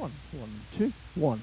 1, 1, 2, 1.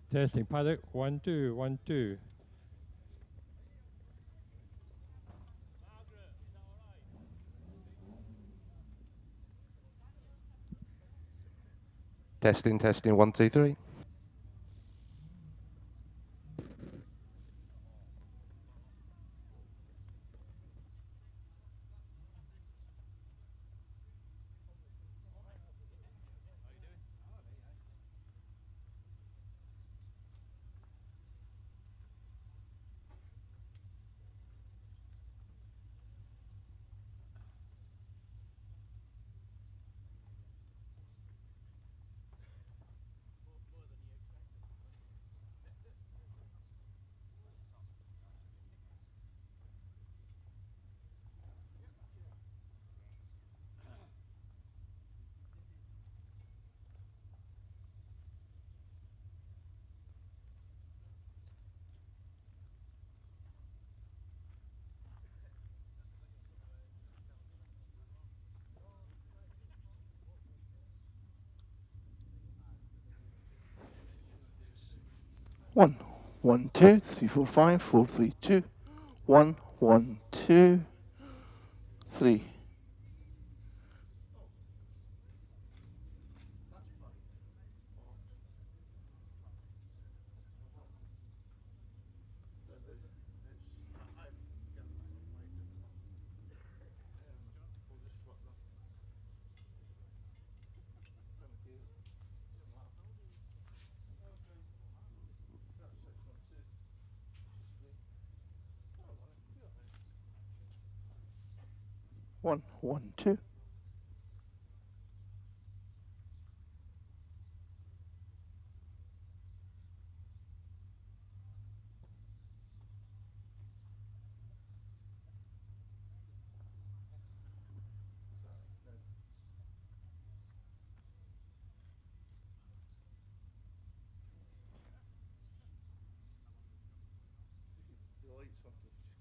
Testing paddock 1 2 1 2. Testing, testing, 1 2 3. One, 1, 2, 3, 4, 5, 4, 3, 2, 1, 1, 2, 3. 112. The lights off,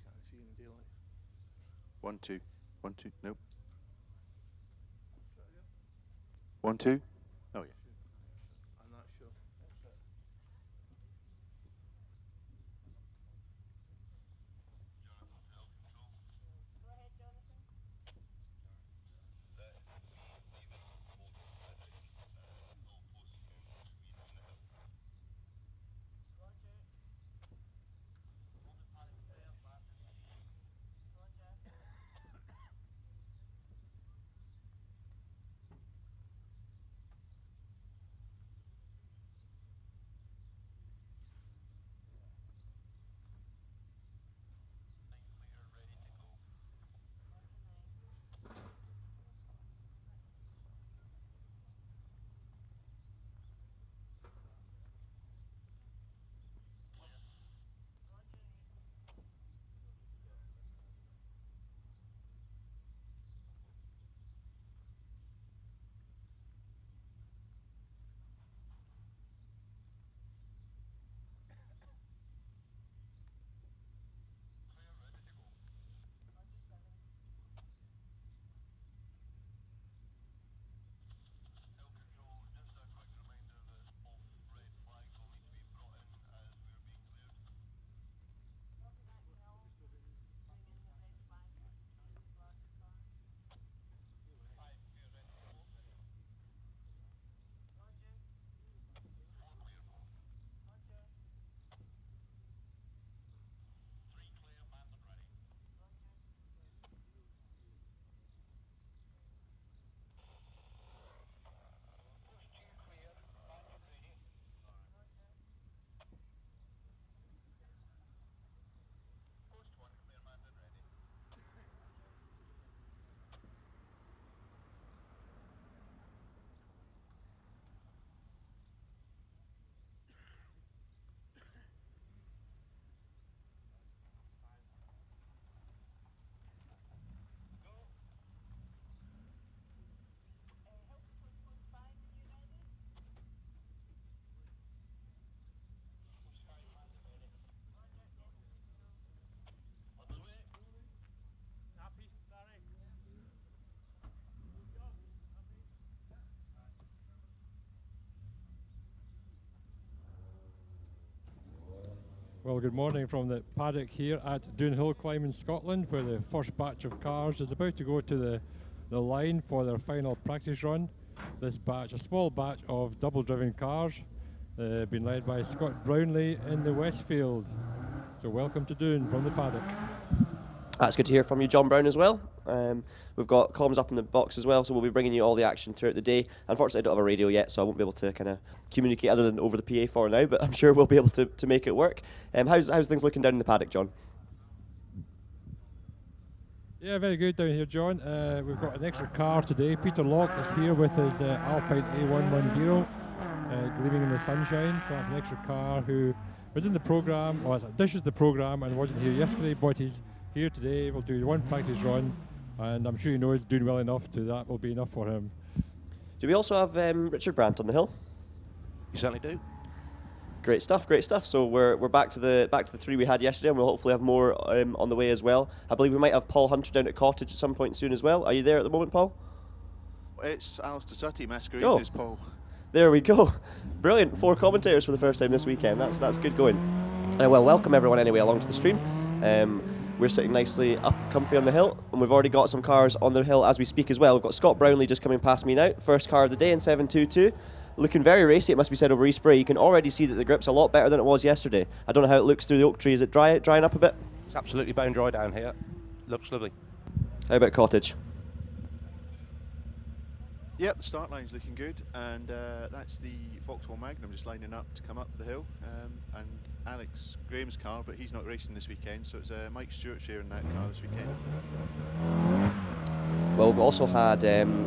can't see in the daylight. 1 2 1 2. Nope. 1 2. Oh yeah. I'm not sure. Well, good morning from the paddock here at Doune HillClimb in Scotland, where the first batch of cars is about to go to the line for their final practice run. This batch, a small batch of double-driven cars, been led by Scott Brownlee in the Westfield. So welcome to Doune from the paddock. That's good to hear from you, John Brown, as well. We've got comms up in the box as well, so we'll be bringing you all the action throughout the day. Unfortunately, I don't have a radio yet, so I won't be able to kind of communicate other than over the PA for now, but I'm sure we'll be able to make it work. How's things looking down in the paddock, John? Yeah, very good down here, John. We've got an extra car today. Peter Locke is here with his Alpine A110, gleaming in the sunshine. So that's an extra car who was in the programme, or dishes the programme and wasn't here yesterday, but he's here today. We'll do one practice run, and I'm sure he knows doing well enough to that will be enough for him. Do we also have Richard Brandt on the hill? You certainly do. Great stuff, great stuff. So we're back to the three we had yesterday, and we'll hopefully have more on the way as well. I believe we might have Paul Hunter down at Cottage at some point soon as well. Are you there at the moment, Paul? It's Alistair Sutty masquerade as Paul. There we go. Brilliant. 4 commentators for the first time this weekend. That's good going. Well, welcome everyone anyway along to the stream. We're sitting nicely up comfy on the hill, and we've already got some cars on the hill as we speak as well. We've got Scott Brownlee just coming past me now. First car of the day in 722. Looking very racy, it must be said, over E-Spray. You can already see that the grip's a lot better than it was yesterday. I don't know how it looks through the oak tree. Is it drying up a bit? It's absolutely bone dry down here. Looks lovely. How about Cottage? Yep, the start line's looking good, and that's the Vauxhall Magnum just lining up to come up the hill, and Alex Graham's car, but he's not racing this weekend, so it's Mike Stewart sharing that car this weekend. Well, we've also had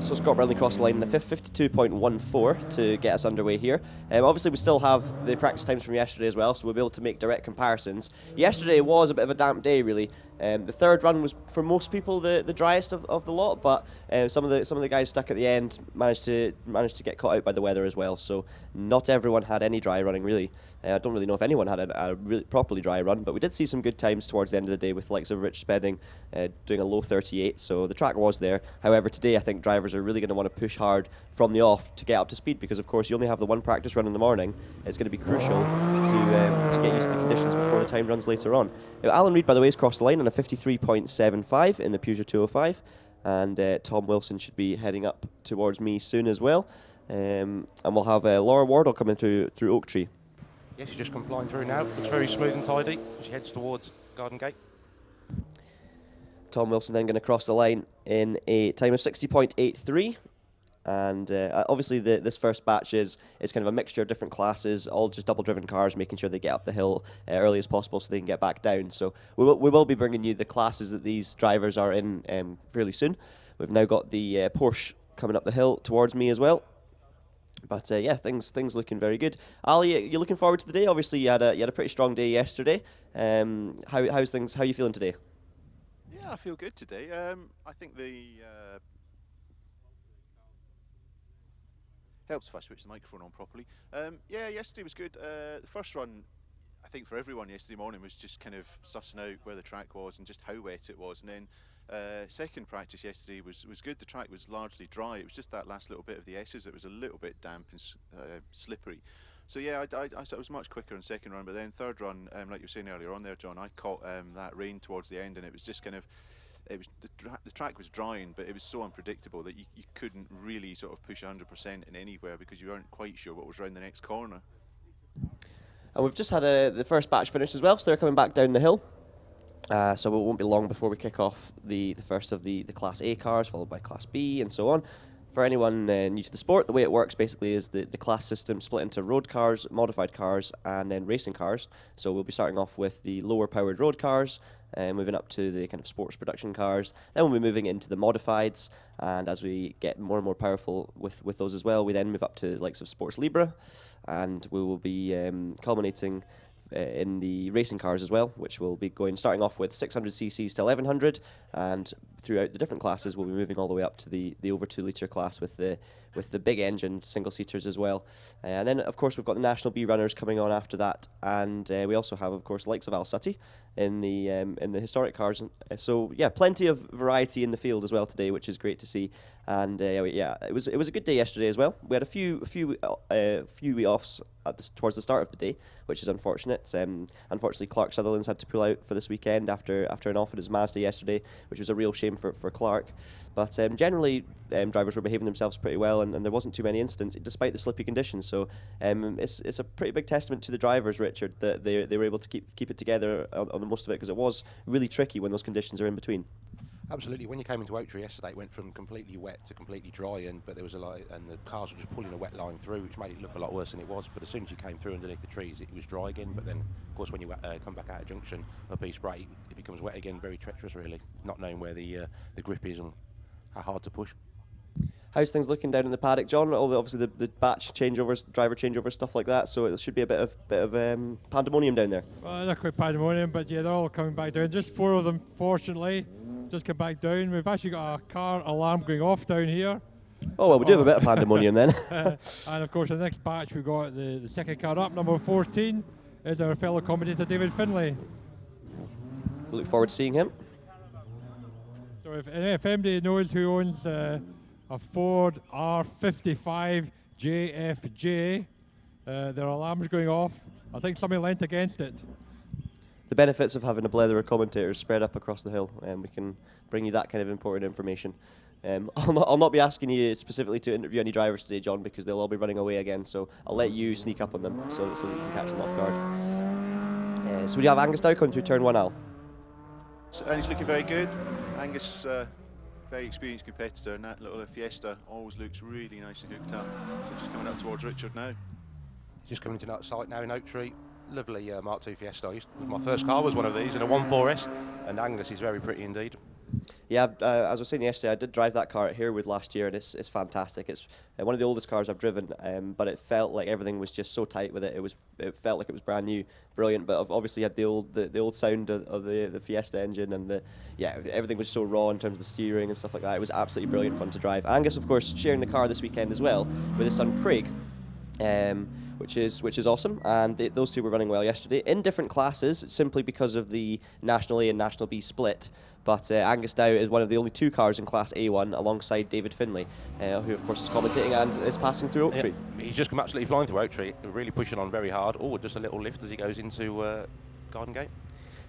Scott Burnley cross the line in the 52.14 to get us underway here. Obviously, we still have the practice times from yesterday as well, so we'll be able to make direct comparisons. Yesterday was a bit of a damp day, really. The third run was, for most people, the driest of the lot, but some of the guys stuck at the end managed to get caught out by the weather as well. So not everyone had any dry running, really. I don't really know if anyone had a really properly dry run, but we did see some good times towards the end of the day with the likes of Rich Spedding doing a low 38. So the track was there. However, today I think drivers are really going to want to push hard from the off to get up to speed, because of course you only have the one practice run in the morning. It's going to be crucial to get used to the conditions before the time runs later on. Alan Reid, by the way, has crossed the line on a 53.75 in the Peugeot 205, and Tom Wilson should be heading up towards me soon as well. And we'll have Laura Wardle coming through Oak Tree. Yes, she's just come flying through now. Looks very smooth and tidy. She heads towards Garden Gate. Tom Wilson then going to cross the line in a time of 60.83. And obviously this first batch is kind of a mixture of different classes, all just double-driven cars, making sure they get up the hill early as possible so they can get back down. So we will be bringing you the classes that these drivers are in fairly soon. We've now got the Porsche coming up the hill towards me as well. But yeah, things looking very good. Ali, you're looking forward to the day. Obviously, you had a pretty strong day yesterday. How's things? How are you feeling today? Yeah, I feel good today. I think the helps if I switch the microphone on properly. Yeah, yesterday was good. The first run, I think for everyone yesterday morning, was just kind of sussing out where the track was and just how wet it was. And then second practice yesterday was good. The track was largely dry. It was just that last little bit of the S's that was a little bit damp and slippery. So yeah, I was much quicker in second run, but then third run, like you were saying earlier on there, John, I caught that rain towards the end, and it was just kind of, the track was drying, but it was so unpredictable that you couldn't really sort of push 100% in anywhere because you weren't quite sure what was around the next corner. And we've just had the first batch finished as well, so they're coming back down the hill. So it won't be long before we kick off the first of the Class A cars, followed by Class B and so on. For anyone new to the sport, the way it works basically is the class system split into road cars, modified cars, and then racing cars. So we'll be starting off with the lower powered road cars, moving up to the kind of sports production cars. Then we'll be moving into the modifieds, and as we get more and more powerful with those as well, we then move up to the likes of Sports Libre, and we will be culminating in the racing cars as well, which will be starting off with 600cc's to 1100, and throughout the different classes we'll be moving all the way up to the over 2 litre class with the big engine single seaters as well. And then of course we've got the National B runners coming on after that, and we also have of course likes of Al Sutty in the historic cars. So yeah, plenty of variety in the field as well today, which is great to see. And yeah, it was a good day yesterday as well. We had a few offs towards the start of the day, which is unfortunate. Unfortunately, Clark Sutherland's had to pull out for this weekend after an off at his Mazda yesterday, which was a real shame for Clark. But generally, drivers were behaving themselves pretty well, and there wasn't too many incidents despite the slippy conditions. So it's a pretty big testament to the drivers, Richard, that they were able to keep it together on the most of it, because it was really tricky when those conditions are in between. Absolutely. When you came into Oak Tree yesterday, it went from completely wet to completely dry, but there was a lot, and the cars were just pulling a wet line through, which made it look a lot worse than it was. But as soon as you came through underneath the trees, it was dry again. But then, of course, when you come back out of junction up East Bray, it becomes wet again. Very treacherous, really. Not knowing where the grip is and how hard to push. How's things looking down in the paddock, John? Obviously the batch changeovers, driver changeovers, stuff like that. So it should be a bit of pandemonium down there. Well, not quite pandemonium, but yeah, they're all coming back down. Just 4 of them, fortunately, just come back down. We've actually got a car alarm going off down here. Oh well, we do have a bit of pandemonium then. And of course, the next batch we've got the second car up, number 14, is our fellow commentator David Finlay. We look forward to seeing him. So if anybody knows who owns a Ford R55 JFJ, their alarm's going off. I think somebody leant against it. The benefits of having a blether of commentators spread up across the hill, and we can bring you that kind of important information. I'll not be asking you specifically to interview any drivers today, John, because they'll all be running away again, so I'll let you sneak up on them so that you can catch them off guard. So we have Angus Dow coming through turn 1, Al. And he's looking very good. Angus, very experienced competitor, and that little Fiesta always looks really nice and hooked up. So just coming up towards Richard now. Just coming to that site now in Oak Tree. Lovely Mark II Fiesta. My first car was one of these in a 1.4S, and Angus is very pretty indeed. Yeah, as I was saying yesterday, I did drive that car at Harewood last year, and it's fantastic. It's one of the oldest cars I've driven, but it felt like everything was just so tight with it. It felt like it was brand new, brilliant. But I've obviously had the old sound of the Fiesta engine, and everything was so raw in terms of the steering and stuff like that. It was absolutely brilliant fun to drive. Angus, of course, sharing the car this weekend as well with his son Craig. Which is awesome, and those two were running well yesterday in different classes simply because of the National A and National B split. But Angus Dow is one of the only two cars in Class A1 alongside David Finlay, who of course is commentating and is passing through Oak Tree. He's just come absolutely flying through Oak Tree, really pushing on very hard. Oh, just a little lift as he goes into Garden Gate.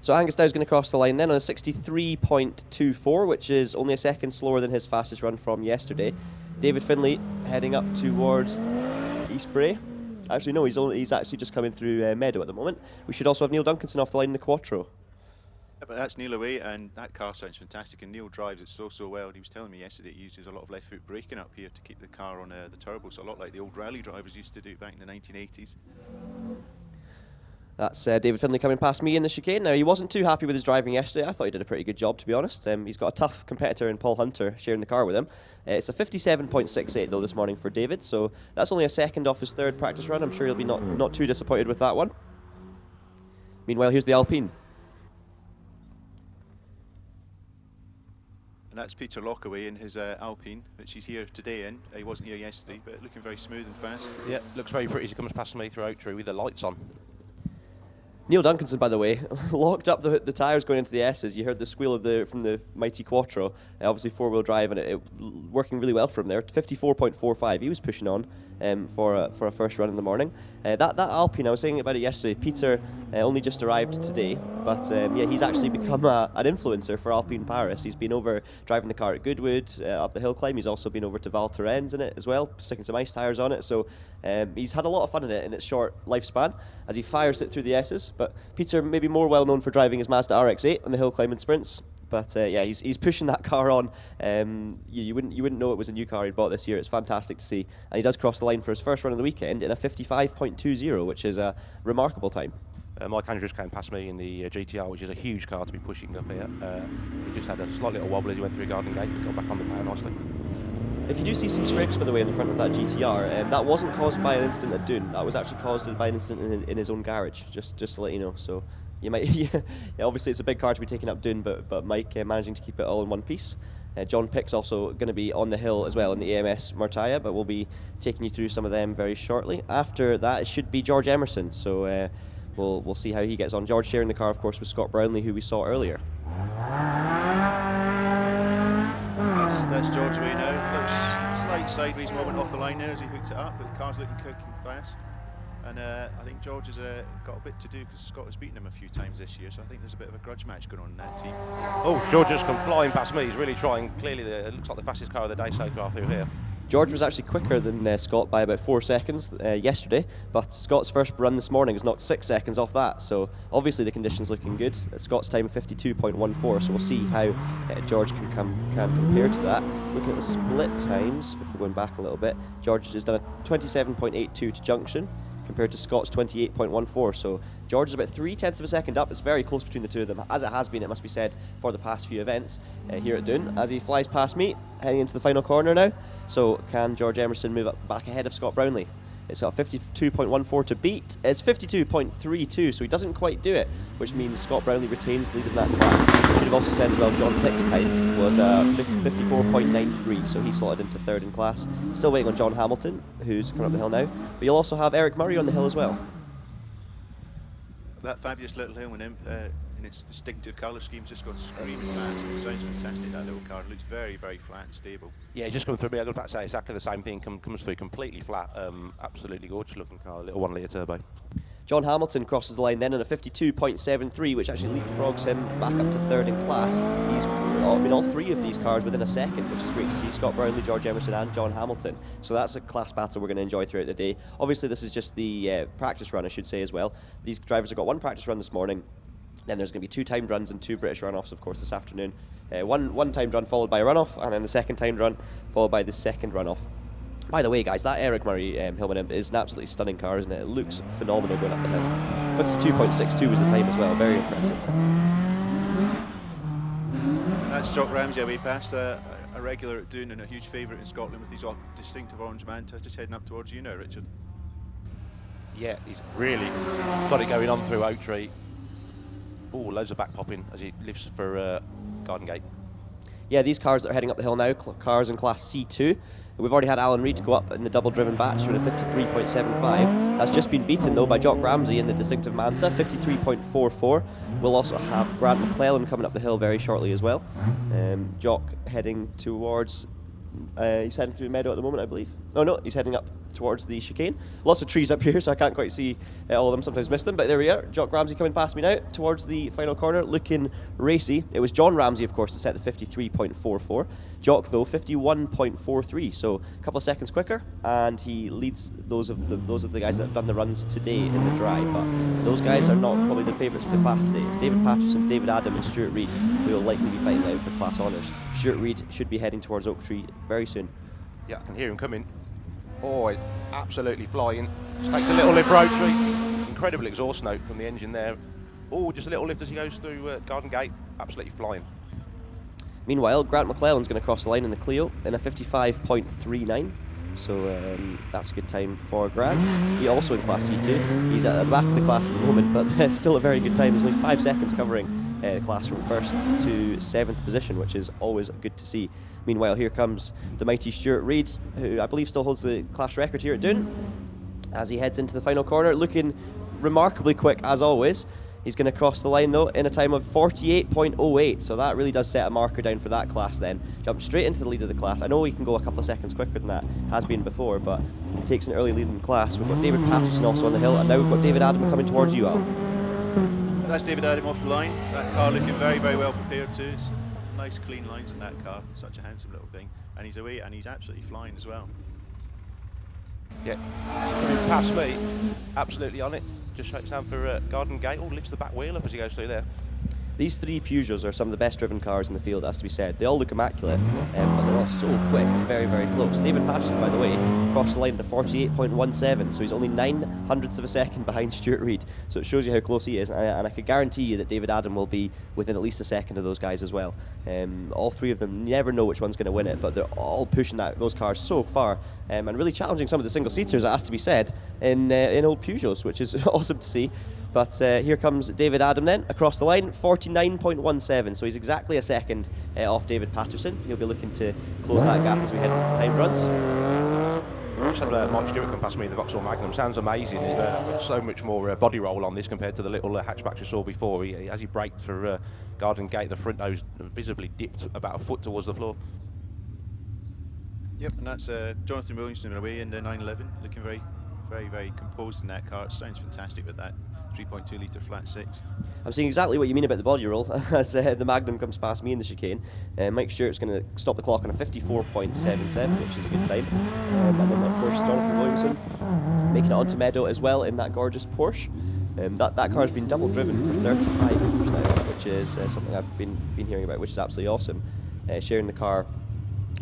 So Angus Dow's going to cross the line then on a 63.24, which is only a second slower than his fastest run from yesterday. David Finlay heading up towards East Bray. Actually, no, he's actually just coming through Meadow at the moment. We should also have Neil Duncanson off the line in the Quattro. Yeah, but that's Neil away, and that car sounds fantastic, and Neil drives it so well. He was telling me yesterday he uses a lot of left foot braking up here to keep the car on the turbo, so a lot like the old rally drivers used to do back in the 1980s. That's David Finlay coming past me in the chicane. Now, he wasn't too happy with his driving yesterday. I thought he did a pretty good job, to be honest. He's got a tough competitor in Paul Hunter sharing the car with him. It's a 57.68 though this morning for David, so that's only a second off his third practice run. I'm sure he'll be not too disappointed with that one. Meanwhile, here's the Alpine. And that's Peter Lockaway in his Alpine, which he's here today in. He wasn't here yesterday, but looking very smooth and fast. Yeah, looks very pretty as he comes past me through Oak Tree with the lights on. Neil Duncanson, by the way, locked up the tyres going into the S's. You heard the squeal from the mighty Quattro. Obviously four-wheel drive, and it working really well for him there. 54.45. He was pushing on for a first run in the morning. That Alpine, I was saying about it yesterday. Peter only just arrived today, but he's actually become an influencer for Alpine Paris. He's been over driving the car at Goodwood, up the HillClimb. He's also been over to Val Thorens in it as well, sticking some ice tyres on it. So he's had a lot of fun in it in its short lifespan as he fires it through the S's. But Peter may be more well known for driving his Mazda RX-8 on the HillClimb and sprints. But he's pushing that car on. You wouldn't know it was a new car he'd bought this year. It's fantastic to see, and he does cross the line for his first run of the weekend in a 55.20, which is a remarkable time. Mike Andrews came past me in the GTR, which is a huge car to be pushing up here. He just had a slight little wobble as he went through Garden Gate, but got back on the power nicely. If you do see some scrapes, by the way, in the front of that GTR, that wasn't caused by an incident at Doune. That was actually caused by an incident in his own garage, just to let you know. So you might, obviously it's a big car to be taking up Doune, but Mike managing to keep it all in one piece. John Pick's also going to be on the hill as well in the AMS Martaya, but we'll be taking you through some of them very shortly. After that, it should be George Emerson, so we'll see how he gets on. George sharing the car, of course, with Scott Brownlee, who we saw earlier. That's George away now. Looks slight sideways moment off the line there as he hooked it up, but the car's looking cooking fast. And I think George has got a bit to do because Scott has beaten him a few times this year, so I think there's a bit of a grudge match going on in that team. Oh, George has come flying past me. He's really trying. Clearly, it looks like the fastest car of the day so far through here. George was actually quicker than Scott by about 4 seconds yesterday, but Scott's first run this morning has knocked 6 seconds off that, so obviously the conditions looking good. Scott's time 52.14, so we'll see how George can compare to that. Looking at the split times, if we're going back a little bit, George has done a 27.82 to junction, compared to Scott's 28.14, so George is about 0.3 of a second up. It's very close between the two of them, as it has been, it must be said, for the past few events here at Doune. As he flies past me, heading into the final corner now, so can George Emerson move up back ahead of Scott Brownlee? It's got 52.14 to beat. It's 52.32, so he doesn't quite do it, which means Scott Brownlee retains the lead in that class. Should have also said as well, John Pick's time was 54.93, so he slotted into third in class. Still waiting on John Hamilton, who's coming up the hill now. But you'll also have Eric Murray on the hill as well. That fabulous little Hillman Imp in its distinctive colour scheme just got screaming fast. It sounds fantastic, that little car. It looks very, very flat and stable. Yeah, just coming through me. I was about to say exactly the same thing. Comes through completely flat. Absolutely gorgeous looking car. A little 1 litre turbo. John Hamilton crosses the line then in a 52.73, which actually leapfrogs him back up to third in class. He's in all three of these cars within a second, which is great to see. Scott Brownlee, George Emerson and John Hamilton. So that's a class battle we're going to enjoy throughout the day. Obviously this is just the practice run, I should say as well. These drivers have got one practice run this morning. Then there's going to be 2 timed runs and 2 British runoffs, of course, this afternoon. One timed run followed by a runoff, and then the second timed run followed by the second runoff. By the way, guys, that Eric Murray Hillman Imp is an absolutely stunning car, isn't it? It looks phenomenal going up the hill. 52.62 was the time as well, very impressive. That's Jock Ramsey away past, a regular at Doune and a huge favourite in Scotland with his distinctive orange manta, just heading up towards you now, Richard. Yeah, he's really got it going on through Oak Tree. Oh, loads of back popping as he lifts for Garden Gate. Yeah, these cars that are heading up the hill now, cars in Class C2. We've already had Alan Reid go up in the double-driven batch with a 53.75. That's just been beaten, though, by Jock Ramsey in the distinctive Manta, 53.44. We'll also have Grant McClellan coming up the hill very shortly as well. Jock heading towards... he's heading through Meadow at the moment, I believe. Oh, no, he's heading up towards the chicane. Lots of trees up here, so I can't quite see all of them. Sometimes miss them, but there we are. Jock Ramsey coming past me now towards the final corner, looking racy. It was John Ramsey, of course, that set the 53.44. Jock, though, 51.43, so a couple of seconds quicker, and he leads those of the guys that have done the runs today in the dry. But those guys are not probably the favourites for the class today. It's David Patterson, David Adam, and Stuart Reid who will likely be fighting out for class honours. Stuart Reid should be heading towards Oak Tree very soon. Yeah, I can hear him coming. Oh, absolutely flying. Just takes a little lift for Oak Tree. Incredible exhaust note from the engine there. Oh, just a little lift as he goes through Garden Gate. Absolutely flying. Meanwhile, Grant McClellan's going to cross the line in the Clio in a 55.39. So that's a good time for Grant. He also in Class C2. He's at the back of the class at the moment, but still a very good time. There's only 5 seconds covering the class from 1st to 7th position, which is always good to see. Meanwhile, here comes the mighty Stuart Reid, who I believe still holds the class record here at Doune, as he heads into the final corner, looking remarkably quick as always. He's going to cross the line, though, in a time of 48.08, so that really does set a marker down for that class then. Jumps straight into the lead of the class. I know he can go a couple of seconds quicker than that, has been before, but he takes an early lead in the class. We've got David Patterson also on the hill, and now we've got David Adam coming towards you, Al. That's David Adam off the line. That car looking very, very well prepared too. It's nice clean lines in that car. Such a handsome little thing. And he's away, and he's absolutely flying as well. Yeah, coming past me, absolutely on it. Just shakes down for Garden Gate. Oh, lifts the back wheel up as he goes through there. These 3 Peugeots are some of the best driven cars in the field, has to be said. They all look immaculate, but they're all so quick and very, very close. David Patterson, by the way, crossed the line at 48.17, so he's only 9/100ths of a second behind Stuart Reid. So it shows you how close he is, and I could guarantee you that David Adam will be within at least a second of those guys as well. All 3 of them, never know which one's going to win it, but they're all pushing those cars so far, and really challenging some of the single-seaters, it has to be said, in old Peugeots, which is awesome to see. But here comes David Adam then, across the line, 49.17, so he's exactly a second off David Patterson. He'll be looking to close that gap as we head into the timed runs. Just had Mike Stewart come past me in the Vauxhall Magnum. Sounds amazing. There's so much more body roll on this compared to the little hatchbacks we saw before. As he braked for Garden Gate, the front nose visibly dipped about a foot towards the floor. Yep, and that's Jonathan Williamson away in the 911, looking very, very composed in that car. It sounds fantastic with that 3.2 litre flat 6. I'm seeing exactly what you mean about the body roll as the Magnum comes past me in the chicane. Mike Stewart's going to stop the clock on a 54.77, which is a good time. And then, of course, Jonathan Williamson making it onto Meadow as well in that gorgeous Porsche. That car has been double driven for 35 years now, which is something I've been hearing about, which is absolutely awesome. Sharing the car,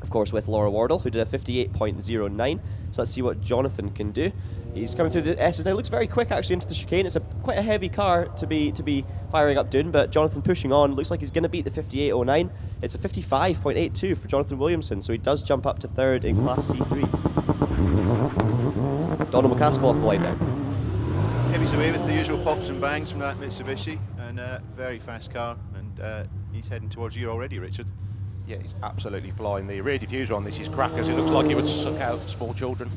of course, with Laura Wardle, who did a 58.09. So let's see what Jonathan can do. He's coming through the S's now. Looks very quick actually into the chicane. It's quite a heavy car to be firing up Doune, but Jonathan pushing on. Looks like he's going to beat the 58.09. It's a 55.82 for Jonathan Williamson, so he does jump up to 3rd in Class C3. Donald McCaskill off the line now. Heavy's away with the usual pops and bangs from that Mitsubishi, and very fast car, and he's heading towards you already, Richard. Yeah, he's absolutely flying. The rear diffuser on this is crackers. It looks like he would suck out small children.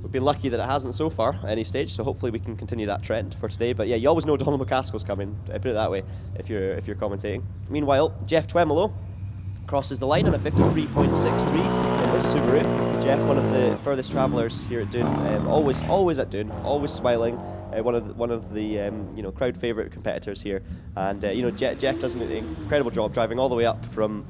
We've been lucky that it hasn't so far at any stage, so hopefully we can continue that trend for today. But yeah, you always know Donald McCaskill's coming, put it that way, if you're commentating. Meanwhile, Jeff Twemelo crosses the line on a 53.63 in his Subaru. Jeff, one of the furthest travellers here at Doune, always at Doune, always smiling. One of the crowd favourite competitors here, and Jeff does an incredible job driving all the way up from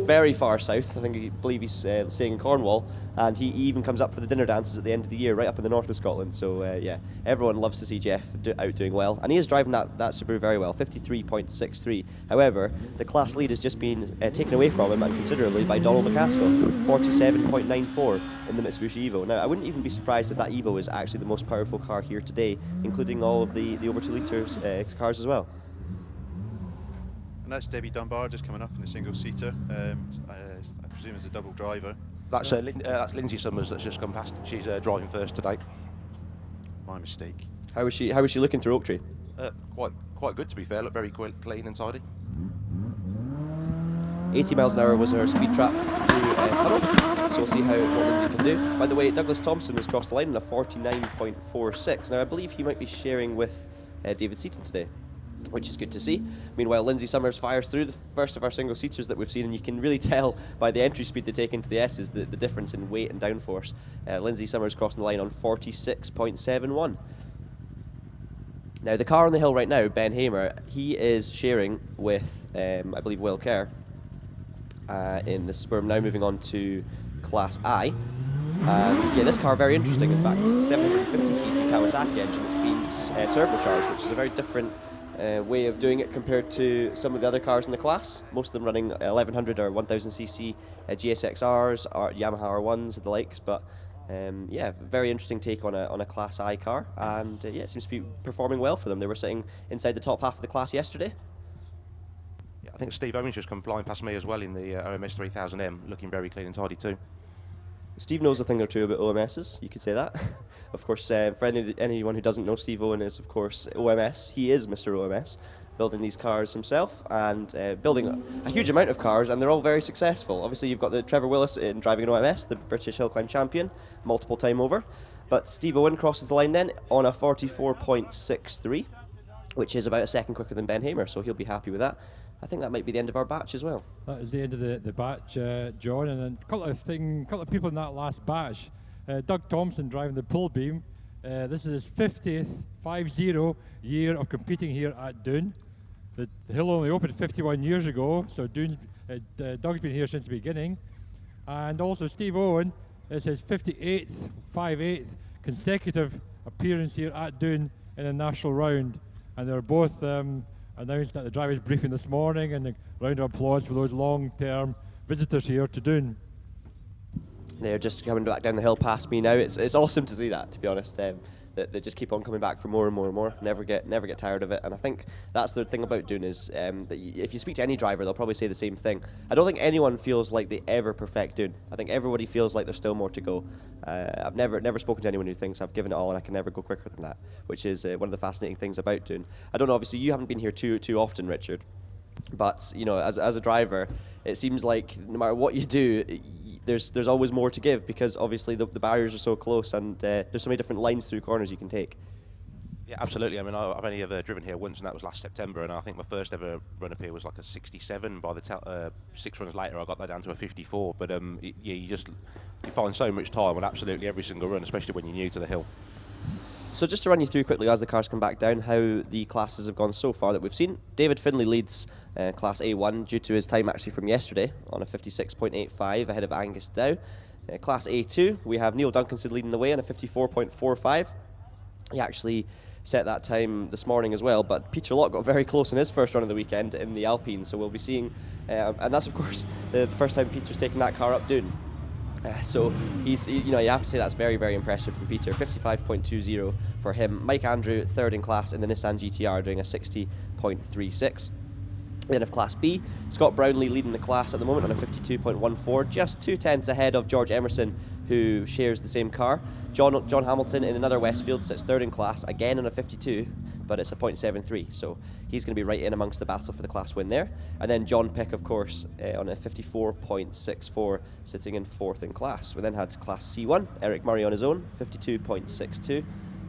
very far south. I believe he's staying in Cornwall, and he even comes up for the dinner dances at the end of the year, right up in the north of Scotland. So yeah, everyone loves to see Jeff out doing well, and he is driving that Subaru very well, 53.63. However, the class lead has just been taken away from him, and considerably, by Donald McCaskill, 47.94 in the Mitsubishi Evo. Now, I wouldn't even be surprised if that Evo is actually the most powerful car here today, including all of the over 2 litres cars as well. And that's Debbie Dunbar just coming up in the single-seater. I presume it's a double driver. That's Lindsay Summers that's just come past. She's driving first today. My mistake. How was she looking through Oak Tree? Quite good, to be fair. Looked very clean and tidy. 80 miles an hour was her speed trap through a tunnel, so we'll see what Lindsay can do. By the way, Douglas Thompson has crossed the line on a 49.46. Now, I believe he might be sharing with David Seaton today, which is good to see. Meanwhile, Lindsay Summers fires through the first of our single-seaters that we've seen, and you can really tell by the entry speed they take into the S's the difference in weight and downforce. Lindsay Summers crossing the line on 46.71. Now, the car on the hill right now, Ben Hamer, he is sharing with, I believe, Will Kerr. We're now moving on to Class I. And yeah, this car very interesting. In fact, it's a 750cc Kawasaki engine. It's been turbocharged, which is a very different way of doing it compared to some of the other cars in the class. Most of them running 1100 or 1000cc GSXRs, Yamaha R1s, and the likes. But yeah, very interesting take on a Class I car, and yeah, it seems to be performing well for them. They were sitting inside the top half of the class yesterday. Yeah, I think Steve Owens just come flying past me as well in the OMS 3000M, looking very clean and tidy too. Steve knows a thing or two about OMSs, you could say that. Of course, for anyone who doesn't know, Steve Owen is, of course, OMS. He is Mr. OMS, building these cars himself and building a huge amount of cars, and they're all very successful. Obviously, you've got the Trevor Willis in driving an OMS, the British Hill Climb champion, multiple time over. But Steve Owen crosses the line then on a 44.63, which is about a second quicker than Ben Hamer, so he'll be happy with that. I think that might be the end of our batch as well. That is the end of the batch, John, and then a couple of people in that last batch. Doug Thompson driving the pull beam. This is his 50th year of competing here at Doune. The hill only opened 51 years ago, so Doug's been here since the beginning. And also Steve Owen is his 58th consecutive appearance here at Doune in a national round, and they're both announced at the drivers' briefing this morning, and a round of applause for those long-term visitors here to Doune. They're just coming back down the hill past me now. It's awesome to see that, to be honest. That they just keep on coming back for more and more and more. Never get tired of it. And I think that's the thing about Doune is that if you speak to any driver, they'll probably say the same thing. I don't think anyone feels like they ever perfect Doune. I think everybody feels like there's still more to go. I've never spoken to anyone who thinks I've given it all and I can never go quicker than that, which is one of the fascinating things about Doune. I don't know. Obviously, you haven't been here too often, Richard. But you know, as a driver, it seems like no matter what you do, there's always more to give, because obviously the barriers are so close, and there's so many different lines through corners you can take. Yeah, absolutely. I mean, I've only ever driven here once, and that was last September, and I think my first ever run up here was like a 67. By the 6 runs later, I got that down to a 54. But yeah, you find so much time on absolutely every single run, especially when you're new to the hill. So just to run you through quickly as the cars come back down how the classes have gone so far that we've seen. David Finlay leads Class A1 due to his time actually from yesterday on a 56.85 ahead of Angus Dow. Class A2, we have Neil Duncanson leading the way on a 54.45. He actually set that time this morning as well, but Peter Locke got very close in his first run of the weekend in the Alpine, so we'll be seeing, and that's of course the first time Peter's taken that car up Doune. So you have to say that's very, very impressive from Peter. 55.20 for him. Mike Andrew, third in class in the Nissan GTR, doing a 60.36. Then of Class B, Scott Brownlee leading the class at the moment on a 52.14, just 2/10 ahead of George Emerson, who shares the same car. John Hamilton in another Westfield sits third in class, again on a 52, but it's a 0.73, so he's going to be right in amongst the battle for the class win there. And then John Pick, of course, on a 54.64, sitting in fourth in class. We then had Class C1, Eric Murray on his own, 52.62.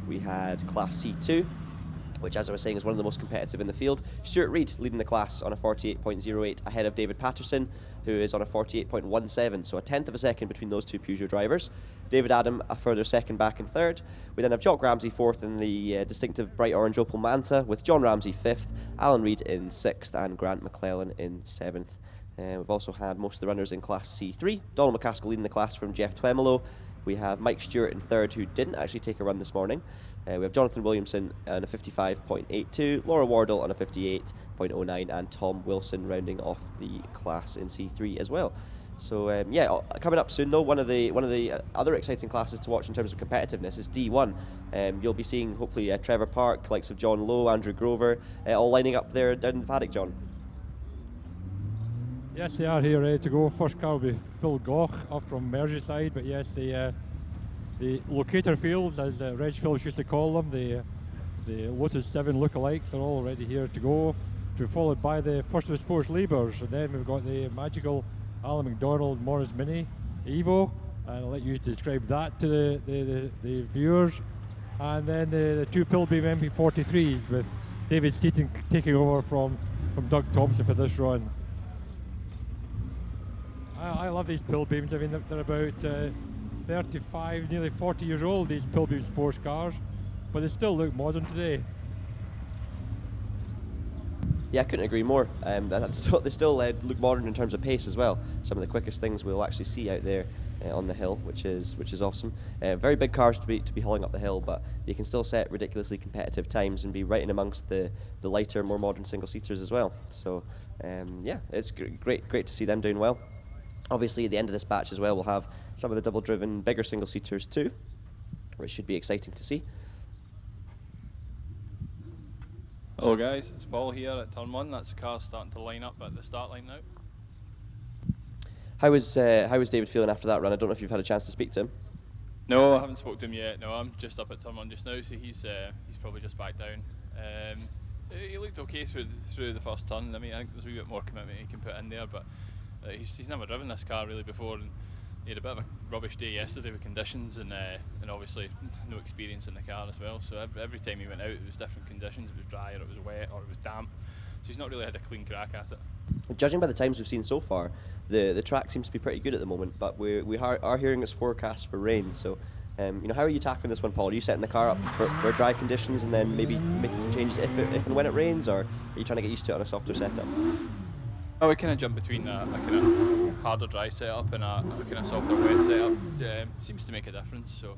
We had Class C2, which, as I was saying, is one of the most competitive in the field. Stuart Reid leading the class on a 48.08 ahead of David Patterson, who is on a 48.17, so a 10th of a second between those two Peugeot drivers. David Adam a further second back in third. We then have Jock Ramsey fourth in the distinctive bright orange Opel Manta, with John Ramsey fifth, Alan Reid in sixth, and Grant McClellan in seventh. We've also had most of the runners in Class C3. Donald McCaskill leading the class from Jeff Twemelo. We have Mike Stewart in third, who didn't actually take a run this morning. We have Jonathan Williamson on a 55.82, Laura Wardle on a 58.09, and Tom Wilson rounding off the class in C3 as well. So yeah, coming up soon though, one of the other exciting classes to watch in terms of competitiveness is D1. You'll be seeing hopefully Trevor Park, likes of John Lowe, Andrew Grover, all lining up there down in the paddock, John. Yes, they are here ready to go. First car will be Phil Goch up from Merseyside, but yes, the locator fields, as Reg Phillips used to call them, the Lotus 7 lookalikes, are all already here to go. To be followed by the first of the Sports Liebers, and then we've got the magical Alan McDonald Morris Mini Evo, and I'll let you describe that to the viewers. And then the two Pilbeam MP43s with David Steaton taking over from Doug Thompson for this run. I love these Pilbeams. I mean, they're about 35, nearly 40 years old, these Pilbeam sports cars, but they still look modern today. Yeah, I couldn't agree more. They still look modern in terms of pace as well. Some of the quickest things we'll actually see out there on the hill, which is awesome. Very big cars to be hauling up the hill, but they can still set ridiculously competitive times and be right in amongst the lighter, more modern single seaters as well. So yeah, it's great to see them doing well. Obviously, at the end of this batch as well, we'll have some of the double-driven bigger single seaters too, which should be exciting to see. Hello guys, it's Paul here at turn 1. That's the car starting to line up at the start line now. How was David feeling after that run? I don't know if you've had a chance to speak to him. No, I haven't spoken to him yet. No, I'm just up at turn 1 just now, so he's probably just back down. He looked okay through the first turn. I mean, I think there's a wee bit more commitment he can put in there, but he's never driven this car really before, and he had a bit of a rubbish day yesterday with conditions, and obviously no experience in the car as well. So every time he went out, it was different conditions. It was dry, or it was wet, or it was damp. So he's not really had a clean crack at it. Judging by the times we've seen so far, the track seems to be pretty good at the moment, but we are hearing it's forecast for rain. So, how are you tackling this one, Paul? Are you setting the car up for dry conditions and then maybe making some changes if and when it rains, or are you trying to get used to it on a softer setup? Oh, we kind of jump between a kind of harder dry setup and a kind of softer wet setup. Seems to make a difference. So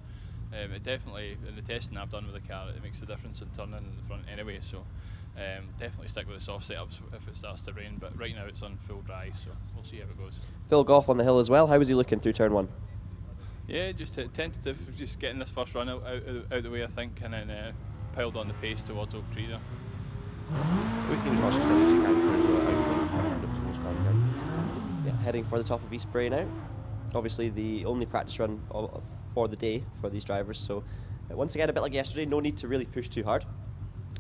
it definitely, in the testing I've done with the car, it makes a difference in turning in the front anyway. So definitely stick with the soft setups if it starts to rain. But right now it's on full dry, so we'll see how it goes. Phil Goff on the hill as well. How was he looking through turn 1? Yeah, just tentative, just getting this first run out the way, I think, and then piled on the pace towards Oak Tree there. It was nice and steady as he came through Oak Tree and up towards Garden Gate. Yeah, heading for the top of East Bray now. Obviously the only practice run for the day for these drivers, so once again a bit like yesterday, no need to really push too hard.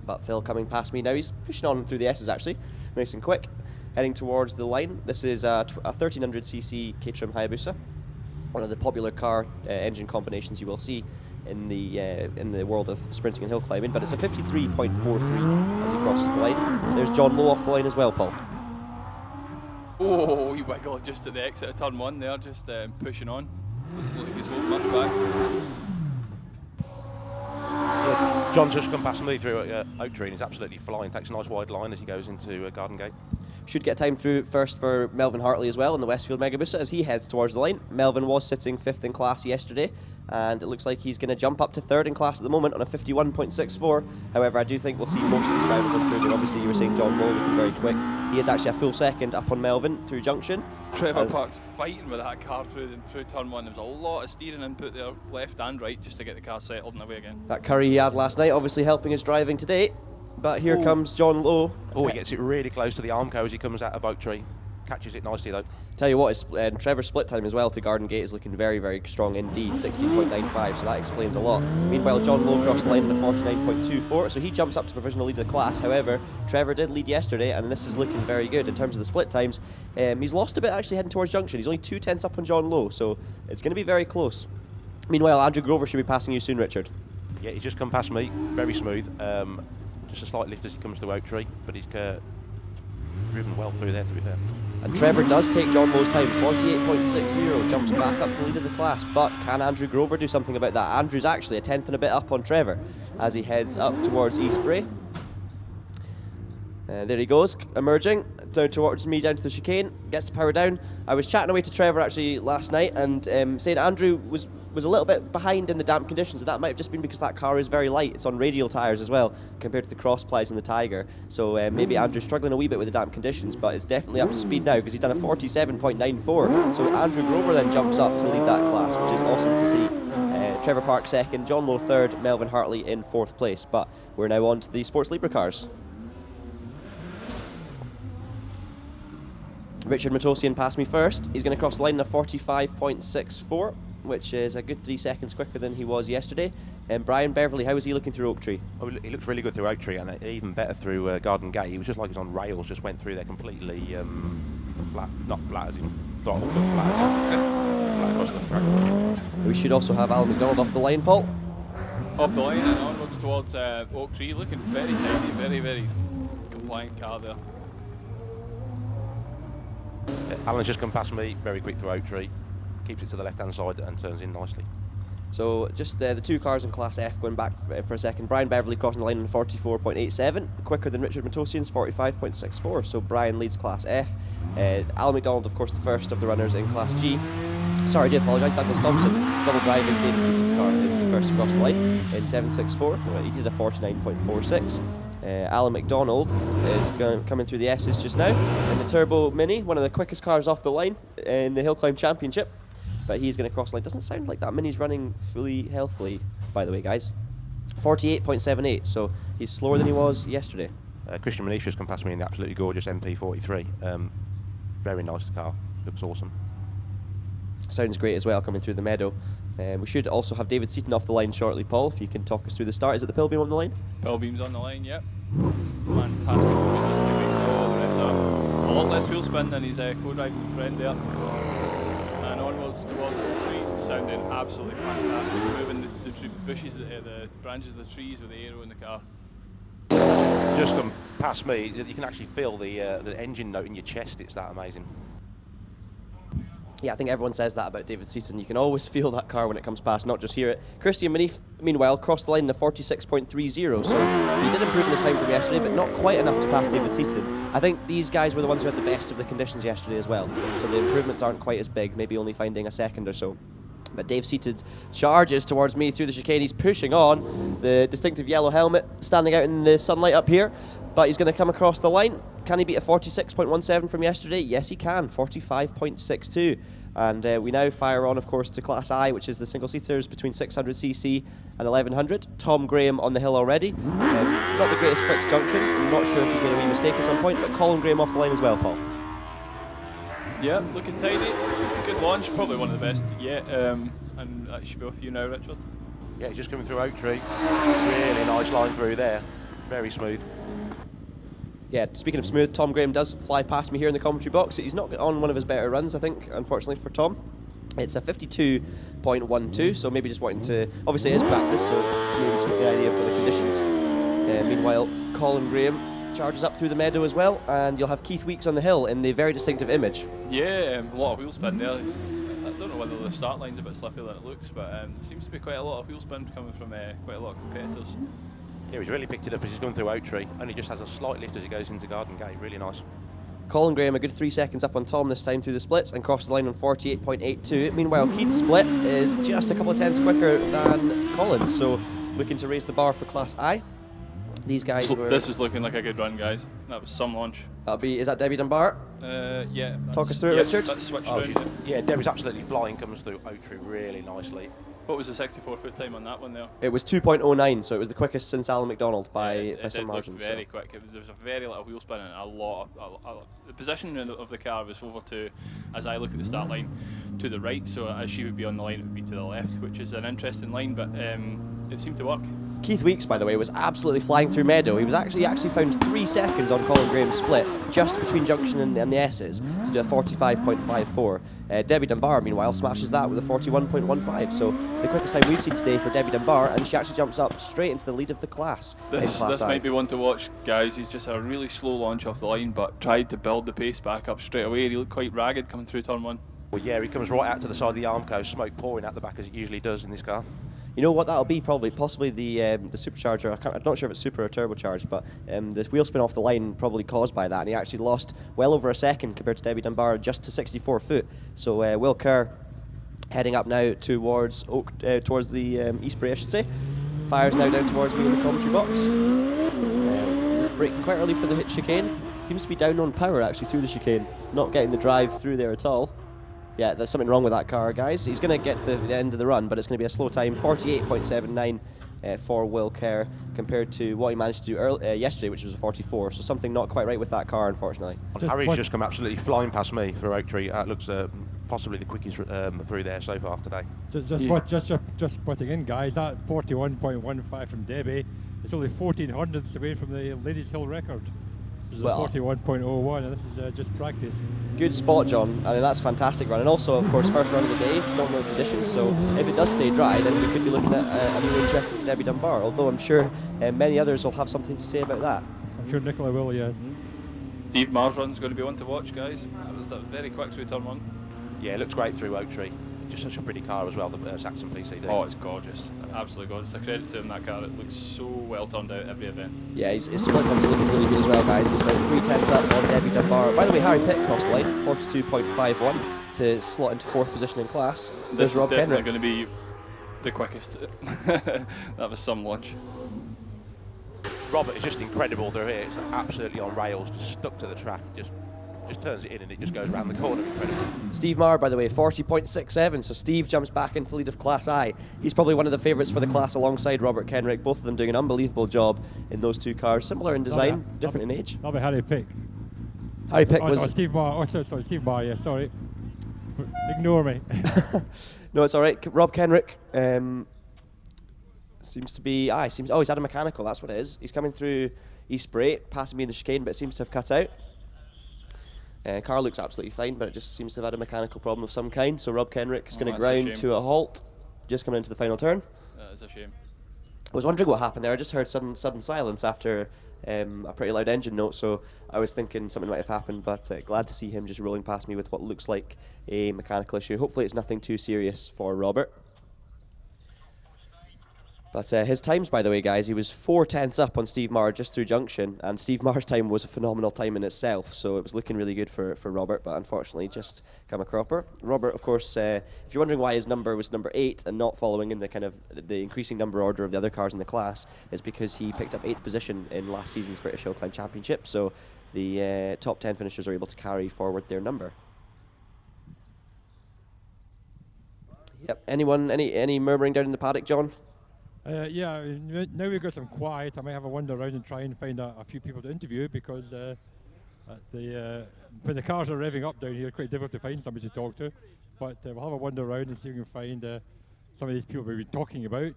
But Phil coming past me now, he's pushing on through the S's actually, nice and quick. Heading towards the line. This is a 1300cc Caterham Hayabusa, one of the popular car engine combinations you will see in the world of sprinting and hill climbing, but it's a 53.43 as he crosses the line. There's John Lowe off the line as well, Paul. Oh, he wiggled just at the exit of turn 1 there, just pushing on. Doesn't look like he's holding much back. Yeah, John's just come past me through Oak Tree and he's absolutely flying. Takes a nice wide line as he goes into Garden Gate. Should get time through first for Melvin Hartley as well in the Westfield Megabusa as he heads towards the line. Melvin was sitting 5th in class yesterday, and it looks like he's going to jump up to 3rd in class at the moment on a 51.64. However, I do think we'll see most of these drivers improving. Obviously, you were saying John Lowe looking very quick. He is actually a full second up on Melvin through junction. Trevor Park's fighting with that car through turn 1. There was a lot of steering input there, left and right, just to get the car settled and away again. That curry he had last night obviously helping his driving today. But here comes John Lowe. Oh, he gets it really close to the Armco as he comes out of Oak Tree. Catches it nicely though. Tell you what, Trevor's split time as well to Garden Gate is looking very, very strong indeed, 16.95, so that explains a lot. Meanwhile, John Lowe crossed the line in a 49.24, so he jumps up to provisional lead of the class. However, Trevor did lead yesterday, and this is looking very good in terms of the split times. He's lost a bit actually heading towards junction. He's only 2/10 up on John Lowe, so it's going to be very close. Meanwhile, Andrew Grover should be passing you soon, Richard. Yeah, he's just come past me, very smooth. Just a slight lift as he comes through Oak Tree, but he's driven well through there, to be fair. And Trevor does take John Lowe's time, 48.60, jumps back up to the lead of the class, but can Andrew Grover do something about that? Andrew's actually a 10th and a bit up on Trevor as he heads up towards East Bray. There he goes, emerging down towards me, down to the chicane, gets the power down. I was chatting away to Trevor actually last night and saying Andrew was a little bit behind in the damp conditions, and that might have just been because that car is very light. It's on radial tyres as well compared to the cross plies in the Tiger, so maybe Andrew's struggling a wee bit with the damp conditions, but it's definitely up to speed now because he's done a 47.94. So Andrew Grover then jumps up to lead that class, which is awesome to see. Trevor Park 2nd, John Lowe 3rd, Melvin Hartley in 4th place. But we're now on to the Sports Libra cars. Richard Matosian passed me first. He's going to cross the line in a 45.64, which is a good 3 seconds quicker than he was yesterday. And Brian Beverley, how was he looking through Oak Tree? Oh, he looks really good through Oak Tree, and even better through Garden Gate. He was just like he was on rails, just went through there completely flat, not flat as in throttle, but flat as in flat across the track. We should also have Alan McDonald off the line, Paul. Off the line and onwards towards Oak Tree, looking very tidy, very, very compliant car there. Alan's just come past me, very quick through Oak Tree, keeps it to the left-hand side and turns in nicely. So just the two cars in Class F going back for a second. Brian Beverley crossing the line in 44.87, quicker than Richard Matosian's 45.64. So Brian leads Class F. Alan McDonald, of course, the first of the runners in Class G. Sorry, I do apologise. Douglas Thompson, double driving David Seaton's car, is first across the line in 7.64. He did a 49.46. Alan McDonald is coming through the S's just now in the Turbo Mini, one of the quickest cars off the line in the Hill Climb Championship. But he's going to cross the line. Doesn't sound like that Mini's running fully healthily, by the way, guys. 48.78, so he's slower than he was yesterday. Christian Manicia's come past me in the absolutely gorgeous MP43. Very nice car, looks awesome. Sounds great as well, coming through the meadow. We should also have David Seaton off the line shortly, Paul, if you can talk us through the start. Is it the Pilbeam on the line? Pilbeam's on the line, yep. Fantastic moves as they make all the revs up. A lot less wheel spin than his co-driving friend there. And onwards towards Oak Tree, sounding absolutely fantastic. Moving the bushes, the branches of the trees with the aero in the car. Just come past me, you can actually feel the engine note in your chest, it's that amazing. Yeah, I think everyone says that about David Seaton. You can always feel that car when it comes past, not just hear it. Christian Manif, meanwhile, crossed the line in a 46.30, so he did improve in his time from yesterday, but not quite enough to pass David Seaton. I think these guys were the ones who had the best of the conditions yesterday as well, so the improvements aren't quite as big, maybe only finding a second or so. But Dave Seaton charges towards me through the chicane. He's pushing on, the distinctive yellow helmet standing out in the sunlight up here, but he's going to come across the line. Can he beat a 46.17 from yesterday? Yes, he can, 45.62. And we now fire on, of course, to Class I, which is the single-seaters between 600cc and 1100. Tom Graham on the hill already. Not the greatest split to junction. I'm not sure if he's made a wee mistake at some point, but Colin Graham off the line as well, Paul. Yeah, looking tidy. Good launch, probably one of the best yet. And that should be with you now, Richard. Yeah, he's just coming through Oak Tree. Really nice line through there. Very smooth. Yeah, speaking of smooth, Tom Graham does fly past me here in the commentary box. He's not on one of his better runs, I think, unfortunately for Tom. It's a 52.12, so maybe just wanting to... Obviously it is practice, so maybe just get the idea for the conditions. Meanwhile, Colin Graham charges up through the meadow as well, and you'll have Keith Weeks on the hill in the very distinctive image. Yeah, a lot of wheel spin there. I don't know whether the start line's a bit slippier than it looks, but there seems to be quite a lot of wheel spin coming from quite a lot of competitors. Yeah, he's really picked it up as he's going through Oak Tree. Only just has a slight lift as he goes into Garden Gate. Really nice. Colin Graham a good 3 seconds up on Tom this time through the splits and crosses the line on 48.82. Meanwhile, Keith's split is just a couple of tenths quicker than Colin's, so looking to raise the bar for Class I. These guys were... This is looking like a good run, guys. That was some launch. That'll be... Is that Debbie Dunbar? Yeah. Talk us through it, Richard. That's switched around. Yeah, Debbie's absolutely flying, comes through Oak Tree really nicely. What was the 64-foot time on that one there? It was 2.09, so it was the quickest since Alan McDonald by some margin. Very quick. There was a very little wheel spin and a lot. The position of the car was over to, as I look at the start line, to the right. So as she would be on the line, it would be to the left, which is an interesting line, but it seemed to work. Keith Weeks, by the way, was absolutely flying through meadow. He was actually found 3 seconds on Colin Graham's split, just between junction and the S's, to do a 45.54. Debbie Dunbar, meanwhile, smashes that with a 41.15. So the quickest time we've seen today for Debbie Dunbar, and she actually jumps up straight into the lead of the class. This might be one to watch, guys. He's just had a really slow launch off the line, but tried to build the pace back up straight away. He looked quite ragged coming through turn 1. Well, yeah, he comes right out to the side of the Armco, smoke pouring out the back as it usually does in this car. You know what that'll be? Possibly the supercharger. I'm not sure if it's super or turbocharged, but the wheel spin off the line probably caused by that, and he actually lost well over a second compared to Debbie Dunbar, just to 64 foot. So Will Kerr heading up now towards the Eastbury, I should say. Fires now down towards me in the commentary box. Braking quite early for the hit chicane. Seems to be down on power actually through the chicane, not getting the drive through there at all. Yeah, there's something wrong with that car, guys. He's going to get to the end of the run, but it's going to be a slow time, 48.79 for Will Kerr compared to what he managed to do yesterday, which was a 44. So something not quite right with that car, unfortunately. Harry's just come absolutely flying past me for Oak Tree. Looks possibly the quickest through there so far today. Just putting in, guys, that 41.15 from Debbie is only 1400ths away from the Ladies Hill record. This is a 41.01, and this is just practice. Good spot, John. I mean, that's a fantastic run. And also, of course, first run of the day, don't know the conditions, so if it does stay dry, then we could be looking at a new ladies record for Debbie Dunbar, although I'm sure many others will have something to say about that. I'm sure Nicola will, yes. Steve Marr's run's going to be one to watch, guys. That was very quick through turn 1. Yeah, it looks great through Oak Tree. Just such a pretty car as well, the Saxon PCD. Oh, it's gorgeous. Absolutely gorgeous. A credit to him, that car. It looks so well turned out every event. Yeah, his split times are looking really good as well, guys. He's about 3/10 up on Debbie Dunbar. By the way, Harry Pitt crossed the line, 42.51 to slot into 4th position in class. This is Rob definitely Kenrick. going to be the quickest. That was some lunch. Robert is just incredible through here. It's absolutely on rails, just stuck to the track. Just turns it in and it just goes around the corner. Incredible. Steve Marr, by the way, 40.67, so Steve jumps back into the lead of Class I. He's probably one of the favourites for the class alongside Robert Kenrick, both of them doing an unbelievable job in those two cars. Similar in design, different in age. That'll be Harry Pick. Harry Pick was... Steve Marr. Oh, sorry, Steve Marr, yeah, sorry. Ignore me. No, it's all right. Rob Kenrick seems to be... he's had a mechanical, that's what it is. He's coming through East Bray, passing me in the chicane, but it seems to have cut out. Car looks absolutely fine, but it just seems to have had a mechanical problem of some kind. So Rob Kenrick is going to grind to a halt, just coming into the final turn. That is a shame. I was wondering what happened there. I just heard sudden silence after a pretty loud engine note, so I was thinking something might have happened, but glad to see him just rolling past me with what looks like a mechanical issue. Hopefully it's nothing too serious for Robert. But his times, by the way, guys, he was 4/10 up on Steve Marr just through junction, and Steve Marr's time was a phenomenal time in itself, so it was looking really good for Robert, but unfortunately just come a cropper. Robert, of course, if you're wondering why his number was number 8 and not following in the kind of the increasing number order of the other cars in the class, is because he picked up 8th position in last season's British HillClimb Championship, so the top 10 finishers are able to carry forward their number. Yep. Anyone, any murmuring down in the paddock, John? Yeah, now we've got some quiet. I might have a wander around and try and find a few people to interview, because when the cars are revving up down here, it's quite difficult to find somebody to talk to. But we'll have a wander around and see if we can find some of these people we've been talking about.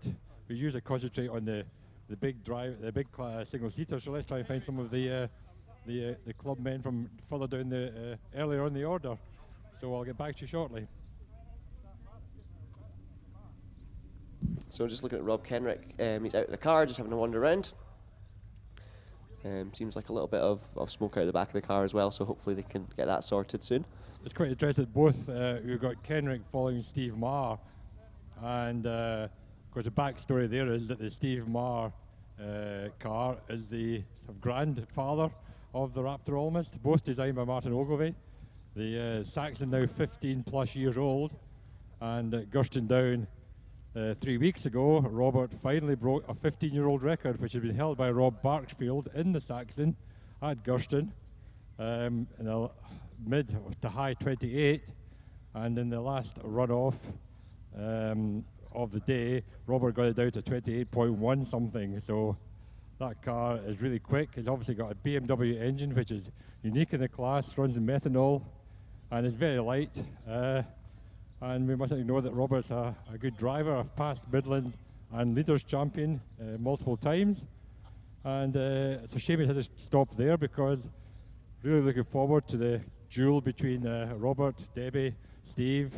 We usually concentrate on the big single seater. So let's try and find some of the club men from further down the earlier on the order. So I'll get back to you shortly. So just looking at Rob Kenrick, he's out of the car, just having a wander around. Seems like a little bit of smoke out of the back of the car as well, so hopefully they can get that sorted soon. It's quite interesting. Both we've got Kenrick following Steve Marr, and of course the backstory there is that the Steve Marr car is the grandfather of the Raptor almost, both designed by Martin Ogilvie. The Saxon now 15 plus years old, and at Gurston Down 3 weeks ago, Robert finally broke a 15-year-old record, which had been held by Rob Barksfield in the Saxon at Gurston in a mid to high 28, and in the last runoff of the day, Robert got it down to 28.1 something. So that car is really quick. It's obviously got a BMW engine, which is unique in the class, runs in methanol, and is very light. And we mustn't ignore that Robert's a good driver, a past Midland and Leaders champion multiple times. And it's a shame it had to stop there, because really looking forward to the duel between Robert, Debbie, Steve.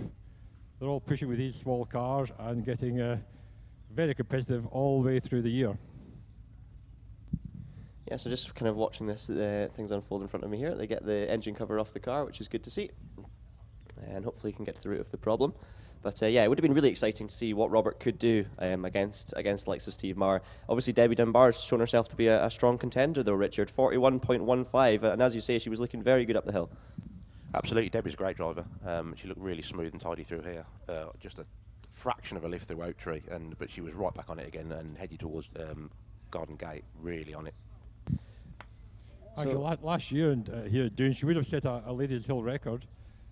They're all pushing with these small cars and getting very competitive all the way through the year. Yeah, so just kind of watching this, things unfold in front of me here. They get the engine cover off the car, which is good to see. And hopefully he can get to the root of the problem. But yeah, it would have been really exciting to see what Robert could do against the likes of Steve Marr. Obviously, Debbie Dunbar's shown herself to be a strong contender, though, Richard. 41.15, and as you say, she was looking very good up the hill. Absolutely, Debbie's a great driver. She looked really smooth and tidy through here. Just a fraction of a lift through Oak Tree, but she was right back on it again and headed towards Garden Gate, really on it. Actually, last year here at Doune, she would have set a Ladies Hill record.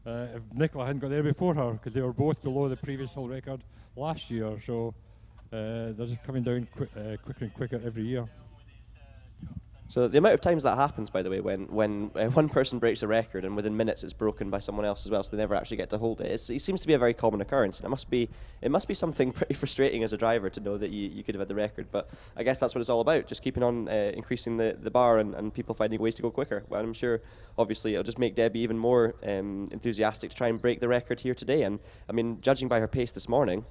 If Nicola hadn't got there before her, because they were both below the previous hill record last year. So they're just coming down quicker and quicker every year. So the amount of times that happens, by the way, when one person breaks a record and within minutes it's broken by someone else as well, so they never actually get to hold it. It seems to be a very common occurrence, and it must be something pretty frustrating as a driver to know that you could have had the record. But I guess that's what it's all about, just keeping on increasing the bar and people finding ways to go quicker. Well, I'm sure, obviously, it'll just make Debbie even more enthusiastic to try and break the record here today. And I mean, judging by her pace this morning,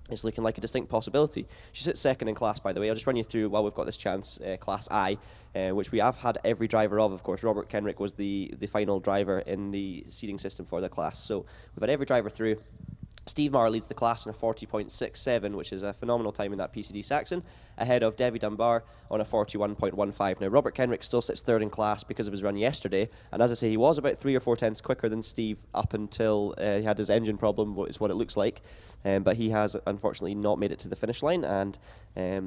it's looking like a distinct possibility. She sits second in class, by the way. I'll just run you through, while we've got this chance, Class I, which we have had every driver of course. Robert Kenrick was the final driver in the seeding system for the class. So we've had every driver through. Steve Marr leads the class on a 40.67, which is a phenomenal time in that PCD Saxon, ahead of Debbie Dunbar on a 41.15. Now, Robert Kenrick still sits third in class because of his run yesterday, and as I say, he was about 3 or 4 tenths quicker than Steve up until he had his engine problem, is what it looks like. But he has, unfortunately, not made it to the finish line, and I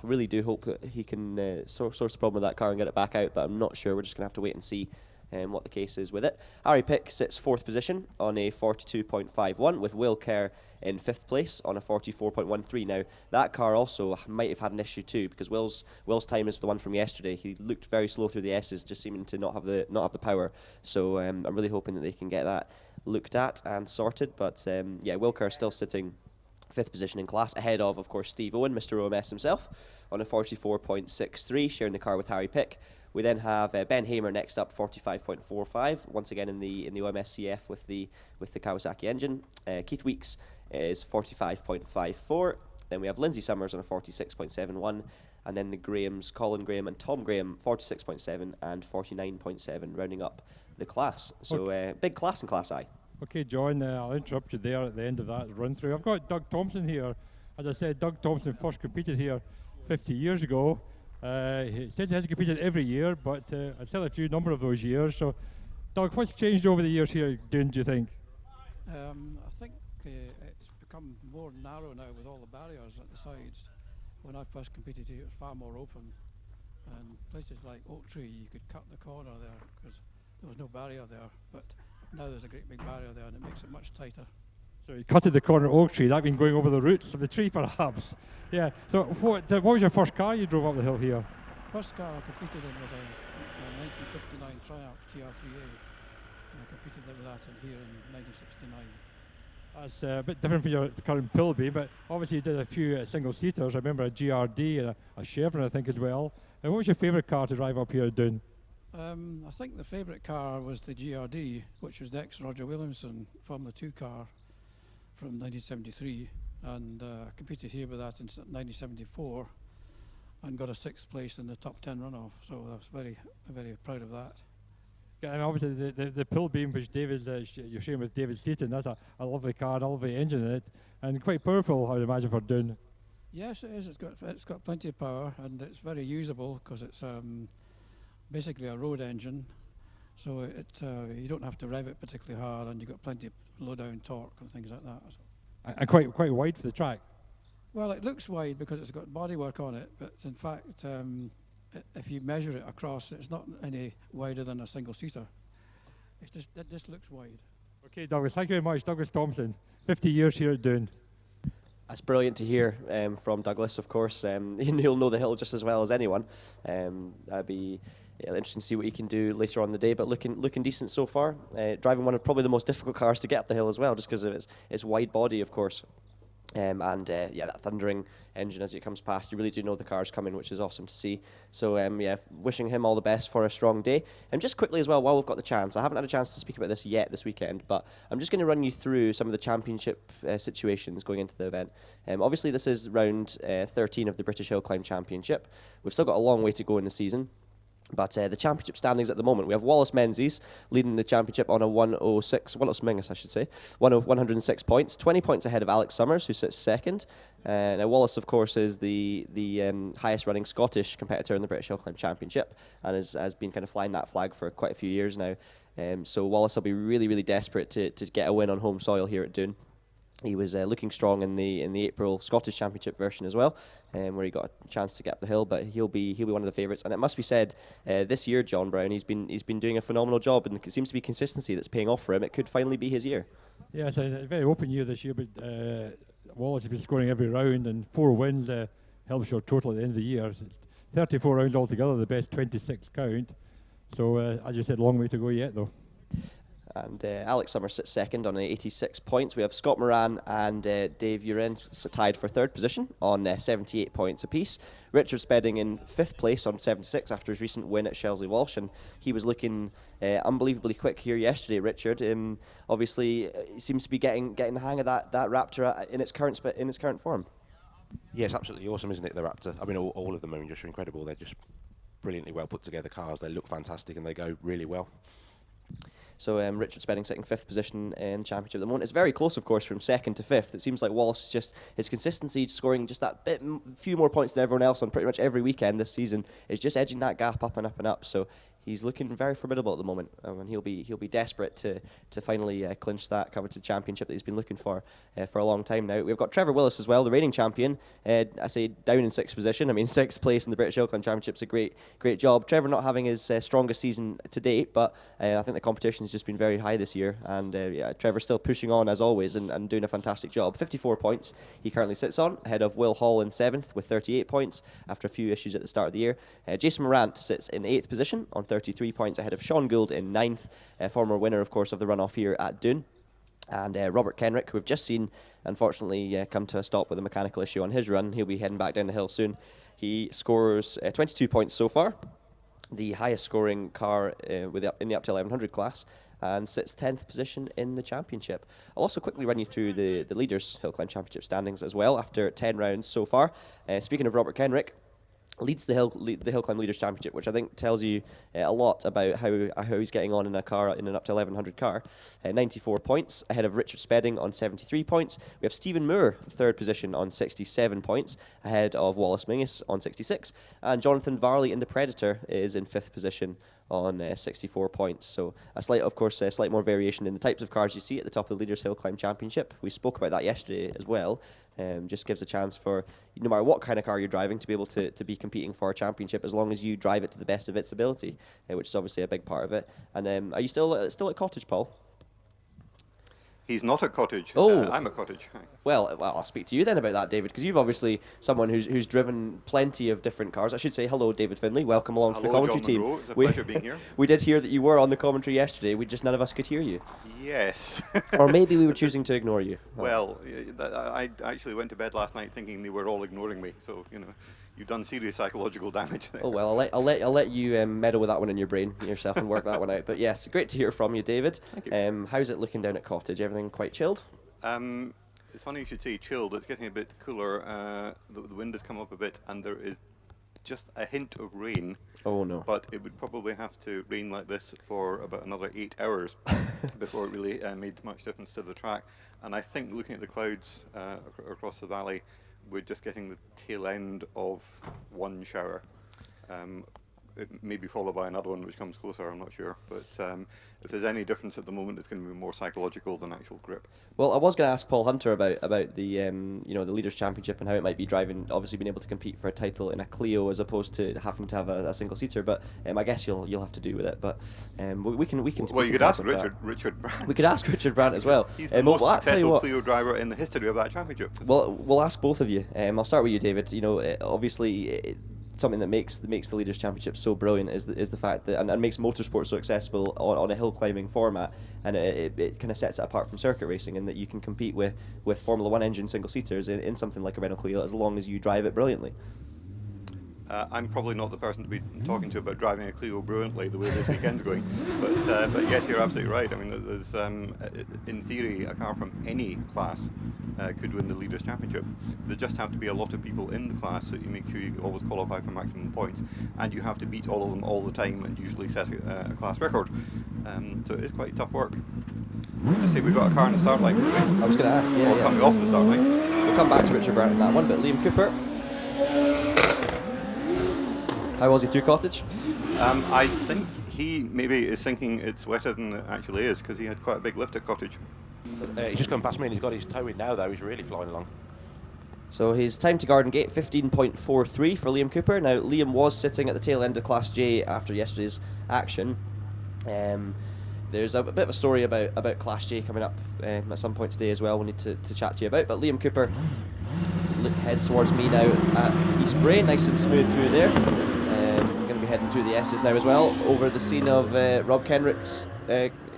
really do hope that he can source the problem with that car and get it back out, but I'm not sure. We're just going to have to wait and see what the case is with it. Harry Pick sits fourth position on a 42.51, with Will Kerr in fifth place on a 44.13. Now, that car also might have had an issue too, because Will's time is the one from yesterday. He looked very slow through the S's, just seeming to not have the power. So I'm really hoping that they can get that looked at and sorted. But yeah, Will Kerr still sitting fifth position in class, ahead of course, Steve Owen, Mr. OMS himself, on a 44.63, sharing the car with Harry Pick. We then have Ben Hamer next up, 45.45, once again in the OMSCF with the Kawasaki engine. Keith Weeks is 45.54. Then we have Lindsay Summers on a 46.71, and then the Grahams, Colin Graham and Tom Graham, 46.7 and 49.7, rounding up the class. So big class in Class I. Okay, John, I'll interrupt you there at the end of that run through. I've got Doug Thompson here. As I said, Doug Thompson first competed here 50 years ago. He says he has competed every year, but I still a few number of those years. So, Doug, what's changed over the years here, Doune, do you think? I think it's become more narrow now with all the barriers at the sides. When I first competed here, it was far more open. And places like Oak Tree, you could cut the corner there because there was no barrier there. But now there's a great big barrier there, and it makes it much tighter. So you cutted the corner Oak Tree. That been going over the roots of the tree, perhaps. Yeah. So what was your first car you drove up the hill here? First car I competed in was a 1959 Triumph TR3A, and I competed with that in here in 1969. That's a bit different from your current Pilby, but obviously you did a few single seaters. I remember a GRD and a Chevron, I think, as well. And what was your favourite car to drive up here at Doune? I think the favourite car was the GRD, which was the ex-Roger Williamson Formula 2 car from 1973, and competed here with that in 1974 and got a 6th place in the top 10 runoff, so I was very, very proud of that. Yeah, and obviously the Pilbeam, which you're sharing with David Seaton, that's a lovely car, a lovely engine in it, and quite powerful, I would imagine, for Doune. Yes, it is. It's got plenty of power, and it's very usable because it's basically a road engine, so you don't have to rev it particularly hard, and you've got plenty of low-down torque and things like that. So. And quite wide for the track. Well, it looks wide because it's got bodywork on it, but in fact, if you measure it across, it's not any wider than a single-seater. It just looks wide. Okay, Douglas, thank you very much. Douglas Thompson, 50 years here at Doune. That's brilliant to hear from Douglas, of course. He'll know the hill just as well as anyone. That'd be interesting to see what he can do later on in the day, but looking decent so far. Driving one of probably the most difficult cars to get up the hill as well, just because of its wide body, of course. That thundering engine as it comes past, you really do know the car's coming, which is awesome to see. So wishing him all the best for a strong day. And just quickly as well, while we've got the chance, I haven't had a chance to speak about this yet this weekend, but I'm just going to run you through some of the championship situations going into the event. Obviously this is round 13 of the British Hill Climb Championship. We've still got a long way to go in the season. But the championship standings at the moment, we have Wallace Menzies leading the championship on a 106, Wallace Mingus I should say, 106 points, 20 points ahead of Alex Summers, who sits second. Now Wallace, of course, is the highest running Scottish competitor in the British Hill Climb Championship, and has been kind of flying that flag for quite a few years now. So Wallace will be really, really desperate to get a win on home soil here at Doune. He was looking strong in the April Scottish Championship version as well, where he got a chance to get up the hill. But he'll be one of the favourites. And it must be said, this year, John Brown, he's been doing a phenomenal job, and it seems to be consistency that's paying off for him. It could finally be his year. Yeah, it's a very open year this year, but Wallace has been scoring every round, and 4 wins helps your total at the end of the year. It's 34 rounds altogether, the best 26 count. So, as you said, long way to go yet, though. And Alex Summers sits second on 86 points. We have Scott Moran and Dave Uren tied for third position on 78 points apiece. Richard Spedding in fifth place on 76 after his recent win at Shelsley Walsh, and he was looking unbelievably quick here yesterday. Richard, obviously, seems to be getting the hang of that Raptor in its current form. Yeah, it's absolutely awesome, isn't it? The Raptor. I mean, all of them are just incredible. They're just brilliantly well put together cars. They look fantastic and they go really well. So Richard Spedding sitting fifth position in the championship at the moment. It's very close, of course, from second to fifth. It seems like Wallace is just his consistency, scoring just that few more points than everyone else on pretty much every weekend this season, is just edging that gap up and up and up. So he's looking very formidable at the moment, and he'll be desperate to finally clinch that coveted championship that he's been looking for a long time now. We've got Trevor Willis as well, the reigning champion. I say down in sixth position. I mean, sixth place in the British HillClimb Championship's a great job. Trevor not having his strongest season to date, but I think the competition has just been very high this year, and Trevor's still pushing on as always and doing a fantastic job. 54 points he currently sits on, ahead of Will Hall in seventh with 38 points after a few issues at the start of the year. Jason Morant sits in eighth position on 33 points, ahead of Sean Gould in ninth, former winner, of course, of the runoff here at Doune. And Robert Kenrick, who we've just seen, unfortunately, come to a stop with a mechanical issue on his run. He'll be heading back down the hill soon. He scores 22 points so far, the highest scoring car in the up to 1100 class, and sits 10th position in the championship. I'll also quickly run you through the leaders' HillClimb Championship standings as well after 10 rounds so far. Speaking of Robert Kenrick, leads the HillClimb Leaders Championship, which I think tells you a lot about how he's getting on in a car, in an up to 1100 car. 94 points, ahead of Richard Spedding on 73 points. We have Stephen Moore, third position on 67 points, ahead of Wallace Mingus on 66. And Jonathan Varley in the Predator is in fifth position on 64 points. So a slight more variation in the types of cars you see at the top of the Leaders HillClimb Championship. We spoke about that yesterday as well. Just gives a chance for, no matter what kind of car you're driving, to be able to be competing for a championship as long as you drive it to the best of its ability, which is obviously a big part of it. And are you still at Cottage, Paul? He's not at Cottage. Oh. I'm at Cottage. Well, I'll speak to you then about that, David, because you've obviously someone who's driven plenty of different cars. I should say hello, David Finley. Welcome along to the commentary team. Monroe. It's a pleasure being here. We did hear that you were on the commentary yesterday. None of us could hear you. Yes. Or maybe we were choosing to ignore you. Well, I actually went to bed last night thinking they were all ignoring me. So you've done serious psychological damage there. Oh well, I'll let you meddle with that one in your brain yourself and work that one out. But yes, great to hear from you, David. Thank you. How's it looking down at Cottage? Everything quite chilled? It's funny you should say chilled. It's getting a bit cooler. The wind has come up a bit, and there is just a hint of rain. Oh no. But it would probably have to rain like this for about another 8 hours before it really made much difference to the track. And I think looking at the clouds across the valley, we're just getting the tail end of one shower. It may be followed by another one which comes closer, I'm not sure. But if there's any difference at the moment, it's going to be more psychological than actual grip. Well, I was going to ask Paul Hunter about the the Leaders' Championship and how it might be driving, obviously being able to compete for a title in a Clio as opposed to having to have a single seater. But I guess you'll have to do with it. But we can. Well, you could ask Richard Brandt. We could ask Richard Brandt as well. He's the most successful Clio driver in the history of that championship. Well, we'll ask both of you. I'll start with you, David. Obviously. Something that makes the Leaders' Championship so brilliant is the fact that and makes motorsport so accessible on a hill climbing format, and it kind of sets it apart from circuit racing in that you can compete with Formula 1 engine single seaters in something like a Renault Clio as long as you drive it brilliantly. I'm probably not the person to be talking to about driving a Clio brilliantly the way this weekend's going, but yes, you're absolutely right. I mean, there's in theory a car from any class could win the Leaders' Championship. There just have to be a lot of people in the class, so you make sure you always qualify for maximum points, and you have to beat all of them all the time and usually set a class record. So it is quite tough work. Just say we've got a car in the start line. I was going to ask, yeah. Coming off the start line. We'll come back to Richard Brandt on that one, but Liam Cooper. How was he through Cottage? I think he maybe is thinking it's wetter than it actually is, because he had quite a big lift at Cottage. He's just come past me and he's got his toe in now though, he's really flying along. So his time to Garden Gate, 15.43 for Liam Cooper. Now, Liam was sitting at the tail end of Class J after yesterday's action. there's a bit of a story about Class J coming up at some point today as well. We need to chat to you about. But Liam Cooper heads towards me now at East Bray, nice and smooth through there. Going to be heading through the S's now as well, over the scene of Rob Kenrick's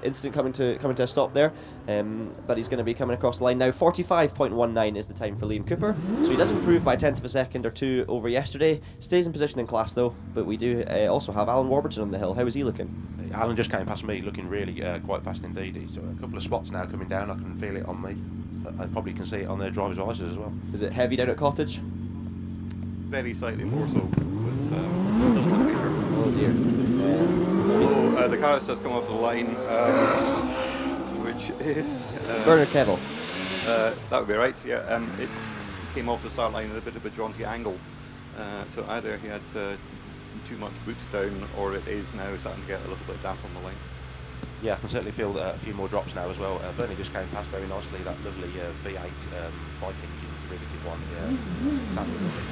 incident coming to a stop there. But he's going to be coming across the line now. 45.19 is the time for Liam Cooper, so he does improve by 1/10 of a second or two over yesterday. Stays in position in class though, but we do also have Alan Warburton on the hill. How is he looking? Alan just came past me looking really quite fast indeed. He's a couple of spots now coming down. I can feel it on me. I probably can see it on their driver's visors as well. Is it heavy down at Cottage? Very slightly more so, but still not major. Oh dear. Although the car has just come off the line, which is Bernard Kevill. That would be right. Yeah, it came off the start line at a bit of a jaunty angle. So either he had too much boot down, or it is now starting to get a little bit damp on the line. Yeah, I can certainly feel a few more drops now as well. Bernie just came past very nicely, that lovely V8 bike engine riveted one. Yeah, sounded lovely.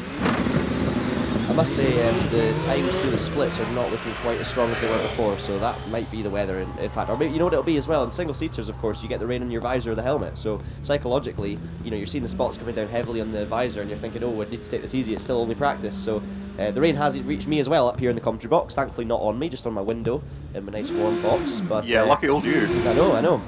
I must say the times through the splits are not looking quite as strong as they were before, so that might be the weather in fact. Or maybe, you know what it'll be as well, in single seaters of course you get the rain on your visor or the helmet, so psychologically, you know, you're seeing the spots coming down heavily on the visor and you're thinking, oh, I need to take this easy, it's still only practice. So the rain has reached me as well up here in the commentary box, thankfully not on me, just on my window in my nice warm box. But yeah, lucky old you. I know.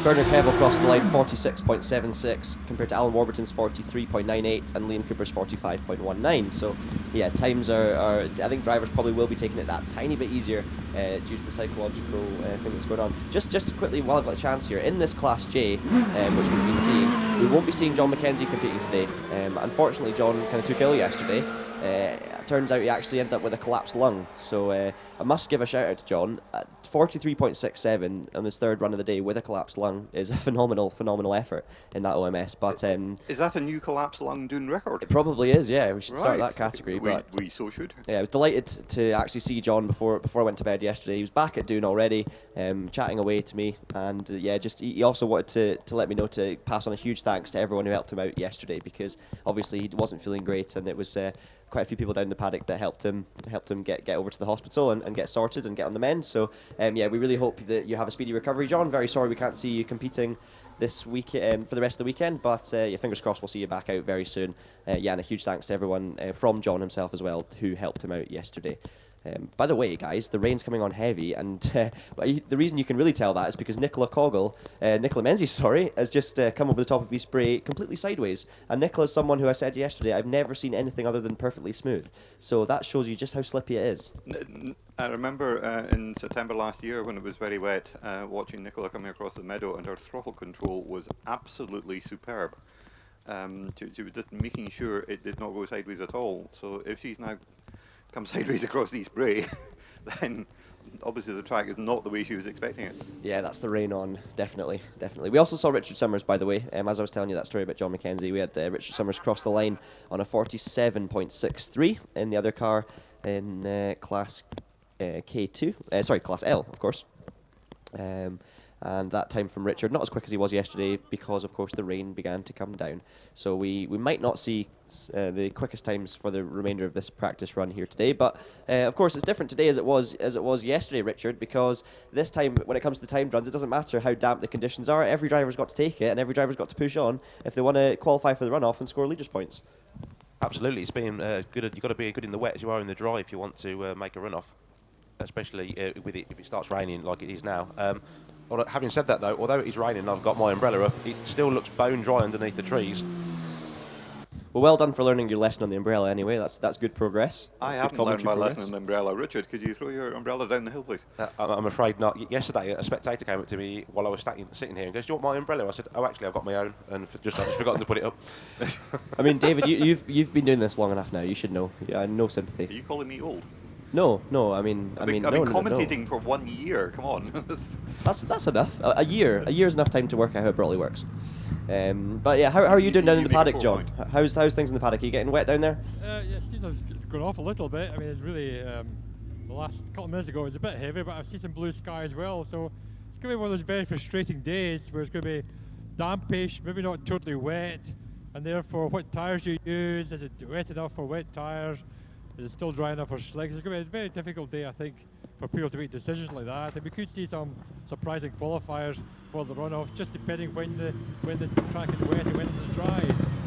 Bernard Kevill crossed the line 46.76 compared to Alan Warburton's 43.98 and Liam Cooper's 45.19. So yeah, times are I think drivers probably will be taking it that tiny bit easier due to the psychological thing that's going on. Just quickly, while I've got a chance here, in this Class J, which we've been seeing, we won't be seeing John McKenzie competing today. Unfortunately, John kind of took ill yesterday. Turns out he actually ended up with a collapsed lung, so I must give a shout out to John. 43.67 on his third run of the day with a collapsed lung is a phenomenal effort in that OMS. But is that a new collapsed lung Doune record? It probably is. Yeah, we should start that category. We so should. Yeah, I was delighted to actually see John before I went to bed yesterday. He was back at Doune already, chatting away to me, and he also wanted to let me know to pass on a huge thanks to everyone who helped him out yesterday, because obviously he wasn't feeling great, and it was quite a few people down the paddock that helped him get over to the hospital and get sorted and get on the mend. So we really hope that you have a speedy recovery, John. Very sorry we can't see you competing this week for the rest of the weekend, but fingers crossed we'll see you back out very soon. And a huge thanks to everyone from John himself as well who helped him out yesterday. By the way, guys, the rain's coming on heavy, and the reason you can really tell that is because Nicola Menzies, has just come over the top of East Bray completely sideways. And Nicola's someone who I said yesterday I've never seen anything other than perfectly smooth. So that shows you just how slippy it is. I remember in September last year when it was very wet, watching Nicola coming across the meadow, and her throttle control was absolutely superb. She was just making sure it did not go sideways at all. So if she's now come sideways across East Bray, then obviously the track is not the way she was expecting it. Yeah, that's the rain on, definitely. We also saw Richard Summers, by the way, as I was telling you that story about John McKenzie. We had Richard Summers cross the line on a 47.63 in the other car in Class Class L, of course. And that time from Richard, not as quick as he was yesterday, because of course the rain began to come down. So we might not see the quickest times for the remainder of this practice run here today, but of course it's different today as it was yesterday, Richard, because this time when it comes to the timed runs, it doesn't matter how damp the conditions are. Every driver's got to take it, and every driver's got to push on if they want to qualify for the runoff and score leaders points. Absolutely, it's been good. You've got to be as good in the wet as you are in the dry if you want to make a runoff, especially with it if it starts raining like it is now. Having said that, though, although it is raining and I've got my umbrella up, it still looks bone dry underneath the trees. Well done for learning your lesson on the umbrella anyway. That's good progress. I haven't learned my lesson on the umbrella. Richard, could you throw your umbrella down the hill, please? I'm afraid not. Yesterday, a spectator came up to me while I was sitting here and goes, "Do you want my umbrella?" I said, "Oh, actually, I've got my own," and I've just forgotten to put it up. I mean, David, you've been doing this long enough now. You should know. Yeah, no sympathy. Are you calling me old? No. I mean, I've been commentating for 1 year. Come on. That's enough. A year's enough time to work out how it probably works. But yeah, how are you doing down in the paddock, John? How's things in the paddock? Are you getting wet down there? Yeah, it seems to have gone off a little bit. I mean, it's really the last couple of minutes ago it was a bit heavy, but I see some blue sky as well. So it's going to be one of those very frustrating days where it's going to be dampish, maybe not totally wet, and therefore what tyres do you use? Is it wet enough for wet tyres? Is it still dry enough for slicks? It's going to be a very difficult day, I think, for people to make decisions like that. And we could see some surprising qualifiers for the runoff, just depending when the track is wet and when it is dry.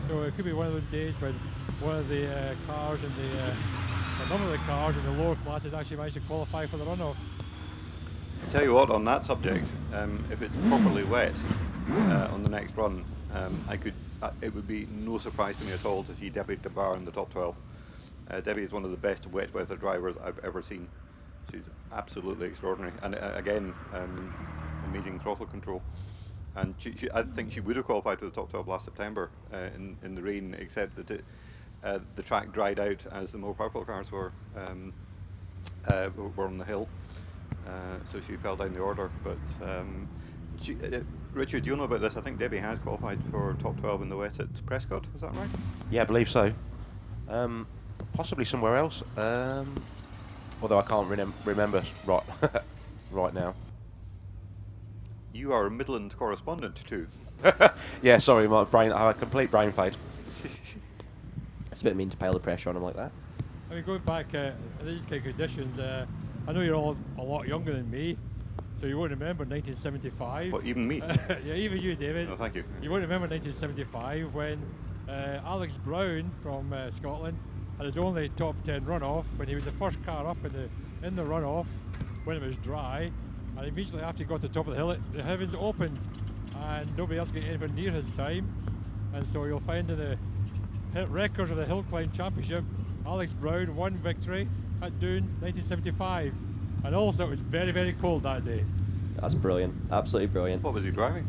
So it could be one of those days when one of the cars and a number of the cars in the lower classes actually manage to qualify for the runoff. I tell you what, on that subject, if it's properly wet on the next run, it would be no surprise to me at all to see Debbie DeBar in the top 12. Debbie is one of the best wet weather drivers I've ever seen. She's absolutely extraordinary, and again, amazing throttle control. And I think she would have qualified for the top 12 last September in the rain, except that the track dried out as the more powerful cars were on the hill. So she fell down the order. But Richard, do you know about this? I think Debbie has qualified for top 12 in the wet at Prescott. Is that right? Yeah, I believe so. Possibly somewhere else. Although I can't remember right now. You are a Midland correspondent too. Yeah, sorry, my brain. I have a complete brain fade. It's a bit mean to pile the pressure on him like that. I mean, going back in these kind of conditions, I know you're all a lot younger than me, so you won't remember 1975. What, even me? Yeah, even you, David. No, thank you. You won't remember 1975 when Alex Brown from Scotland had his only top 10 runoff when he was the first car up in the runoff when it was dry, and immediately after he got to the top of the hill, the heavens opened and nobody else got anywhere near his time. And so you'll find in the records of the Hill Climb Championship, Alex Brown won victory at Doune 1975, and also it was very, very cold that day. That's brilliant, absolutely brilliant. What was he driving?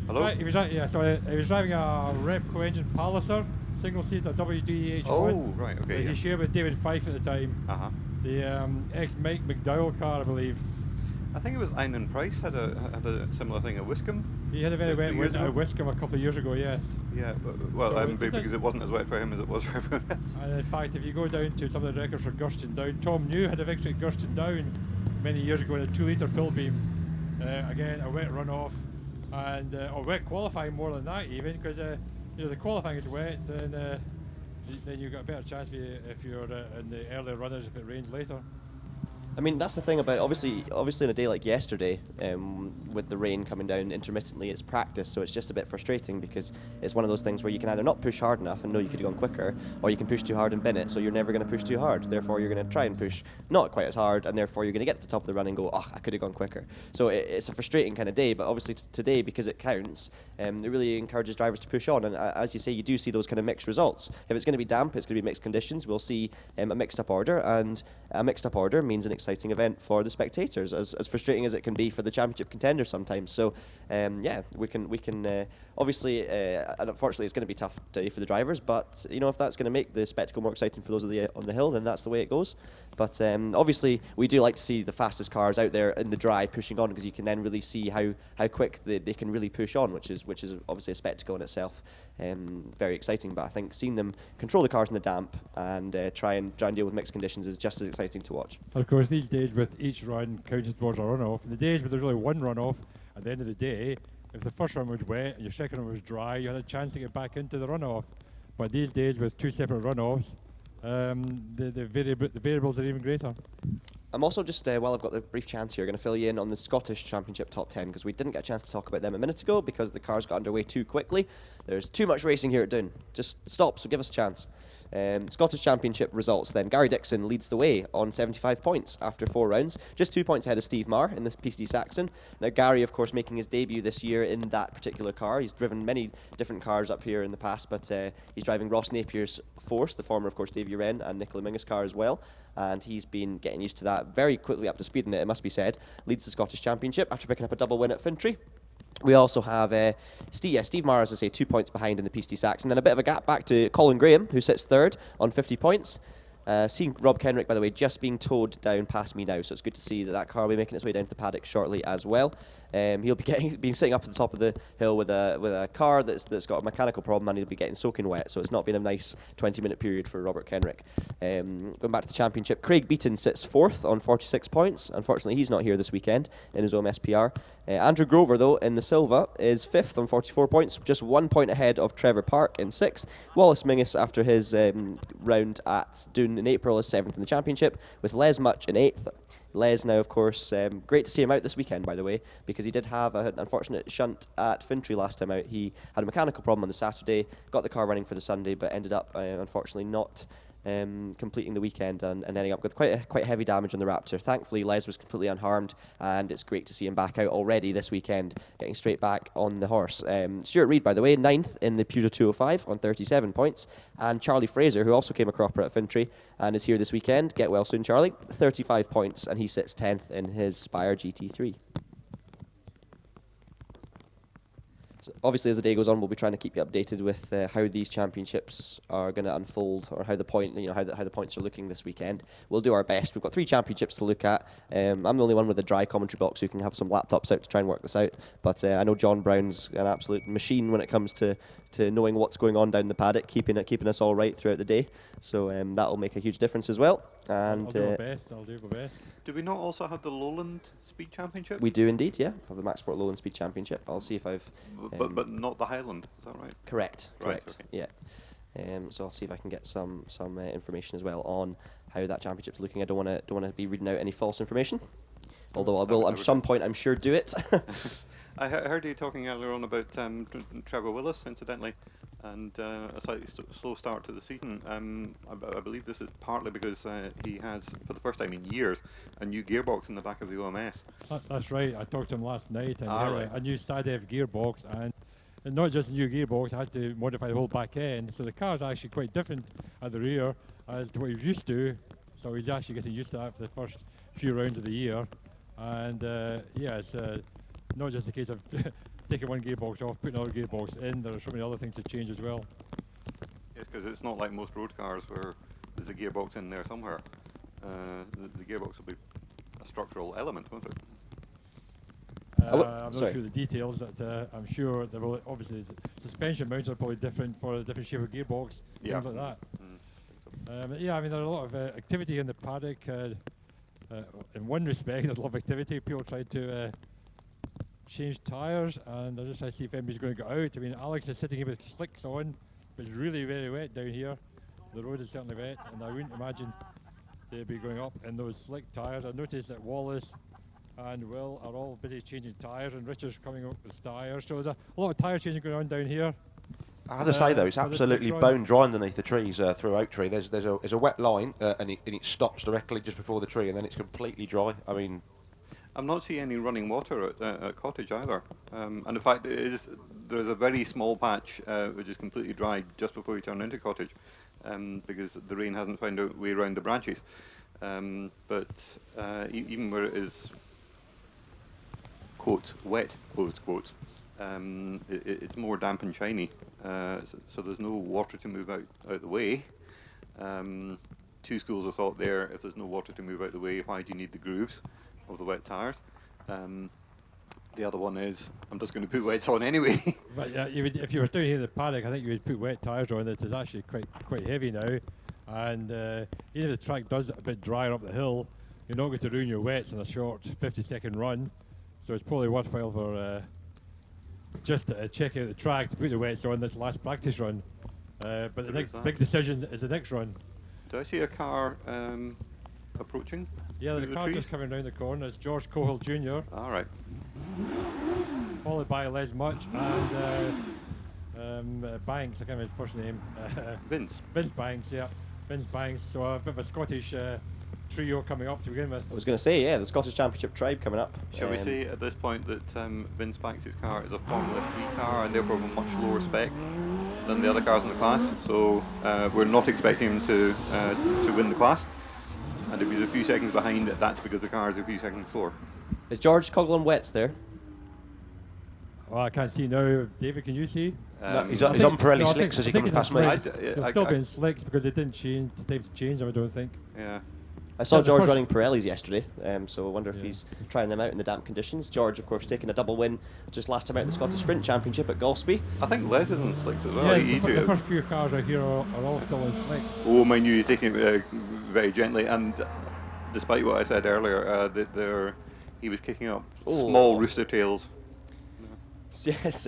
Hello? He was driving a Repco engine Palliser, single-seater WD-H1. Oh, right, okay. That he shared with David Fife at the time. Uh-huh. The ex-Mike McDowell car, I believe. I think it was Einan Price had a similar thing at Wiscombe. He had a very wet winter at Wiscombe a couple of years ago, yes. Yeah, well, because it wasn't as wet for him as it was for everyone else. And in fact, if you go down to some of the records for Gurston Down, Tom New had a victory at Gurston Down many years ago in a 2-litre pill beam. Again, a wet runoff, and or wet qualifying more than that even, because the qualifying is wet, and then you've got a better chance if you're in the early runners if it rains later. I mean, that's the thing about obviously on a day like yesterday, with the rain coming down intermittently, it's practice, so it's just a bit frustrating because it's one of those things where you can either not push hard enough and know you could have gone quicker, or you can push too hard and bin it, so you're never going to push too hard. Therefore, you're going to try and push not quite as hard, and therefore you're going to get to the top of the run and go, oh, I could have gone quicker. So it's a frustrating kind of day, but obviously today, because it counts, it really encourages drivers to push on, and as you say, you do see those kind of mixed results. If it's going to be damp, it's going to be mixed conditions. We'll see a mixed up order, and a mixed up order means an exciting event for the spectators, as frustrating as it can be for the championship contenders sometimes. So we can obviously, and unfortunately it's going to be a tough day for the drivers, but if that's going to make the spectacle more exciting for those on the hill, then that's the way it goes. But obviously we do like to see the fastest cars out there in the dry pushing on, because you can then really see how quick they can really push on, which is obviously a spectacle in itself. Very exciting, but I think seeing them control the cars in the damp and try and deal with mixed conditions is just as exciting to watch. Of course, these days with each run counted towards a runoff, in the days where there's only one runoff, at the end of the day, if the first run was wet and your second run was dry, you had a chance to get back into the runoff. But these days with two separate runoffs, the variables are even greater. I'm also just, while I've got the brief chance here, going to fill you in on the Scottish Championship top 10, because we didn't get a chance to talk about them a minute ago because the cars got underway too quickly. There's too much racing here at Doune. Just stop, so give us a chance. Scottish Championship results then. Gary Dixon leads the way on 75 points after 4 rounds, just 2 points ahead of Steve Marr in this PC Saxon. Now Gary, of course, making his debut this year in that particular car. He's driven many different cars up here in the past, but he's driving Ross Napier's Force, the former, of course, Dave Uren, and Nicola Mingus car as well, and he's been getting used to that, very quickly up to speed in it, it must be said. Leads the Scottish Championship after picking up a double win at Fintry. We also have Steve Marr, as I say, 2 points behind in the PC Saxon, and then a bit of a gap back to Colin Graham, who sits third on 50 points. Seeing Rob Kenrick, by the way, just being towed down past me now, so it's good to see that car will be making its way down to the paddock shortly as well. He'll be sitting up at the top of the hill with a car that's got a mechanical problem, and he'll be getting soaking wet, so it's not been a nice 20-minute period for Robert Kenrick. Going back to the championship, Craig Beaton sits fourth on 46 points. Unfortunately, he's not here this weekend in his own SPR. Andrew Grover, though, in the Silva, is fifth on 44 points, just 1 point ahead of Trevor Park in sixth. Wallace Mingus, after his round at Doune Doune in April is 7th in the championship, with Les Much in 8th. Les now, of course, great to see him out this weekend, by the way, because he did have an unfortunate shunt at Fintry last time out. He had a mechanical problem on the Saturday, got the car running for the Sunday, but ended up, unfortunately, not completing the weekend and ending up with quite heavy damage on the Raptor. Thankfully, Les was completely unharmed, and it's great to see him back out already this weekend, getting straight back on the horse. Stuart Reid, by the way, 9th in the Peugeot 205 on 37 points, and Charlie Fraser, who also came a cropper at Fintry and is here this weekend. Get well soon, Charlie. 35 points, and he sits 10th in his Spire GT3. So obviously, as the day goes on, we'll be trying to keep you updated with how these championships are going to unfold, or how the points are looking this weekend. We'll do our best. We've got 3 championships to look at. I'm the only one with a dry commentary box who can have some laptops out to try and work this out. But I know John Brown's an absolute machine when it comes to knowing what's going on down the paddock, keeping us all right throughout the day. So that will make a huge difference as well. And I'll do my best. I'll do my best. Do we not also have the Lowland Speed Championship? We do indeed, yeah. Have the Max Sport Lowland Speed Championship. I'll see if I've... But not the Highland, is that right? Correct. Right, okay. Yeah. So I'll see if I can get some information as well on how that championship's looking. I don't want to be reading out any false information, although I will at some point, I'm sure, do it. I heard you talking earlier on about Trevor Willis, incidentally, and a slightly slow start to the season. I believe this is partly because he has, for the first time in years, a new gearbox in the back of the OMS. That's right. I talked to him last night, and right. a new Stadev gearbox, and not just a new gearbox. I had to modify the whole back end, so the car's actually quite different at the rear as to what he was used to. So he's actually getting used to that for the first few rounds of the year, and it's not just a case of taking one gearbox off, putting another gearbox in. There are so many other things to change as well. Yes, because it's not like most road cars where there's a gearbox in there somewhere. The gearbox will be a structural element, won't it? I'm not sure the details, but I'm sure there will obviously suspension mounts are probably different for a different shape of gearbox, things like that. I mean, there's a lot of activity in the paddock. In one respect, there's a lot of activity. People tried to change tyres, and I just try to see if anybody's going to get out. I mean, Alex is sitting here with slicks on, but it's really very wet down here. The road is certainly wet, and I wouldn't imagine they'd be going up in those slick tyres. I noticed that Wallace and Will are all busy changing tyres, and Richard's coming up with tyres. So there's a lot of tyre changing going on down here. I have to say though, it's absolutely bone dry underneath the trees through Oak Tree. There's a wet line, and it stops directly just before the tree, and then it's completely dry. I mean, I'm not seeing any running water at Cottage either. And in fact, there's a very small patch which is completely dry just before you turn into Cottage, because the rain hasn't found a way around the branches. But even where it is, quote, wet, closed quotes, it's more damp and shiny. So there's no water to move out the way. Two schools of thought there: if there's no water to move out the way, why do you need the grooves of the wet tyres? The other one is, I'm just going to put wets on anyway. But if you were down here in the paddock, I think you would put wet tyres on. It is actually quite heavy now, and even if the track does a bit drier up the hill, you're not going to ruin your wets in a short 50-second run. So it's probably worthwhile for just to check out the track to put the wets on this last practice run. But the next big decision is the next run. Do I see a car approaching? Yeah, the car just coming round the corner. It's George Cohill Jr. All right. Followed by Les Much and Banks. I can't remember his first name. Vince. Vince Banks, yeah. Vince Banks. So a bit of a Scottish trio coming up to begin with. I was going to say, yeah, the Scottish Championship tribe coming up. Shall we say at this point that Vince Banks' car is a Formula 3 car and therefore of a much lower spec than the other cars in the class? So we're not expecting him to win the class. And if he's a few seconds behind, that's because the car is a few seconds slower. Is George Coghlan wets there? Well, I can't see now. David, can you see? No, he's on Pirelli slicks as he comes past me. He'll still be in slicks because they didn't change the time to change them, I don't think. Yeah. I saw George running Pirellis yesterday, so I wonder if he's trying them out in the damp conditions. George, of course, taking a double win just last time out in the Scottish Sprint Championship at Golspie. I think Les is on slicks as well. Yeah, the first few cars out here are all still in slicks. Oh, mind you, he's taking it very gently, and despite what I said earlier, he was kicking up small rooster tails. Yes,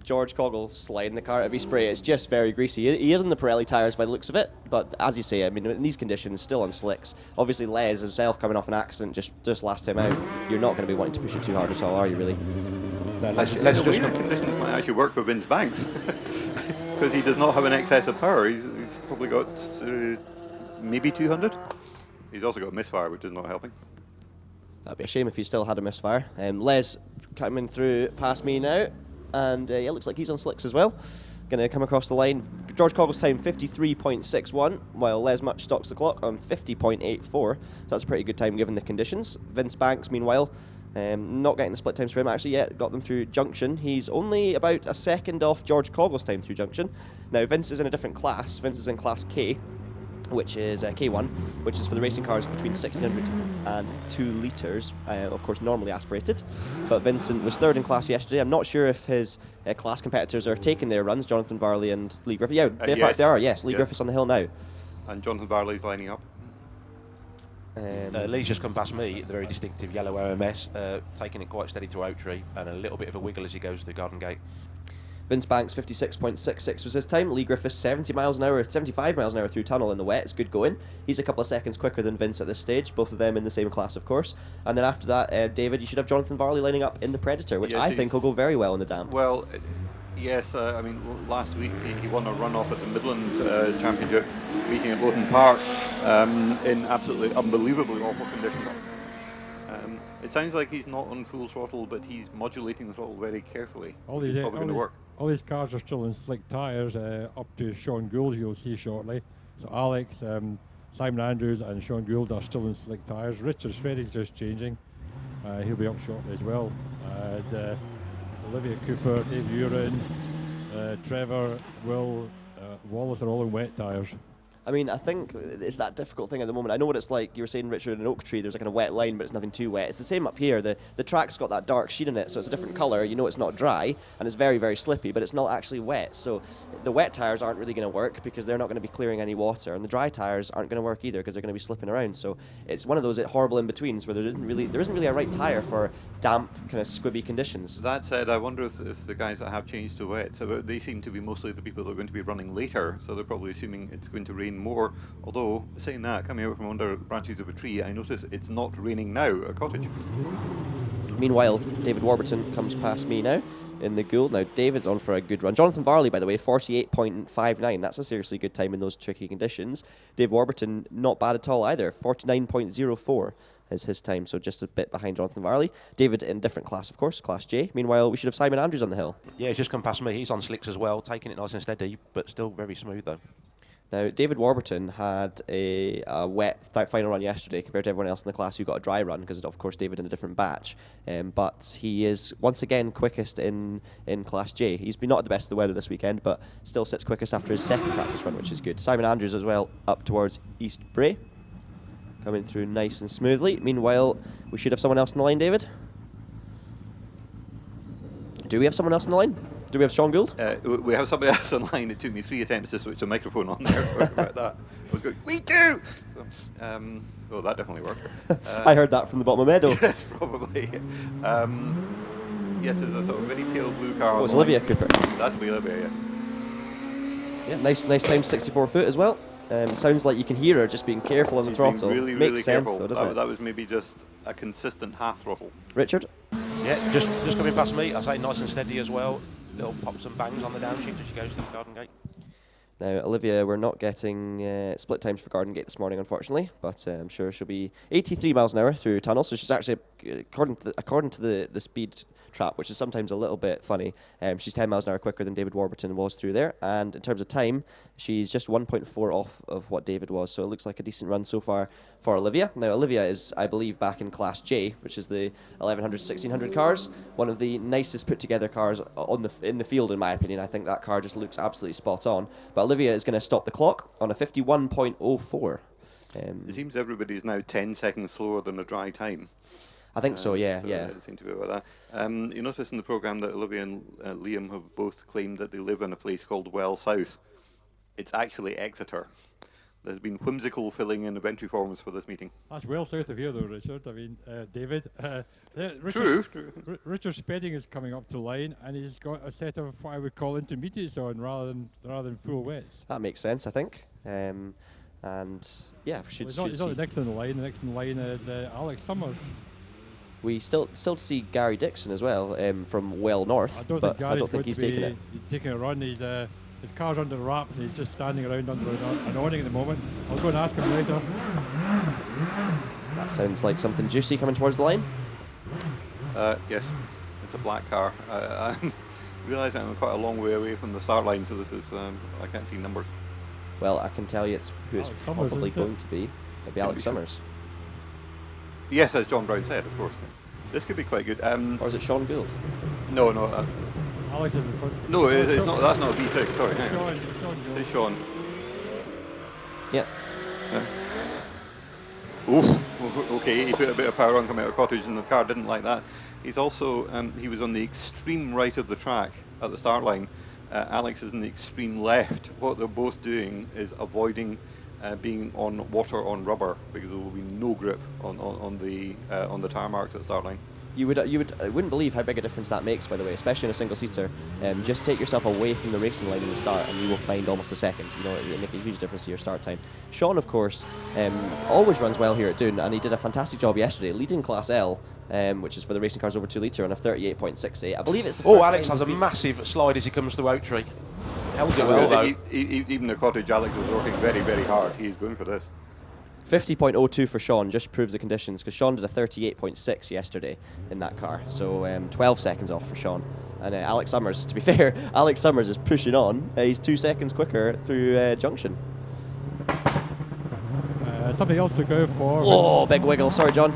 George Coggle sliding the car out of his spray. It's just very greasy. He is on the Pirelli tyres by the looks of it, but as you say, I mean, in these conditions, still on slicks. Obviously, Les himself coming off an accident just last time out. You're not going to be wanting to push it too hard at all, are you, really? Let's In just a way, the conditions might actually work for Vince Banks because he does not have an excess of power. He's probably got maybe 200. He's also got a misfire, which is not helping. That'd be a shame if he still had a misfire. Les coming through past me now, and yeah, looks like he's on slicks as well. Going to come across the line. George Coggle's time 53.61, while Les Much stocks the clock on 50.84. So that's a pretty good time given the conditions. Vince Banks, meanwhile, not getting the split times for him actually yet. Got them through Junction. He's only about a second off George Coggle's time through Junction. Now Vince is in a different class. Vince is in Class K, which is K1, which is for the racing cars between 1600 and 2 litres, of course normally aspirated. But Vincent was third in class yesterday. I'm not sure if his class competitors are taking their runs, Jonathan Varley and Lee Griffiths. Yeah, in fact they are, yes. Lee Griffiths on the hill now. And Jonathan Varley's lining up. Lee's just come past me, the very distinctive yellow OMS, taking it quite steady through Oak Tree and a little bit of a wiggle as he goes to the Garden Gate. Vince Banks 56.66 was his time. Lee Griffiths 75 miles an hour through tunnel in the wet. It's good going. He's a couple of seconds quicker than Vince at this stage, both of them in the same class, of course. And then after that, David, you should have Jonathan Varley lining up in the Predator, which Yes, I think will go very well in the damp. Well, yes, I mean, last week he won a run-off at the Midland Championship meeting at Lowton Park in absolutely unbelievably awful conditions. It sounds like he's not on full throttle, but he's modulating the throttle very carefully. Which is probably going to work. All these cars are still in slick tyres, up to Sean Gould, you'll see shortly. So Alex, Simon Andrews and Sean Gould are still in slick tyres. Richard Swearing's just changing. He'll be up shortly as well. And Olivia Cooper, Dave Urin, Trevor, Will, Wallace are all in wet tyres. I mean, I think it's that difficult thing at the moment. I know what it's like. You were saying, Richard, in Oak Tree, there's like a wet line, but it's nothing too wet. It's the same up here. The track's got that dark sheen in it, so it's a different colour. You know it's not dry, and it's very, very slippy, but it's not actually wet. So the wet tyres aren't really going to work because they're not going to be clearing any water, and the dry tyres aren't going to work either because they're going to be slipping around. So it's one of those horrible in-betweens where there isn't really a right tyre for damp, kind of squibby conditions. That said, I wonder if the guys that have changed to wet, so they seem to be mostly the people that are going to be running later, so they're probably assuming it's going to rain more. Although, saying that, coming out from under branches of a tree, I notice it's not raining now at Cottage. Meanwhile, David Warburton comes past me now in the Gould. Now, David's on for a good run. Jonathan Varley, by the way, 48.59. That's a seriously good time in those tricky conditions. Dave Warburton, not bad at all either. 49.04 is his time, so just a bit behind Jonathan Varley. David in different class, of course, Class J. Meanwhile, we should have Simon Andrews on the hill. Yeah, he's just come past me. He's on slicks as well, taking it nice and steady, but still very smooth though. Now, David Warburton had a wet final run yesterday compared to everyone else in the class who got a dry run because, of course, David in a different batch. But he is, once again, quickest in Class J. He's been not at the best of the weather this weekend, but still sits quickest after his second practice run, which is good. Simon Andrews as well, up towards East Bray. Coming through nice and smoothly. Meanwhile, we should have someone else on the line, David. Do we have someone else on the line? Do we have Sean Gould? We have somebody else online. It took me 3 attempts to switch a microphone on there. Sorry about that. I was going, we do! So, oh, that definitely worked. I heard that from the bottom of Meadow. Yes, probably. Yes, there's a sort of very pale blue car. Oh, it's Olivia Cooper. That's Olivia, yes. Yeah, nice time, 64 foot as well. Sounds like you can hear her just being careful on the throttle. Really, Makes really sense careful. though, doesn't it? That was maybe just a consistent half throttle. Richard? Yeah, just coming past me. I say nice and steady as well. Little pops and bangs on the downshift as she goes to the Garden Gate. Now, Olivia, we're not getting split times for Garden Gate this morning, unfortunately, but I'm sure she'll be 83 miles an hour through tunnel. So she's actually, according to the speed trap, which is sometimes a little bit funny, she's 10 miles an hour quicker than David Warburton was through there. And in terms of time, she's just 1.4 off of what David was. So it looks like a decent run so far for Olivia. Now, Olivia is, I believe, back in Class J, which is the 1100, 1600 cars. One of the nicest put together cars in the field, in my opinion. I think that car just looks absolutely spot on. But Olivia is going to stop the clock on a 51.04. It seems everybody's now 10 seconds slower than a dry time. I think so, yeah. It seemed to be about that. You notice in the programme that Olivia and Liam have both claimed that they live in a place called Well South. It's actually Exeter. there's been whimsical filling in of entry forms for this meeting. That's well south of here, though, Richard. I mean, David. True. Richard Spedding is coming up to line, and he's got a set of what I would call intermediates on rather than full wets. That makes sense, I think. And yeah, He's not the next in the line. The next in the line is Alex Summers. We still see Gary Dixon as well from well north. I don't think he's taking it. He's taking a run. His car's under wraps. He's just standing around under an awning at the moment. I'll go and ask him later. That sounds like something juicy coming towards the line. Yes, it's a black car. I'm realising I'm quite a long way away from the start line, so this is I can't see numbers. Well, I can tell you who it's probably going to be. It'll be Alex Summers. Yes, as John Brown said, of course. This could be quite good. Or is it Sean Gould? No. Alex is in front. No, it's not. That's not a B6. Sorry. Sean Gould. It's Sean. Yeah. Oof. Okay, he put a bit of power on coming out of cottage, and the car didn't like that. He's also he was on the extreme right of the track at the start line. Alex is in the extreme left. What they're both doing is avoiding being on water on rubber, because there will be no grip on the tire marks at the start line. You wouldn't believe how big a difference that makes, by the way, especially in a single seater. Just take yourself away from the racing line in the start, and you will find almost a second. You know, it'll make a huge difference to your start time. Sean, of course, always runs well here at Doune, and he did a fantastic job yesterday, leading Class L, which is for the racing cars over 2 litre, on a 38.68. I believe it's the first time. Alex has a massive slide as he comes through Oak Tree. Held it well, though. Even the cottage, Alex was working very, very hard. He's going for this. 50.02 for Sean just proves the conditions, because Sean did a 38.6 yesterday in that car, so 12 seconds off for Sean. And Alex Summers, to be fair, Alex Summers is pushing on. He's 2 seconds quicker through Junction. Something else to go for. Oh, big wiggle. Sorry, John.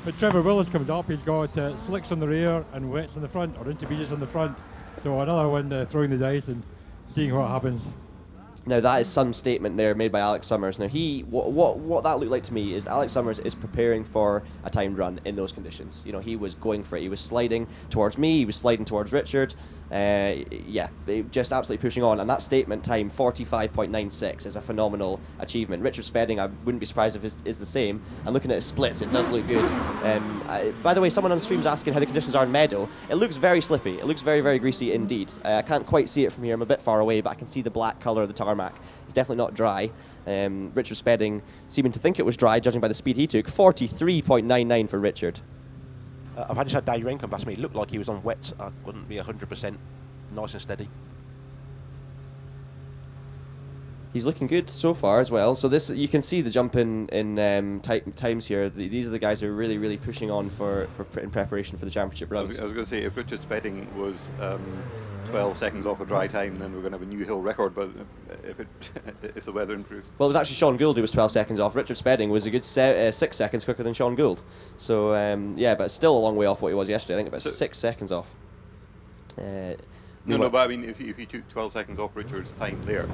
But Trevor Willis comes up. He's got slicks on the rear and wets on the front, or intermediates on the front. So another one throwing the dice and seeing what happens. Now that is some statement there made by Alex Summers. Now what that looked like to me is Alex Summers is preparing for a timed run in those conditions. You know, he was going for it. He was sliding towards me. He was sliding towards Richard. Just absolutely pushing on. And that statement time 45.96 is a phenomenal achievement. Richard Spedding, I wouldn't be surprised if is the same. And looking at his splits, it does look good. By the way, someone on the stream's asking how the conditions are in Meadow. It looks very slippy. It looks very, very greasy indeed. I can't quite see it from here. I'm a bit far away, but I can see the black colour of the tarmac. It's definitely not dry. Richard Spedding seeming to think it was dry, judging by the speed he took. 43.99 for Richard. I've just had Dave Rain come past me. It looked like he was on wets. I wouldn't be 100% nice and steady. He's looking good so far as well. So this, you can see the jump in times here. These are the guys who are really, really pushing on in preparation for the championship runs. I was going to say, if Richard Spedding was 12 seconds off a dry time, then we're going to have a new hill record. But if the weather improves. Well, it was actually Sean Gould who was 12 seconds off. Richard Spedding was a good 6 seconds quicker than Sean Gould. So yeah, but still a long way off what he was yesterday. I think about 6 seconds off. No, but I mean, if you took 12 seconds off Richard's time there,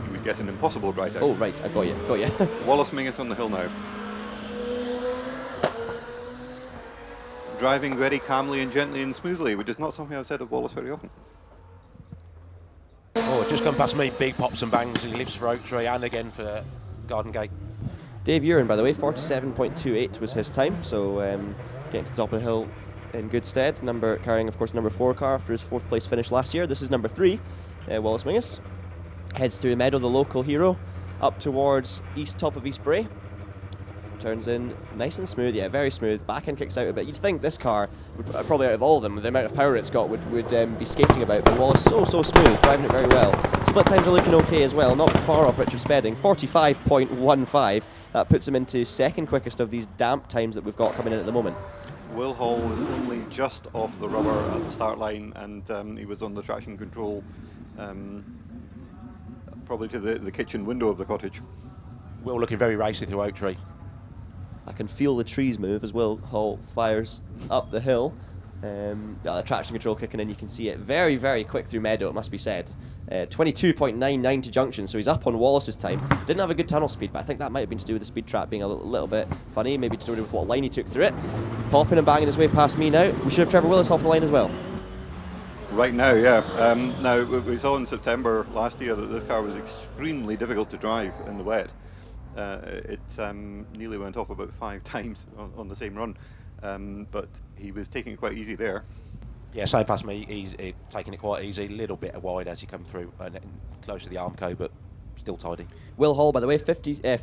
you would get an impossible dry time. Oh, right, I got you. Wallace Mingus on the hill now. Driving very calmly and gently and smoothly, which is not something I've said of Wallace very often. Oh, just come past me, big pops and bangs. He lives for Oak Tree and again for Garden Gate. Dave Uren, by the way, 47.28 was his time, so getting to the top of the hill in good stead. Carrying, of course, number 4 car after his 4th place finish last year. This is number 3, Wallace Mingus. Heads through Meadow, the local hero, up towards top of East Bray. Turns in nice and smooth, yeah, very smooth. Back end kicks out a bit. You'd think this car, probably out of all of them, with the amount of power it's got, would be skating about. But Wallace so smooth, driving it very well. Split times are looking okay as well, not far off Richard Spedding. 45.15. That puts him into 2nd quickest of these damp times that we've got coming in at the moment. Will Hall was only just off the rubber at the start line, and he was on the traction control, probably to the kitchen window of the cottage. Will looking very racy through Oak Tree. I can feel the trees move as Will Hall fires up the hill. The traction control kicking in, you can see it. Very, very quick through Meadow, it must be said. 22.99 to Junction, so he's up on Wallace's time. Didn't have a good tunnel speed, but I think that might have been to do with the speed trap being a little bit funny, maybe to do with what line he took through it. Popping and banging his way past me now. We should have Trevor Willis off the line as well. Right now, yeah. Now, we saw in September last year that this car was extremely difficult to drive in the wet. It nearly went off about 5 times on the same run, but he was taking it quite easy there. Yeah, same past me. He's taking it quite easy, a little bit wide as he come through, and close to the Armco, but still tidy. Will Hall, by the way, 43, I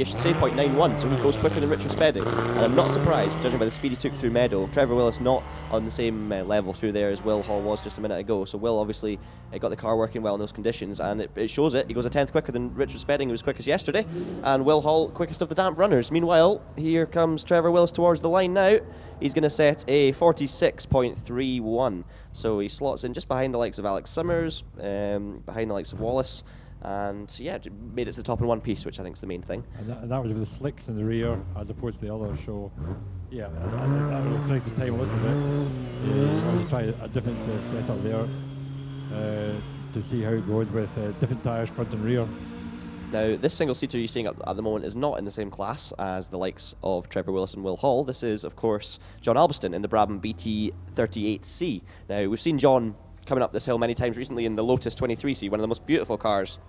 should say, 0.91, so he goes quicker than Richard Spedding. And I'm not surprised, judging by the speed he took through Meadow. Trevor Willis not on the same level through there as Will Hall was just a minute ago. So Will obviously got the car working well in those conditions, and it shows it. He goes a tenth quicker than Richard Spedding, who was quickest yesterday. And Will Hall, quickest of the damp runners. Meanwhile, here comes Trevor Willis towards the line now. He's going to set a 46.31. So he slots in just behind the likes of Alex Summers, behind the likes of Wallace. And yeah, made it to the top in one piece, which I think is the main thing. And that was with the slicks in the rear as opposed to the others. So yeah, that will take the time a little bit. I was trying a different setup there to see how it goes with different tyres front and rear. Now, this single-seater you're seeing at the moment is not in the same class as the likes of Trevor Willis and Will Hall. This is, of course, John Albiston in the Brabham BT38C. Now, we've seen John coming up this hill many times recently in the Lotus 23C, one of the most beautiful cars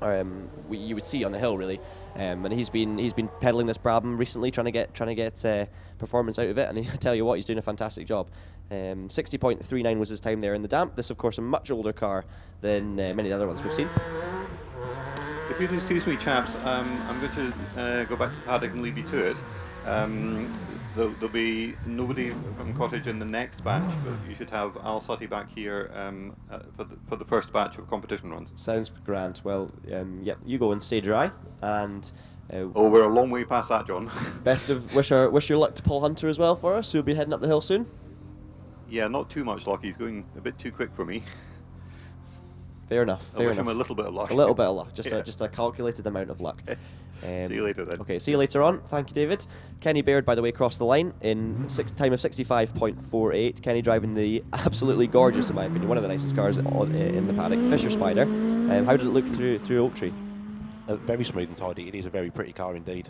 you would see on the hill, really. And he's been pedaling this Brabham recently, trying to get performance out of it. And I tell you what, he's doing a fantastic job. 60.39 was his time there in the damp. This, of course, a much older car than many of the other ones we've seen. If you'd excuse me, chaps, I'm going to go back to paddock and leave you to it. There'll be nobody from Cottage in the next batch, but you should have Al Sutty back here for the first batch of competition runs. Sounds grand. Well, yeah, you go and stay dry. And we're a long way past that, John. wish your luck to Paul Hunter as well for us, who'll be heading up the hill soon. Yeah, not too much luck. He's going a bit too quick for me. Fair enough. I wish him a little bit of luck. A little bit of luck, just a calculated amount of luck. See you later then. Okay, see you later on. Thank you, David. Kenny Baird, by the way, crossed the line in time of 65.48. Kenny driving the absolutely gorgeous, in my opinion, one of the nicest cars in the paddock, Fisher Spider. How did it look through Oak Tree? Very smooth and tidy. It is a very pretty car indeed.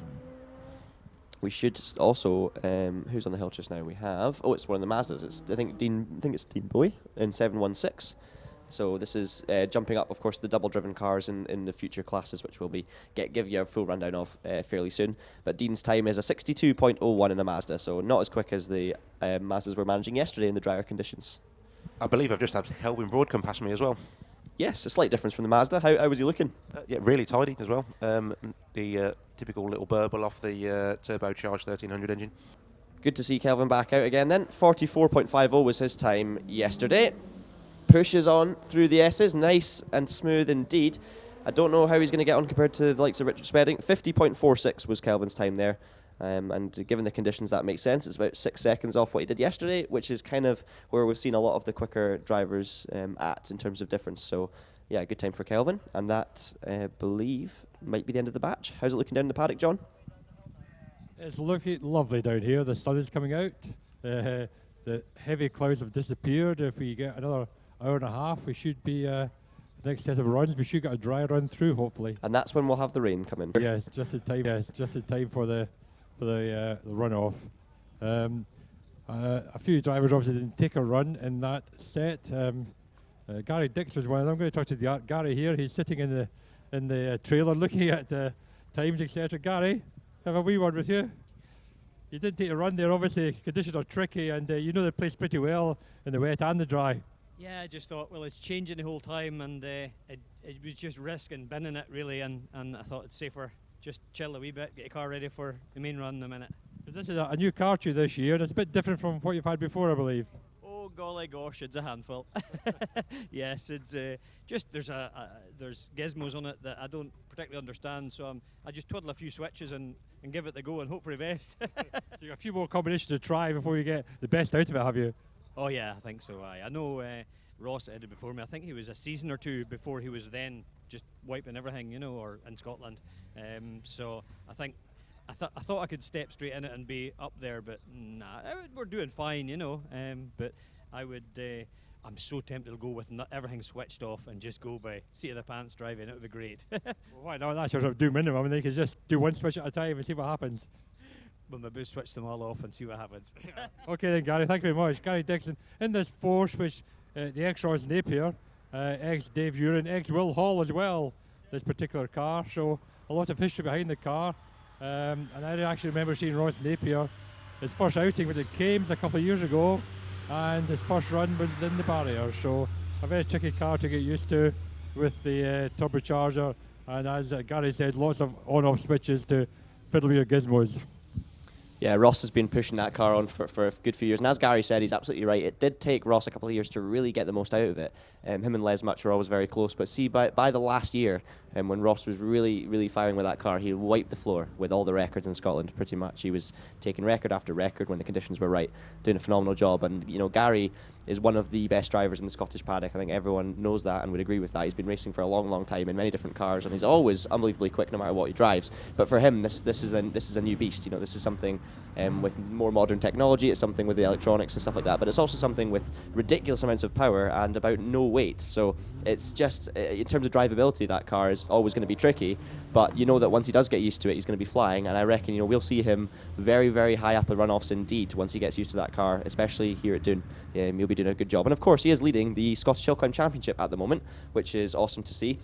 We should also, who's on the hill just now? We have, it's one of the Mazdas. I think it's Dean Bowie in 716. So this is jumping up, of course, the double-driven cars in the future classes, which we'll be give you a full rundown of fairly soon. But Dean's time is a 62.01 in the Mazda, so not as quick as the Mazdas were managing yesterday in the drier conditions. I believe I've just had Helwyn Broad come past me as well. Yes, a slight difference from the Mazda. How was he looking? Yeah, really tidy as well. The typical little burble off the turbocharged 1300 engine. Good to see Kelvin back out again then. 44.50 was his time yesterday. Pushes on through the S's, nice and smooth indeed. I don't know how he's going to get on compared to the likes of Richard Spedding. 50.46 was Kelvin's time there. And given the conditions, that makes sense. It's about 6 seconds off what he did yesterday, which is kind of where we've seen a lot of the quicker drivers at in terms of difference. So, yeah, good time for Kelvin. And that, I believe, might be the end of the batch. How's it looking down the paddock, John? It's looking lovely down here. The sun is coming out. The heavy clouds have disappeared. If we get another hour and a half, we should be the next set of runs. We should get a dry run through, hopefully. And that's when we'll have the rain come in. Yes, just in time. Yes, just in time for the runoff. A few drivers obviously didn't take a run in that set. Gary Dix was one of them. I'm going to talk to Gary here. He's sitting in the trailer looking at the times, etc. Gary, have a wee word with you. You did take a run there. Obviously, conditions are tricky, and you know the place pretty well in the wet and the dry. Yeah, I just thought, well, it's changing the whole time, and it was just risk and binning it, really, and I thought it's safer just chill a wee bit, get your car ready for the main run in a minute. This is a new car to you this year. It's a bit different from what you've had before, I believe. Oh, golly gosh, it's a handful. Yes, it's just there's gizmos on it that I don't particularly understand, so I just twiddle a few switches and give it the go and hope for the best. So you got a few more combinations to try before you get the best out of it, have you? Oh yeah, I think so. I know Ross did it before me. I think he was a season or two before he was then just wiping everything, you know, or in Scotland. So I thought I could step straight in it and be up there, but nah, we're doing fine, you know. But I'm so tempted to go with everything switched off and just go by seat of the pants driving. It would be great. Well, why not? That's sort of do minimum, and they can just do one switch at a time and see what happens. But maybe switch them all off and see what happens. Okay then, Gary, thank you very much. Gary Dixon in this Force, which the ex-Ross Napier, ex-Dave Uren, ex-Will Hall as well, this particular car. So a lot of history behind the car. And I actually remember seeing Ross Napier, his first outing was at Kames a couple of years ago, and his first run was in the barrier. So a very tricky car to get used to with the turbocharger, and as Gary said, lots of on-off switches to fiddle with your gizmos. Yeah, Ross has been pushing that car on for a good few years, and as Gary said, he's absolutely right. It did take Ross a couple of years to really get the most out of it. Him and Les Much were always very close, but see, by the last year, when Ross was really, really firing with that car, he wiped the floor with all the records in Scotland, pretty much. He was taking record after record when the conditions were right, doing a phenomenal job. And, you know, Gary is one of the best drivers in the Scottish paddock. I think everyone knows that and would agree with that. He's been racing for a long, long time in many different cars, and he's always unbelievably quick no matter what he drives. But for him, this is a new beast. You know, this is something with more modern technology. It's something with the electronics and stuff like that. But it's also something with ridiculous amounts of power and about no weight. So it's just, in terms of drivability, that car is always going to be tricky. But you know that once he does get used to it, he's going to be flying. And I reckon, you know, we'll see him very, very high up the runoffs indeed once he gets used to that car, especially here at Doune. He'll be doing a good job. And of course, he is leading the Scottish HillClimb Championship at the moment, which is awesome to see.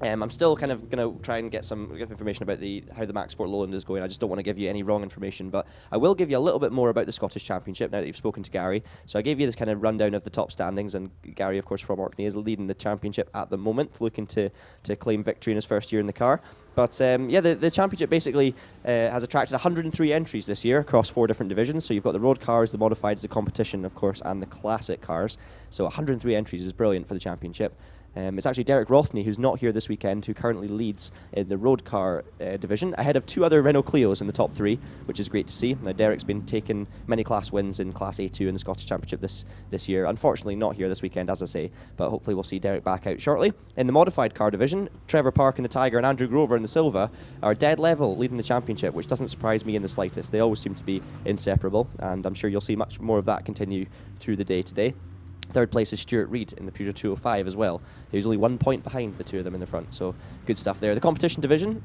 I'm still kind of going to try and get some information about how the Max Sport Lowland is going. I just don't want to give you any wrong information, but I will give you a little bit more about the Scottish Championship now that you've spoken to Gary. So I gave you this kind of rundown of the top standings, and Gary, of course, from Orkney, is leading the championship at the moment, looking to claim victory in his first year in the car. But the championship basically has attracted 103 entries this year across 4 different divisions. So you've got the road cars, the modifieds, the competition, of course, and the classic cars. So 103 entries is brilliant for the championship. It's actually Derek Rothney, who's not here this weekend, who currently leads in the road car division, ahead of 2 other Renault Clios in the top 3, which is great to see. Now, Derek's been taking many class wins in Class A2 in the Scottish Championship this year. Unfortunately, not here this weekend, as I say, but hopefully we'll see Derek back out shortly. In the modified car division, Trevor Park in the Tiger and Andrew Grover in the Silva are dead level leading the championship, which doesn't surprise me in the slightest. They always seem to be inseparable, and I'm sure you'll see much more of that continue through the day today. Third place is Stuart Reid in the Peugeot 205 as well. He's only 1 point behind the 2 of them in the front, so good stuff there. The competition division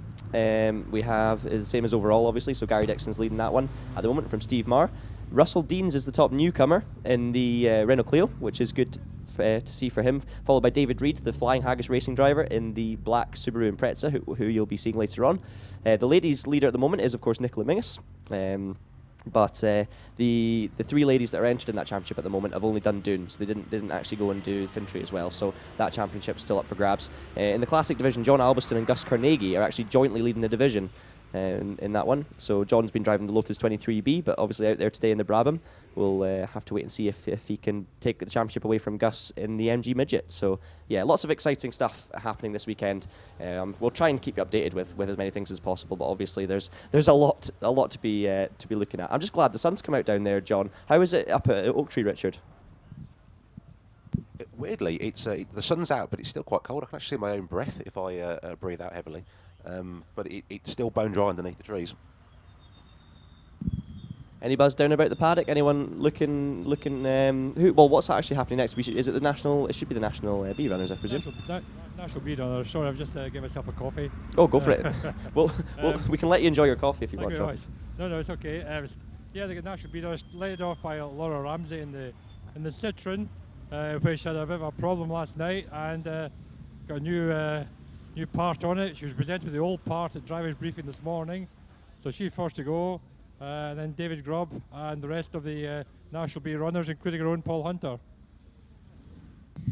we have is the same as overall, obviously, so Gary Dixon's leading that one at the moment from Steve Marr. Russell Deans is the top newcomer in the Renault Clio, which is good to see for him, followed by David Reid, the Flying Haggis racing driver in the black Subaru Impreza, who you'll be seeing later on. The ladies' leader at the moment is, of course, Nicola Mingus. But the 3 ladies that are entered in that championship at the moment have only done Doune, so they didn't actually go and do Fintry as well. So that championship's still up for grabs. In the classic division, John Albiston and Gus Carnegie are actually jointly leading the division in that one. So John's been driving the Lotus 23B, but obviously out there today in the Brabham. We'll have to wait and see if he can take the championship away from Gus in the MG Midget. So yeah, lots of exciting stuff happening this weekend. We'll try and keep you updated with as many things as possible, but obviously there's a lot to be looking at. I'm just glad the sun's come out down there, John. How is it up at Oak Tree, Richard? Weirdly, it's the sun's out, but it's still quite cold. I can actually see my own breath if I breathe out heavily. But it's still bone dry underneath the trees. Any buzz down about the paddock? Anyone looking? What's actually happening next? Is it the national? It should be the national bee runners, I presume. National bee runners. Sorry, I've just given myself a coffee. Oh, go for it. well, we can let you enjoy your coffee if you want, John. No, it's okay. The national bee runners led off by Laura Ramsey in the Citroen, which had a bit of a problem last night, and got a new part on it. She was presented with the old part at driver's briefing this morning, so she's first to go. And then David Grubb and the rest of the National Bee runners, including our own Paul Hunter.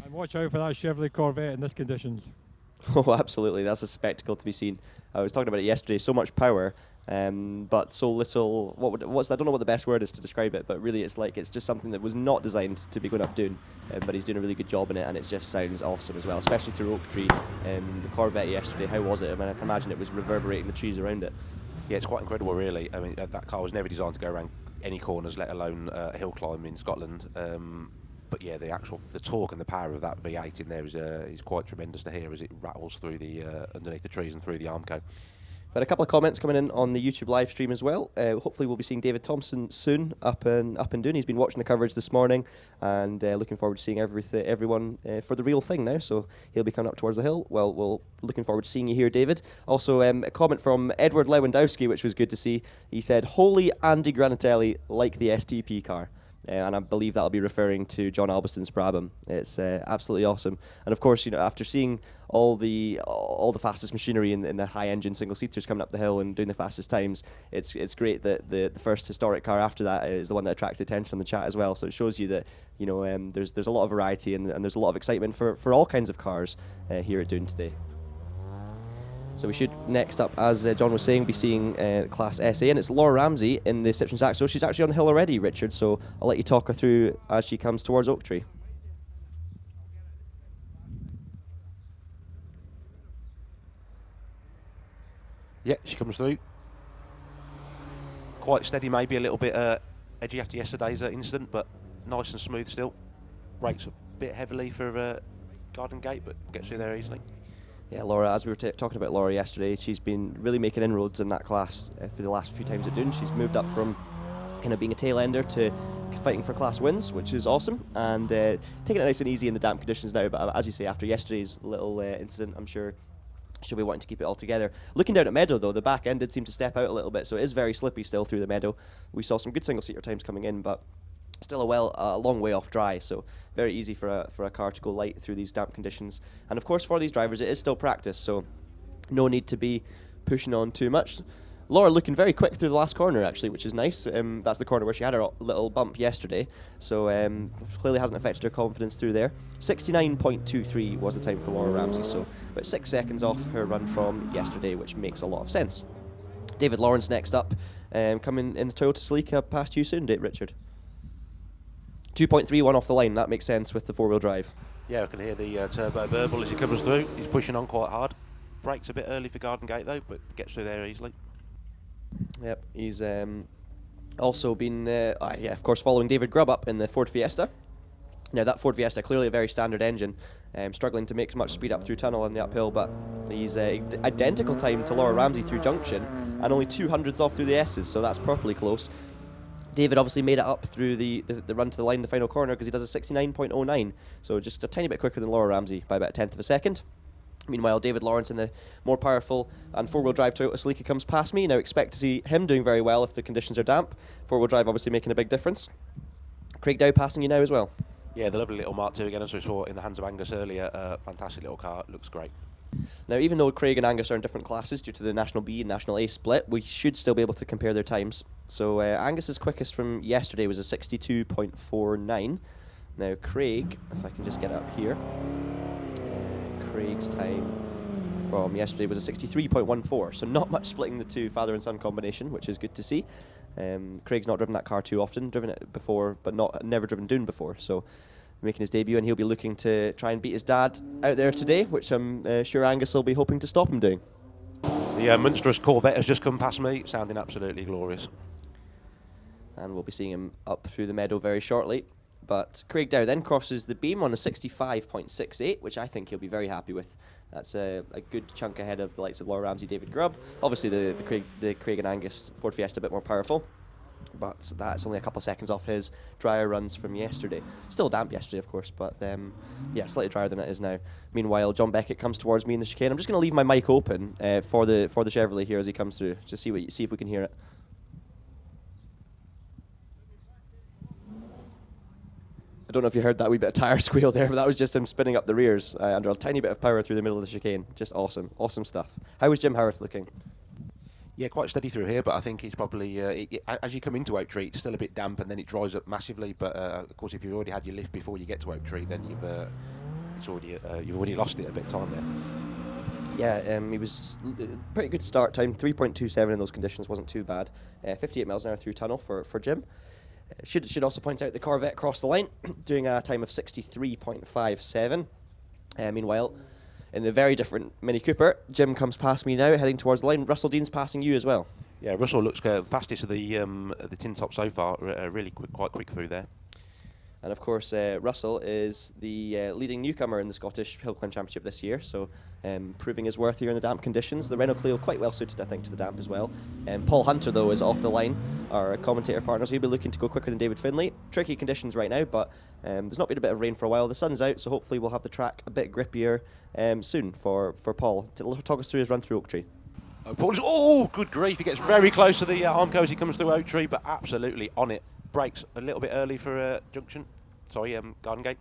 And watch out for that Chevrolet Corvette in these conditions. Oh, absolutely. That's a spectacle to be seen. I was talking about it yesterday. So much power, but so little. I don't know what the best word is to describe it, but really it's just something that was not designed to be going up Doune, but he's doing a really good job in it, and it just sounds awesome as well, especially through Oak Tree. The Corvette yesterday, how was it? I mean, I can imagine it was reverberating the trees around it. Yeah, it's quite incredible, really. I mean, that car was never designed to go around any corners, let alone a hill climb in Scotland. But yeah, the torque and the power of that V8 in there is quite tremendous to hear as it rattles through the underneath the trees and through the Armco. But a couple of comments coming in on the YouTube live stream as well. Hopefully we'll be seeing David Thompson soon up in Doune. He's been watching the coverage this morning and looking forward to seeing everyone for the real thing now. So he'll be coming up towards the hill. Well, we'll looking forward to seeing you here, David. Also, a comment from Edward Lewandowski, which was good to see. He said, "Holy Andy Granatelli like the STP car." and I believe that'll be referring to John Albiston's Brabham. It's absolutely awesome. And of course, after seeing all the fastest machinery in the high engine single seaters coming up the hill and doing the fastest times, it's great that the first historic car after that is the one that attracts the attention on the chat as well. So it shows you that there's a lot of variety and there's a lot of excitement for all kinds of cars here at Doune today. So we should next up, as John was saying, be seeing Class SA, and it's Laura Ramsey in the Citroen Saxo. She's actually on the hill already, Richard, so I'll let you talk her through as she comes towards Oak Tree. Yeah, she comes through. Quite steady, maybe a little bit edgy after yesterday's incident, but nice and smooth still. Brakes a bit heavily for Garden Gate, but gets through there easily. Yeah, Laura, as we were talking about Laura yesterday, she's been really making inroads in that class for the last few times at Doune. She's moved up from kind of being a tail ender to fighting for class wins, which is awesome, and taking it nice and easy in the damp conditions now. But as you say, after yesterday's little incident, I'm sure she'll be wanting to keep it all together. Looking down at Meadow, though, the back end did seem to step out a little bit, so it is very slippy still through the Meadow. We saw some good single-seater times coming in, but still a long way off dry, so very easy for a car to go light through these damp conditions. And of course, for these drivers, it is still practice, so no need to be pushing on too much. Laura looking very quick through the last corner, actually, which is nice. That's the corner where she had her little bump yesterday, so clearly hasn't affected her confidence through there. 69.23 was the time for Laura Ramsey, so about 6 seconds off her run from yesterday, which makes a lot of sense. David Lawrence next up, coming in the Toyota Celica past you soon, Richard. 2.31 off the line, that makes sense with the four-wheel drive. Yeah, I can hear the turbo burble as he comes through. He's pushing on quite hard. Brakes a bit early for Garden Gate though, but gets through there easily. Yep, he's also been, of course, following David Grubb up in the Ford Fiesta. Now that Ford Fiesta, clearly a very standard engine, struggling to make much speed up through tunnel and the uphill, but he's identical time to Laura Ramsey through junction, and only 200s off through the S's, so that's properly close. David obviously made it up through the run to the line, the final corner, because he does a 69.09, so just a tiny bit quicker than Laura Ramsey by about a tenth of a second. Meanwhile, David Lawrence in the more powerful and four-wheel drive Toyota Celica comes past me. Now expect to see him doing very well if the conditions are damp. Four-wheel drive obviously making a big difference. Craig Dow passing you now as well. Yeah, the lovely little Mark II again, as we saw in the hands of Angus earlier. Fantastic little car, looks great. Now, even though Craig and Angus are in different classes due to the National B and National A split, we should still be able to compare their times. So Angus's quickest from yesterday was a 62.49. Now Craig, if I can just get it up here, Craig's time from yesterday was a 63.14, so not much splitting the two father and son combination, which is good to see. Craig's not driven that car too often, driven it before, but never driven Doune before, so making his debut, and he'll be looking to try and beat his dad out there today, which I'm sure Angus will be hoping to stop him doing. The monstrous Corvette has just come past me, sounding absolutely glorious. And we'll be seeing him up through the meadow very shortly. But Craig Dow then crosses the beam on a 65.68, which I think he'll be very happy with. That's a good chunk ahead of the likes of Laura Ramsey, David Grubb. Obviously the Craig and Angus Ford Fiesta a bit more powerful, but that's only a couple of seconds off his drier runs from yesterday. Still damp yesterday, of course, but yeah, slightly drier than it is now. Meanwhile, John Beckett comes towards me in the chicane. I'm just going to leave my mic open for the Chevrolet here as he comes through, just see if we can hear it. I don't know if you heard that wee bit of tyre squeal there, but that was just him spinning up the rears under a tiny bit of power through the middle of the chicane. Just awesome stuff. How was Jim Howarth looking? Yeah, quite steady through here, but I think he's probably, as you come into Oak Tree, it's still a bit damp and then it dries up massively, but of course if you've already had your lift before you get to Oak Tree, then you've already lost it a bit of time there. Yeah, he was pretty good start time, 3.27 in those conditions, wasn't too bad. 58 miles an hour through tunnel for Jim. Should also point out the Corvette crossed the line, doing a time of 63.57. Meanwhile, in the very different Mini Cooper, Jim comes past me now, heading towards the line. Russell Dean's passing you as well. Yeah, Russell looks fastest of the tin top so far, really quite quick through there. And of course, Russell is the leading newcomer in the Scottish HillClimb Championship this year, so proving his worth here in the damp conditions. The Renault Clio quite well suited, I think, to the damp as well. Paul Hunter, though, is off the line, our commentator partner, so he'll be looking to go quicker than David Finlay. Tricky conditions right now, but there's not been a bit of rain for a while. The sun's out, so hopefully we'll have the track a bit grippier soon for Paul. Talk us through his run through Oak Tree. Paul is, oh, good grief, he gets very close to the Armco as he comes through Oak Tree, but absolutely on it brakes a little bit early for Junction. Sorry, Garden Gate.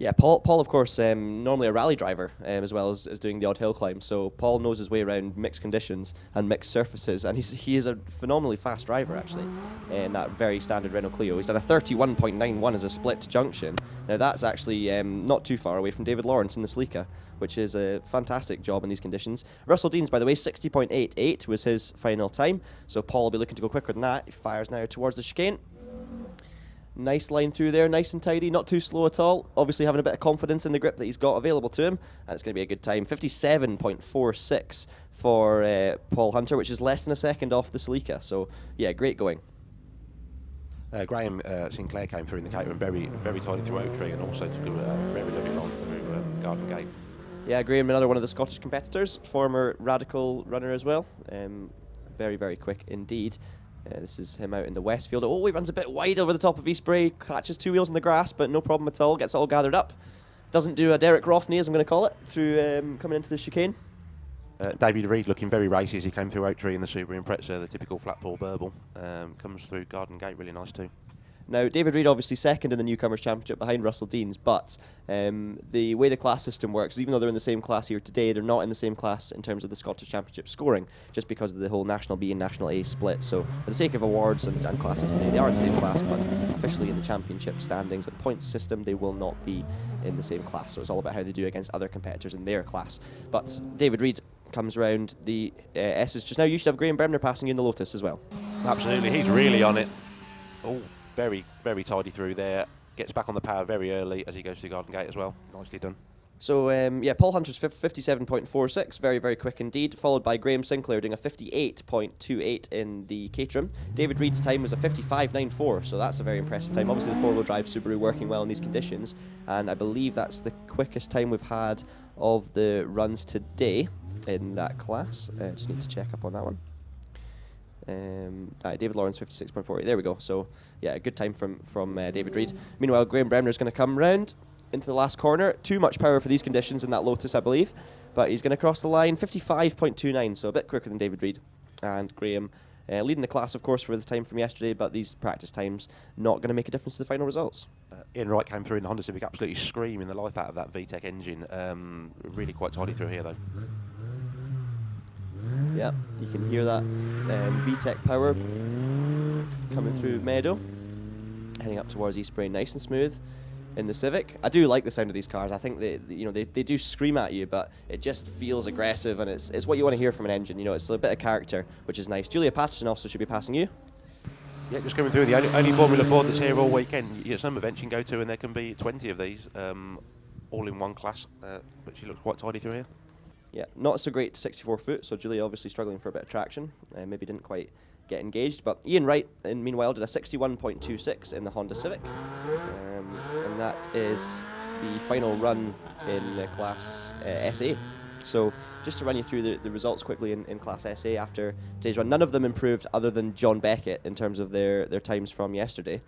Yeah, Paul, of course, normally a rally driver as well as doing the odd hill climb. So Paul knows his way around mixed conditions and mixed surfaces, and he is a phenomenally fast driver actually in that very standard Renault Clio. He's done a 31.91 as a split junction. Now that's actually not too far away from David Lawrence in the Sleeka, which is a fantastic job in these conditions. Russell Deans, by the way, 60.88 was his final time. So Paul will be looking to go quicker than that. He fires now towards the chicane. Nice line through there, nice and tidy, not too slow at all. Obviously having a bit of confidence in the grip that he's got available to him, and it's going to be a good time. 57.46 for Paul Hunter, which is less than a second off the Sleeka. So, yeah, great going. Graham Sinclair came through in the Caterham very, very tightly through Oak Tree and also took a very lovely line through Garden Gate. Yeah, Graham, another one of the Scottish competitors, former Radical runner as well. Very, very quick indeed. This is him out in the Westfield. Oh, he runs a bit wide over the top of Eastbury, catches two wheels in the grass, but no problem at all, gets it all gathered up. Doesn't do a Derek Rothney, as I'm going to call it, through coming into the chicane. David Reed looking very racy as he came through Oak Tree in the Subaru Impreza, the typical flat four Burble. Comes through Garden Gate, really nice too. Now, David Reed obviously second in the Newcomers Championship behind Russell Deans, but the way the class system works, even though they're in the same class here today, they're not in the same class in terms of the Scottish Championship scoring, just because of the whole National B and National A split. So, for the sake of awards and classes today, they are in the same class, but officially in the Championship standings and points system, they will not be in the same class. So, it's all about how they do against other competitors in their class. But David Reed comes round the S's just now. You should have Graham Bremner passing you in the Lotus as well. Absolutely, he's really on it. Oh, very, very tidy through there. Gets back on the power very early as he goes through Garden Gate as well. Nicely done. So, Paul Hunter's 57.46, very, very quick indeed, followed by Graham Sinclair doing a 58.28 in the Caterham. David Reed's time was a 55.94, so that's a very impressive time. Obviously, the four-wheel drive Subaru working well in these conditions, and I believe that's the quickest time we've had of the runs today in that class. Just need to check up on that one. David Lawrence 56.48. There we go. So yeah, a good time from David Reed. Meanwhile, Graham Bremner is going to come round into the last corner. Too much power for these conditions in that Lotus, I believe, but he's going to cross the line. 55.29, so a bit quicker than David Reed. And Graham leading the class, of course, for his time from yesterday, but these practice times not going to make a difference to the final results. Ian Wright came through in the Honda Civic, absolutely screaming the life out of that VTEC engine. Really quite tidy through here though. Yeah, you can hear that VTEC power coming through Meadow, heading up towards Eastbury, nice and smooth in the Civic. I do like the sound of these cars. I think they do scream at you, but it just feels aggressive, and it's what you want to hear from an engine. You know, it's a bit of character, which is nice. Julia Patterson also should be passing you. Yeah, just coming through the only Formula Ford that's here all weekend. Some events you can go to, and there can be 20 of these, all in one class. But she looks quite tidy through here. Yeah, not so great 64 foot, so Julia obviously struggling for a bit of traction. Maybe didn't quite get engaged, but Ian Wright, meanwhile, did a 61.26 in the Honda Civic. And that is the final run in Class SA. So just to run you through the results quickly in Class SA after today's run, none of them improved other than John Beckett in terms of their times from yesterday.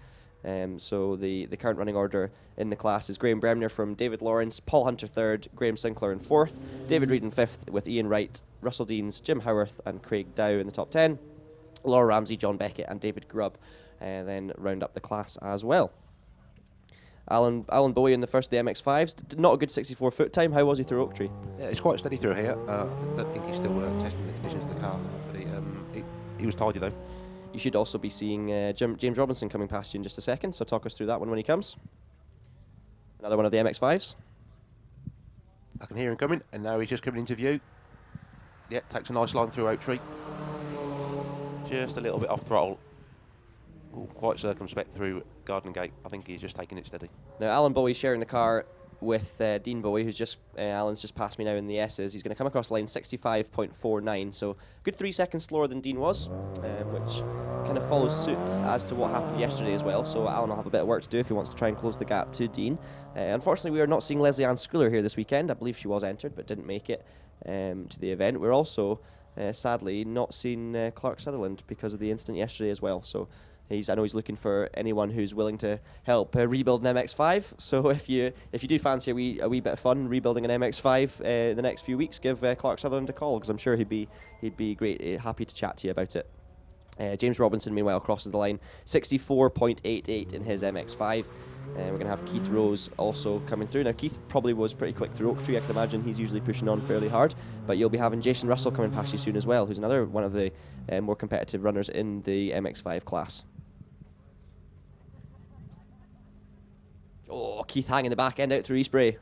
So the current running order in the class is Graham Bremner from David Lawrence, Paul Hunter third, Graham Sinclair in fourth, David Reed in fifth with Ian Wright, Russell Deans, Jim Howarth and Craig Dow in the top 10, Laura Ramsey, John Beckett and David Grubb then round up the class as well. Alan Bowie in the first of the MX-5s, did not a good 64 foot time. How was he through Oak Tree? Yeah, it's quite steady through here. I don't think he's still testing the conditions of the car, but he was tidy though. You should also be seeing James Robinson coming past you in just a second, so talk us through that one when he comes. Another one of the MX-5s. I can hear him coming, and now he's just coming into view. Yeah, takes a nice line through Oak Tree. Just a little bit off throttle. Ooh, quite circumspect through Garden Gate. I think he's just taking it steady. Now, Alan Bowie sharing the car with Dean Bowie, who's just Alan's just passed me now in the S's. He's going to come across the line 65.49, so good 3 seconds slower than Dean was, which kind of follows suit as to what happened yesterday as well. So Alan will have a bit of work to do if he wants to try and close the gap to Dean. Unfortunately, we are not seeing Leslie Ann Schooler here this weekend. I believe she was entered but didn't make it to the event. We're also sadly not seeing Clark Sutherland because of the incident yesterday as well. So I know he's looking for anyone who's willing to help rebuild an MX-5. So if you do fancy a wee bit of fun rebuilding an MX-5 in the next few weeks, give Clark Sutherland a call, because I'm sure he'd be great, happy to chat to you about it. James Robinson, meanwhile, crosses the line, 64.88 in his MX-5. We're going to have Keith Rose also coming through. Now, Keith probably was pretty quick through Oak Tree. I can imagine he's usually pushing on fairly hard. But you'll be having Jason Russell coming past you soon as well, who's another one of the more competitive runners in the MX-5 class. Oh, Keith hanging the back end out through East Bray.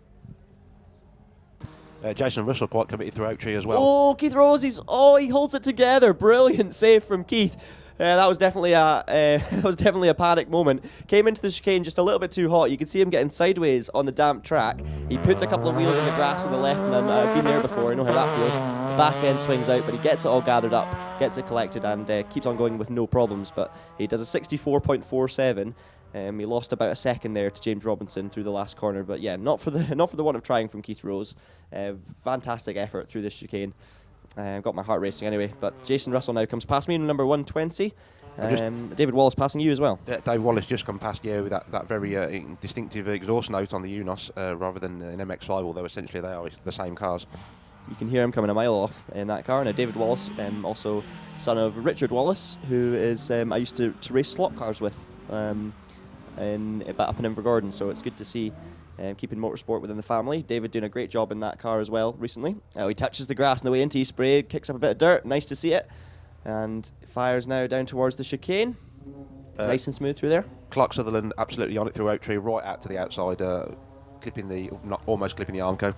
Jason Russell quite committed through Oak Tree as well. Oh, Keith Rose, he holds it together. Brilliant save from Keith. That was definitely a panic moment. Came into the chicane just a little bit too hot. You could see him getting sideways on the damp track. He puts a couple of wheels on the grass on the left, and I've been there before. I know how that feels. The back end swings out, but he gets it all gathered up, gets it collected, and keeps on going with no problems. But he does a 64.47. He lost about a second there to James Robinson through the last corner, but yeah, not for the want of trying from Keith Rose. Fantastic effort through this chicane. Got my heart racing anyway. But Jason Russell now comes past me in number 120. David Wallace passing you as well. Dave Wallace just come past you with that very distinctive exhaust note on the Unos rather than an MX-5, although essentially they are the same cars. You can hear him coming a mile off in that car. Now, David Wallace, also son of Richard Wallace, who is I used to race slot cars with up in Invergordon, so it's good to see keeping motorsport within the family. David doing a great job in that car as well recently. He touches the grass on the way into East Bray, kicks up a bit of dirt, nice to see it, and fires now down towards the chicane. Nice and smooth through there. Clark Sutherland absolutely on it through Oak Tree, right out to the outside, almost clipping the Armco.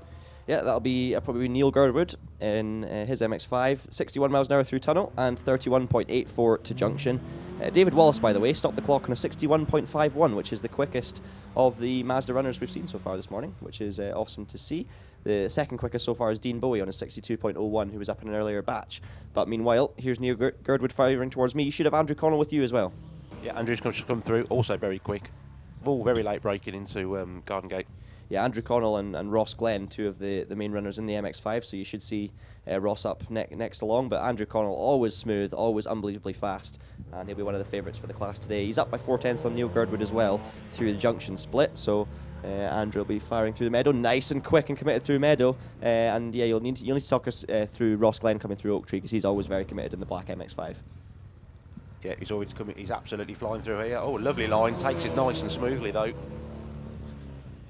Yeah, that'll be probably Neil Girdwood in his MX-5, 61 miles an hour through tunnel and 31.84 to junction. David Wallace, by the way, stopped the clock on a 61.51, which is the quickest of the Mazda runners we've seen so far this morning, which is awesome to see. The second quickest so far is Dean Bowie on a 62.01, who was up in an earlier batch. But meanwhile, here's Neil Girdwood firing towards me. You should have Andrew Connell with you as well. Yeah, Andrew's come through, also very quick. All very late breaking into Garden Gate. Yeah, Andrew Connell and Ross Glenn, two of the main runners in the MX-5, so you should see Ross up next along. But Andrew Connell, always smooth, always unbelievably fast, and he'll be one of the favourites for the class today. He's up by 4/10 on Neil Girdwood as well through the junction split, so Andrew will be firing through the meadow, nice and quick and committed through meadow. And yeah, you'll need to talk us through Ross Glenn coming through Oak Tree, because he's always very committed in the black MX-5. Yeah, he's always coming. He's absolutely flying through here. Oh, lovely line, takes it nice and smoothly though.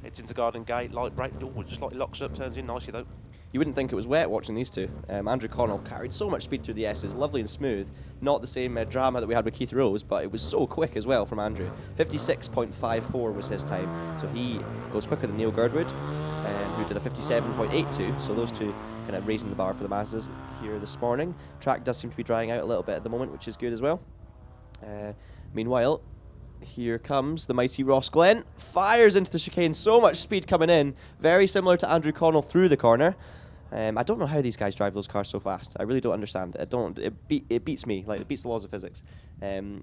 It's into Garden Gate, light brake, just slightly locks up, turns in nicely though. You wouldn't think it was wet watching these two. Andrew Connell carried so much speed through the S's, lovely and smooth. Not the same drama that we had with Keith Rose, but it was so quick as well from Andrew. 56.54 was his time, so he goes quicker than Neil Girdwood, who did a 57.82. So those two kind of raising the bar for the Mazdas here this morning. Track does seem to be drying out a little bit at the moment, which is good as well. Meanwhile, here comes the mighty Ross Glenn, fires into the chicane, so much speed coming in, very similar to Andrew Connell through the corner. I don't know how these guys drive those cars so fast. I really don't understand. It beats me, like it beats the laws of physics.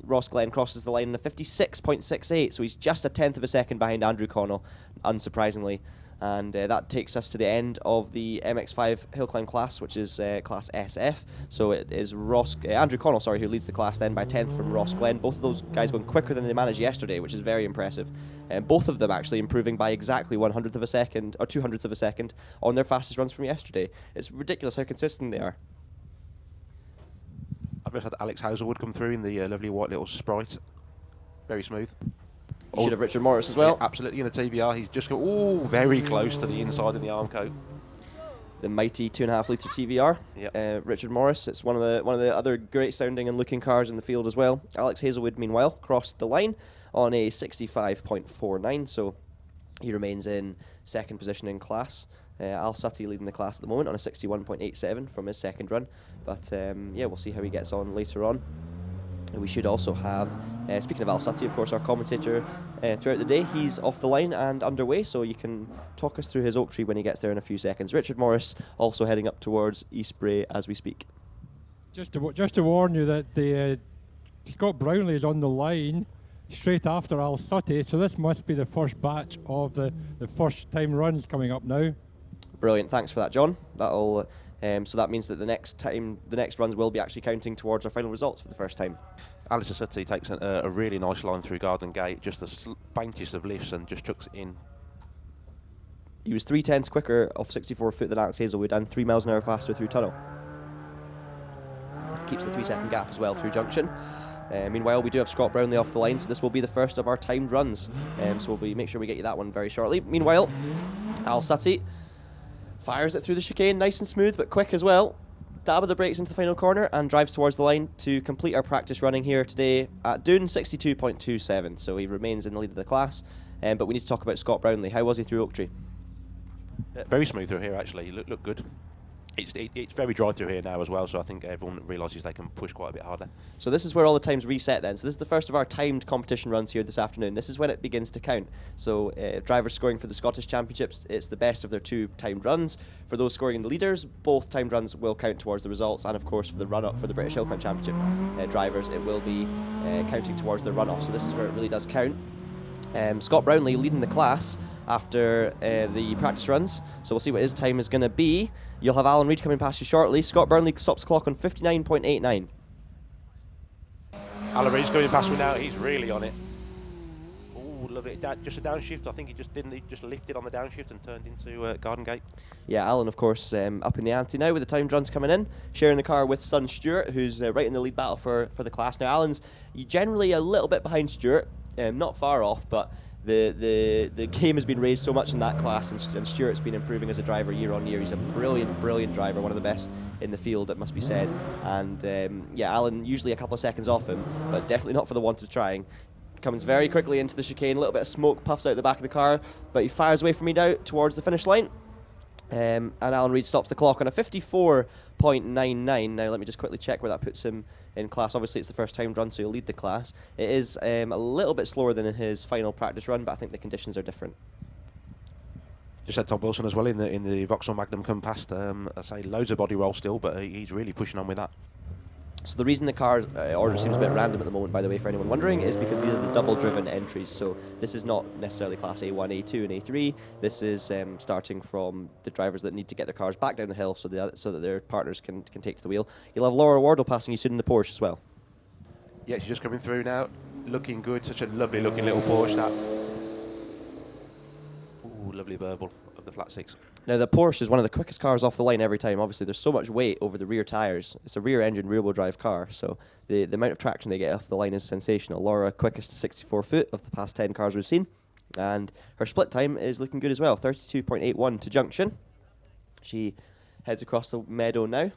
Ross Glenn crosses the line in a 56.68, so he's just a tenth of a second behind Andrew Connell, unsurprisingly. And that takes us to the end of the MX-5 Hillclimb class, which is class SF. So it is Andrew Connell, who leads the class then by 10th from Ross Glenn. Both of those guys going quicker than they managed yesterday, which is very impressive. Both of them actually improving by exactly 1/100th of a second, or 2/100ths of a second, on their fastest runs from yesterday. It's ridiculous how consistent they are. I've just had Alex Hazelwood come through in the lovely white little Sprite. Very smooth. You should have Richard Morris as well. Yeah, absolutely, in the TVR. He's just very close to the inside of the Armco. The mighty 2.5 litre TVR. Yep. Richard Morris. It's one of the other great sounding and looking cars in the field as well. Alex Hazelwood, meanwhile, crossed the line on a 65.49, so he remains in second position in class. Al Sutty leading the class at the moment on a 61.87 from his second run. But yeah, we'll see how he gets on later on. We should also have, speaking of Al Sutty, of course, our commentator throughout the day. He's off the line and underway, so you can talk us through his Oak Tree when he gets there in a few seconds. Richard Morris also heading up towards East Bray as we speak. Just to warn you that the Scott Brownlee is on the line straight after Al Sutty, so this must be the first batch of the first time runs coming up now. Brilliant, thanks for that, John. That'll so that means that the next runs will be actually counting towards our final results for the first time. Alex Sutty takes a really nice line through Garden Gate, just the faintest of lifts, and just chucks it in. He was 3/10 quicker off 64 foot than Alex Hazelwood and 3 miles an hour faster through tunnel. keeps the 3-second gap as well through junction. Meanwhile, we do have Scott Brownlee off the line, so this will be the first of our timed runs. So we'll make sure we get you that one very shortly. Meanwhile, Al Sutty fires it through the chicane, nice and smooth, but quick as well. Dab of the brakes into the final corner and drives towards the line to complete our practice running here today at Doune, 62.27. So he remains in the lead of the class. But we need to talk about Scott Brownlee. How was he through Oak Tree? Very smooth through here, actually. He looked good. It's very dry through here now as well, so I think everyone realises they can push quite a bit harder. So this is where all the times reset then. So this is the first of our timed competition runs here this afternoon. This is when it begins to count. So drivers scoring for the Scottish Championships, it's the best of their 2 timed runs. For those scoring in the leaders, both timed runs will count towards the results, and of course for the run-up for the British HillClimb Championship drivers, it will be counting towards the run-off. So this is where it really does count. Scott Brownlee leading the class after the practice runs, so we'll see what his time is going to be. You'll have Alan Reid coming past you shortly. Scott Brownlee stops the clock on 59.89. Alan Reid's going past me now. He's really on it. Oh, look at that! Just a downshift. I think he just lifted on the downshift and turned into Garden Gate. Yeah, Alan, of course, up in the ante now with the timed runs coming in, sharing the car with son Stuart, who's right in the lead battle for the class. Now, Alan's generally a little bit behind Stuart, not far off, but the game has been raised so much in that class, and Stuart's been improving as a driver year on year. He's a brilliant driver, one of the best in the field, it must be said. And yeah, Alan usually a couple of seconds off him, but definitely not for the want of trying. Comes very quickly into the chicane, a little bit of smoke puffs out the back of the car, but he fires away from me now towards the finish line. And Alan Reid stops the clock on a 54.99. Now let me just quickly check where that puts him in class. Obviously it's the first time run, so he'll lead the class. It is a little bit slower than in his final practice run, but I think the conditions are different. Just had Tom Wilson as well in the Vauxhall Magnum come past. I say loads of body roll still, but he's really pushing on with that. So the reason the car's order seems a bit random at the moment, by the way, for anyone wondering, is because these are the double-driven entries. So this is not necessarily class A1, A2 and A3. This is starting from the drivers that need to get their cars back down the hill so that their partners can take to the wheel. You'll have Laura Wardle passing you soon in the Porsche as well. Yeah, she's just coming through now. Looking good. Such a lovely looking little Porsche, that. Ooh, lovely burble of the flat six. Now the Porsche is one of the quickest cars off the line every time. Obviously there's so much weight over the rear tyres. It's a rear engine, rear wheel drive car, so the amount of traction they get off the line is sensational. Laura quickest to 64 foot of the past 10 cars we've seen, and her split time is looking good as well, 32.81 to junction. She heads across the meadow now.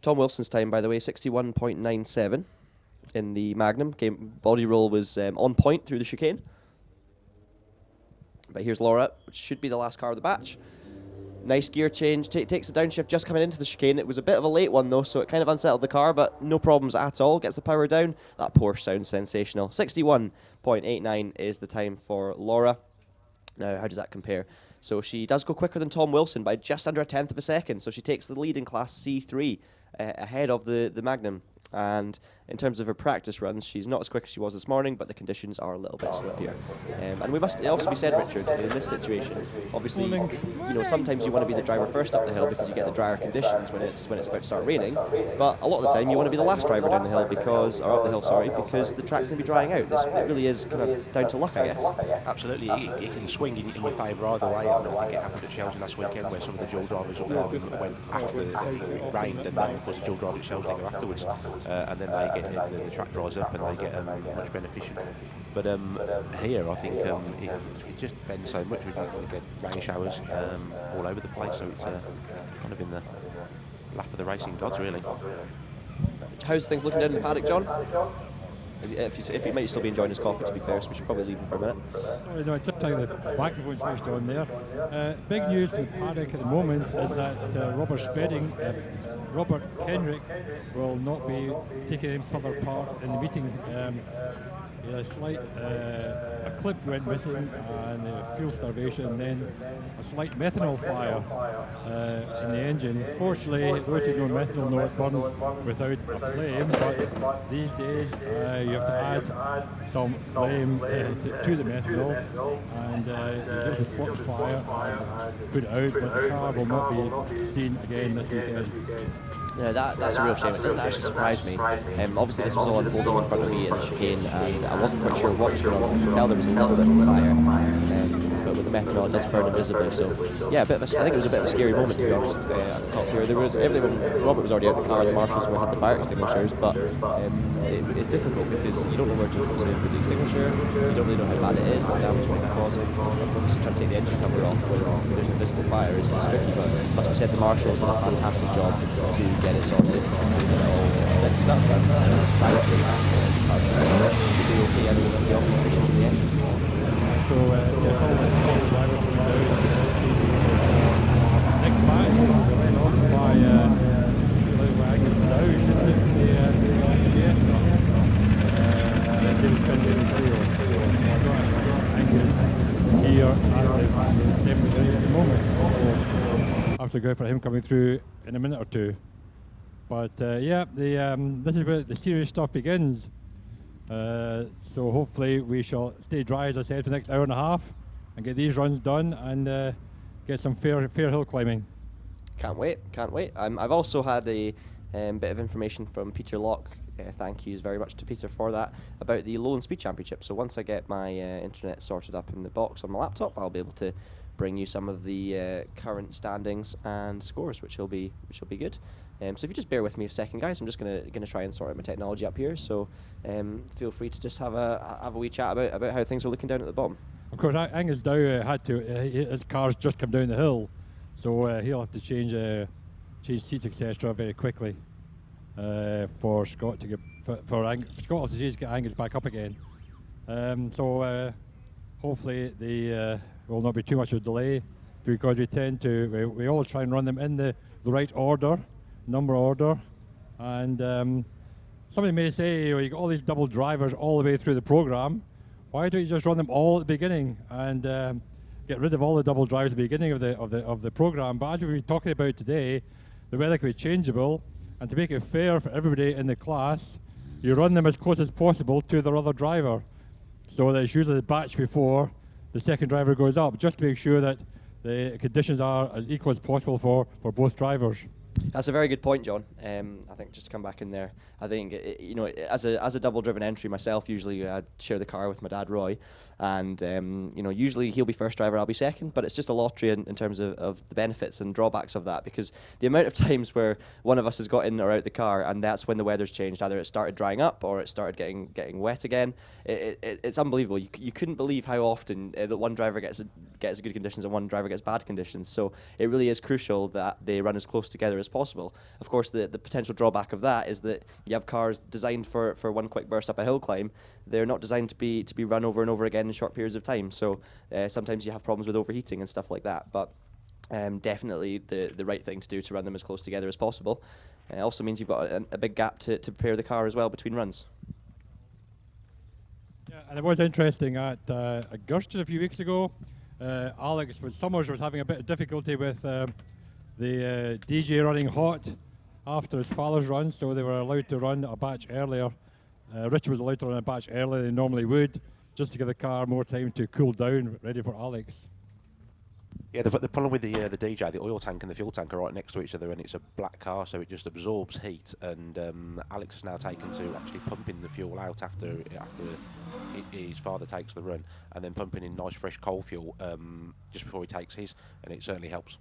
Tom Wilson's time, by the way, 61.97 in the Magnum. Body roll was on point through the chicane. But here's Laura, which should be the last car of the batch. Nice gear change, takes a downshift just coming into the chicane. It was a bit of a late one though, so it kind of unsettled the car, but no problems at all. Gets the power down. That Porsche sounds sensational. 61.89 is the time for Laura. Now, how does that compare? So she does go quicker than Tom Wilson by just under a tenth of a second, so she takes the lead in class C3 ahead of the Magnum. And in terms of her practice runs, she's not as quick as she was this morning, but the conditions are a little bit slippier. And we must also be said, Richard, in this situation, obviously, you know, sometimes you want to be the driver first up the hill because you get the drier conditions when it's about to start raining. But a lot of the time, you want to be the last driver down the hill because the track's going to be drying out. It really is kind of down to luck, I guess. Absolutely, it can swing in your favour either way. I think it happened at Shelton last weekend where some of the dual drivers went after it rained, and then of course the dual drivers at Shelton go afterwards. And then they get the track dries up and they get much beneficial. But here I think it just bends so much. We get rain showers all over the place, so it's kind of in the lap of the racing gods, really. How's things looking down in the paddock, John? If he might still be enjoying his coffee, to be fair, so we should probably leave him for a minute. Sorry, no, it's time the microphone's switched on there. Big news for the paddock at the moment is that Robert Kenrick will not be taking any further part in the meeting. He had a slight a clip went missing and fuel starvation, and then a slight methanol fire in the engine. Fortunately, those who know methanol know it burns without a flame, but these days you have to add some flame to the methanol, and you get the spot fire and put it out, but the car will not be seen again this weekend. No, that's a real shame. It doesn't actually surprise me. Obviously, this was all unfolding in front of me in the chicane, and I wasn't quite sure what was going on. I could tell there was a little bit of fire, but with the methanol, it does burn invisibly. So yeah, I think it was a bit of a scary moment, to be honest, at the top here. Robert was already out of the car, the marshals had the fire extinguishers, but it's difficult because you don't know where to put the extinguisher, you don't really know how bad it is, what damage it might be causing. Obviously trying to take the engine cover off when there's invisible fire is tricky, but must be said the marshals did a fantastic job to get it sorted and get it all fixed up, and thankfully to be okay and the obvious issues in the end. So yeah, all the drivers coming down next back, we're laying off by Wagons now, shouldn't it? The Fiesta. David Finlay and Cleo. Angus here at the 7th at the moment. So have to go for him coming through in a minute or two. But yeah, this is where the serious stuff begins. So hopefully we shall stay dry, as I said, for the next hour and a half and get these runs done and get some fair hill climbing. Can't wait. I've also had a bit of information from Peter Locke. Thank yous very much to Peter for that, about the Lowland Speed Championship. So once I get my internet sorted up in the box on my laptop, I'll be able to bring you some of the current standings and scores, which will be good. So if you just bear with me a second, guys, I'm just gonna try and sort out my technology up here. So feel free to just have a wee chat about how things are looking down at the bottom. Of course, Angus Dow had to. His car's just come down the hill, so he'll have to change seats, etc. very quickly for Scott to get Scott will have to get Angus back up again. So hopefully the will not be too much of a delay, because we tend to we all try and run them in the right order. Number order, and somebody may say, you got all these double drivers all the way through the program. Why don't you just run them all at the beginning and get rid of all the double drivers at the beginning of the program? But as we've been talking about today, the weather can be changeable, and to make it fair for everybody in the class, you run them as close as possible to their other driver, so that it's usually the batch before the second driver goes up, just to make sure that the conditions are as equal as possible for both drivers. That's a very good point, John. I think just to come back in there, I think as a double-driven entry myself, usually I share the car with my dad Roy, and usually he'll be first driver, I'll be second. But it's just a lottery in terms of the benefits and drawbacks of that, because the amount of times where one of us has got in or out the car, and that's when the weather's changed, either it started drying up or it started getting wet again. It's unbelievable. You couldn't believe how often that one driver gets good conditions and one driver gets bad conditions. So it really is crucial that they run as close together as possible. Of course, the potential drawback of that is that you have cars designed for one quick burst up a hill climb. They're not designed to be run over and over again in short periods of time. So sometimes you have problems with overheating and stuff like that. But definitely the right thing to do to run them as close together as possible. It also means you've got a big gap to prepare the car as well between runs. Yeah, and it was interesting at Gersten a few weeks ago. Alex Summers was having a bit of difficulty with the DJ running hot after his father's run, so they were allowed to run a batch earlier. Richard was allowed to run a batch earlier than he normally would, just to give the car more time to cool down, ready for Alex. Yeah, the problem with the DJ, the oil tank and the fuel tank are right next to each other, and it's a black car, so it just absorbs heat. And Alex has now taken to actually pumping the fuel out after his father takes the run, and then pumping in nice fresh coal fuel just before he takes his, and it certainly helps.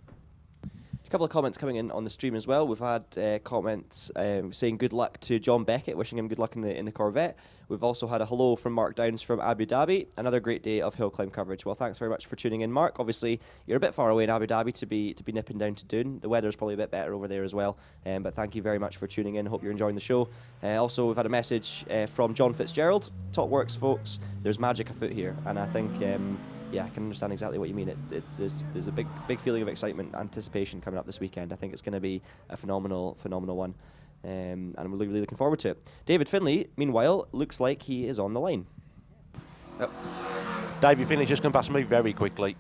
A couple of comments coming in on the stream as well. We've had comments saying good luck to John Beckett, wishing him good luck in the Corvette. We've also had a hello from Mark Downs from Abu Dhabi. Another great day of hill climb coverage. Well, thanks very much for tuning in, Mark. Obviously, you're a bit far away in Abu Dhabi to be nipping down to Doune. The weather's probably a bit better over there as well. But thank you very much for tuning in. Hope you're enjoying the show. Also, we've had a message from John Fitzgerald. Top works, folks. There's magic afoot here, and I think. Yeah, I can understand exactly what you mean. There's a big feeling of excitement, anticipation coming up this weekend. I think it's going to be a phenomenal one, and I'm really looking forward to it. David Finlay, meanwhile, looks like he is on the line. David Finlay's just come past me very quickly,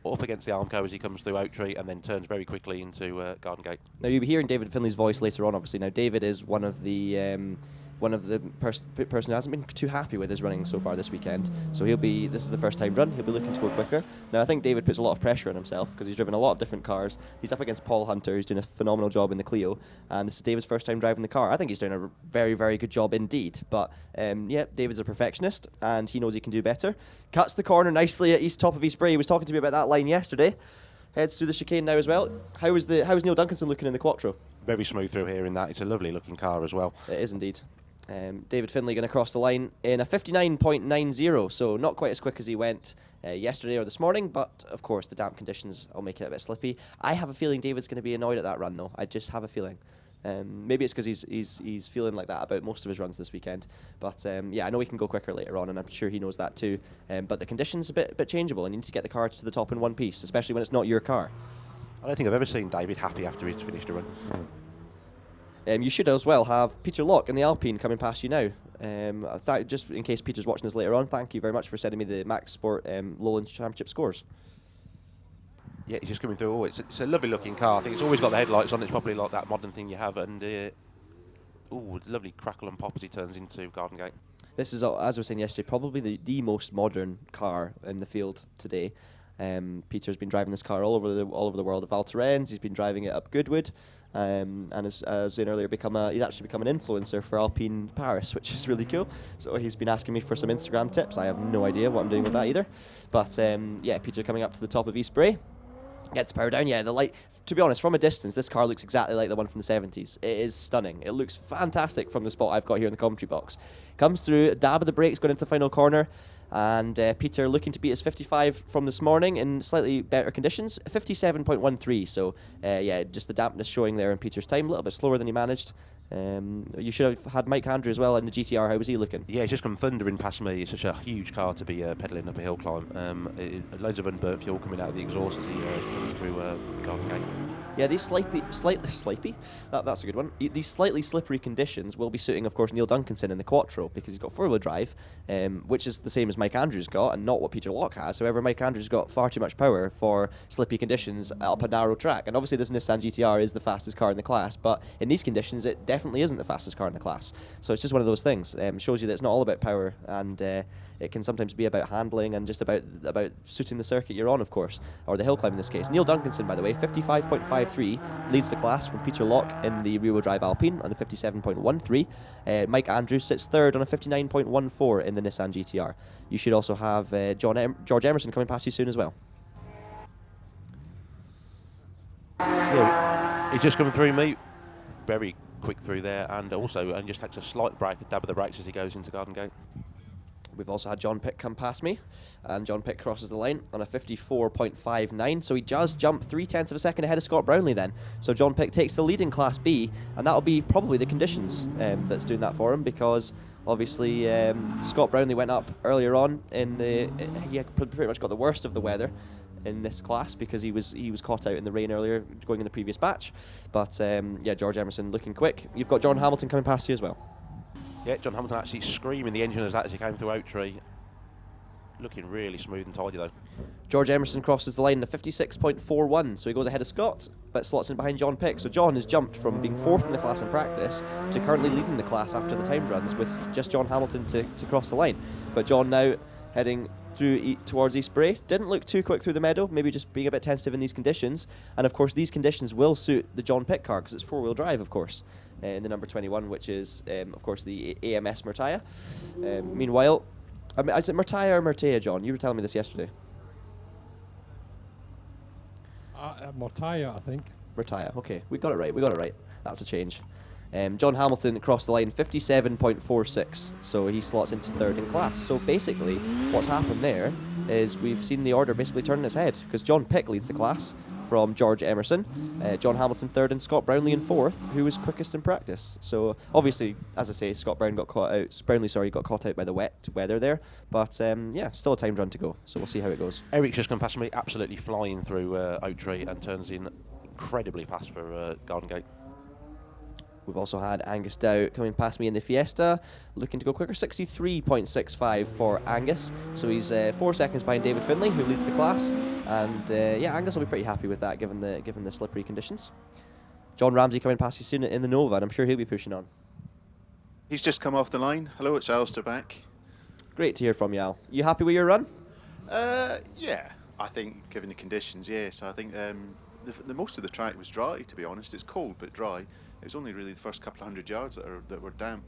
up against the Armco as he comes through Oak Tree, and then turns very quickly into Garden Gate. Now you'll be hearing David Finlay's voice later on, obviously. Now David is one of the one of the person who hasn't been too happy with his running so far this weekend. So this is the first time run, he'll be looking to go quicker. Now I think David puts a lot of pressure on himself because he's driven a lot of different cars. He's up against Paul Hunter, who's doing a phenomenal job in the Clio, and this is David's first time driving the car. I think he's doing a very, very good job indeed. But yeah, David's a perfectionist and he knows he can do better. Cuts the corner nicely at top of East Bray. He was talking to me about that line yesterday. Heads through the chicane now as well. How is Neil Duncanson looking in the Quattro? Very smooth through here in that. It's a lovely looking car as well. It is indeed. David Finlay going to cross the line in a 59.90, so not quite as quick as he went yesterday or this morning, but of course the damp conditions will make it a bit slippy. I have a feeling David's going to be annoyed at that run though. I just have a feeling. Maybe it's because he's feeling like that about most of his runs this weekend. But yeah, I know he can go quicker later on, and I'm sure he knows that too. But the conditions a bit changeable, and you need to get the car to the top in one piece, especially when it's not your car. I don't think I've ever seen David happy after he's finished a run. You should as well have Peter Locke in the Alpine coming past you now. Just in case Peter's watching us later on, thank you very much for sending me the Max Sport Lowland Championship scores. Yeah, he's just coming through. Oh, it's a lovely looking car. I think it's always got the headlights on. It's probably like that modern thing you have. And lovely crackle and pop as he turns into Garden Gate. This is, as I was saying yesterday, probably the most modern car in the field today. Peter's been driving this car all over the world at Val Thorens. He's been driving it up Goodwood, and as I was saying earlier, he's actually become an influencer for Alpine Paris, which is really cool. So he's been asking me for some Instagram tips. I have no idea what I'm doing with that either. But yeah, Peter coming up to the top of East Bray. Gets the power down, yeah. The light. To be honest, from a distance, this car looks exactly like the one from the 70s. It is stunning. It looks fantastic from the spot I've got here in the commentary box. Comes through, dab of the brakes, going into the final corner, and Peter looking to beat his 55 from this morning in slightly better conditions, 57.13. So yeah, just the dampness showing there in Peter's time, a little bit slower than he managed. You should have had Mike Andrew as well in the GTR. How was he looking? Yeah, he's just come thundering past me. It's such a huge car to be pedalling up a hill climb. Loads of unburnt fuel coming out of the exhaust as he comes through Garden Gate. Yeah, these that's a good one. These slightly slippery conditions will be suiting, of course, Neil Duncanson in the Quattro because he's got four-wheel drive, which is the same as Mike Andrews got and not what Peter Locke has. However, Mike Andrews got far too much power for slippy conditions up a narrow track. And obviously this Nissan GTR is the fastest car in the class, but in these conditions it definitely isn't the fastest car in the class. So it's just one of those things. Shows you that it's not all about power, and it can sometimes be about handling and just about suiting the circuit you're on, of course, or the hill climb in this case. Neil Duncanson, by the way, 55.53, leads the class from Peter Locke in the rear-wheel drive Alpine on a 57.13. Mike Andrews sits third on a 59.14 in the Nissan GTR. You should also have George Emerson coming past you soon as well. Yeah, he's just coming through me. Very quick through there, and just takes a slight break, a dab of the brakes as he goes into Garden Gate. We've also had John Pick come past me, and John Pick crosses the line on a 54.59, so he does jump 0.3 of a second ahead of Scott Brownlee then. So John Pick takes the lead in Class B, and that'll be probably the conditions that's doing that for him, because obviously Scott Brownlee went up earlier on he had pretty much got the worst of the weather in this class because he was caught out in the rain earlier going in the previous batch. But yeah, George Emerson looking quick. You've got John Hamilton coming past you as well. Yeah, John Hamilton actually screaming the engine as he came through Oak Tree. Looking really smooth and tidy though. George Emerson crosses the line at 56.41, so he goes ahead of Scott, but slots in behind John Pick. So John has jumped from being fourth in the class in practice to currently leading the class after the timed runs with just John Hamilton to cross the line. But John now heading through towards East Bray. Didn't look too quick through the meadow, maybe just being a bit tentative in these conditions. And of course these conditions will suit the John Pick car because it's four-wheel drive, of course, in the number 21, which is of course the AMS Murtia. Meanwhile, is it Murtia or Murtia, John? You were telling me this yesterday. Murtia, I think. Murtia, okay. We got it right. That's a change. John Hamilton crossed the line 57.46, so he slots into third in class. So basically, what's happened there is we've seen the order basically turn its head, because John Pick leads the class from George Emerson, John Hamilton third, and Scott Brownlee in fourth, who was quickest in practice. So obviously, as I say, Brownlee got caught out by the wet weather there, but yeah, still a timed run to go, so we'll see how it goes. Eric's just come past me, absolutely flying through Oak Tree, and turns in incredibly fast for Garden Gate. We've also had Angus Dow coming past me in the Fiesta, looking to go quicker, 63.65 for Angus. So he's 4 seconds behind David Finlay, who leads the class. And yeah, Angus will be pretty happy with that, given the slippery conditions. John Ramsey coming past you soon in the Nova, and I'm sure he'll be pushing on. He's just come off the line. Hello, it's Alistair back. Great to hear from you, Al. You happy with your run? Yeah, I think given the conditions, yes. I think the most of the track was dry, to be honest. It's cold but dry. It was only really the first couple of 100 yards that were damp.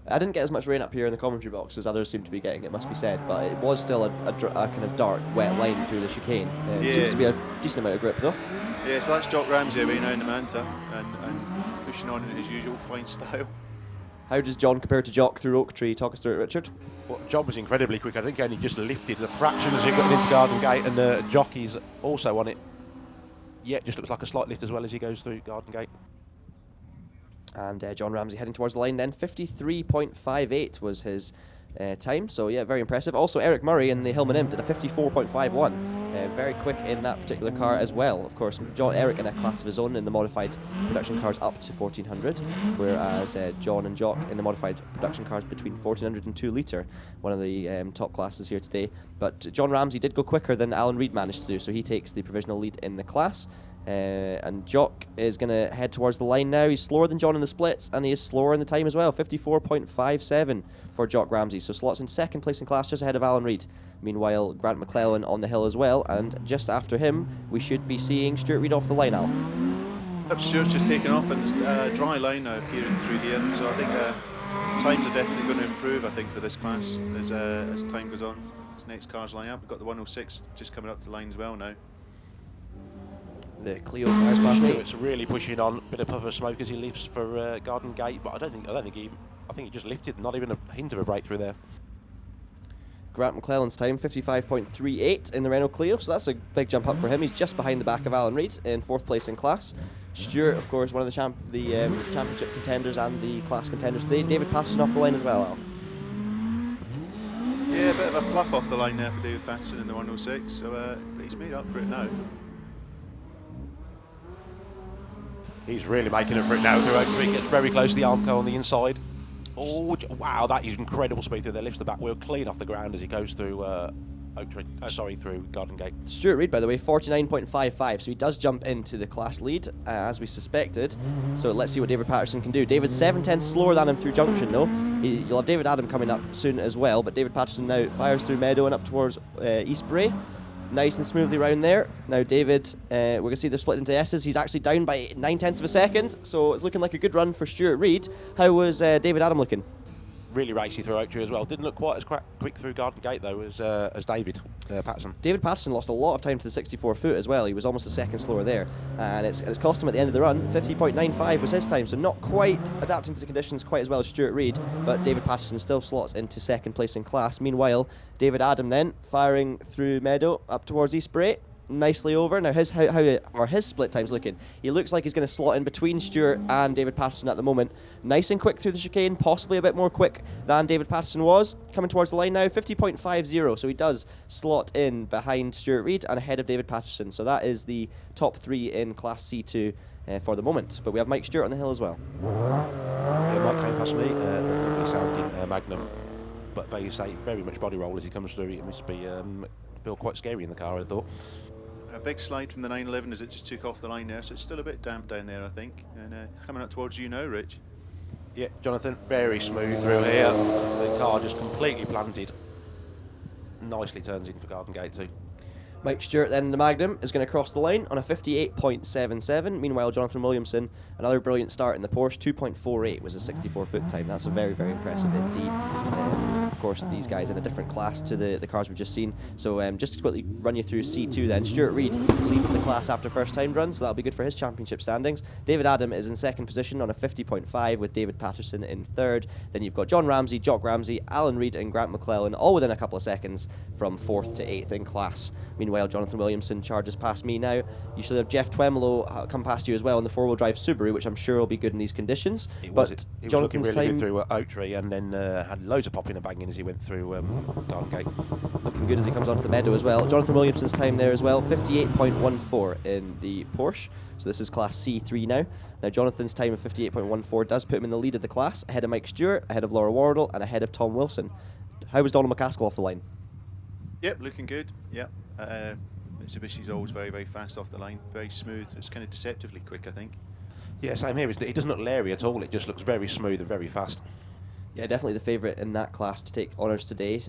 I didn't get as much rain up here in the commentary box as others seem to be getting, it must be said, but it was still a kind of dark, wet line through the chicane. It seems to be a decent amount of grip, though. Yeah, so that's Jock Ramsey away now in the Manta and pushing on in his usual fine style. How does John compare to Jock through Oak Tree? Talk us through it, Richard. Well, John was incredibly quick. I think he only just lifted the fraction as he got into Garden Gate, and the jockey's also on it. Yeah, it just looks like a slight lift as well as he goes through Garden Gate. And John Ramsey heading towards the line then. 53.58 was his time, so yeah, very impressive. Also, Eric Murray in the Hillman Imp did a 54.51. Very quick in that particular car as well. Of course, Eric in a class of his own in the modified production cars up to 1400, whereas John and Jock in the modified production cars between 1400 and 2 litre, one of the top classes here today. But John Ramsey did go quicker than Alan Reid managed to do, so he takes the provisional lead in the class. And Jock is going to head towards the line now. He's slower than John in the splits, and he is slower in the time as well. 54.57 for Jock Ramsey. So slots in second place in class, just ahead of Alan Reid. Meanwhile, Grant McClellan on the hill as well, and just after him, we should be seeing Stuart Reid off the line, Al. Yep, Stuart's just taken off, and dry line now appearing through here. So I think times are definitely going to improve, I think, for this class as time goes on. This next car's line up. We've got the 106 just coming up to the line as well now. The Clio fires past me. It's really pushing on, bit of puff of smoke as he lifts for Garden Gate, but I think he just lifted, not even a hint of a breakthrough there. Grant McClellan's time, 55.38 in the Renault Clio, so that's a big jump up for him. He's just behind the back of Alan Reid in 4th place in class. Stuart, of course, one of the championship contenders and the class contenders today. David Patterson off the line as well, Al. Yeah, a bit of a fluff off the line there for David Patterson in the 106, so but he's made up for it now. He's really making it for it now through Oak Tree. Gets very close to the Armco on the inside. Oh, wow, that is incredible speed through there. Lifts the back wheel clean off the ground as he goes through through Garden Gate. Stuart Reid, by the way, 49.55, so he does jump into the class lead, as we suspected. So let's see what David Patterson can do. David's 7/10 slower than him through Junction, though. You'll have David Adam coming up soon as well, but David Patterson now fires through Meadow and up towards East Bray. Nice and smoothly round there. Now David, we're going to see they're split into S's. He's actually down by 9/10 of a second, so it's looking like a good run for Stuart Reid. How was David Adam looking? Really racy through Oak Tree as well. Didn't look quite as quick through Garden Gate though as David Patterson. David Patterson lost a lot of time to the 64 foot as well. He was almost a second slower there, and it's cost him at the end of the run. 50.95 was his time, so not quite adapting to the conditions quite as well as Stuart Reid, but David Patterson still slots into second place in class. Meanwhile, David Adam then firing through Meadow up towards East Bray. Nicely over. Now how are his split times looking? He looks like he's going to slot in between Stuart and David Patterson at the moment. Nice and quick through the chicane, possibly a bit more quick than David Patterson was. Coming towards the line now, 50.50, so he does slot in behind Stuart Reid and ahead of David Patterson. So that is the top 3 in Class C2 for the moment. But we have Mike Stewart on the hill as well. Yeah, Mike came past me, the lovely sounding Magnum, but very much body roll as he comes through. It must be feel quite scary in the car, I thought. A big slide from the 911 as it just took off the line there, so it's still a bit damp down there, I think. And coming up towards you now, Rich. Yeah, Jonathan, very smooth through here. The car just completely planted. Nicely turns in for Garden Gate too. Mike Stewart then in the Magnum is going to cross the line on a 58.77. Meanwhile, Jonathan Williamson, another brilliant start in the Porsche, 2.48 was a 64 foot time. That's a very, very impressive indeed. Of course, these guys in a different class to the cars we've just seen. So just to quickly run you through C2 then. Stuart Reid leads the class after first time run, so that'll be good for his championship standings. David Adam is in second position on a 50.5 with David Patterson in third. Then you've got John Ramsey, Jock Ramsey, Alan Reid and Grant McClellan, all within a couple of seconds from 4th to 8th in class. Meanwhile, Jonathan Williamson charges past me now. You should have Jeff Twemlow come past you as well in the 4-wheel drive Subaru, which I'm sure will be good in these conditions. He was looking really good through Oak Tree, and then had loads of popping and banging as he went through Garden Gate. Looking good as he comes onto the Meadow as well. Jonathan Williamson's time there as well, 58.14 in the Porsche. So this is Class C3 now. Now Jonathan's time of 58.14 does put him in the lead of the class, ahead of Mike Stewart, ahead of Laura Wardle, and ahead of Tom Wilson. How was Donald McCaskill off the line? Yep, looking good. Yep. Mitsubishi's always very, very fast off the line, very smooth. It's kind of deceptively quick, I think. Yeah, same here. It doesn't look leery at all. It just looks very smooth and very fast. Yeah, definitely the favourite in that class to take honours today.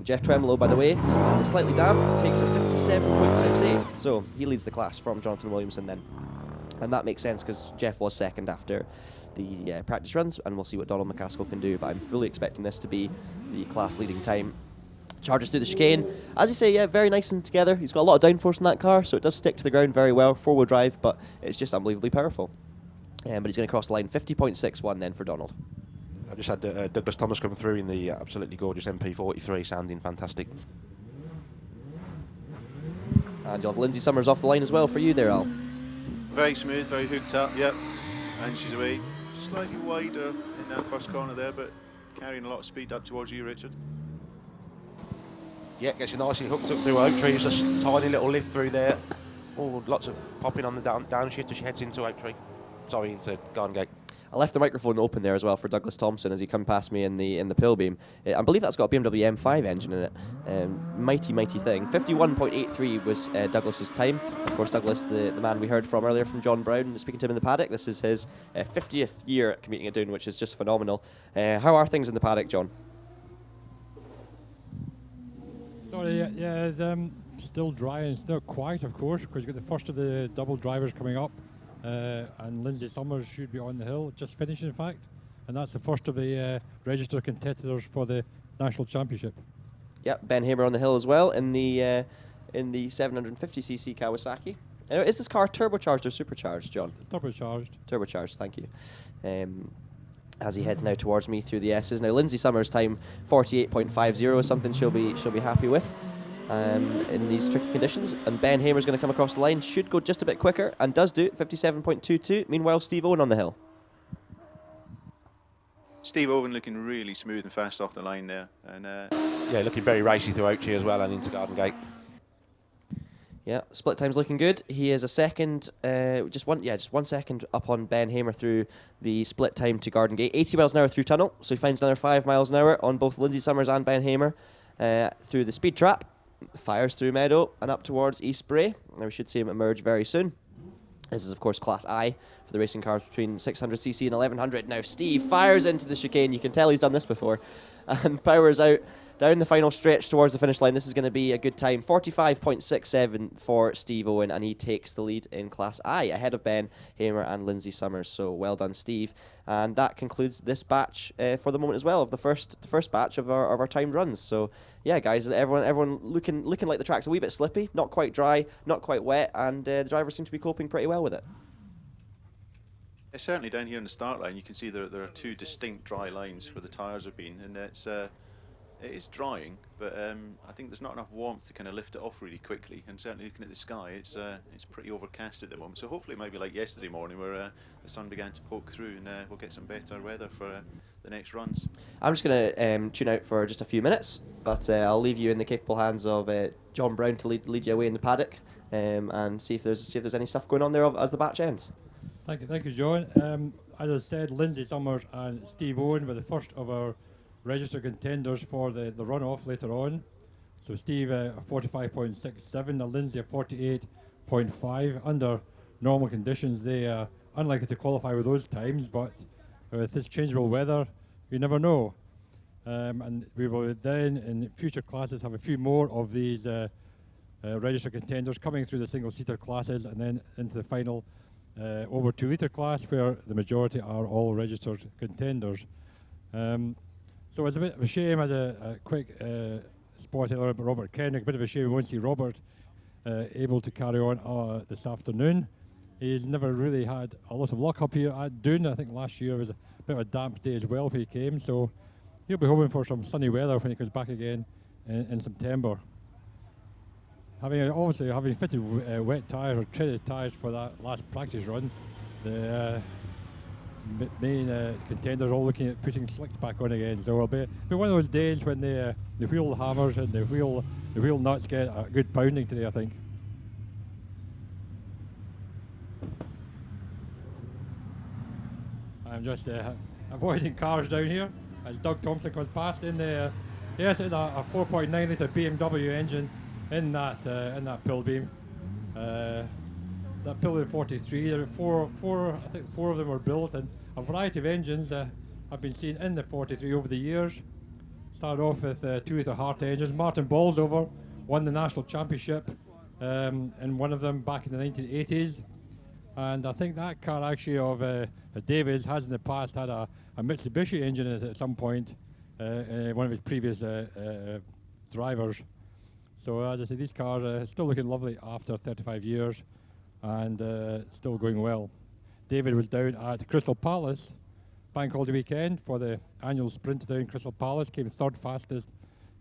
Jeff Tremolo, by the way, is slightly damp, takes a 57.68, so he leads the class from Jonathan Williamson then. And that makes sense because Jeff was second after the practice runs, and we'll see what Donald McCaskill can do, but I'm fully expecting this to be the class leading time. Charges through the chicane. As you say, yeah, very nice and together. He's got a lot of downforce in that car, so it does stick to the ground very well. Four-wheel drive, but it's just unbelievably powerful. But he's going to cross the line, 50.61 then for Donald. I just had Douglas Thomas come through in the absolutely gorgeous MP43, sounding fantastic. And you'll have Lindsay Summers off the line as well for you there, Al. Very smooth, very hooked up, yep. And she's away slightly wider in that first corner there, but carrying a lot of speed up towards you, Richard. Yeah, gets you nicely hooked up through Oak Tree. Just a tiny little lift through there. Oh, lots of popping on the downshift as she heads into Oak Tree. Sorry, into Garden Gate. I left the microphone open there as well for Douglas Thompson as he come past me in the pill beam. I believe that's got a BMW M5 engine in it. Mighty thing. 51.83 was Douglas's time. Of course, Douglas, the man we heard from earlier from John Brown, speaking to him in the paddock. This is his 50th year competing at Doune, which is just phenomenal. How are things in the paddock, John? Sorry, yeah, it's still dry and still quiet, of course, because you've got the first of the double drivers coming up. And Lindsay Summers should be on the hill, just finished in fact, and that's the first of the registered competitors for the national championship. Yep, Ben Hamer on the hill as well in the 750cc Kawasaki. Is this car turbocharged or supercharged, John? It's turbocharged. Turbocharged, thank you. As he heads now towards me through the S's. Now Lindsay Summers' time 48.50 is something she'll be happy with. In these tricky conditions, and Ben Hamer's going to come across the line, should go just a bit quicker, and does do, 57.22. Meanwhile, Steve Owen on the hill. Steve Owen looking really smooth and fast off the line there, and yeah, looking very racy through Oak Tree as well and into Garden Gate. Yeah, split time's looking good. He is a second, just one second up on Ben Hamer through the split time to Garden Gate. 80 miles an hour through tunnel, so he finds another 5 miles an hour on both Lindsay Summers and Ben Hamer through the speed trap. Fires through Meadow and up towards East Bray. Now we should see him emerge very soon. This is, of course, Class I for the racing cars between 600cc and 1100. Now Steve fires into the chicane. You can tell he's done this before. And powers out down the final stretch towards the finish line. This is going to be a good time. 45.67 for Steve Owen, and he takes the lead in Class I ahead of Ben Hamer and Lindsay Summers. So well done, Steve. And that concludes this batch for the moment as well, of the first batch of our timed runs. So yeah, guys, everyone looking like the track's a wee bit slippy, not quite dry, not quite wet, and the drivers seem to be coping pretty well with it. It's certainly down here on the start line. You can see there are two distinct dry lines where the tyres have been, and it is drying, but I think there's not enough warmth to kind of lift it off really quickly. And certainly looking at the sky, it's pretty overcast at the moment. So hopefully it might be like yesterday morning where the sun began to poke through, and we'll get some better weather for the next runs. I'm just going to tune out for just a few minutes, but I'll leave you in the capable hands of John Brown to lead you away in the paddock and see if there's any stuff going on there as the batch ends. Thank you, John. As I said, Lindsay Summers and Steve Owen were the first of our registered contenders for the runoff later on. So Steve 45.67, and Lindsay 48.5. Under normal conditions, they are unlikely to qualify with those times, but with this changeable weather, you never know. And we will then, in future classes, have a few more of these registered contenders coming through the single-seater classes, and then into the final over 2 litre class, where the majority are all registered contenders. So it's a bit of a shame, as a quick spot about Robert Kenrick, a bit of a shame we won't see Robert able to carry on this afternoon. He's never really had a lot of luck up here at Doune. I think last year was a bit of a damp day as well when he came, so he'll be hoping for some sunny weather when he comes back again in September. Having fitted wet tyres or treaded tyres for that last practice run, the main contenders all looking at putting slicks back on again. So it'll be one of those days when the wheel hammers and the wheel nuts get a good pounding today, I think. I'm just avoiding cars down here as Doug Thompson comes past in the yes, in a 4.9 litre BMW engine in that pill beam. That Pillar 43, there are four of them were built, and a variety of engines. I've been seeing in the 43 over the years. Started off with 2 of the Hart engines. Martin Baldover won the national championship in one of them back in the 1980s. And I think that car actually of David has in the past had a Mitsubishi engine in it at some point, one of his previous drivers. So as I say, these cars are still looking lovely after 35 years and still going well. David was down at Crystal Palace bank holiday weekend for the annual sprint down Crystal Palace, came third fastest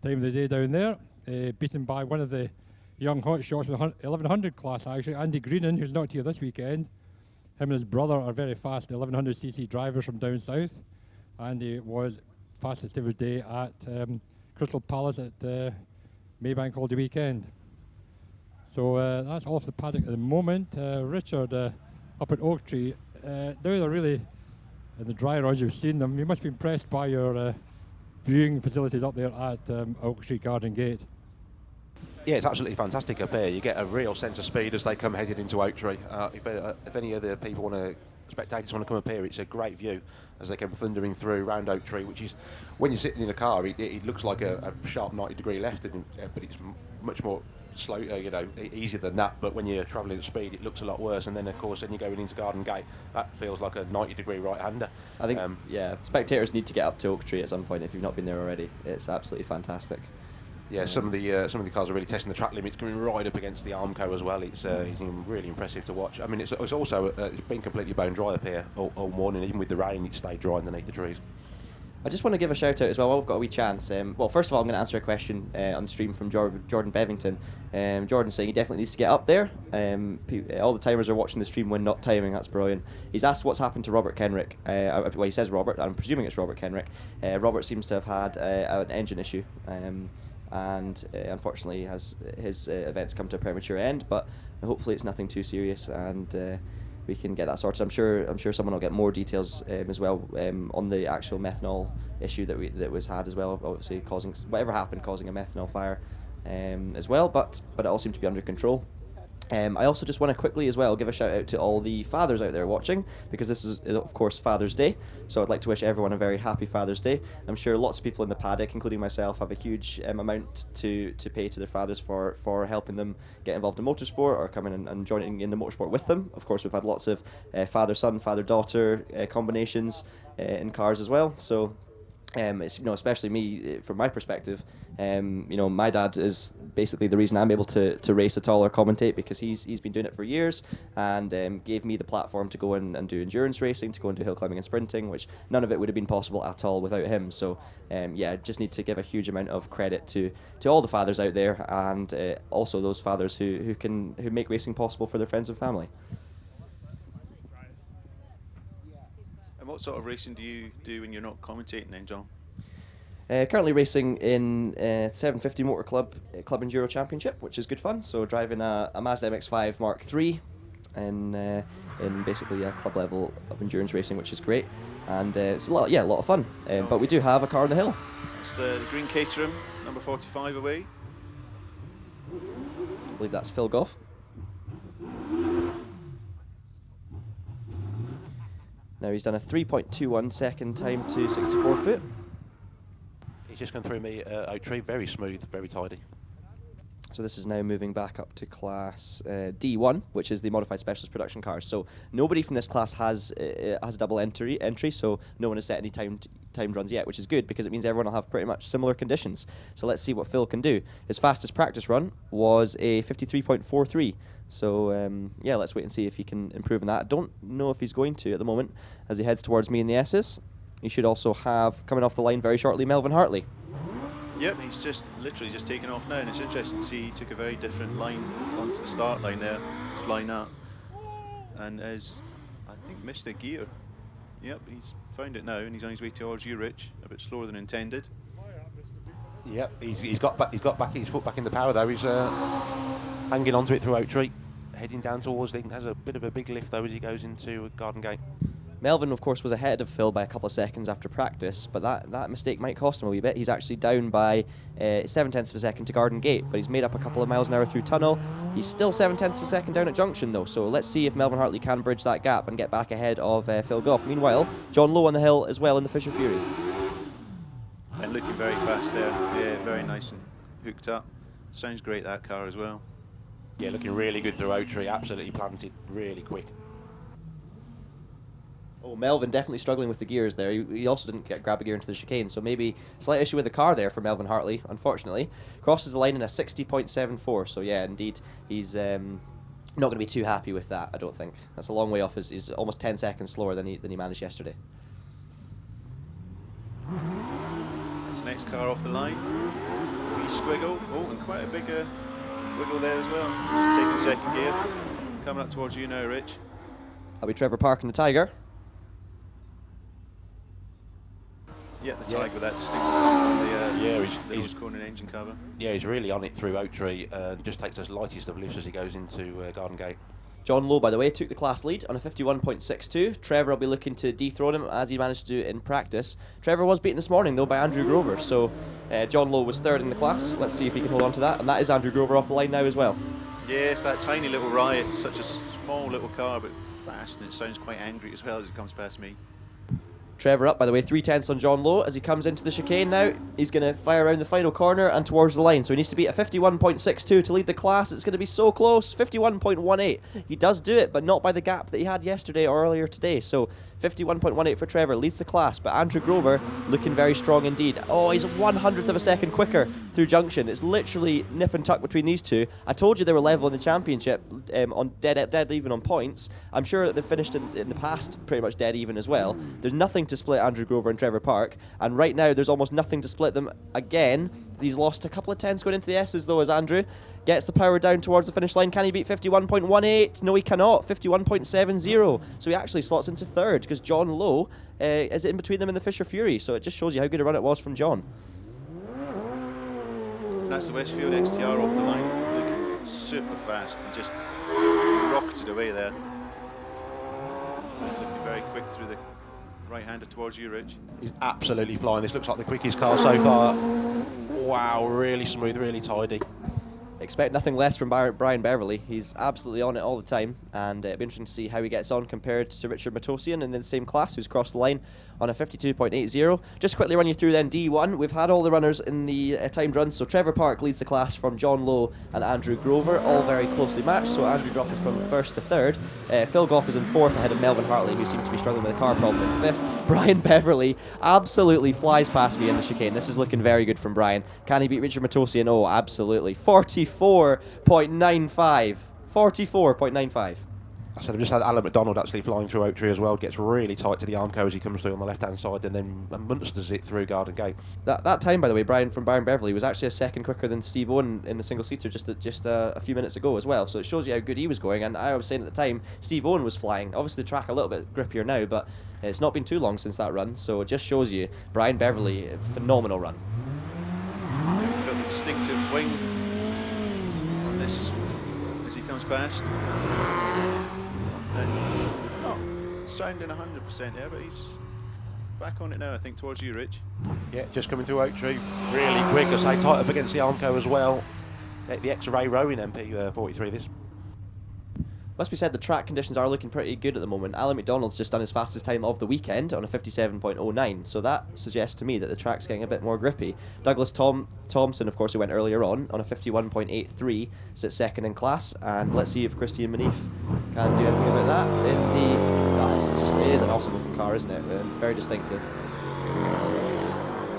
time of the day down there, beaten by one of the young hot shots with the 1100 class actually, Andy Greenan, who's not here this weekend. Him and his brother are very fast 1100cc drivers from down south. Andy was fastest of the day at Crystal Palace at Maybank holiday weekend. So that's all off the paddock at the moment. Richard up at Oak Tree, now they're really in the dry runs, you've seen them. You must be impressed by your viewing facilities up there at Oak Tree Garden Gate. Yeah, it's absolutely fantastic up here. You get a real sense of speed as they come headed into Oak Tree. If any other people spectators want to come up here, it's a great view as they come thundering through round Oak Tree, which is, when you're sitting in a car, it looks like a sharp 90-degree left, but it's much more slow, easier than that. But when you're travelling at speed, it looks a lot worse. And then, of course, you're going into Garden Gate, that feels like a 90-degree right-hander. I think, spectators need to get up to Oak Tree at some point if you've not been there already. It's absolutely fantastic. Yeah, some of the cars are really testing the track limits, coming right up against the Armco as well. It's really impressive to watch. I mean, it's also it's been completely bone dry up here all morning. Even with the rain, it stayed dry underneath the trees. I just want to give a shout out as well while we've got a wee chance. Well, first of all, I'm going to answer a question on the stream from Jordan Bevington. Jordan saying he definitely needs to get up there. All the timers are watching the stream when not timing. That's brilliant. He's asked what's happened to Robert Kenrick. Well, he says Robert. I'm presuming it's Robert Kenrick. Robert seems to have had an engine issue. And unfortunately his events come to a premature end, but hopefully it's nothing too serious and we can get that sorted. I'm sure someone will get more details as well on the actual methanol issue that was had as well, obviously causing a methanol fire as well, but it all seemed to be under control. I also just want to quickly as well give a shout out to all the fathers out there watching, because this is of course Father's Day, so I'd like to wish everyone a very happy Father's Day. I'm sure lots of people in the paddock, including myself, have a huge amount to pay to their fathers for helping them get involved in motorsport or coming and joining in the motorsport with them. Of course, we've had lots of father-son, father-daughter combinations in cars as well, so it's, especially me, from my perspective, my dad is basically the reason I'm able to race at all or commentate, because he's been doing it for years and gave me the platform to go in and do endurance racing, to go and do hill climbing and sprinting, which none of it would have been possible at all without him. So just need to give a huge amount of credit to all the fathers out there, and also those fathers who make racing possible for their friends and family. And what sort of racing do you do when you're not commentating then, John? Currently racing in 750 Motor Club Enduro Championship, which is good fun. So driving a Mazda MX-5 Mark III in basically a club level of endurance racing, which is great, and it's a lot of fun. But we do have a car on the hill. It's the green Caterham, number 45 away. I believe that's Phil Goff. Now he's done a 3.21 second time to 64 foot. He's just gone through me Oak Tree, very smooth, very tidy. So this is now moving back up to class D1, which is the modified specialist production cars. So nobody from this class has a double entry, so no one has set any timed runs yet, which is good because it means everyone will have pretty much similar conditions. So let's see what Phil can do. His fastest practice run was a 53.43. So let's wait and see if he can improve on that. I don't know if he's going to at the moment as he heads towards me in the S's. He should also have, coming off the line very shortly, Melvin Hartley. Yep, he's literally just taken off now, and it's interesting to see he took a very different line onto the start line there, his line up, and has, I think, missed a gear. Yep, he's found it now, and he's on his way towards you, Rich, a bit slower than intended. Yep, he's got his foot back in the power though. He's hanging onto it through Oak Tree, heading down towards the, has a bit of a big lift though as he goes into Garden Gate. Melvin, of course, was ahead of Phil by a couple of seconds after practice, but that mistake might cost him a wee bit. He's actually down by 7/10 of a second to Garden Gate, but he's made up a couple of miles an hour through tunnel. He's still 7/10 of a second down at Junction, though, so let's see if Melvin Hartley can bridge that gap and get back ahead of Phil Goff. Meanwhile, John Lowe on the hill as well in the Fisher Fury. And looking very fast there. Yeah, very nice and hooked up. Sounds great, that car as well. Yeah, looking really good through Oak Tree, absolutely planted, really quick. Oh, Melvin definitely struggling with the gears there. He also didn't grab a gear into the chicane, so maybe slight issue with the car there for Melvin Hartley, unfortunately. Crosses the line in a 60.74, so yeah, indeed, he's not going to be too happy with that, I don't think. That's a long way off. He's almost 10 seconds slower than he managed yesterday. That's the next car off the line. Wee squiggle. Oh, and quite a big wiggle there as well. Just taking second gear. Coming up towards you now, Rich. That'll be Trevor Park in the Tiger. Yeah, the Tiger with that distinct the he's corner engine cover. Yeah, he's really on it through Oak Tree. Just takes those lightest of lifts as he goes into Garden Gate. John Lowe, by the way, took the class lead on a 51.62. Trevor will be looking to dethrone him as he managed to do in practice. Trevor was beaten this morning, though, by Andrew Grover, so John Lowe was third in the class. Let's see if he can hold on to that, and that is Andrew Grover off the line now as well. Yes, that tiny little Riot, such a small little car, but fast, and it sounds quite angry as well as it comes past me. Trevor up, by the way, 3/10 on John Lowe as he comes into the chicane now. He's going to fire around the final corner and towards the line. So he needs to beat a 51.62 to lead the class. It's going to be so close. 51.18. He does do it, but not by the gap that he had yesterday or earlier today. So 51.18 for Trevor leads the class, but Andrew Grover looking very strong indeed. Oh, he's 1/100th of a second quicker through Junction. It's literally nip and tuck between these two. I told you they were level in the championship, on dead even on points. I'm sure that they've finished in the past pretty much dead even as well. There's nothing to split Andrew Grover and Trevor Park, and right now there's almost nothing to split them again. He's lost a couple of tenths going into the S's though, as Andrew gets the power down towards the finish line. Can he beat 51.18? No, he cannot. 51.70. So he actually slots into third because John Lowe is in between them in the Fisher Fury. So it just shows you how good a run it was from John. And that's the Westfield XTR off the line, looking super fast and just rocketed away there. Looking very quick through the right-hander towards you, Rich. He's absolutely flying. This looks like the quickest car so far. Wow, really smooth, really tidy. Expect nothing less from Brian Beverley. He's absolutely on it all the time, and it'll be interesting to see how he gets on compared to Richard Matosian in the same class, who's crossed the line on a 52.80. Just quickly run you through then D1. We've had all the runners in the timed runs, so Trevor Park leads the class from John Lowe and Andrew Grover, all very closely matched, so Andrew dropping from first to third. Phil Goff is in fourth ahead of Melvin Hartley, who seems to be struggling with a car problem, in fifth. Brian Beverley absolutely flies past me in the chicane. This is looking very good from Brian. Can he beat Richard Matosian? Oh, absolutely. 44.95. 44.95. I said I've just had Alan McDonald actually flying through Oak Tree as well. Gets really tight to the Armco as he comes through on the left-hand side, and then monsters it through Garden Gate. That time, by the way, Brian Beverley was actually a second quicker than Steve Owen in the single-seater just a few minutes ago as well. So it shows you how good he was going. And I was saying at the time, Steve Owen was flying. Obviously, the track a little bit grippier now, but it's not been too long since that run. So it just shows you Brian Beverley, phenomenal run. We've got the distinctive wing on this as he comes past. And not sounding 100% there, but he's back on it now, I think, towards you, Rich. Yeah, just coming through Oak Tree, really quick. I say tight up against the Armco as well. The X-Ray row in MP43 this. Must be said, the track conditions are looking pretty good at the moment. Alan McDonald's just done his fastest time of the weekend on a 57.09, so that suggests to me that the track's getting a bit more grippy. Douglas Thompson, of course, who went earlier on a 51.83, sits second in class, and let's see if Christian Manif can do anything about that. It is an awesome looking car, isn't it? Very distinctive.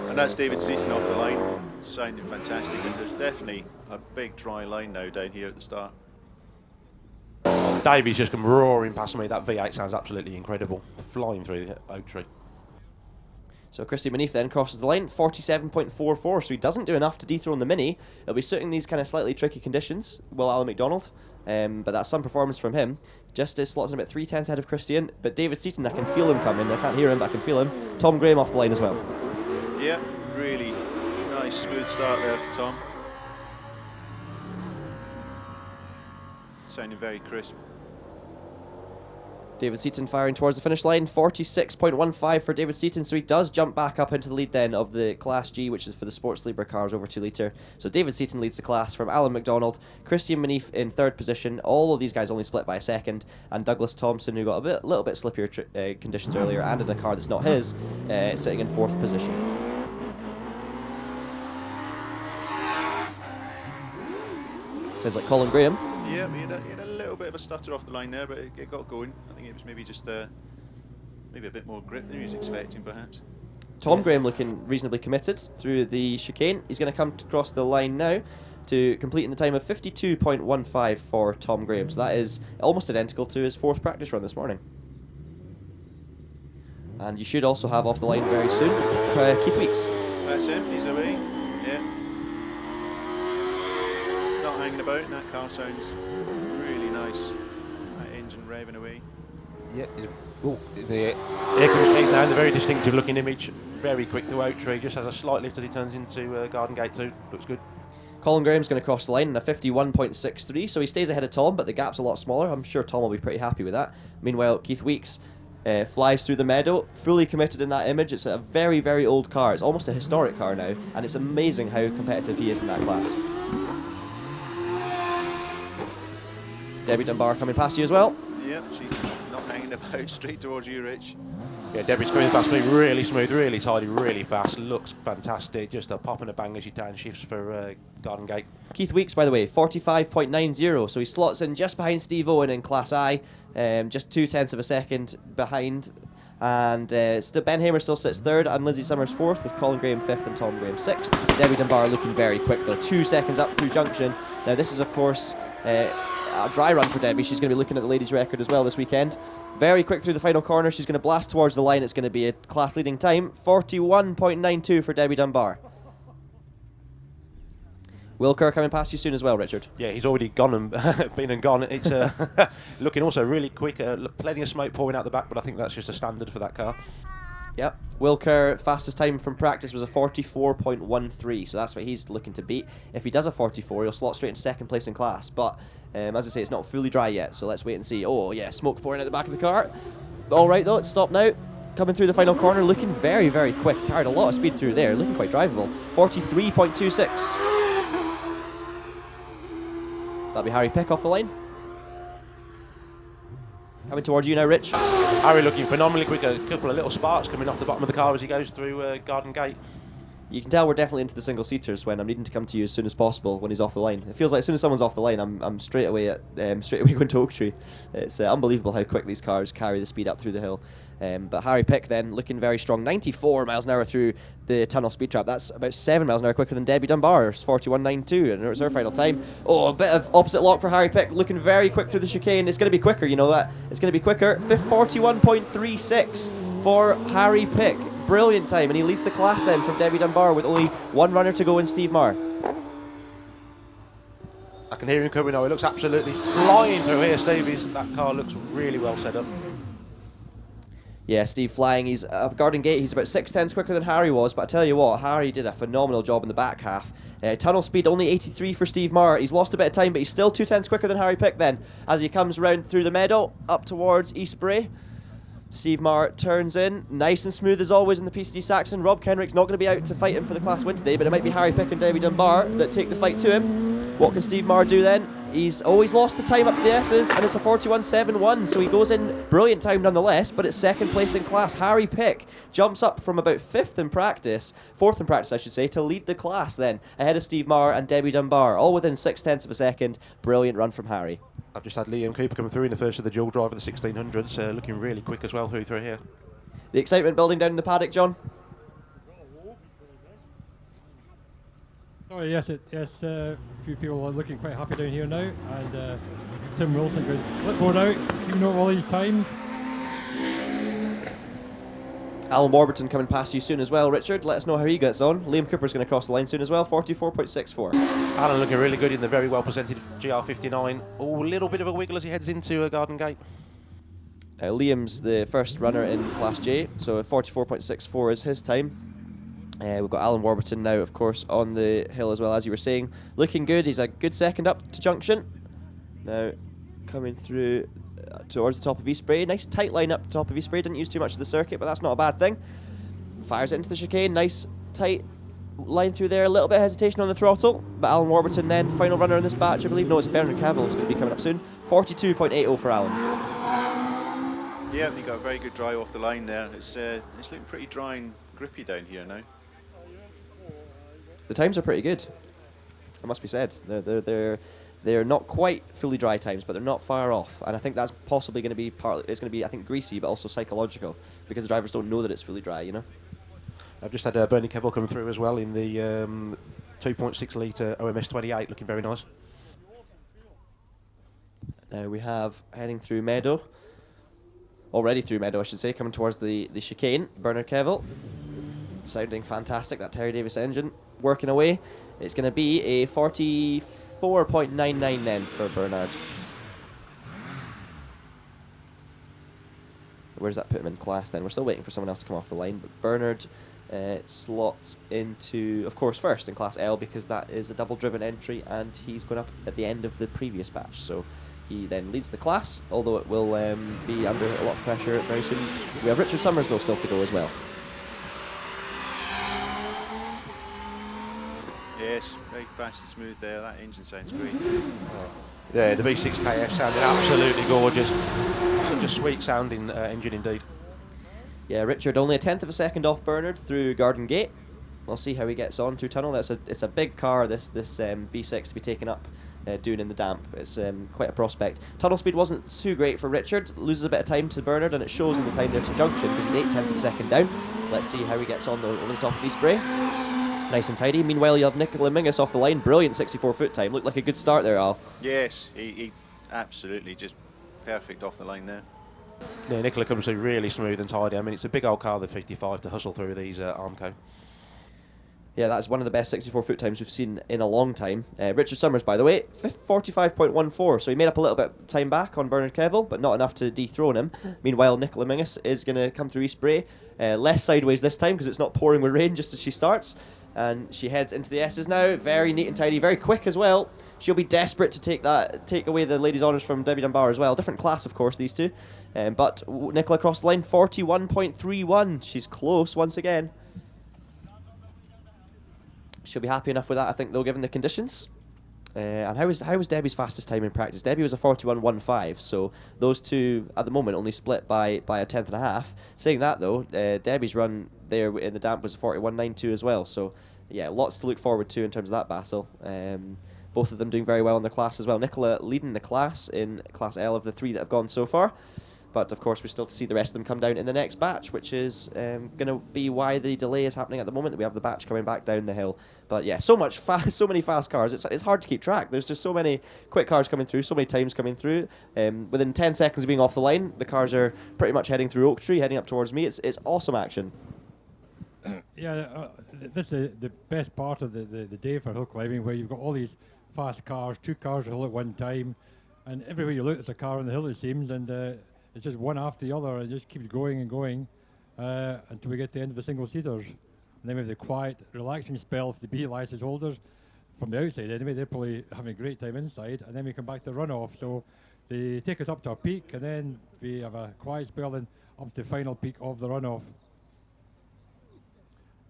And that's David Seaton off the line, sounding fantastic, and there's definitely a big dry line now down here at the start. Davey's just come roaring past me. That V8 sounds absolutely incredible. Flying through the Oak Tree. So Christian Manif then crosses the line, 47.44, so he doesn't do enough to dethrone the Mini. He'll be suiting these kind of slightly tricky conditions, will Alan McDonald, but that's some performance from him. Just slots in about 3/10 ahead of Christian, but David Seaton, I can feel him coming. I can't hear him, but I can feel him. Tom Graham off the line as well. Yeah, really nice, smooth start there, Tom. Sounding very crisp. David Seaton firing towards the finish line. 46.15 for David Seaton, so he does jump back up into the lead then of the Class G, which is for the Sports Libre cars over 2 litre. So David Seaton leads the class from Alan McDonald, Christian Manif in 3rd position. All of these guys only split by a second, and Douglas Thompson, who got a little bit slippier conditions earlier and in a car that's not his, sitting in 4th position. Sounds like Colin Graham. Yeah, he had a little bit of a stutter off the line there, but it got going. I think it was maybe just maybe a bit more grip than he was expecting, perhaps. Tom Graham looking reasonably committed through the chicane. He's going to come across the line now to complete in the time of 52.15 for Tom Graham. So that is almost identical to his 4th practice run this morning. And you should also have off the line very soon Keith Weeks. That's him, he's away. Yeah. Not hanging about, and that car sounds really nice. That engine revving away. Yeah, the air conditioning now, the very distinctive looking image. Very quick to Oaktree, just has a slight lift as he turns into Garden Gate 2. Looks good. Colin Graham's going to cross the line in a 51.63, so he stays ahead of Tom, but the gap's a lot smaller. I'm sure Tom will be pretty happy with that. Meanwhile, Keith Weeks flies through the meadow, fully committed in that image. It's a very, very old car. It's almost a historic car now, and it's amazing how competitive he is in that class. Debbie Dunbar coming past you as well. Yep, she's not hanging about, straight towards you, Rich. Yeah, Debbie's coming past me really smooth, really tidy, really fast. Looks fantastic. Just a pop and a bang as she downshifts for Garden Gate. Keith Weeks, by the way, 45.90, so he slots in just behind Steve Owen in Class I, just 0.2 of a second behind. And Ben Hamer still sits 3rd, and Lizzie Summers 4th, with Colin Graham 5th and Tom Graham 6th. Debbie Dunbar looking very quick. They're 2 seconds up through junction. Now this is, of course, a dry run for Debbie. She's going to be looking at the ladies' record as well this weekend. Very quick through the final corner. She's going to blast towards the line. It's going to be a class-leading time. 41.92 for Debbie Dunbar. Will Kerr coming past you soon as well, Richard. Yeah, he's already gone and been and gone. It's looking also really quick. Plenty of smoke pouring out the back, but I think that's just a standard for that car. Yep. Will Kerr, fastest time from practice was a 44.13, so that's what he's looking to beat. If he does a 44, he'll slot straight into 2nd place in class, but as I say, it's not fully dry yet, so let's wait and see. Oh yeah, smoke pouring out the back of the car. Alright though, it's stopped now. Coming through the final corner, looking very, very quick. Carried a lot of speed through there, looking quite drivable. 43.26. That'll be Harry Pick off the line. Coming towards you now, Rich. Harry looking phenomenally quick. A couple of little sparks coming off the bottom of the car as he goes through Garden Gate. You can tell we're definitely into the single-seaters when I'm needing to come to you as soon as possible when he's off the line. It feels like as soon as someone's off the line, I'm straight away going to Oaktree. It's unbelievable how quick these cars carry the speed up through the hill. But Harry Pick then looking very strong, 94 miles an hour through the tunnel speed trap. That's about 7 miles an hour quicker than Debbie Dunbar's 41.92, and it's her final time. Oh, a bit of opposite lock for Harry Pick, looking very quick through the chicane. It's going to be quicker, you know that. It's going to be quicker. 41.36 for Harry Pick. Brilliant time, and he leads the class then from Debbie Dunbar with only 1 runner to go in Steve Marr. I can hear him coming now. It looks absolutely flying through here, Stevie's. That car looks really well set up. Yeah, Steve flying. He's up Garden Gate. He's about 6/10 quicker than Harry was, but I tell you what, Harry did a phenomenal job in the back half. Tunnel speed only 83 for Steve Marr. He's lost a bit of time, but he's still 2/10 quicker than Harry Pick then as he comes round through the meadow up towards East Bray. Steve Marr turns in, nice and smooth as always in the PCD Saxon. Rob Kenrick's not going to be out to fight him for the class win today, but it might be Harry Pick and Debbie Dunbar that take the fight to him. What can Steve Marr do then? He's always lost the time up to the S's, and it's a 41.71, so he goes in brilliant time nonetheless, but it's 2nd place in class. Harry Pick jumps up from about 4th in practice I should say, to lead the class then, ahead of Steve Marr and Debbie Dunbar, all within 6/10 of a second. Brilliant run from Harry. I've just had Liam Cooper coming through in the first of the dual drive of the 1600s, looking really quick as well through here. The excitement building down in the paddock, John? Oh yes, a few people are looking quite happy down here now, and Tim Wilson goes clipboard out, keeping up all these times. Alan Warburton coming past you soon as well, Richard. Let us know how he gets on. Liam Cooper's going to cross the line soon as well, 44.64. Alan looking really good in the very well presented GR59. Oh, a little bit of a wiggle as he heads into Garden Gate. Liam's the first runner in Class J, so 44.64 is his time. We've got Alan Warburton now, of course, on the hill as well, as you were saying. Looking good. He's a good second up to junction. Now, coming through towards the top of Eastbury. Nice tight line up top of Eastbury. Didn't use too much of the circuit, but that's not a bad thing. Fires it into the chicane. Nice tight line through there. A little bit of hesitation on the throttle, but Alan Warburton then, final runner in this batch, I believe. No, it's Bernard Cavill is going to be coming up soon. 42.80 for Alan. Yeah, he got a very good dry off the line there. It's looking pretty dry and grippy down here now. The times are pretty good, it must be said. They're not quite fully dry times, but they're not far off. And I think that's possibly going to be it's going to be, I think, greasy, but also psychological, because the drivers don't know that it's fully dry, you know. I've just had Bernie Kevill come through as well in the 2.6 litre OMS 28, looking very nice. Now we have heading through Meadow, already through Meadow, I should say, coming towards the chicane. Bernard Kevill, sounding fantastic. That Terry Davis engine working away. It's going to be a 44.99 then for Bernard. Where does that put him in class then? We're still waiting for someone else to come off the line, but Bernard slots into, of course, first in Class L, because that is a double-driven entry, and he's going up at the end of the previous batch. So he then leads the class, although it will be under a lot of pressure very soon. We have Richard Summers, though, still to go as well. Yes, very fast and smooth there. That engine sounds great too. Yeah, the V6KF sounded absolutely gorgeous. Such a sweet sounding engine indeed. Yeah, Richard only a tenth of a second off Bernard through Garden Gate. We'll see how he gets on through tunnel. It's a big car, this V6 to be taken up Doune in the damp. It's quite a prospect. Tunnel speed wasn't too great for Richard. Loses a bit of time to Bernard, and it shows in the time there to junction, because he's 8/10 of a second down. Let's see how he gets on over the top of Eastbury. Nice and tidy. Meanwhile, you have Nicola Mingus off the line. Brilliant 64-foot time. Looked like a good start there, Al. Yes, he absolutely just perfect off the line there. Yeah, Nicola comes through really smooth and tidy. I mean, it's a big old car, the 55, to hustle through these Armco. Yeah, that's one of the best 64-foot times we've seen in a long time. Richard Summers, by the way, 45.14, so he made up a little bit of time back on Bernard Kevill, but not enough to dethrone him. Meanwhile, Nicola Mingus is going to come through Eastbury, less sideways this time because it's not pouring with rain just as she starts. And she heads into the S's now. Very neat and tidy, very quick as well. She'll be desperate to take away the ladies' honours from Debbie Dunbar as well. Different class, of course, these two. But Nicola across the line, 41.31. She's close once again. She'll be happy enough with that, I think, though, given the conditions. And how was Debbie's fastest time in practice? Debbie was a 41.15, so those two at the moment only split by a tenth and a half. Saying that, though, Debbie's run there in the damp was a 41.92 as well. So yeah, lots to look forward to in terms of that battle. Both of them doing very well in their class as well. Nicola leading the class in Class L of the three that have gone so far. But of course, we still see the rest of them come down in the next batch, which is going to be why the delay is happening at the moment. We have the batch coming back down the hill. But yeah, so many fast cars. It's hard to keep track. There's just so many quick cars coming through, so many times coming through. Within 10 seconds of being off the line, the cars are pretty much heading through Oak Tree, heading up towards me. It's awesome action. Yeah, this is the best part of the day for hill climbing, where you've got all these fast cars, two cars on the hill at one time, and everywhere you look, there's a car on the hill, it seems, and it's just one after the other, and it just keeps going and going until we get to the end of the single-seaters. And then we have the quiet, relaxing spell for the B license holders. From the outside anyway, they're probably having a great time inside, and then we come back to runoff. So they take us up to a peak, and then we have a quiet spell, and up to the final peak of the runoff.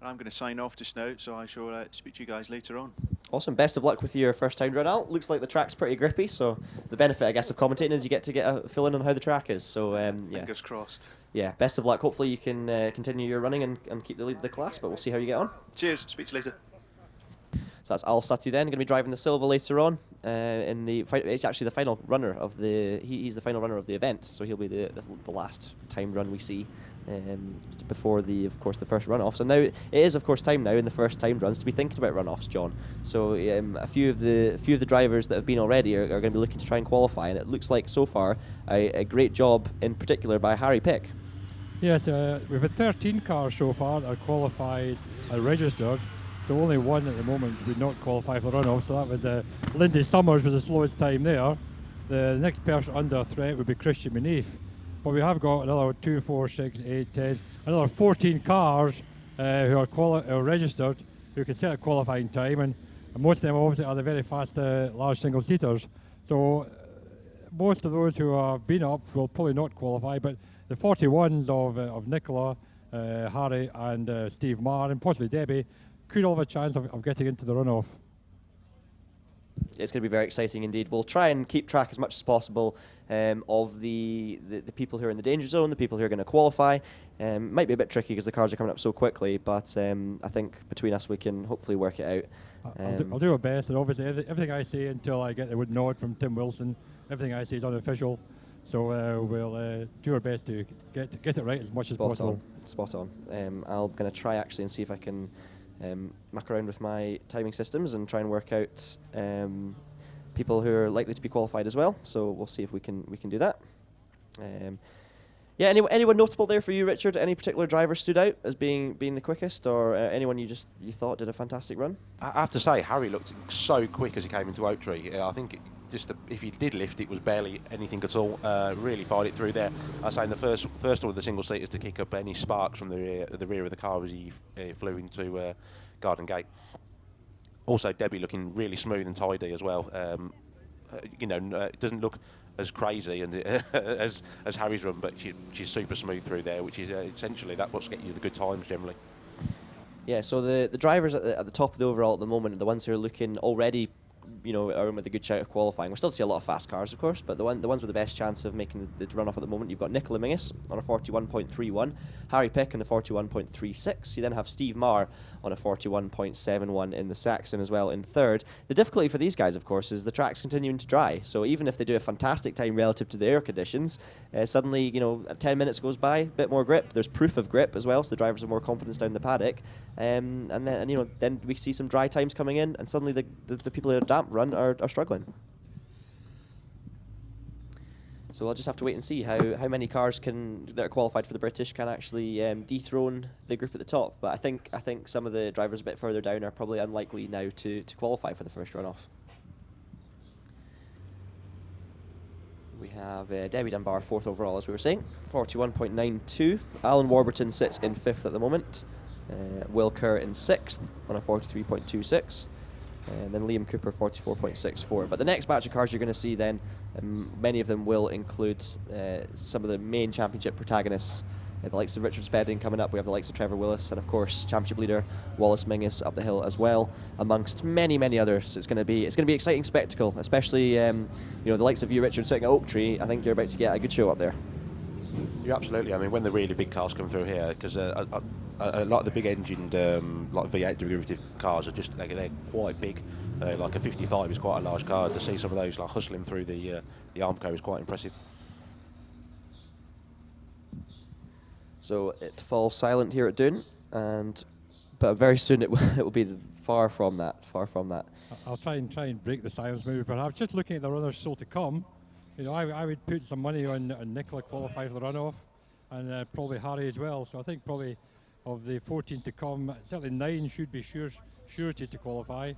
I'm going to sign off just now, so I shall speak to you guys later on. Awesome. Best of luck with your first time run out. Looks like the track's pretty grippy, so the benefit, I guess, of commentating is you get to get a fill in on how the track is. So yeah. Fingers crossed. Yeah, best of luck. Hopefully you can continue your running and keep the lead of the class, but we'll see how you get on. Cheers. Speak to you later. So that's Al Sutty then, going to be driving the Silva later on. It's actually the final runner of he's the final runner of the event, so he'll be the last time run we see before of course the first runoffs. And now it is of course time now in the first time runs to be thinking about runoffs, John. So a few of the drivers that have been already are going to be looking to try and qualify, and it looks like so far a great job in particular by Harry Pick. Yes, we've had 13 cars so far that are qualified and registered. So only one at the moment would not qualify for runoff. So that was Lindsay Summers was the slowest time there. The next person under threat would be Christian Munif. But we have got another 2, 4, 6, 8, 10, another 14 cars who are registered who can set a qualifying time, and most of them obviously are the very fast large single seaters. So most of those who have been up will probably not qualify, but the 41s of Nicola, Harry and Steve Marr and possibly Debbie could all have a chance of getting into the runoff. It's going to be very exciting indeed. We'll try and keep track as much as possible of the people who are in the danger zone, the people who are going to qualify. Might be a bit tricky because the cars are coming up so quickly, but I think between us we can hopefully work it out. I'll do my best, and obviously everything I say until I get the nod from Tim Wilson, everything I say is unofficial. So we'll do our best to get it right as much as possible. Spot on. I'm going to try actually and see if I can muck around with my timing systems and try and work out people who are likely to be qualified as well. So we'll see if we can do that. Yeah, anyone notable there for you, Richard? Any particular driver stood out as being the quickest, or anyone you thought did a fantastic run? I have to say, Harry looked so quick as he came into Oak Tree. I think if he did lift, it was barely anything at all. Really fired it through there. I say in the first of the single seaters to kick up any sparks from the rear of the car as he flew into Garden Gate. Also, Debbie looking really smooth and tidy as well. It doesn't look as crazy and as Harry's run, but she's super smooth through there, which is essentially what's getting you the good times generally. Yeah, so the drivers at the top of the overall at the moment are the ones who are looking already, are in with a good shout of qualifying. We'll still see a lot of fast cars, of course, but the ones with the best chance of making the run-off at the moment, you've got Nicola Mingus on a 41.31, Harry Pick on a 41.36. You then have Steve Marr on a 41.71 in the Saxon as well in third. The difficulty for these guys, of course, is the track's continuing to dry. So even if they do a fantastic time relative to the air conditions, suddenly, 10 minutes goes by, a bit more grip. There's proof of grip as well, so the drivers have more confidence down the paddock. And then we see some dry times coming in, and suddenly the people who are damp run are struggling. So I'll just have to wait and see how many cars that are qualified for the British can actually dethrone the group at the top. But I think some of the drivers a bit further down are probably unlikely now to qualify for the first runoff. We have Debbie Dunbar fourth overall, as we were saying, 41.92. Alan Warburton sits in fifth at the moment. Will Kerr in sixth on a 43.26. And then Liam Cooper 44.64. But the next batch of cars you're going to see then, many of them will include some of the main championship protagonists. The likes of Richard Spedding coming up. We have the likes of Trevor Willis, and of course championship leader Wallace Mingus up the hill as well, amongst many others. It's going to be an exciting spectacle, especially the likes of you, Richard, sitting at Oak Tree. I think you're about to get a good show up there. Yeah, absolutely. I mean, when the really big cars come through here, because a lot of the big engined, like V8 derivative cars are just they're quite big. Like a 55 is quite a large car. To see some of those hustling through the Armco is quite impressive. So it falls silent here at Doune, but very soon it will be far from that. I'll try and break the silence maybe, perhaps. Just looking at the runners still to come, I would put some money on Nicola qualify for the runoff, and probably Harry as well. So I think probably of the 14 to come, certainly 9 should be surety to qualify,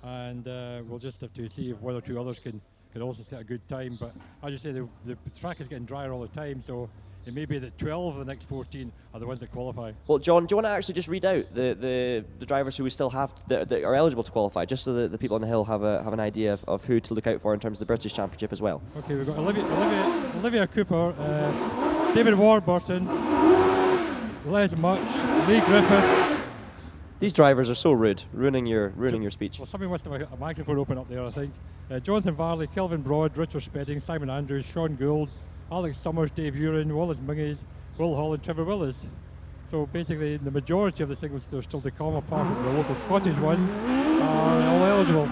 and we'll just have to see if one or two others can also set a good time. But as you say, the track is getting drier all the time, so it may be that 12 of the next 14 are the ones that qualify. Well, John, do you want to actually just read out the drivers who we still have that are eligible to qualify, just so that the people on the hill have an idea of who to look out for in terms of the British Championship as well? Okay, we've got Olivia Cooper, David Warburton, Les Much, Lee Griffith. These drivers are so rude, ruining your speech. Well, somebody must have a microphone open up there, I think. Jonathan Varley, Kelvin Broad, Richard Spedding, Simon Andrews, Sean Gould, Alex Summers, Dave Urin, Wallace Mingus, Will Hall and Trevor Willis. So basically the majority of the singles are still to come, apart from the local Scottish ones, are all eligible.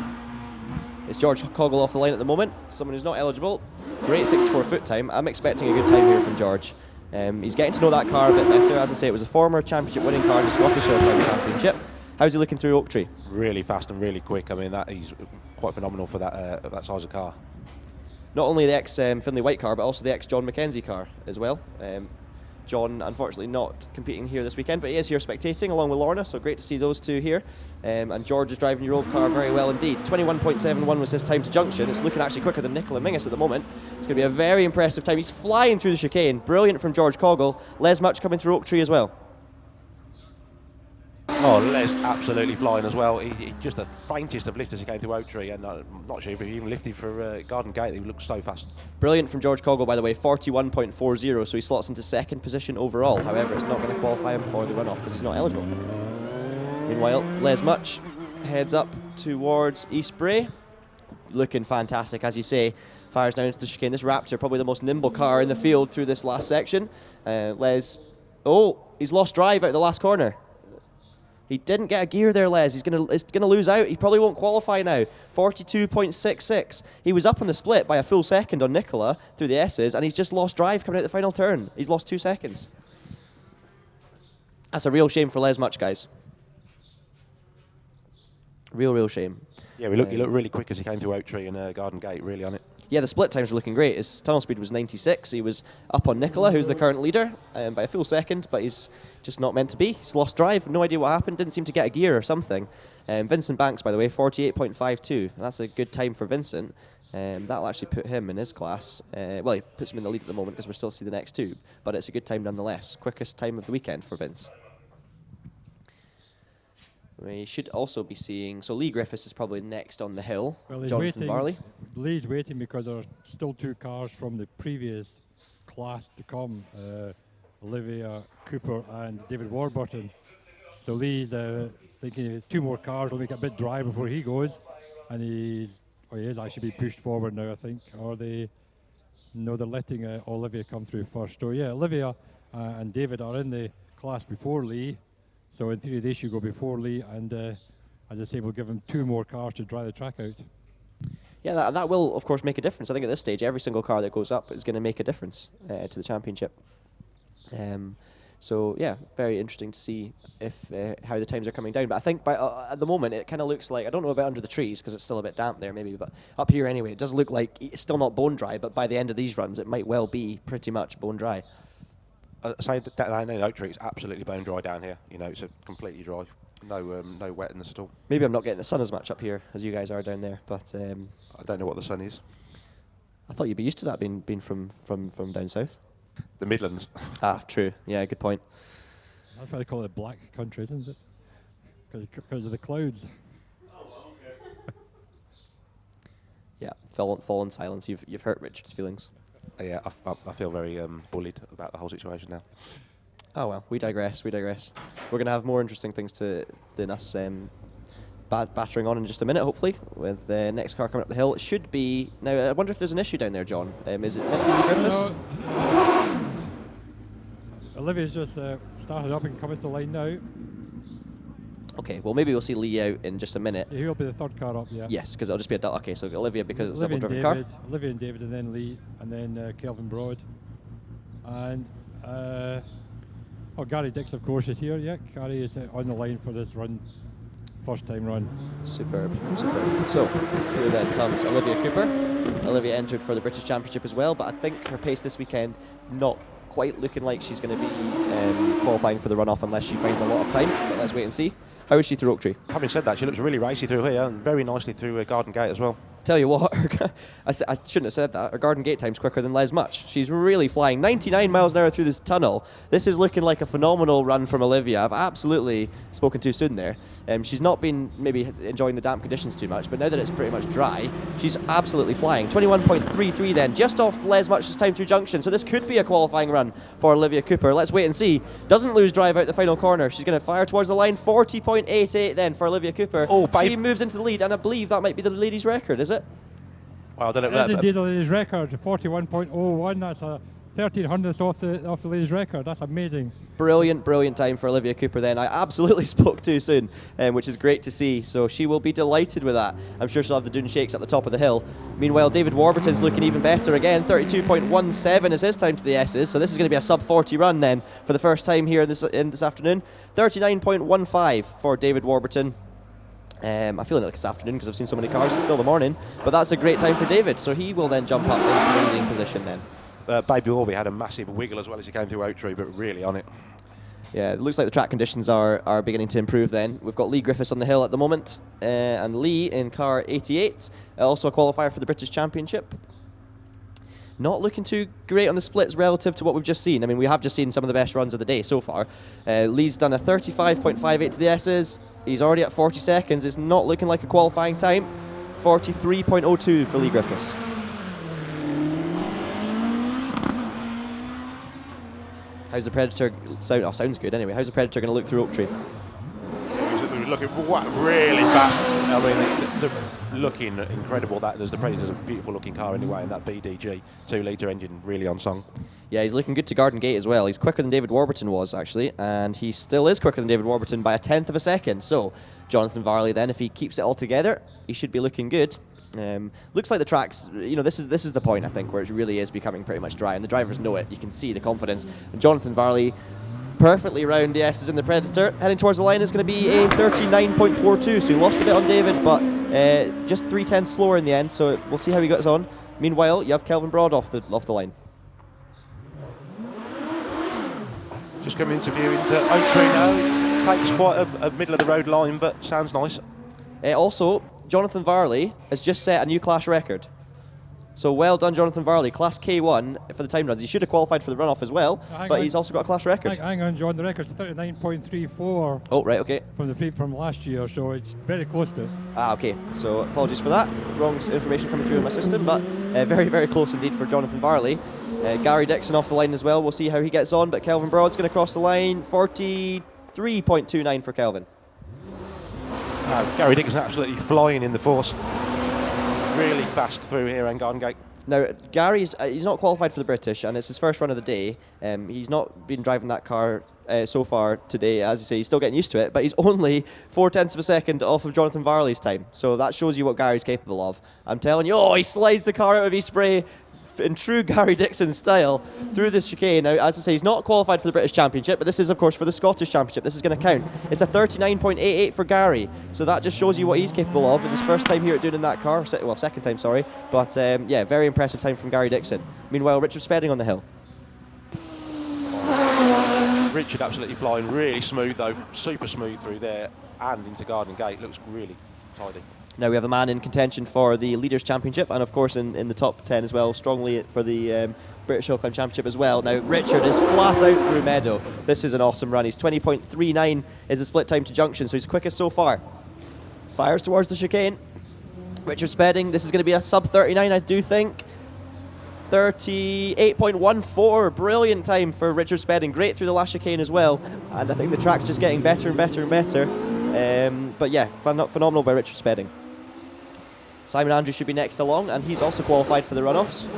It's George Coggle off the line at the moment, someone who's not eligible. Great 64 foot time. I'm expecting a good time here from George. He's getting to know that car a bit better. As I say, it was a former championship winning car in the Scottish HillClimb Championship. How's he looking through Oak Tree? Really fast and really quick. I mean, he's quite phenomenal for that size of car. Not only the ex-Finlay White car, but also the ex-John McKenzie car as well. John, unfortunately, not competing here this weekend, but he is here spectating along with Lorna, so great to see those two here. And George is driving your old car very well indeed. 21.71 was his time to junction. It's looking actually quicker than Nicola Mingus at the moment. It's going to be a very impressive time. He's flying through the chicane. Brilliant from George Coggle. Les Much coming through Oak Tree as well. Oh, Les absolutely flying as well. He just the faintest of lift as he came through Oak Tree, and I'm not sure if he even lifted for Garden Gate. He looked so fast. Brilliant from George Coggle, by the way, 41.40, so he slots into second position overall. However, it's not going to qualify him for the runoff because he's not eligible. Meanwhile, Les Much heads up towards East Bray. Looking fantastic, as you say. Fires down into the chicane. This Raptor, probably the most nimble car in the field through this last section. Les, he's lost drive out of the last corner. He didn't get a gear there, Les. He's gonna lose out. He probably won't qualify now. 42.66. He was up on the split by a full second on Nicola through the S's, and he's just lost drive coming out the final turn. He's lost 2 seconds. That's a real shame for Les Much, guys. Real shame. Yeah, he looked really quick as he came through Oak Tree and Garden Gate, really on it. Yeah, the split times were looking great. His tunnel speed was 96. He was up on Nicola, who's the current leader, by a full second, but he's just not meant to be. He's lost drive. No idea what happened. Didn't seem to get a gear or something. Vincent Banks, by the way, 48.52. That's a good time for Vincent. That'll actually put him in his class. Well, he puts him in the lead at the moment because we're still to see the next two, but it's a good time nonetheless. Quickest time of the weekend for Vince. We should also be seeing... So Lee Griffiths is probably next on the hill. Well, he's Jonathan waiting. Barley. Lee's waiting because there are still 2 cars from the previous class to come. Olivia Cooper and David Warburton. So Lee's thinking 2 more cars will make it a bit dry before he goes. And he is actually being pushed forward now, I think. Or they're letting Olivia come through first. So yeah, Olivia and David are in the class before Lee. So in theory, they should go before Lee, and as I say, we'll give him 2 more cars to dry the track out. Yeah, that will, of course, make a difference. I think at this stage, every single car that goes up is going to make a difference to the championship. So, yeah, very interesting to see if how the times are coming down. But I think at the moment, it kind of looks like, I don't know about under the trees, because it's still a bit damp there maybe, but up here anyway, it does look like it's still not bone dry, but by the end of these runs, it might well be pretty much bone dry. Say that in Oak Tree, it's absolutely bone dry down here. You know, it's completely dry. No wetness at all. Maybe I'm not getting the sun as much up here as you guys are down there, but I don't know what the sun is. I thought you'd be used to that being from down south. The Midlands. Ah, true. Yeah, good point. That's why they call it black country, isn't it? Because of the clouds. Yeah, fallen silence. You've hurt Richard's feelings. Yeah, I feel very bullied about the whole situation now. Oh well, we digress. We're going to have more interesting things than us battering on in just a minute, hopefully, with the next car coming up the hill. It should be... Now, I wonder if there's an issue down there, John. Is it meant to be Griffiths? No. Olivia's just started up and coming to the line now. Okay, well, maybe we'll see Lee out in just a minute. Yeah, he'll be the 3rd car up, yeah. Yes, because it'll just be a... Okay, so Olivia, because it's a Olivia double-driven car. Olivia and David, and then Lee, and then Kelvin Broad. And... Gary Dix, of course, is here. Yeah, Gary is on the line for this run. First time run. Superb. So, here then comes Olivia Cooper. Olivia entered for the British Championship as well, but I think her pace this weekend not quite looking like she's going to be qualifying for the runoff unless she finds a lot of time. But let's wait and see. How is she through Oak Tree? Having said that, she looks really racy through here and very nicely through Garden Gate as well. Tell you what, I shouldn't have said that. Her Garden Gate time's quicker than Les Much. She's really flying 99 miles an hour through this tunnel. This is looking like a phenomenal run from Olivia. I've absolutely spoken too soon there. She's not been maybe enjoying the damp conditions too much, but now that it's pretty much dry, she's absolutely flying. 21.33 then, just off Les Much's time through junction. So this could be a qualifying run for Olivia Cooper. Let's wait and see. Doesn't lose drive out the final corner. She's going to fire towards the line. 40.88 then for Olivia Cooper. She moves into the lead, and I believe that might be the ladies' record, is it? Well, I don't know. That is indeed the ladies' record, 41.01. That's a 1300th off the ladies' record. That's amazing. Brilliant time for Olivia Cooper then. I absolutely spoke too soon, which is great to see. So she will be delighted with that. I'm sure she'll have the Doune shakes at the top of the hill. Meanwhile, David Warburton's looking even better again. 32.17 is his time to the S's. So this is going to be a sub-40 run then for the first time here this afternoon. 39.15 for David Warburton. I'm feeling like it's afternoon because I've seen so many cars. It's still the morning, but that's a great time for David. So he will then jump up into the leading position then. Baby Orby had a massive wiggle as well as he came through Oak Tree, but really on it. Yeah, it looks like the track conditions are beginning to improve then. We've got Lee Griffiths on the hill at the moment, and Lee in car 88, also a qualifier for the British Championship. not looking too great on the splits relative to what we've just seen. I mean, we have just seen some of the best runs of the day so far. Lee's done a 35.58 to the S's. He's already at 40 seconds. It's not looking like a qualifying time. 43.02 for Lee Griffiths. How's the Predator sound? Oh, sounds good anyway. How's the Predator going to look through Oak Tree? He was looking really fast. I mean, the looking incredible. The Predator's a beautiful looking car anyway, and that BDG 2-litre engine really on song. Yeah, he's looking good to Garden Gate as well. He's quicker than David Warburton was, actually, and he still is quicker than David Warburton by 1/10 of a second. So, Jonathan Varley then, if he keeps it all together, he should be looking good. Looks like the tracks, this is the point, I think, where it really is becoming pretty much dry, and the drivers know it. You can see the confidence. And Jonathan Varley perfectly round the S's in the Predator. Heading towards the line is going to be a 39.42, so he lost a bit on David, but just 3/10 slower in the end, so we'll see how he gets on. Meanwhile, you have Kelvin Broad off the line. Just coming into view into Oak Tree now. Takes quite a middle of the road line, but sounds nice. Also, Jonathan Varley has just set a new class record. So well done, Jonathan Varley. Class K1 for the time runs. He should have qualified for the runoff as well, but he's also got a class record. Hang on, John. The record's 39.34. Oh, right, okay. From last year, so it's very close to it. Okay. So apologies for that. Wrong information coming through in my system, but very, very close indeed for Jonathan Varley. Gary Dixon off the line as well. We'll see how he gets on, but Kelvin Broad's going to cross the line. 43.29 for Kelvin. Gary Dixon absolutely flying in the force. Really fast through here and Garden Gate. Now, Gary's he's not qualified for the British, and it's his first run of the day. He's not been driving that car so far today. As you say, he's still getting used to it, but he's only 0.4 of a second off of Jonathan Varley's time. So that shows you what Gary's capable of. I'm telling you, he slides the car out of his spray in true Gary Dixon style through this chicane. Now, as I say, he's not qualified for the British Championship, but this is, of course, for the Scottish Championship. This is going to count. It's a 39.88 for Gary, so that just shows you what he's capable of. It's his first time here at Doune in that car, well, second time, sorry, but yeah, very impressive time from Gary Dixon. Meanwhile, Richard Spedding on the hill. Richard absolutely flying, really smooth though, super smooth through there and into Garden Gate. Looks really tidy. Now we have a man in contention for the Leaders' Championship, and of course in the top 10 as well, strongly for the British HillClimb Championship as well. Now Richard is flat out through Meadow. This is an awesome run. He's 20.39 is the split time to junction, so he's the quickest so far. Fires towards the chicane. Richard Spedding, this is going to be a sub 39, I do think. 38.14, brilliant time for Richard Spedding. Great through the last chicane as well, and I think the track's just getting better and better and better. But yeah, phenomenal by Richard Spedding. Simon Andrews should be next along, and he's also qualified for the runoffs.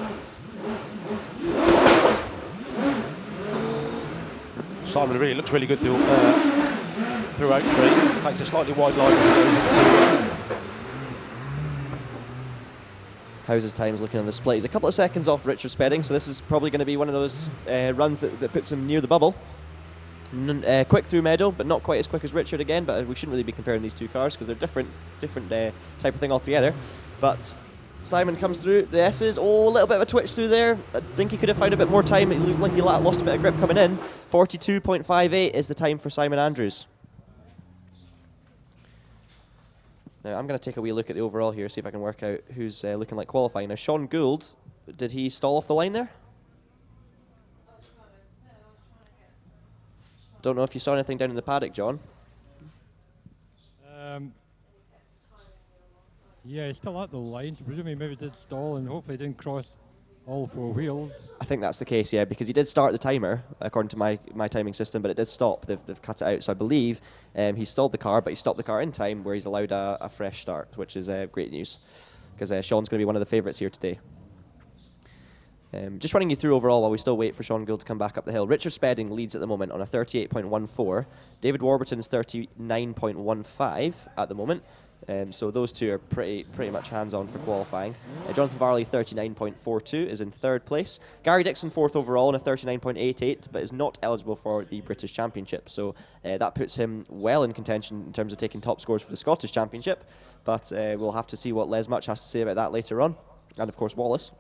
Simon really looks really good through Oak Tree. Takes a slightly wide line as he goes into. How's his times looking on the split? He's a couple of seconds off Richard Spedding, so this is probably going to be one of those runs that puts him near the bubble. Quick through Meadow, but not quite as quick as Richard again, but we shouldn't really be comparing these two cars because they're different type of thing altogether. But Simon comes through the S's. Oh, a little bit of a twitch through there. I think he could have found a bit more time. It looked like he lost a bit of grip coming in. 42.58 is the time for Simon Andrews. Now I'm going to take a wee look at the overall here, see if I can work out who's looking like qualifying. Now Sean Gould, did he stall off the line there? Don't know if you saw anything down in the paddock, John. Yeah, he's still at the line. Presumably maybe did stall and hopefully didn't cross all four wheels. I think that's the case, yeah, because he did start the timer, according to my timing system, but it did stop. They've cut it out, so I believe he stalled the car, but he stopped the car in time where he's allowed a fresh start, which is great news, because Sean's going to be one of the favourites here today. Just running you through overall while we still wait for Sean Gould to come back up the hill. Richard Spedding leads at the moment on a 38.14. David Warburton's 39.15 at the moment. So those two are pretty much hands-on for qualifying. Jonathan Varley, 39.42, is in third place. Gary Dixon, fourth overall on a 39.88, but is not eligible for the British Championship. So that puts him well in contention in terms of taking top scores for the Scottish Championship. But we'll have to see what Les Much has to say about that later on. And of course Wallace.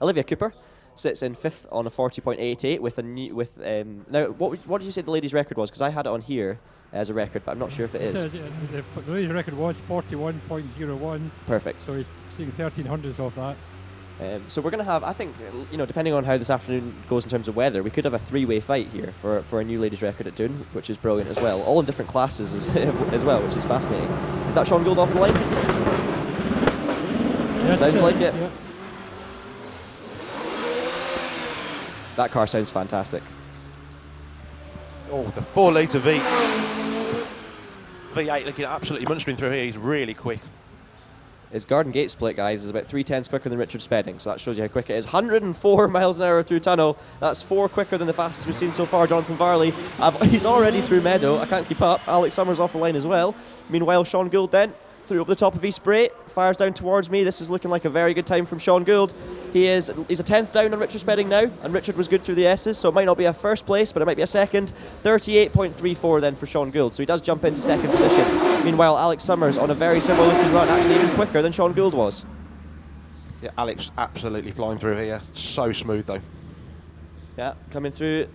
Olivia Cooper sits in fifth on a 40.88 with a new now what did you say the ladies' record was? Because I had it on here as a record, but I'm not sure if it is. The ladies' record was 41.01. Perfect. So he's seeing 1300s of that. So we're going to have, I think, depending on how this afternoon goes in terms of weather, we could have a 3-way fight here for a new ladies' record at Doune, which is brilliant as well. All in different classes as well, which is fascinating. Is that Sean Gould off the line? Yes, sounds like it. Yeah. That car sounds fantastic. Oh, the 4 litre V8 looking absolutely munstering through here. He's really quick. His Garden Gate split, guys, is about 3/10 quicker than Richard Spedding, so that shows you how quick it is. 104 miles an hour through tunnel. That's 4 quicker than the fastest we've seen so far. Jonathan Varley, he's already through Meadow. I can't keep up. Alex Summers off the line as well. Meanwhile, Sean Gould then through over the top of East Bray, fires down towards me. This is looking like a very good time from Sean Gould. He's a 10th down on Richard Spedding now, and Richard was good through the S's, so it might not be a first place, but it might be a second. 38.34 then for Sean Gould, so he does jump into second position. Meanwhile, Alex Summers on a very similar looking run, actually even quicker than Sean Gould was. Yeah, Alex absolutely flying through here. So smooth though. Yeah, coming through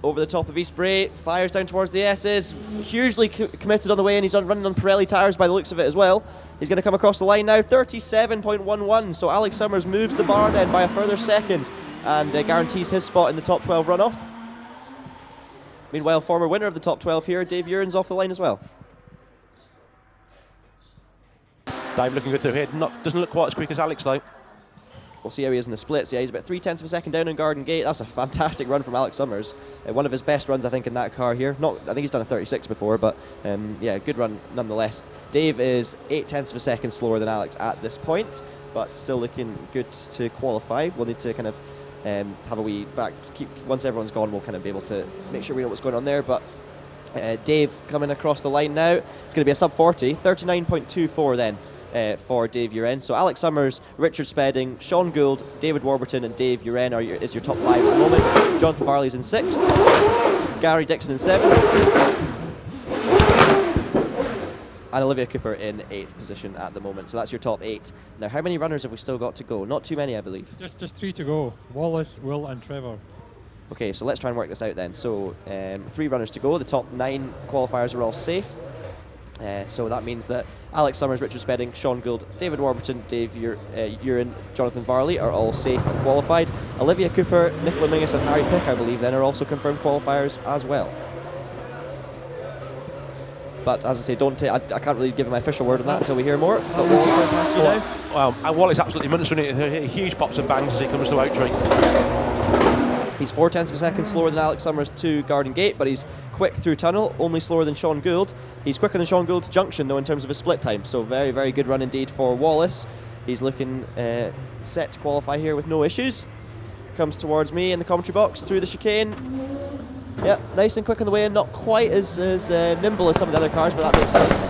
over the top of East Bray, fires down towards the S's, hugely committed on the way, and he's running on Pirelli tyres by the looks of it as well. He's going to come across the line now, 37.11, so Alex Summers moves the bar then by a further second and guarantees his spot in the top 12 runoff. Meanwhile, former winner of the top 12 here, Dave Uren's off the line as well. Dave looking good through here. Doesn't look quite as quick as Alex though. We'll see how he is in the splits. Yeah, he's about 3/10 of a second down in Garden Gate. That's a fantastic run from Alex Summers. One of his best runs, I think, in that car here. I think he's done a 36 before, but yeah, good run nonetheless. Dave is 8/10 of a second slower than Alex at this point, but still looking good to qualify. We'll need to kind of have a wee back. Once everyone's gone, we'll kind of be able to make sure we know what's going on there. But Dave coming across the line now. It's going to be a sub 40, 39.24 then. For Dave Uren. So Alex Summers, Richard Spedding, Sean Gould, David Warburton and Dave Uren is your top 5 at the moment. Jonathan Varley's in 6th, Gary Dixon in 7th, and Olivia Cooper in 8th position at the moment. So that's your top 8. Now, how many runners have we still got to go? Not too many, I believe. Just 3 to go. Wallace, Will and Trevor. Okay, so let's try and work this out then. So 3 runners to go. The top 9 qualifiers are all safe. So that means that Alex Summers, Richard Spedding, Sean Gould, David Warburton, Dave Uren, Jonathan Varley are all safe and qualified. Olivia Cooper, Nicola Mingus and Harry Pick, I believe, then are also confirmed qualifiers as well. But as I say, I can't really give my official word on that until we hear more. But Wallace going past you now. Wow, Wallace absolutely munstering it. Huge pops and bangs as he comes to Oak Tree. He's 4/10 of a second slower than Alex Summers to Garden Gate, but he's quick through tunnel, only slower than Sean Gould. He's quicker than Sean Gould to junction, though, in terms of his split time. So very, very good run indeed for Wallace. He's looking set to qualify here with no issues. Comes towards me in the commentary box through the chicane. Yep, nice and quick on the way, and not quite as nimble as some of the other cars, but that makes sense.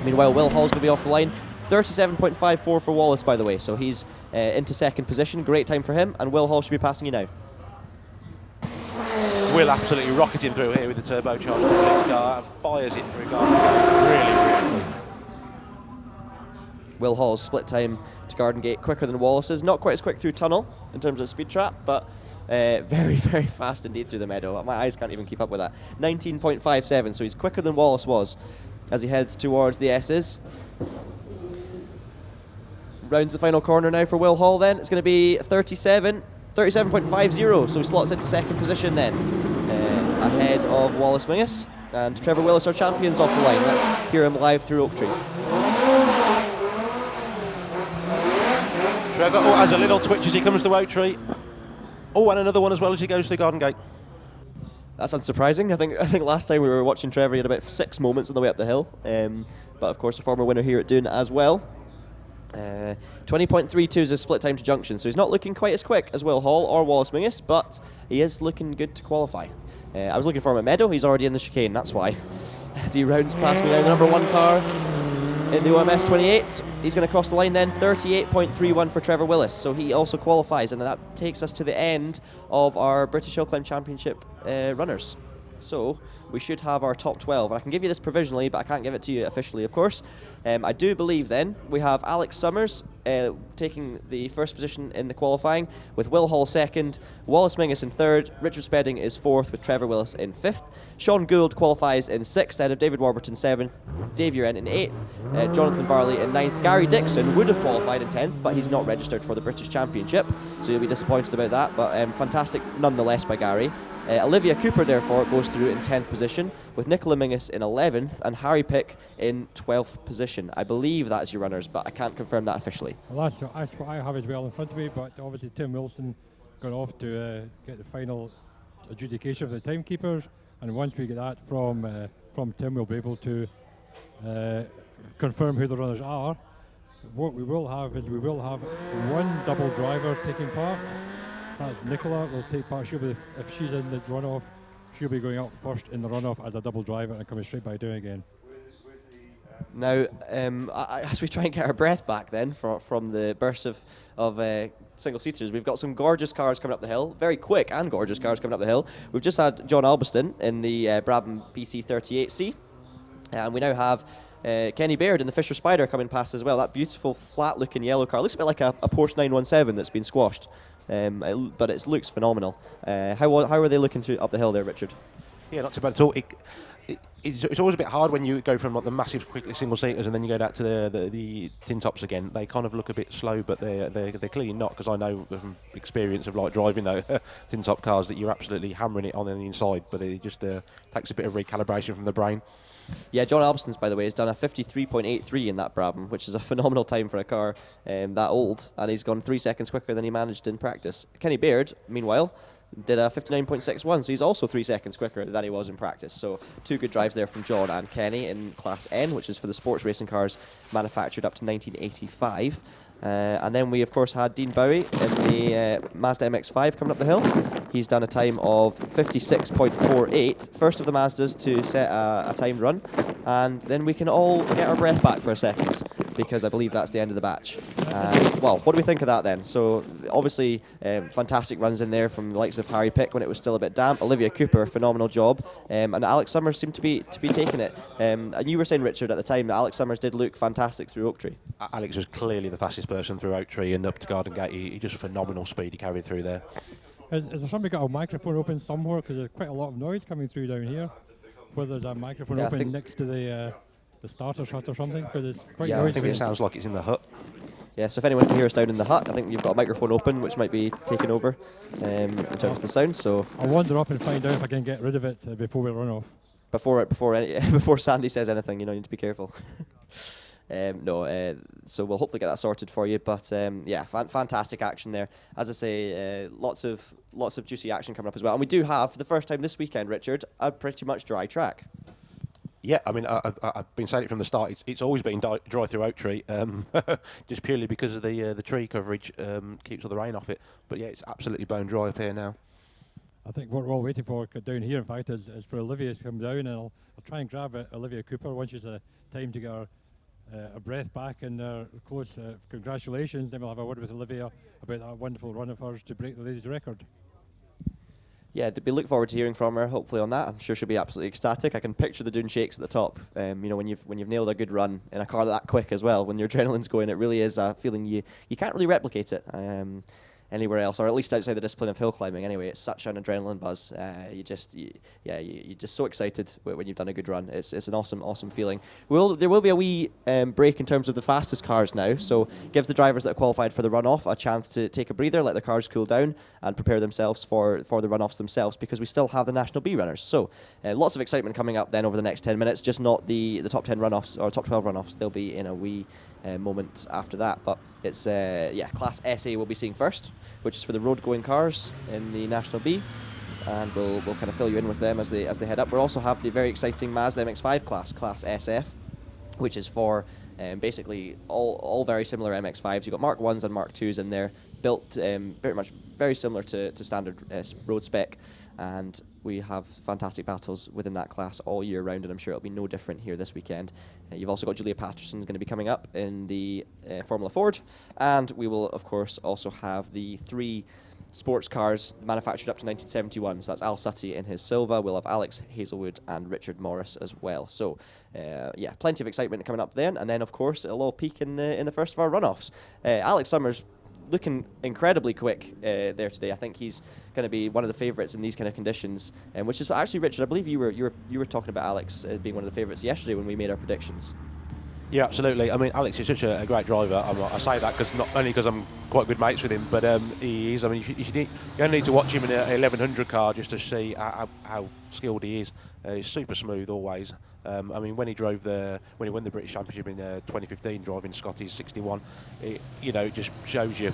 Meanwhile, Will Hall's going to be off the line. 37.54 for Wallace, by the way, so he's into second position. Great time for him, and Will Hall should be passing you now. Will absolutely rocketing through here with the turbocharged car and fires it through Garden Gate. Really, really. Will Hall's split time to Garden Gate quicker than Wallace's. Not quite as quick through tunnel in terms of speed trap, but very, very fast indeed through the meadow. My eyes can't even keep up with that. 19.57, so he's quicker than Wallace was as he heads towards the S's. Rounds the final corner now for Will Hall then. It's going to be 37.50, so he slots into second position then, ahead of Wallace Mingus. And Trevor Willis, our champions, off the line. Let's hear him live through Oak Tree. Trevor has a little twitch as he comes to Oak Tree. Oh, and another one as well as he goes to Garden Gate. That's unsurprising. I think last time we were watching Trevor, he had about 6 moments on the way up the hill. But of course, a former winner here at Doune as well. 20.32 is his split time to junction, so he's not looking quite as quick as Will Hall or Wallace Mingus, but he is looking good to qualify. I was looking for him at Meadow. He's already in the chicane, that's why. As he rounds past me now, the number 1 car in the OMS 28. He's going to cross the line then. 38.31 for Trevor Willis, so he also qualifies, and that takes us to the end of our British HillClimb Championship runners. So we should have our top 12, and I can give you this provisionally, but I can't give it to you officially, of course. I do believe then we have Alex Summers, taking the first position in the qualifying, with Will Hall second, Wallace Mingus in third, Richard Spedding is fourth with Trevor Willis in fifth. Sean Gould qualifies in sixth ahead of David Warburton seventh, Dave Uren in eighth, Jonathan Varley in ninth. Gary Dixon would have qualified in 10th, but he's not registered for the British Championship, so you'll be disappointed about that, but fantastic nonetheless by Gary. Olivia Cooper, therefore, goes through in 10th position, with Nicola Mingus in 11th and Harry Pick in 12th position. I believe that's your runners, but I can't confirm that officially. Well, that's what I have as well in front of me, but obviously Tim Wilson gone off to get the final adjudication of the timekeepers, and once we get that from Tim, we'll be able to confirm who the runners are. What we will have is one double driver taking part. That's Nicola will take part. She'll be, if she's in the runoff, she'll be going up first in the runoff as a double driver and coming straight by doing again. Now, as we try and get our breath back then from the burst of single-seaters, we've got some gorgeous cars coming up the hill, very quick and gorgeous cars coming up the hill. We've just had John Albiston in the Brabham BT38C, and we now have Kenny Baird in the Fisher Spider coming past as well. That beautiful flat-looking yellow car. Looks a bit like a Porsche 917 that's been squashed, but it looks phenomenal. How are they looking through up the hill there, Richard? Yeah, not too bad at all. It's always a bit hard when you go from like the massive quickly single seaters and then you go back to the tin tops again. They kind of look a bit slow, but they're clearly not, because I know from experience of like driving those tin top cars that you're absolutely hammering it on the inside, but it just takes a bit of recalibration from the brain. Yeah, John Albiston's, by the way, has done a 53.83 in that Brabham, which is a phenomenal time for a car that old, and he's gone 3 seconds quicker than he managed in practice. Kenny Baird, meanwhile, did a 59.61, so he's also 3 seconds quicker than he was in practice. So 2 good drives there from John and Kenny in Class N, which is for the sports racing cars manufactured up to 1985. And then we, of course, had Dean Bowie in the Mazda MX-5 coming up the hill. He's done a time of 56.48, first of the Mazdas to set a timed run. And then we can all get our breath back for a second, because I believe that's the end of the batch. Well, what do we think of that then? So, obviously, fantastic runs in there from the likes of Harry Pick when it was still a bit damp. Olivia Cooper, phenomenal job. And Alex Summers seemed to be taking it. And you were saying, Richard, at the time that Alex Summers did look fantastic through Oak Tree. Alex was clearly the fastest person through Oak Tree and up to Garden Gate. He just phenomenal speed he carried through there. Is there somebody got a microphone open somewhere? Because there's quite a lot of noise coming through down here. Whether there's a microphone open next to the starter shut or something, because it's quite noisy. I think it sounds like it's in the hut. Yeah, so if anyone can hear us down in the hut, I think you've got a microphone open, which might be taking over in terms of the sound. So I'll wander up and find out if I can get rid of it before we run off. Before Sandy says anything, you need to be careful. So we'll hopefully get that sorted for you. But yeah, fantastic action there. As I say, lots of juicy action coming up as well. And we do have, for the first time this weekend, Richard, a pretty much dry track. Yeah, I mean, I've been saying it from the start. It's always been dry through Oak Tree, just purely because of the tree coverage keeps all the rain off it. But yeah, it's absolutely bone dry up here now. I think what we're all waiting for down here, in fact, is for Olivia to come down, and I'll try and grab Olivia Cooper once she's time to get her a breath back and close. Congratulations. Then we'll have a word with Olivia about that wonderful run of hers to break the ladies' record. Yeah, we look forward to hearing from her, hopefully, on that. I'm sure she'll be absolutely ecstatic. I can picture the Doune shakes at the top. When you've nailed a good run in a car that quick as well, when your adrenaline's going, it really is a feeling you can't really replicate it anywhere else, or at least outside the discipline of hill climbing. Anyway, it's such an adrenaline buzz. You're just so excited when you've done a good run. It's an awesome feeling. There will be a wee break in terms of the fastest cars now, so gives the drivers that have qualified for the runoff a chance to take a breather, let their cars cool down, and prepare themselves for the runoffs themselves, because we still have the National B runners. So lots of excitement coming up then over the next 10 minutes. Just not the top 10 runoffs or top 12 runoffs. They'll be in a wee moment after that, but it's Class SA we'll be seeing first, which is for the road going cars in the National B, and we'll kind of fill you in with them as they head up. We'll also have the very exciting Mazda MX-5 Class SF, which is for basically all very similar MX-5s. You've got Mark 1s and Mark 2s in there, built very similar to standard road spec, and we have fantastic battles within that class all year round, and I'm sure it'll be no different here this weekend. You've also got Julia Patterson going to be coming up in the Formula Ford, and we will, of course, also have the 3 sports cars manufactured up to 1971. So that's Al Sutty in his silver. We'll have Alex Hazelwood and Richard Morris as well. So yeah, plenty of excitement coming up then. And then of course it'll all peak in the first of our runoffs. Alex Summers looking incredibly quick there today. I think he's going to be one of the favourites in these kind of conditions, which is actually, Richard, I believe you were talking about Alex as being one of the favourites yesterday when we made our predictions. Yeah, absolutely. I mean, Alex is such a great driver. I say that not only because I'm quite good mates with him, but he is. I mean, you only need to watch him in an 1100 car just to see how skilled he is. He's super smooth always. I mean, when he won the British Championship in 2015, driving Scotty's 61, it just shows you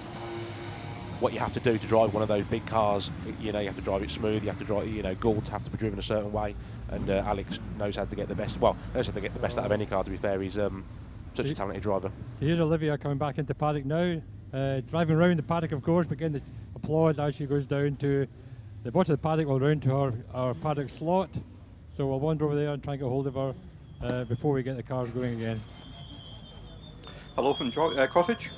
what you have to do to drive one of those big cars. You have to drive it smooth. You have to drive. Goulds have to be driven a certain way, and Alex knows how to get the best. Well, knows how to get the best out of any car. To be fair, he's such a talented driver. So here's Olivia coming back into paddock now, driving around the paddock, of course, but getting the applause as she goes down to the bottom of the paddock. We'll round to our paddock slot. So we'll wander over there and try and get hold of her before we get the cars going again. Hello from Cottage.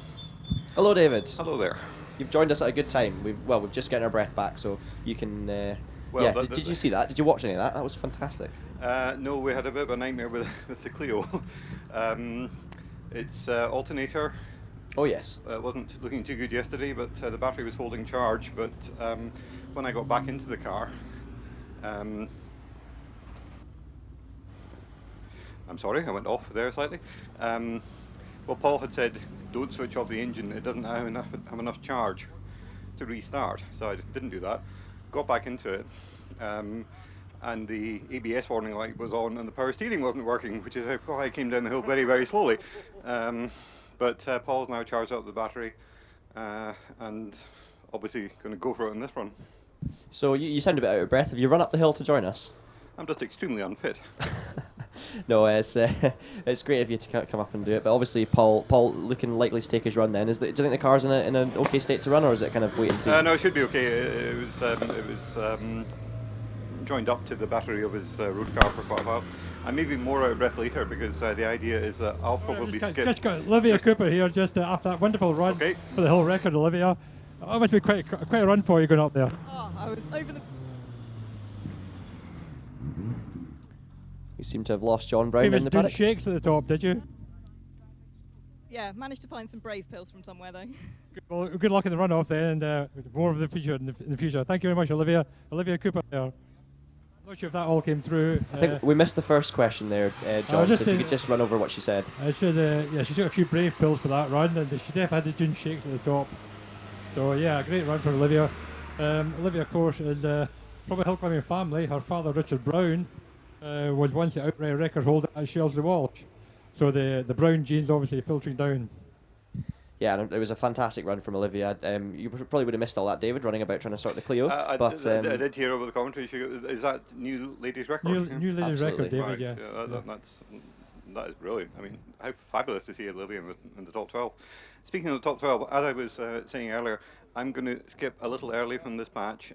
Hello, David. Hello there. You've joined us at a good time. We've just gotten our breath back, so you can. Did you see that? Did you watch any of that? That was fantastic. No, we had a bit of a nightmare with the Clio. Its alternator. Oh yes. Wasn't looking too good yesterday, but the battery was holding charge. But when I got back into the car, I'm sorry, I went off there slightly. Well, Paul had said, don't switch off the engine, it doesn't have enough charge to restart. So I just didn't do that. Got back into it, and the ABS warning light was on and the power steering wasn't working, which is why I came down the hill very, very slowly. But Paul's now charged up the battery, and obviously going to go for it on this run. So you sound a bit out of breath. Have you run up the hill to join us? I'm just extremely unfit. No, it's great of you to come up and do it. But obviously, Paul looking likely to take his run. Then do you think the car's in an okay state to run, or is it kind of wait and see? No, it should be okay. It was joined up to the battery of his road car for quite a while. I may be more out of breath later because the idea is that I'll probably skip. Just got Olivia Cooper here just after that wonderful run for the hill record, Olivia. That must be quite a run for you going up there. Oh, I was over the. You seem to have lost John Brown Famous in the Doune paddock. shakes at the top, did you? Yeah, managed to find some Brave pills from somewhere though. Well, good luck in the runoff then, and more of the future in the future. Thank you very much, Olivia. Olivia Cooper there. I'm not sure if that all came through. I think we missed the first question there, John. So if you could just run over what she said. She took a few Brave pills for that run, and she definitely had the Doune shakes at the top. So yeah, a great run for Olivia. Olivia, of course, is from a hill climbing family. Her father, Richard Brown, was once the outright record holder at Shelsley Walsh. So the Brown genes obviously filtering down. Yeah, and it was a fantastic run from Olivia. You probably would have missed all that, David, running about trying to sort the Clio. I did hear over the commentary. Is that new ladies' record? New ladies' record, David. Right, yeah. That is brilliant. I mean, how fabulous to see Olivia in the top 12. Speaking of the top 12, as I was saying earlier, I'm going to skip a little early from this match.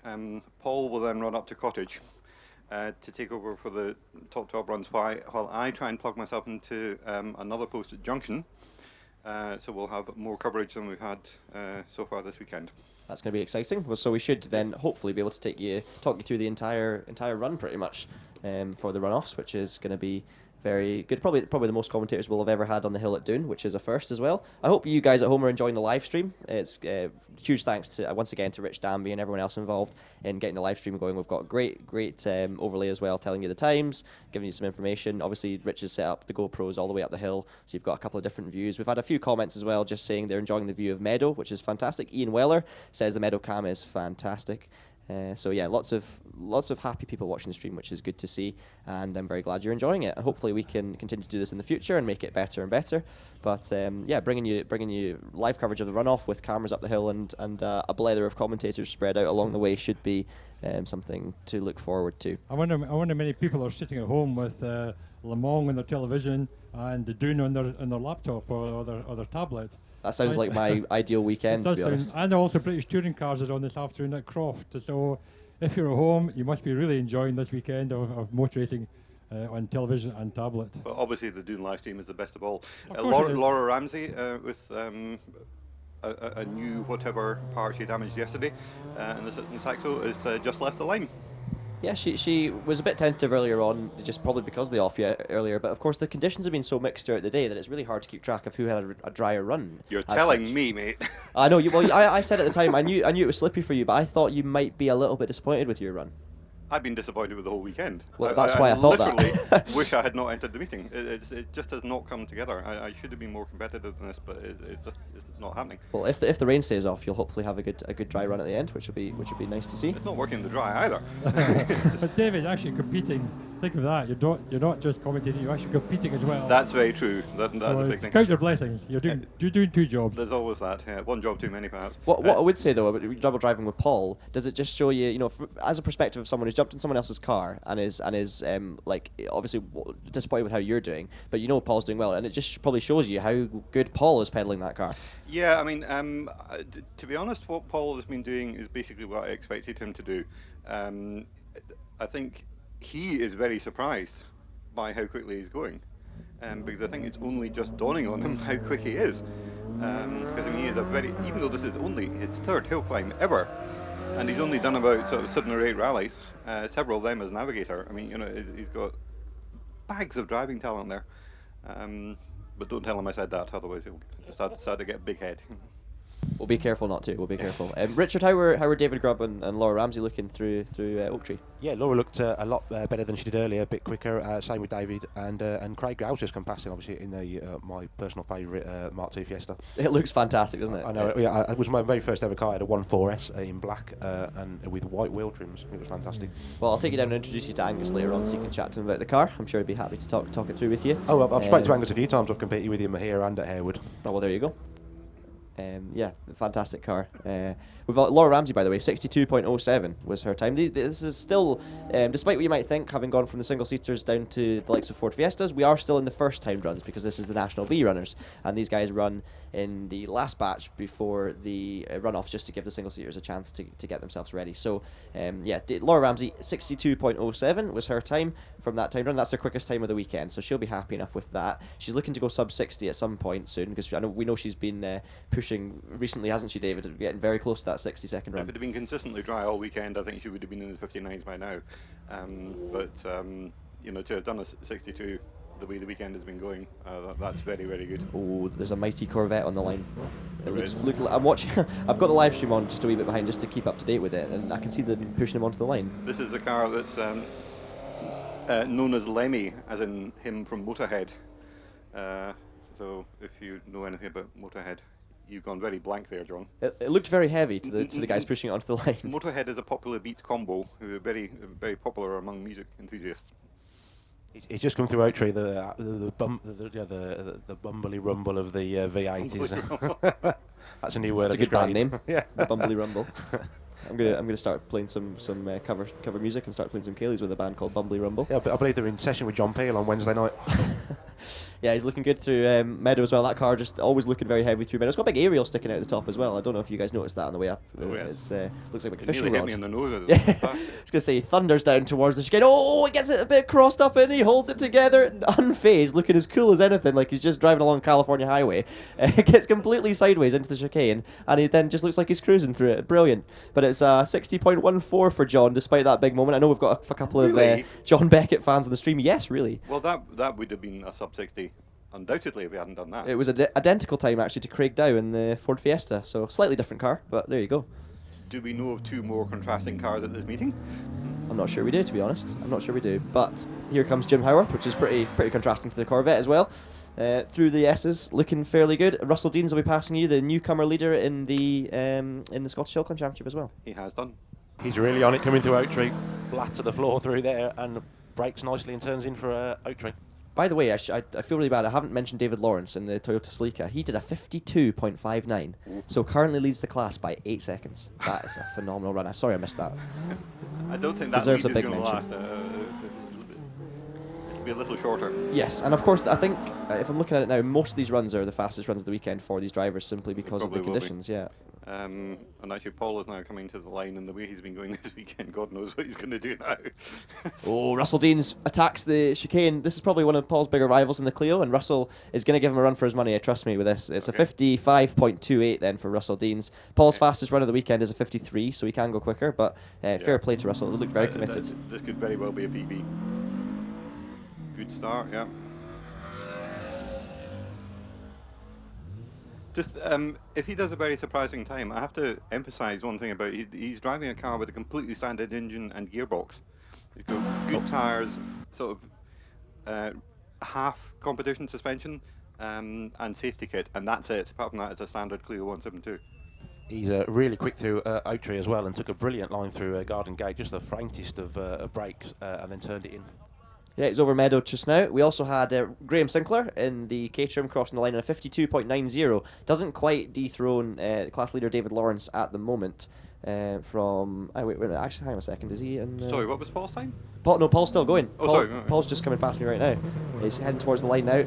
Paul will then run up to Cottage to take over for the top 12 runs while I try and plug myself into another post at Junction. So we'll have more coverage than we've had so far this weekend. That's going to be exciting. Well, so we should then hopefully be able to talk you through the entire run pretty much for the runoffs, which is going to be very good. Probably the most commentators we'll have ever had on the hill at Doune, which is a first as well. I hope you guys at home are enjoying the live stream. It's huge thanks to once again to Rich Danby and everyone else involved in getting the live stream going. We've got great overlay as well, telling you the times, giving you some information. Obviously, Rich has set up the GoPros all the way up the hill, so you've got a couple of different views. We've had a few comments as well, just saying they're enjoying the view of Meadow, which is fantastic. Ian Weller says the Meadow cam is fantastic. So yeah, lots of happy people watching the stream, which is good to see, and I'm very glad you're enjoying it. And hopefully we can continue to do this in the future and make it better and better. But yeah, bringing you live coverage of the runoff with cameras up the hill and a blether of commentators spread out along the way should be something to look forward to. I wonder many people are sitting at home with Le Mans on their television and the Doune on their laptop or their tablet. That sounds like my ideal weekend, to be honest. And also British touring cars is on this afternoon at Croft. So if you're at home, you must be really enjoying this weekend of motor racing on television and tablet. Well, obviously the Doune live stream is the best of all. Of course Laura Ramsey with a new whatever part she damaged yesterday, and the Saxo has just left the line. Yeah, she was a bit tentative earlier on, just probably because of the off earlier. But of course, the conditions have been so mixed throughout the day that it's really hard to keep track of who had a drier run. You're telling me, mate. I know. Well, I said at the time I knew it was slippery for you, but I thought you might be a little bit disappointed with your run. I've been disappointed with the whole weekend. Well, that's why I thought literally that. wish I had not entered the meeting. It just has not come together. I should have been more competitive than this, but it's not happening. Well, if the rain stays off, you'll hopefully have a good dry run at the end, which would be nice to see. It's not working in the dry either. But David, actually competing, think of that. You're not just commentating. You're actually competing as well. That's very true. That's so a big thing. Count your blessings. You're doing 2 jobs. There's always that. Yeah, one job too many, perhaps. What I would say though about double driving with Paul, does it just show you, as a perspective of someone who's jumped in someone else's car and is like obviously disappointed with how you're doing, but Paul's doing well, and it just probably shows you how good Paul is pedaling that car. Yeah, I mean, to be honest, what Paul has been doing is basically what I expected him to do. I think he is very surprised by how quickly he's going, because I think it's only just dawning on him how quick he is. Because he is even though this is only his 3rd hill climb ever, and he's only done about sort of 7 or 8 rallies, several of them as navigator. I mean, he's got bags of driving talent there. But don't tell him I said that, otherwise he'll start to get a big head. We'll be careful not to. We'll be careful. Richard, how were David Grubb and Laura Ramsey looking through Oak Tree? Yeah, Laura looked a lot better than she did earlier, a bit quicker. Same with David and Craig Grow's just come past him, obviously in the my personal favourite Mark II Fiesta. It looks fantastic, doesn't it? I know. Yeah, it was my very first ever car. I had a 1.4S in black and with white wheel trims. It was fantastic. Well, I'll take you down and introduce you to Angus later on, so you can chat to him about the car. I'm sure he'd be happy to talk it through with you. Oh, I've spoken to Angus a few times. I've competed with him here and at Harewood. Oh, well, there you go. Yeah, fantastic car. We've got Laura Ramsey, by the way, 62.07 was her time. This is still, despite what you might think, having gone from the single-seaters down to the likes of Ford Fiestas, we are still in the first-time runs because this is the National B runners, and these guys run in the last batch before the runoffs just to give the single-seaters a chance to get themselves ready. So, yeah, Laura Ramsey, 62.07 was her time from that time run. That's her quickest time of the weekend, so she'll be happy enough with that. She's looking to go sub-60 at some point soon because we know she's been pushing recently, hasn't she, David? Getting very close to that 60-second run. If it had been consistently dry all weekend, I think she would have been in the 59s by now. But to have done a 62 the way the weekend has been going, that's very, very good. Oh, there's a mighty Corvette on the line. It looks like I'm watching. I've got the live stream on just a wee bit behind just to keep up to date with it, and I can see them pushing him onto the line. This is the car that's known as Lemmy, as in him from Motorhead. So if you know anything about Motorhead, you've gone very blank there, John. It looked very heavy to the guys pushing it onto the line. Motorhead is a popular beat combo who are very, very popular among music enthusiasts. He's just come through Oak Tree. The bumbly rumble of the V8 is. That's a new word. That's a good band name. Yeah, the Bumbly Rumble. I'm gonna start playing some cover music and start playing some Kayleys with a band called Bumbly Rumble. Yeah, I believe they're in session with John Peel on Wednesday night. Yeah, he's looking good through Meadow as well. That car just always looking very heavy through Meadow. It's got a big aerial sticking out the top as well. I don't know if you guys noticed that on the way up. Oh, yes. It looks like a It fishing nearly rod. hit me in the nose. Yeah. I was going to say, he thunders down towards the chicane. Oh, it gets it a bit crossed up and he holds it together, unfazed, looking as cool as anything, like he's just driving along California highway. It gets completely sideways into the chicane, and he then just looks like he's cruising through it. Brilliant. But it's 60.14 for John, despite that big moment. I know we've got a couple Really? of John Beckett fans on the stream. Yes, really. Well, that would have been a sub 60, undoubtedly, if we hadn't done that. It was identical time, actually, to Craig Dow in the Ford Fiesta, so slightly different car, but there you go. Do we know of two more contrasting cars at this meeting? I'm not sure we do, to be honest. I'm not sure we do. But here comes Jim Howarth, which is pretty contrasting to the Corvette as well. Through the S's, looking fairly good. Russell Deans will be passing you, the newcomer leader in the Scottish HillClimb Championship as well. He has done. He's really on it, coming through Oak Tree, flat to the floor through there, and brakes nicely and turns in for Oak Tree. By the way, I feel really bad. I haven't mentioned David Lawrence in the Toyota Celica. He did a 52.59, so currently leads the class by 8 seconds. That is a phenomenal run. I'm sorry I missed that. I don't think that Deserves lead a is big going to mention. last. It'll be a little shorter. Yes, and of course, I think if I'm looking at it now, most of these runs are the fastest runs of the weekend for these drivers simply because of the probably will be. conditions. Yeah. And actually, Paul is now coming to the line, and the way he's been going this weekend, God knows what he's going to do now. Oh, Russell Deans attacks the chicane. This is probably one of Paul's bigger rivals in the Clio, and Russell is going to give him a run for his money, trust me with this. It's a 55.28 then for Russell Deans. Paul's fastest run of the weekend is a 53, so he can go quicker, but fair play to Russell. He looked very committed. This could very well be a PB. Good start, yeah. Just, if he does a very surprising time, I have to emphasise one thing about he's driving a car with a completely standard engine and gearbox. He's got good tyres, sort of half competition suspension, and safety kit, and that's it. Apart from that, it's a standard Clio 172. He's really quick through Oak Tree as well, and took a brilliant line through Garden Gate, just the faintest of brakes, and then turned it in. Yeah, he's over Meadow just now. We also had Graham Sinclair in the Caterham crossing the line in a 52.90. Doesn't quite dethrone class leader David Lawrence at the moment. From wait, actually, hang on a second. Is he in? Sorry, what was Paul's time? Paul's still going. Oh, sorry. Paul's just coming past me right now. He's heading towards the line now.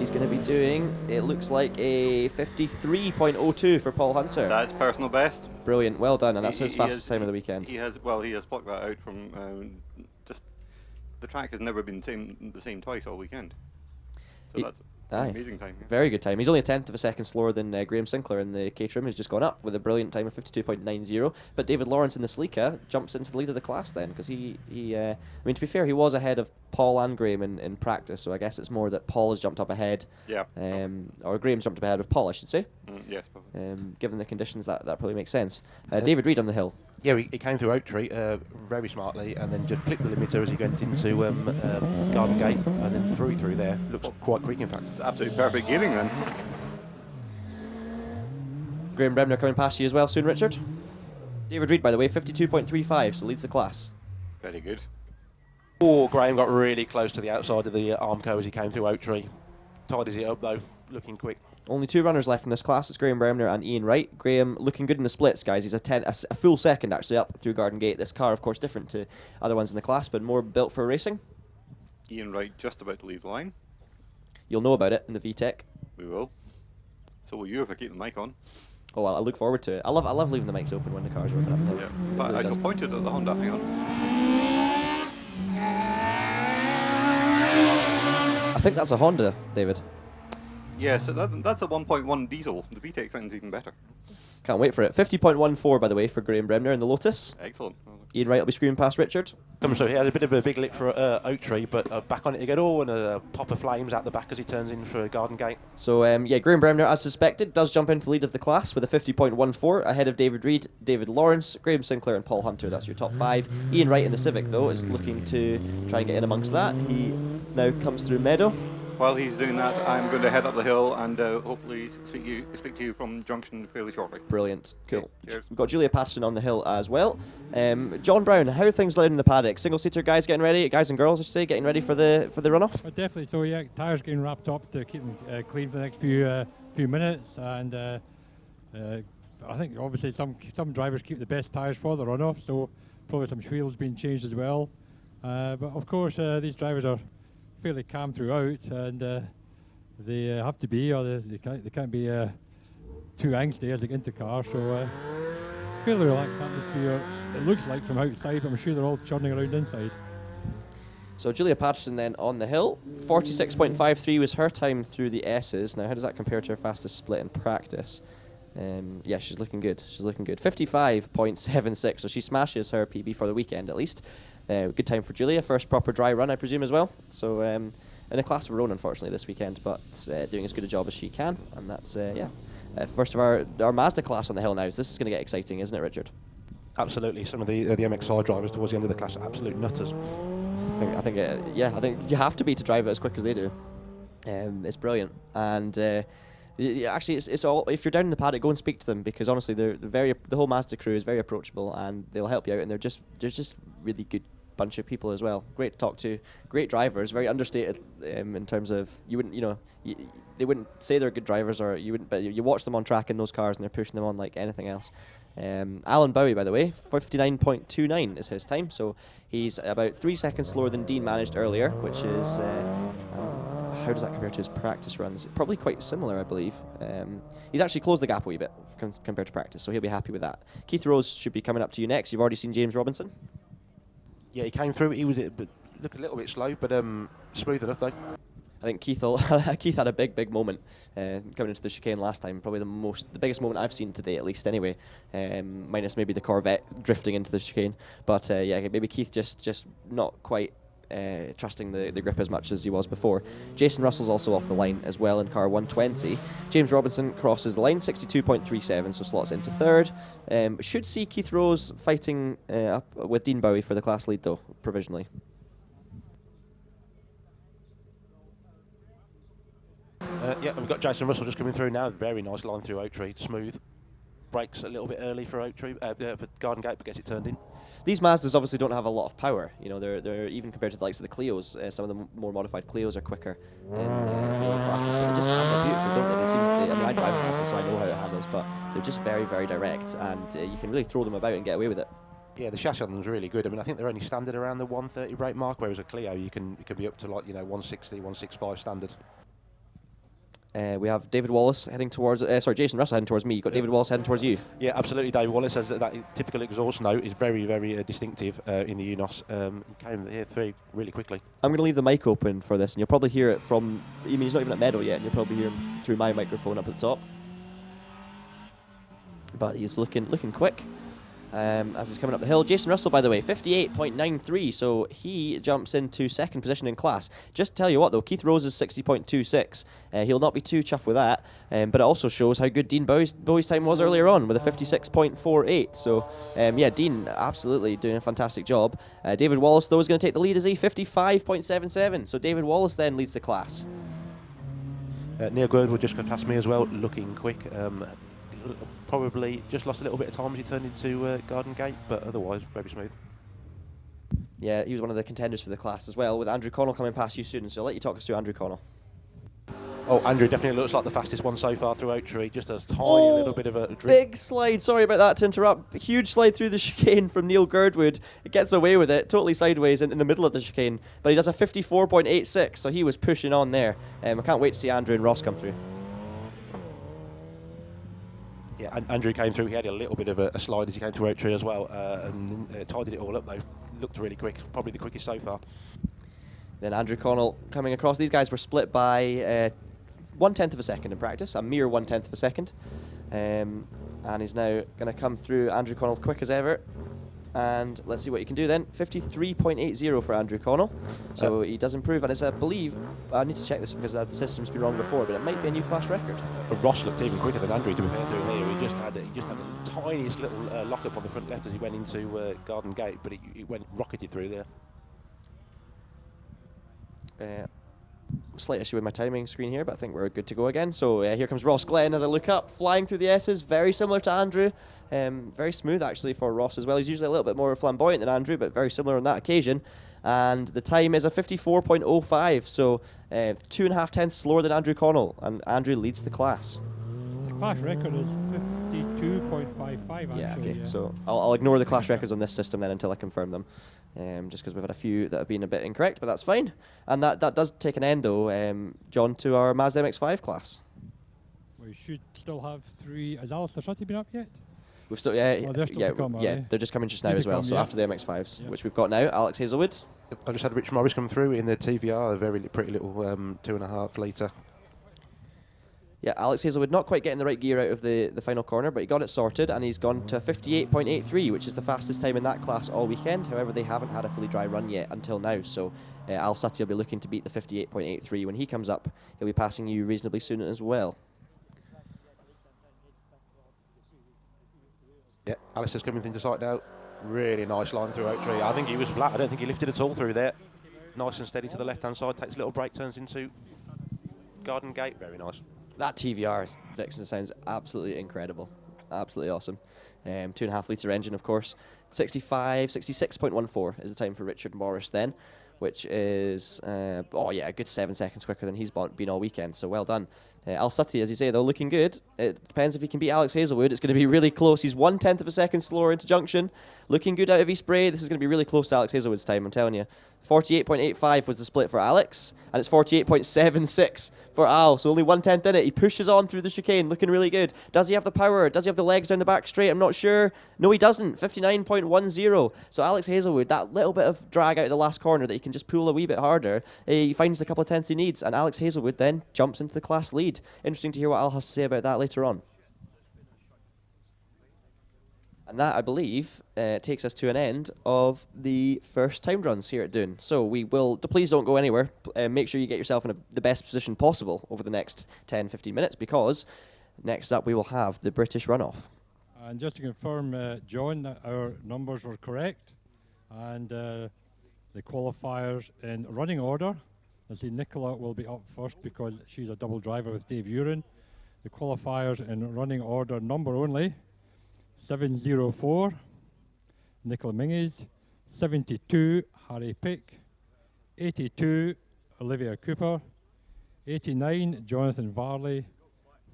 He's going to be doing, it looks like a 53.02 for Paul Hunter. That's personal best. Brilliant, well done, and that's his fastest time of the weekend. He has plucked that out from just. The track has never been the same twice all weekend. So that's an amazing time. Yeah. Very good time. He's only a tenth of a second slower than Graham Sinclair in the Caterham. He's just gone up with a brilliant time of 52.90. But David Lawrence in the Sleeka jumps into the lead of the class then, because I mean, to be fair, he was ahead of Paul and Graham in practice, so I guess it's more that Paul has jumped up ahead. Yeah. Or Graham's jumped up ahead of Paul, I should say. Yes, probably. Given the conditions, that probably makes sense. David Reed on the hill. Yeah, he came through Oak Tree very smartly, and then just clipped the limiter as he went into Garden Gate, and then through there. Looks quite quick, in fact. It's absolutely perfect gearing then. Graham Bremner coming past you as well soon, Richard. David Reed, by the way, 52.35, so leads the class. Very good. Oh, Graham got really close to the outside of the Armco as he came through Oak Tree. Tidies it up though, looking quick. Only two runners left in this class. It's Graham Bremner and Ian Wright. Graham looking good in the splits, guys. He's a full second actually up through Garden Gate. This car, of course, different to other ones in the class, but more built for racing. Ian Wright just about to leave the line. You'll know about it in the VTEC. We will. So will you if I keep the mic on. Oh, well, I look forward to it. I love leaving the mics open when the cars are working up the hill. Yeah, but I shall point it at the Honda. Hang on. I think that's a Honda, David. Yes, that's a 1.1 diesel. The VTEC sounds even better. Can't wait for it. 50.14, by the way, for Graham Bremner in the Lotus. Excellent. Ian Wright will be screaming past Richard. So he had a bit of a big lick for Oak Tree, but back on it again. Oh, and a pop of flames out the back as he turns in for Garden Gate. So, yeah, Graham Bremner, as suspected, does jump into the lead of the class with a 50.14 ahead of David Reed, David Lawrence, Graham Sinclair and Paul Hunter. That's your top five. Ian Wright in the Civic, though, is looking to try and get in amongst that. He now comes through Meadow. While he's doing that, I'm going to head up the hill and hopefully speak to you from Junction fairly shortly. Brilliant. Cool. Okay, cheers. We've got Julia Patterson on the hill as well. John Brown, how are things loud in the paddock? Single-seater guys getting ready, guys and girls, I should say, getting ready for the runoff? Definitely so, yeah. Tyres getting wrapped up to keep them clean for the next few minutes. And I think obviously some drivers keep the best tyres for the runoff, so probably some wheels being changed as well. But of course, these drivers are fairly calm throughout, and they have to be, or they can't be too angsty as they get into car. So fairly relaxed atmosphere. It looks like from outside, but I'm sure they're all churning around inside. So Julia Patterson then on the hill, 46.53 was her time through the S's. Now, how does that compare to her fastest split in practice? Yeah, she's looking good. 55.76, so she smashes her PB for the weekend at least. Good time for Julia. First proper dry run, I presume, as well. So in a class of her own, unfortunately, this weekend, but doing as good a job as she can. And that's, first of our Mazda class on the hill now. So this is going to get exciting, isn't it, Richard? Absolutely. Some of the MXI drivers towards the end of the class are absolute nutters. I think you have to be to drive it as quick as they do. It's brilliant. And actually, it's all. If you're down in the paddock, go and speak to them, because honestly, the whole Mazda crew is very approachable and they'll help you out. And they're just really good bunch of people as well. Great to talk to. Great drivers. Very understated in terms of they wouldn't say they're good drivers, or you wouldn't. But you watch them on track in those cars and they're pushing them on like anything else. Alan Bowie, by the way, 59.29 is his time, so he's about 3 seconds slower than Dean managed earlier, which is how does that compare to his practice runs? Probably quite similar, I believe. He's actually closed the gap a wee bit compared to practice, so he'll be happy with that. Keith Rose should be coming up to you next. You've already seen James Robinson. Yeah, he came through. He was look a little bit slow, but smooth enough though. I think Keith had a big moment coming into the chicane last time. Probably the biggest moment I've seen today, at least anyway. Minus maybe the Corvette drifting into the chicane. But yeah, maybe Keith just not quite trusting the grip as much as he was before. Jason Russell's also off the line as well in car 120. James Robinson crosses the line, 62.37, so slots into third. Should see Keith Rose fighting up with Dean Bowie for the class lead though, provisionally. Yeah, we've got Jason Russell just coming through now. Very nice line through Oak Tree, smooth. Brakes a little bit early for Oak Tree, for Garden Gate, but gets it turned in. These Mazdas obviously don't have a lot of power. You know, they're even compared to the likes of the Clios. Some of the more modified Clios are quicker in lower classes, but they just handle beautiful, don't they? I mean, I drive a Mazda, so I know how it handles, but they're just very, very direct, and you can really throw them about and get away with it. Yeah, the chassis on them is really good. I mean, I think they're only standard around the 130 brake mark, whereas a Clio you can be up to 160, 165 standard. We have David Wallace heading towards, Jason Russell heading towards me. You've got David Wallace heading towards you. Yeah, absolutely. David Wallace says that typical exhaust note is very, very distinctive in the Unos. He came here through really quickly. I'm going to leave the mic open for this, and you'll probably hear it from, he's not even at Meadow yet, and you'll probably hear him through my microphone up at the top. But he's looking quick. As he's coming up the hill. Jason Russell, by the way, 58.93, so he jumps into second position in class. Just to tell you what, though, Keith Rose is 60.26. He'll not be too chuffed with that, but it also shows how good Dean Bowie's time was earlier on with a 56.48. So, yeah, Dean absolutely doing a fantastic job. David Wallace, though, is going to take the lead, is he? 55.77. So David Wallace then leads the class. Neil Girdwood just got past me as well, looking quick. Probably just lost a little bit of time as he turned into Garden Gate, but otherwise very smooth. Yeah, he was one of the contenders for the class as well, with Andrew Connell coming past you soon, so I'll let you talk us through Andrew Connell. Oh, Andrew definitely looks like the fastest one so far through Oak Tree, just a tiny little bit of a drift. Big slide, sorry about that to interrupt. Huge slide through the chicane from Neil Girdwood. It gets away with it, totally sideways in the middle of the chicane, but he does a 54.86, so he was pushing on there. I can't wait to see Andrew and Ross come through. Yeah, Andrew came through. He had a little bit of a slide as he came through Oak Tree as well, and tidied it all up though. Looked really quick, probably the quickest so far. Then Andrew Connell coming across. These guys were split by 1/10 of a second in practice, a mere 1/10 of a second, and he's now going to come through. Andrew Connell quick as ever. And let's see what he can do then. 53.80 for Andrew Connell. So he does improve, and it's, I believe, I need to check this because the system's been wrong before, but it might be a new class record. Ross looked even quicker than Andrew to be fair through here. He just had a tiniest little lock up on the front left as he went into Garden Gate, but it went rocketed through there. Slight issue with my timing screen here, but I think we're good to go again. So here comes Ross Glenn as I look up, flying through the S's, very similar to Andrew. Very smooth actually for Ross as well. He's usually a little bit more flamboyant than Andrew, but very similar on that occasion. And the time is a 54.05, so 2.5 tenths slower than Andrew Connell, and Andrew leads the class. The class record is 52.55 actually. Yeah, okay, so I'll ignore the class records on this system then until I confirm them. Just because we've had a few that have been a bit incorrect, but that's fine. And that does take an end though, John, to our Mazda MX-5 class. We should still have 3. Has Alistair Sutty been up yet? We've still, they're still to come, they're just coming just now as well. So after the MX-5s, which we've got now, Alex Hazelwood. I just had Rich Morris come through in the TVR, a very pretty little 2.5 litre. Yeah, Alex Hazelwood not quite getting the right gear out of the final corner, but he got it sorted, and he's gone to 58.83, which is the fastest time in that class all weekend. However, they haven't had a fully dry run yet until now, so Al Sutty will be looking to beat the 58.83. When he comes up, he'll be passing you reasonably soon as well. Yeah, Alistair's coming into sight now. Really nice line through Oak Tree. I think he was flat. I don't think he lifted at all through there. Nice and steady to the left-hand side. Takes a little break, turns into Garden Gate. Very nice. That TVR Vixen sounds absolutely incredible. Absolutely awesome. 2.5 litre engine, of course. 66.14 is the time for Richard Morris then, which is, a good 7 seconds quicker than he's been all weekend, so well done. Al Sutty, as you say, though, looking good. It depends if he can beat Alex Hazelwood. It's going to be really close. He's 1/10 of a second slower into junction. Looking good out of East Bray. This is going to be really close to Alex Hazelwood's time, I'm telling you. 48.85 was the split for Alex, and it's 48.76 for Al, so only 1/10 in it. He pushes on through the chicane, looking really good. Does he have the power? Does he have the legs down the back straight? I'm not sure. No, he doesn't. 59.10. So Alex Hazelwood, that little bit of drag out of the last corner that he can just pull a wee bit harder, he finds the couple of tenths he needs, and Alex Hazelwood then jumps into the class lead. Interesting to hear what Al has to say about that later on. And that, I believe, takes us to an end of the first timed runs here at Doune. So we will, please don't go anywhere. Make sure you get yourself in the best position possible over the next 10-15 minutes, because next up we will have the British runoff. And just to confirm, John, that our numbers were correct. And the qualifiers in running order. I see Nicola will be up first because she's a double driver with Dave Uren. The qualifiers in running order number only. 704, Nicola Minges. 72, Harry Pick. 82, Olivia Cooper. 89, Jonathan Varley.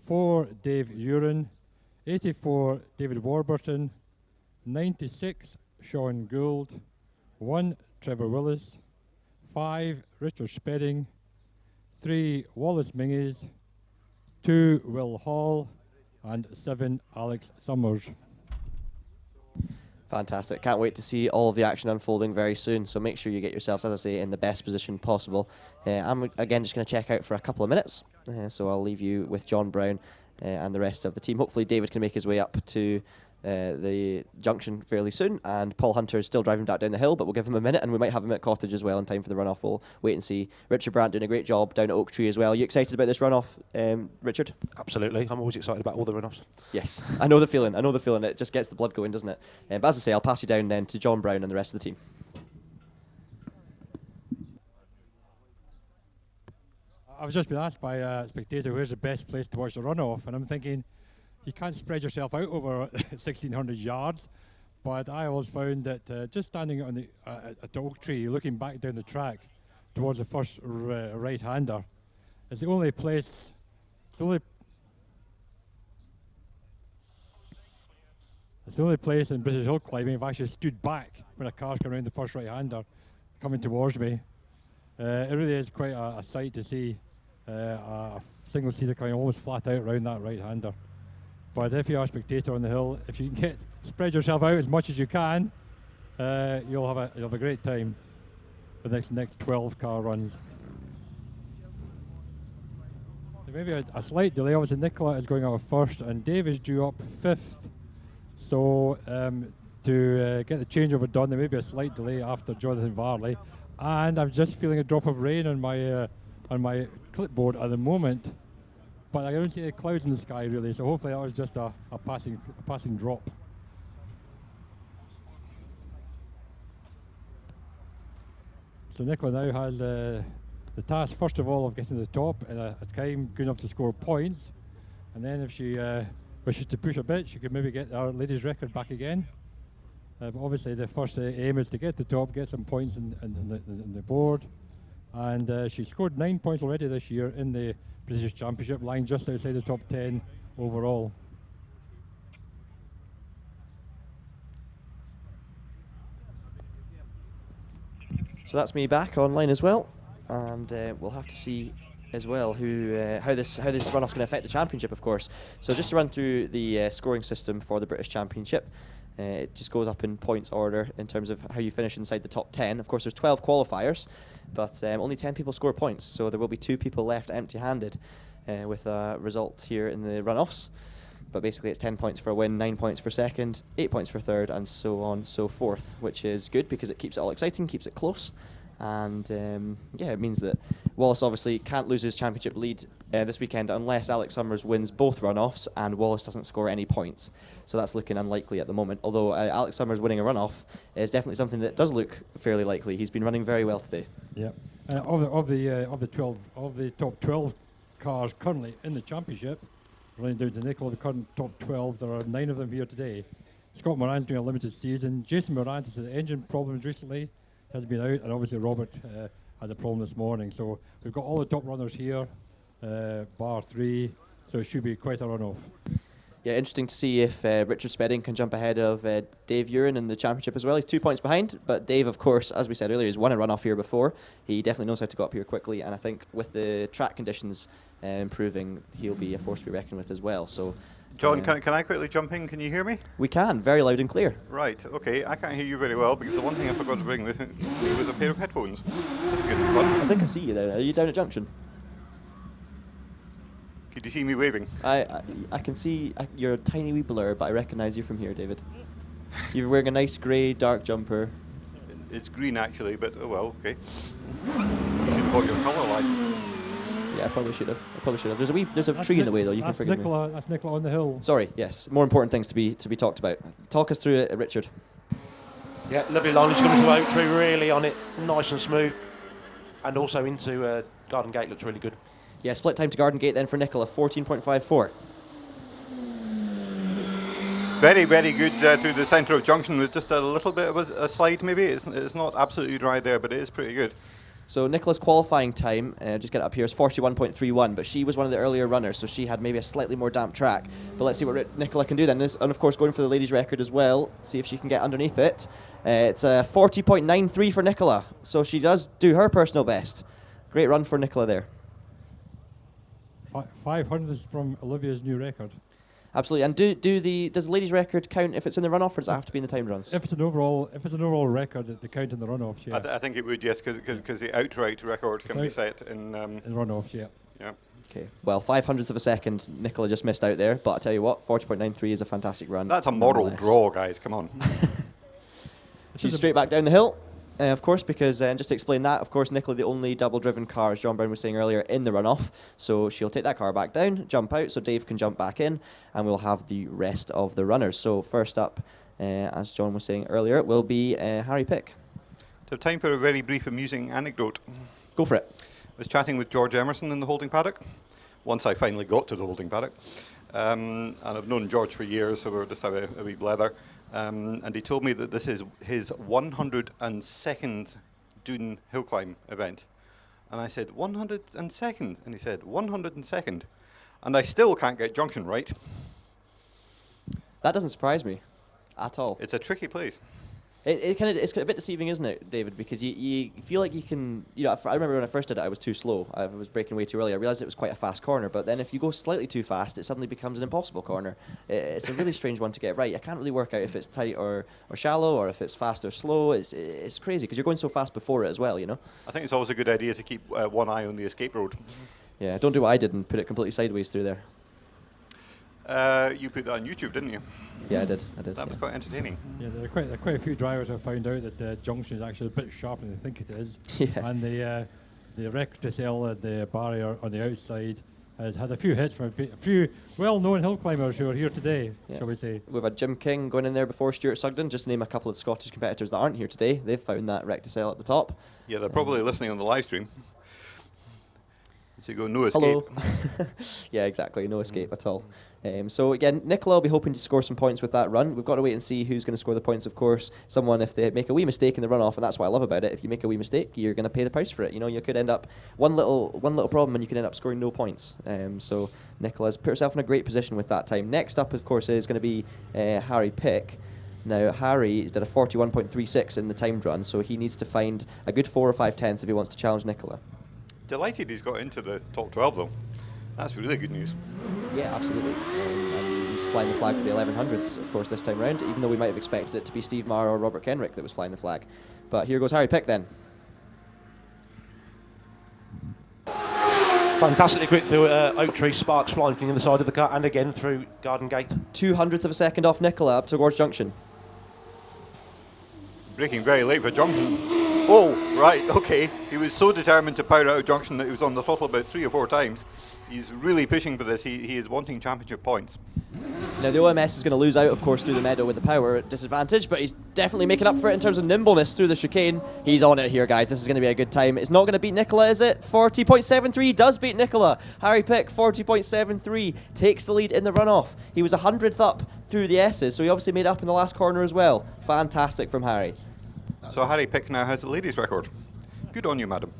4, Dave Uren. 84, David Warburton. 96, Sean Gould. 1, Trevor Willis. 5, Richard Spedding. 3, Wallace Minges. 2, Will Hall. And 7, Alex Summers. Fantastic. Can't wait to see all of the action unfolding very soon. So make sure you get yourselves, as I say, in the best position possible. I'm, again, just going to check out for a couple of minutes. So I'll leave you with John Brown and the rest of the team. Hopefully David can make his way up to the junction fairly soon. And Paul Hunter is still driving back down the hill, but we'll give him a minute, and we might have him at Cottage as well in time for the runoff. We'll wait and see. Richard Brandt doing a great job down at Oak Tree as well. Are you excited about this runoff, Richard? Absolutely. I'm always excited about all the runoffs. Yes, I know the feeling. It just gets the blood going, doesn't it? But as I say, I'll pass you down then to John Brown and the rest of the team. I've just been asked by a spectator where's the best place to watch the runoff, and I'm thinking you can't spread yourself out over 1,600 yards, but I always found that just standing on the at the Oak Tree, looking back down the track towards the first right-hander, is the only place. It's the only place in British hill climbing I've actually stood back when a car's coming around the first right-hander coming towards me. It really is quite a sight to see a single seater coming almost flat out around that right-hander. But if you are a spectator on the hill, if you can spread yourself out as much as you can, you'll have a great time for the next 12 car runs. There may be a slight delay. Obviously, Nicola is going out first, and Dave is due up 5th. So to get the changeover done, there may be a slight delay after Jonathan Varley. And I'm just feeling a drop of rain on my clipboard at the moment, but I don't see any clouds in the sky really. So hopefully that was just a passing drop. So Nicola now has the task, first of all, of getting to the top in a time good enough to score points, and then if she wishes to push a bit, she could maybe get our ladies' record back again. But obviously the first aim is to get to the top, get some points in the board, and she scored 9 points already this year in the British Championship, lying just outside the top 10 overall. So that's me back online as well, and we'll have to see as well how this runoff's going to affect the championship, of course. So just to run through the scoring system for the British Championship, it just goes up in points order in terms of how you finish inside the top 10. Of course, there's 12 qualifiers, but only 10 people score points, so there will be 2 people left empty-handed with a result here in the runoffs. But basically it's 10 points for a win, 9 points for second, 8 points for third, and so on, so forth, which is good because it keeps it all exciting, keeps it close. And yeah, it means that Wallace obviously can't lose his championship lead this weekend unless Alex Summers wins both runoffs and Wallace doesn't score any points. So that's looking unlikely at the moment, although Alex Summers winning a runoff is definitely something that does look fairly likely. He's been running very well today. Yeah, of the top 12 cars currently in the championship, running down to Nicola, the current top 12, there are 9 of them here today. Scott Moran's doing a limited season. Jason Moran has had engine problems recently, has been out, and obviously Robert had a problem this morning. So we've got all the top runners here, bar 3, so it should be quite a runoff. Yeah, interesting to see if Richard Spedding can jump ahead of Dave Uren in the championship as well. He's 2 points behind, but Dave, of course, as we said earlier, he's won a runoff here before. He definitely knows how to go up here quickly, and I think with the track conditions improving, he'll be a force to be reckoned with as well. So, John, can I quickly jump in? Can you hear me? We can, very loud and clear. Right, okay. I can't hear you very well because the one thing I forgot to bring with me was a pair of headphones. Just good fun. I think I see you there. Are you down at Junction? Could you see me waving? I can see you're a tiny wee blur, but I recognise you from here, David. You're wearing a nice grey dark jumper. It's green actually, but oh well, okay. You should have bought your colour license. Yeah, I probably should have. There's a tree in the way though. You can forgive me. That's Nicola on the hill. Sorry. Yes, more important things to be talked about. Talk us through it, Richard. Yeah, lovely line. He's coming to Oak Tree, really on it, nice and smooth, and also into Garden Gate looks really good. Yeah, split time to Garden Gate then for Nicola, 14.54. Very, very good through the centre of Junction with just a little bit of a slide maybe. It's not absolutely dry there, but it is pretty good. So Nicola's qualifying time, just get it up here, is 41.31, but she was one of the earlier runners, so she had maybe a slightly more damp track. But let's see what Nicola can do then. And of course going for the ladies' record as well, see if she can get underneath it. It's 40.93 for Nicola, so she does do her personal best. Great run for Nicola there. 500 is from Olivia's new record. Absolutely. And does the ladies' record count if it's in the runoff, or does it have to be in the timed runs? If it's an overall record, they count in the runoffs. Yeah. I think it would, yes, because the outright record can be set in runoffs. Yeah. Yeah. Okay. Well, 500ths of a second, Nicola just missed out there. But I tell you what, 40.93 is a fantastic run. That's a moral draw, guys. Come on. She's straight back down the hill. Of course, because just to explain that, of course, Nicola, the only double-driven car, as John Brown was saying earlier, in the runoff. So she'll take that car back down, jump out, so Dave can jump back in, and we'll have the rest of the runners. So first up, as John was saying earlier, will be Harry Pick. So time for a very brief, amusing anecdote. Go for it. I was chatting with George Emerson in the holding paddock, once I finally got to the holding paddock. And I've known George for years, so we were just having a wee blather. And he told me that this is his 102nd Doune hill climb event. And I said, 102nd? And he said, 102nd. And I still can't get Junction right. That doesn't surprise me at all. It's a tricky place. It's a bit deceiving, isn't it, David? Because you feel like you can, I remember when I first did it, I was too slow. I was braking way too early. I realised it was quite a fast corner, but then if you go slightly too fast, it suddenly becomes an impossible corner. It's a really strange one to get right. I can't really work out if it's tight or shallow, or if it's fast or slow. It's crazy, because you're going so fast before it as well, I think it's always a good idea to keep one eye on the escape road. Yeah, don't do what I did and put it completely sideways through there. You put that on YouTube, didn't you? Yeah, I did. That was quite entertaining. Yeah, there are quite a few drivers have found out that Junction is actually a bit sharper than they think it is. Yeah. And the record to sell at the barrier on the outside has had a few hits from a few well-known hill climbers who are here today, shall we say. We've had Jim King going in there before Stuart Sugden, just to name a couple of Scottish competitors that aren't here today. They've found that wreck to sell at the top. Yeah, they're probably listening on the live stream. So you go, no escape. Hello. Yeah, exactly, no escape at all. So again, Nicola will be hoping to score some points with that run. We've got to wait and see who's going to score the points, of course. Someone, if they make a wee mistake in the runoff, and that's what I love about it, if you make a wee mistake, you're going to pay the price for it. You could end up one little problem and you could end up scoring no points. So Nicola's put herself in a great position with that time. Next up, of course, is going to be Harry Pick. Now, Harry did a 41.36 in the timed run, so he needs to find a good 4 or 5 tenths if he wants to challenge Nicola. Delighted he's got into the top 12 though. That's really good news. Yeah, absolutely. And he's flying the flag for the 1100s, of course, this time round, even though we might have expected it to be Steve Marr or Robert Kenrick that was flying the flag. But here goes Harry Pick then. Fantastically quick through Oak Tree, sparks flying from the other side of the car, and again through Garden Gate. 200ths of a second off Nicola up towards Junction. Braking very late for Junction. Oh, right, okay. He was so determined to power out of Junction that he was on the throttle about 3 or 4 times. He's really pushing for this. He is wanting championship points. Now, the OMS is going to lose out, of course, through the meadow with the power disadvantage, but he's definitely making up for it in terms of nimbleness through the chicane. He's on it here, guys. This is going to be a good time. It's not going to beat Nicola, is it? 40.73 does beat Nicola. Harry Pick, 40.73, takes the lead in the runoff. He was 100th up through the S's, so he obviously made up in the last corner as well. Fantastic from Harry. So Harry Pick now has the ladies' record. Good on you, madam.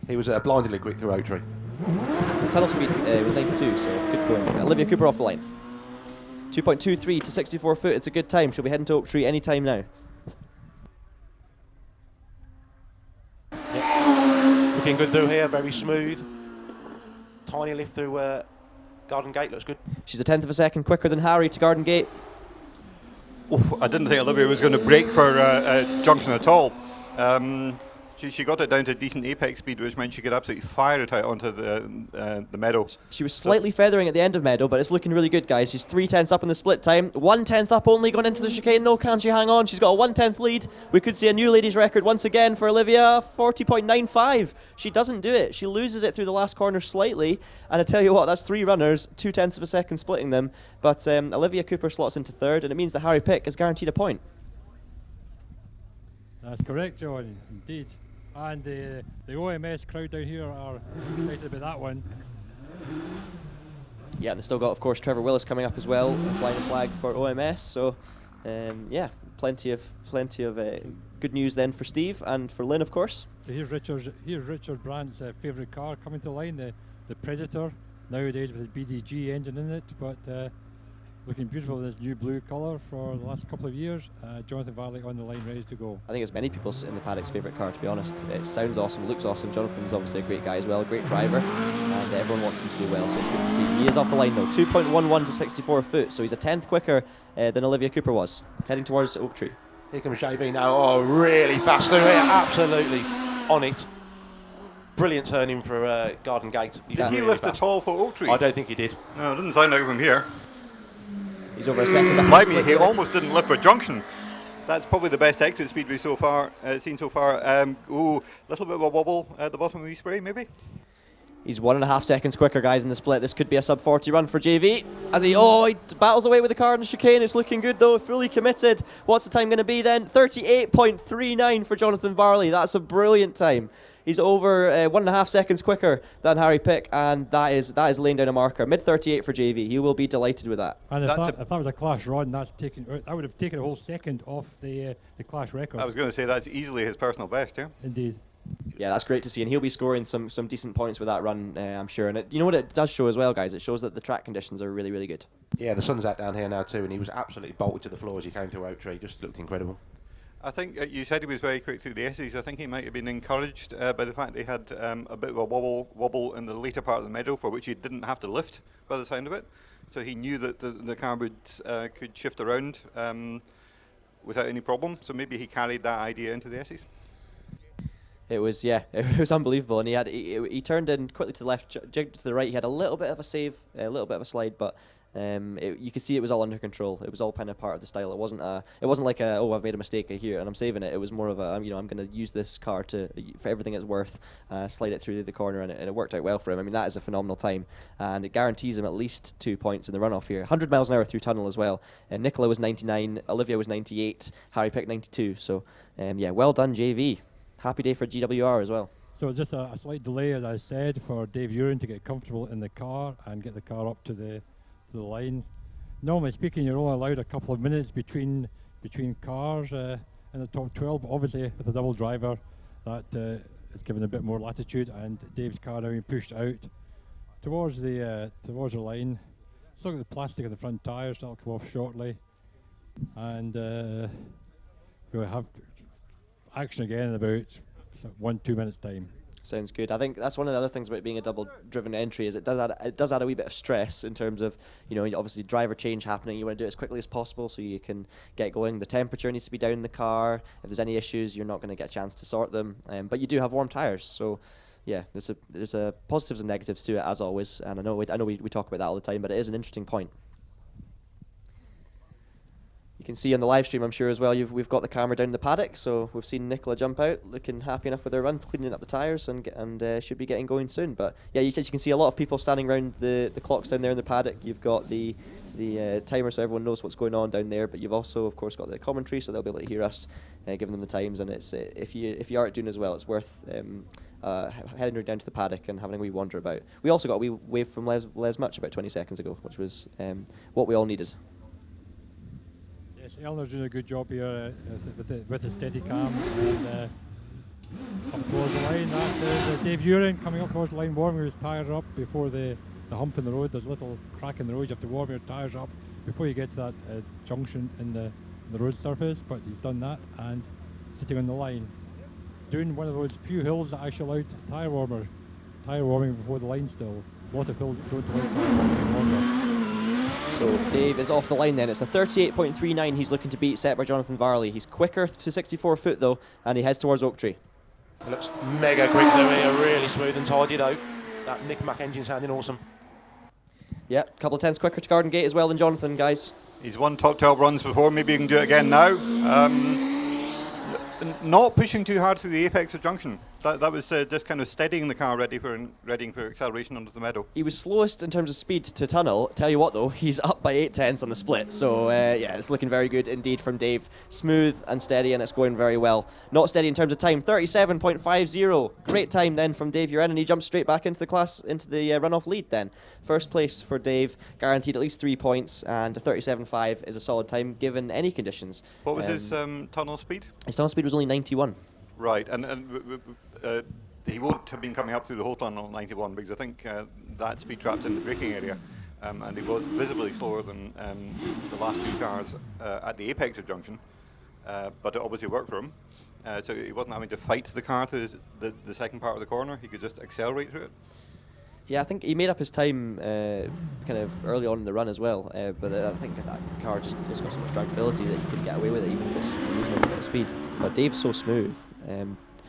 He was blindingly quick through Oak Tree. His tunnel speed was 92, so good going. Olivia Cooper off the line. 2.23 to 64 foot. It's a good time. She'll be heading to Oak Tree any time now. Looking good through here, very smooth. Tiny lift through Garden Gate, looks good. She's a tenth of a second quicker than Harry to Garden Gate. Oof, I didn't think Olivia was going to break for Junction at all. She got it down to decent apex speed, which meant she could absolutely fire it out onto the meadow. She was slightly feathering at the end of meadow, but it's looking really good, guys. She's 3/10 up in the split time. 1/10 up only going into the chicane. No, can she hang on? She's got a 1/10 lead. We could see a new ladies record once again for Olivia, 40.95. She doesn't do it. She loses it through the last corner slightly. And I tell you what, that's 3 runners, 2/10 of a second splitting them. But Olivia Cooper slots into third, and it means that Harry Pick is guaranteed a point. That's correct, John, indeed. And the OMS crowd down here are excited about that one. Yeah, and they've still got, of course, Trevor Willis coming up as well, flying the flag for OMS. So, yeah, plenty of good news then for Steve and for Lynn, of course. So here's Richard Brandt's favourite car coming to line, the Predator, nowadays with a BDG engine in it, but looking beautiful in this new blue colour for the last couple of years. Jonathan Varley on the line, ready to go. I think it's many people's in the paddock's favourite car, to be honest. It sounds awesome, looks awesome. Jonathan's obviously a great guy as well, a great driver, and everyone wants him to do well, so it's good to see. He is off the line though, 2.11 to 64 foot, so he's a 10th quicker than Olivia Cooper was, heading towards Oak Tree. Here comes JV now. Oh, really fast through here, absolutely on it. Brilliant turning for Garden Gate. Did he lift at all for Oak Tree? I don't think he did. No, it didn't sound like from here. He's over a second. Like me, he almost didn't lift for Junction. That's probably the best exit speed we've seen so far. Ooh, little bit of a wobble at the bottom of the spray, maybe. He's 1.5 seconds quicker, guys, in the split. This could be a sub 40 run for JV. As he battles away with the car in the chicane. It's looking good though, fully committed. What's the time going to be then? 38.39 for Jonathan Varley. That's a brilliant time. He's over 1.5 seconds quicker than Harry Pick, and that is laying down a marker. Mid-38 for JV. He will be delighted with that. And if that was a class run, that would have taken a whole second off the class record. I was going to say that's easily his personal best, yeah. Indeed. Yeah, that's great to see, and he'll be scoring some decent points with that run, I'm sure. And you know what it does show as well, guys? It shows that the track conditions are really, really good. Yeah, the sun's out down here now too, and he was absolutely bolted to the floor as he came through Oak Tree. Just looked incredible. I think you said he was very quick through the S's. I think he might have been encouraged by the fact they had a bit of a wobble in the later part of the meadow, for which he didn't have to lift, by the sound of it. So he knew that the car could shift around without any problem. So maybe he carried that idea into the S's. It was unbelievable, and he turned in quickly to the left, jigged to the right. He had a little bit of a save, a little bit of a slide, but you could see it was all under control. It was all kind of part of the style. It wasn't like I've made a mistake here and I'm saving it. It was more of I'm going to use this car for everything it's worth, slide it through the corner, and it worked out well for him. I mean, that is a phenomenal time, and it guarantees him at least 2 points in the runoff here. 100 miles an hour through tunnel as well. Nicola was 99, Olivia was 98, Harry Pick 92. So yeah, well done JV. Happy day for GWR as well. So just a slight delay, as I said, for Dave Uren to get comfortable in the car and get the car up to the line. Normally speaking, you're only allowed a couple of minutes between cars in the top 12. But obviously, with a double driver, that is given a bit more latitude, and Dave's car now being pushed out towards the line. Let's look at the plastic of the front tyres. That'll come off shortly, and we'll have action again in about 1-2 minutes time. Sounds good. I think that's one of the other things about being a double-driven entry is it does add a wee bit of stress in terms of, obviously driver change happening. You want to do it as quickly as possible so you can get going. The temperature needs to be down in the car. If there's any issues, you're not going to get a chance to sort them. But you do have warm tyres, so yeah, there's a positives and negatives to it as always. And I know we talk about that all the time, but it is an interesting point. You can see on the live stream, I'm sure as well, we've got the camera down in the paddock, so we've seen Nicola jump out, looking happy enough with her run, cleaning up the tyres, and should be getting going soon. But yeah, you can see a lot of people standing around the clocks down there in the paddock. You've got the timer, so everyone knows what's going on down there. But you've also, of course, got the commentary, so they'll be able to hear us, giving them the times. And it's if you are at Doune as well, it's worth heading down to the paddock and having a wee wander about. We also got a wee wave from Les Much about 20 seconds ago, which was what we all needed. Yes, Eleanor's doing a good job here with the steady cam, and up towards the line. That Dave Uren coming up towards the line, warming his tyres up before the hump in the road. There's a little crack in the road. You have to warm your tyres up before you get to that junction in the road surface. But he's done that and sitting on the line. Doing one of those few hills that actually allowed tyre warming before the line still. A lot of hills that don't allow tyre warming any longer. So Dave is off the line then. It's a 38.39 he's looking to beat, set by Jonathan Varley. He's quicker to 64 foot though, and he heads towards Oak Tree. It looks mega quick though here, really smooth and tidy though. That Nick Mack engine sounding awesome. Yep, a couple of tenths quicker to Garden Gate as well than Jonathan, guys. He's won top 12 runs before, maybe he can do it again now. Not pushing too hard through the apex of junction. That was just kind of steadying the car ready for acceleration under the meadow. He was slowest in terms of speed to tunnel. Tell you what though, he's up by 8 tenths on the split. So yeah, it's looking very good indeed from Dave. Smooth and steady, and it's going very well. Not steady in terms of time, 37.50. Great time then from Dave Uren, and he jumps straight back into the runoff lead then. First place for Dave, guaranteed at least 3 points, and a 37.5 is a solid time given any conditions. What was his tunnel speed? His tunnel speed was only 91. Right, and he won't have been coming up through the whole tunnel at 91 because I think that speed trap's in the braking area, and he was visibly slower than the last few cars at the apex of junction, but it obviously worked for him. So he wasn't having to fight the car through the second part of the corner. He could just accelerate through it. Yeah, I think he made up his time kind of early on in the run as well, but I think that the car just got so much drivability that you can get away with it even if it's losing a bit of speed. But Dave's so smooth.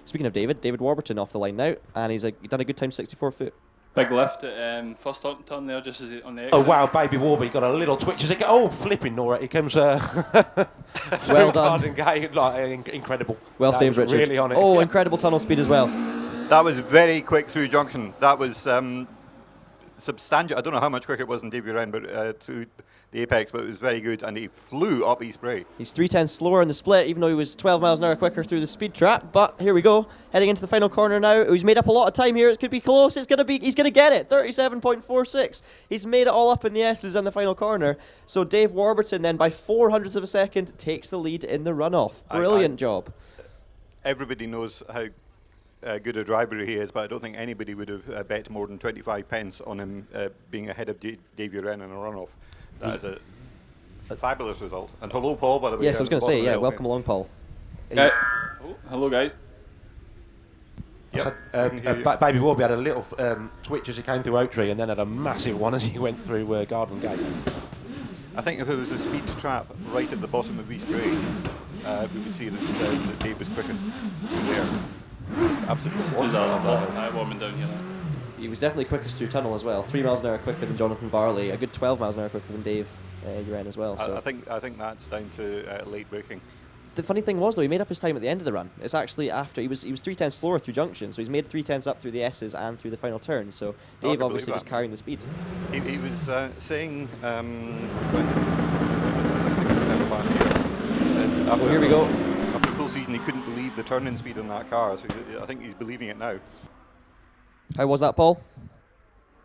Speaking of David Warburton off the line now, and he's done a good time, 64 foot. Big lift at first turn there, just as on the exit. Oh wow, baby Warby got a little twitch as it goes. Oh, flipping Nora, here comes well done. Garden Gate, like, incredible. Well saved, Richard. Really on it. Oh, incredible tunnel speed as well. That was very quick through junction. That was substantial. I don't know how much quicker it was than Dave Uren, but through the apex, but it was very good, and he flew up East Bray. He's 3 tenths slower in the split, even though he was 12 miles an hour quicker through the speed trap. But here we go, heading into the final corner now. He's made up a lot of time here. It could be close. He's gonna get it. 37.46. He's made it all up in the S's in the final corner. So Dave Warburton then, by 0.04 of a second, takes the lead in the runoff. Brilliant job. Everybody knows how good a driver he is, but I don't think anybody would have bet more than 25 pence on him being ahead of Dave Uren in a runoff. That is a fabulous result. And hello, Paul, by the way. Yes, I was going to say, yeah, welcome along, Paul. Oh, hello, guys. Yep, Baby Warby had a little twitch as he came through Oak Tree, and then had a massive one as he went through Garden Gate. I think if it was a speed trap right at the bottom of East Bray, we would see that Dave was quickest through there. Just absolutely There's a lot of tyre warming down here now. He was definitely quickest through tunnel as well. 3 miles an hour quicker than Jonathan Varley. A good 12 miles an hour quicker than Dave Uren as well. So I think that's down to late braking. the funny thing was though, he made up his time at the end of the run. It's actually after he was 3 tenths slower through junction, so he's made 3 tenths up through the S's and through the final turn. So Dave obviously just carrying the speed. He was saying when I think September last year. He said after, here we go. After a full season, he couldn't believe the turning speed on that car. So I think he's believing it now. How was that, Paul?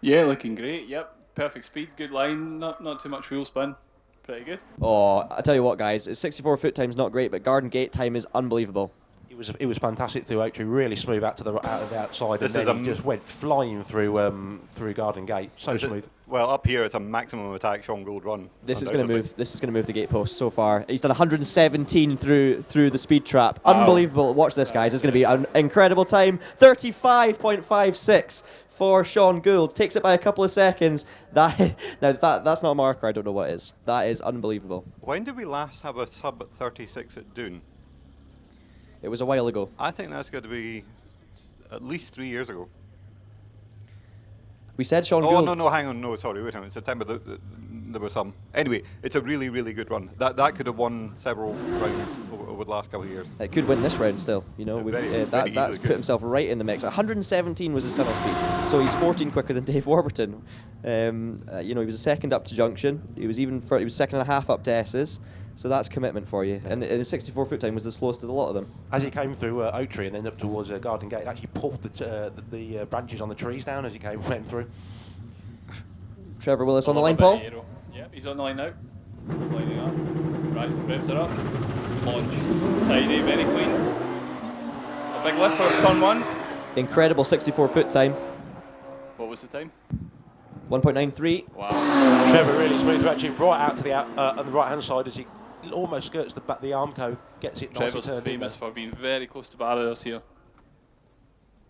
Yeah, looking great. Yep, perfect speed, good line, not too much wheel spin. Pretty good. Oh, I tell you what, guys, his 64 foot time's not great, but Garden Gate time is unbelievable. It was fantastic through Oak Tree, really smooth out of the outside, This and is then he just went flying through Garden Gate, so smooth. Well, up here it's a maximum attack Sean Gould run. This is going to move. This is going to move the gate post so far. He's done 117 through the speed trap. Wow. Unbelievable. Watch this, guys. It's going to be an incredible time. 35.56 for Sean Gould. Takes it by a couple of seconds. That's not a marker. I don't know what is. That is unbelievable. When did we last have a sub 36 at Doune? It was a while ago. I think that's going to be at least 3 years ago. We said Sean Gould. Oh, no, hang on. No, sorry, wait a minute. September, there was some. Anyway, it's a really, really good run. That could have won several rounds over the last couple of years. It could win this round still. You know, that's put himself right in the mix. 117 was his tunnel speed, so he's 14 quicker than Dave Warburton. He was a second up to junction. He was second and a half up to S's. So that's commitment for you. And his 64 foot time was the slowest of a lot of them. As he came through Oak Tree and then up towards Garden Gate, it actually pulled the branches won the trees down as he went through. Trevor Willis on the line, Paul? Yeah, he's on the line now. He's lining up. Right, revs are up. Launch. Tidy, very clean. Big lift for turn 1. Incredible 64-foot time. What was the time? 1.93. Wow. Trevor really smooth, actually right out to the on the right hand side as he almost skirts the Armco, gets it nicely Trevor's turned famous for being very close to barriers here.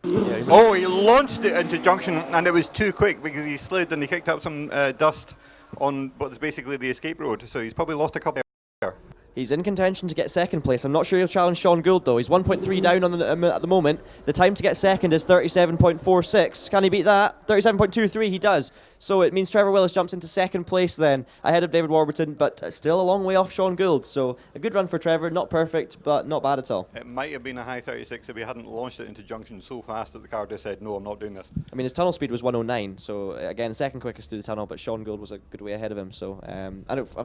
Yeah, Oh, he launched it into junction, and it was too quick because he slid and he kicked up some dust on what's basically the escape road. So he's probably lost a couple there. He's in contention to get second place. I'm not sure he'll challenge Sean Gould though. He's 1.3 down on at the moment. The time to get second is 37.46. Can he beat that? 37.23 he does. So it means Trevor Willis jumps into second place then, ahead of David Warburton, but still a long way off Sean Gould. So a good run for Trevor, not perfect, but not bad at all. It might have been a high 36 if he hadn't launched it into junction so fast that the car just said, no, I'm not doing this. I mean, his tunnel speed was 109, so again, second quickest through the tunnel, but Sean Gould was a good way ahead of him. So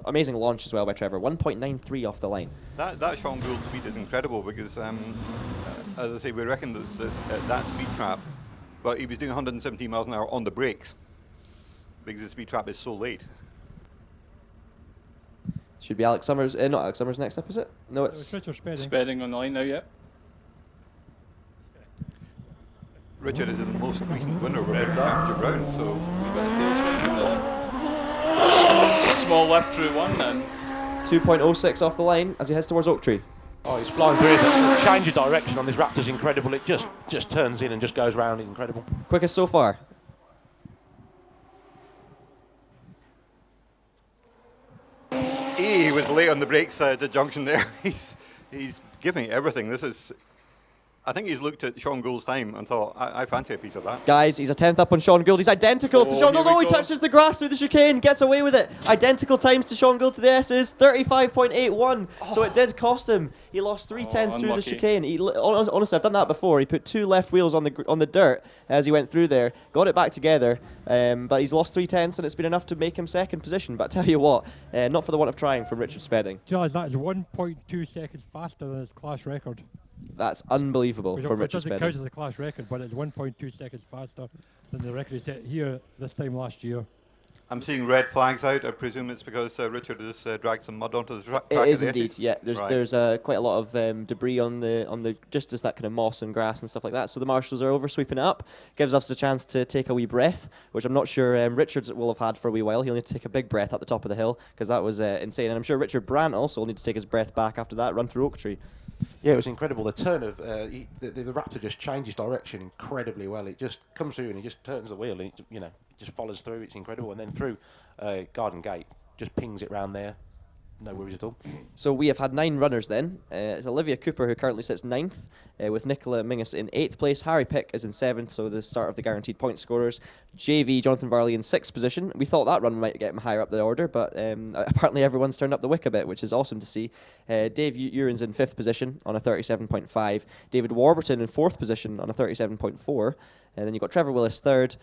amazing launch as well by Trevor, 1.93 off the line. That Sean Gould speed is incredible because, as I say, we reckon that speed trap, but he was doing 117 miles an hour on the brakes because the speed trap is so late. Should be Alex Summers, not Alex Summers next up, is it? No, it's Richard Spedding. Spedding on the line now, yeah. Richard is the most recent winner of British Championship round, so We've got a tail swing. Small lift through 1 then. 2.06 off the line as he heads towards Oak Tree. Oh, he's flying through it. The change of direction on this Raptor's incredible. It just turns in and just goes round. Incredible. Quickest so far. he was late on the brakes at the junction there. He's giving it everything. This is. I think he's looked at Sean Gould's time and thought, I fancy a piece of that. Guys, he's a 10th up on Sean Gould. He's identical to Sean Gould. Oh, he touches the grass through the chicane, gets away with it. Identical times to Sean Gould to the S's, 35.81. So it did cost him. He lost 3/10 through the chicane. Honestly, I've done that before. He put two left wheels on the dirt as he went through there, got it back together, but he's lost 3/10, and it's been enough to make him second position. But I tell you what, not for the want of trying from Richard Spedding. George, that is 1.2 seconds faster than his class record. That's unbelievable from Richard Spedding. It doesn't count as a class record, but it's 1.2 seconds faster than the record he set here this time last year. I'm seeing red flags out. I presume it's because Richard has dragged some mud onto the track. It is indeed, yeah. There's quite a lot of debris on the just as that kind of moss and grass and stuff like that. So the marshals are over sweeping it up. Gives us a chance to take a wee breath, which I'm not sure Richard will have had for a wee while. He'll need to take a big breath up the top of the hill because that was insane. And I'm sure Richard Brandt also will need to take his breath back after that run through Oak Tree. Yeah, it was incredible. The turn of the Raptor just changes direction incredibly well. It just comes through and he just turns the wheel and it, just follows through. It's incredible. And then through Garden Gate, just pings it round there. No worries at all. So we have had 9 runners then. It's Olivia Cooper who currently sits 9th, with Nicola Mingus in 8th place. Harry Pick is in 7th, so the start of the guaranteed point scorers. JV Jonathan Varley in 6th position. We thought that run might get him higher up the order, but apparently everyone's turned up the wick a bit, which is awesome to see. Dave Uren's in 5th position on a 37.5. David Warburton in 4th position on a 37.4. And then you've got Trevor Willis 3rd,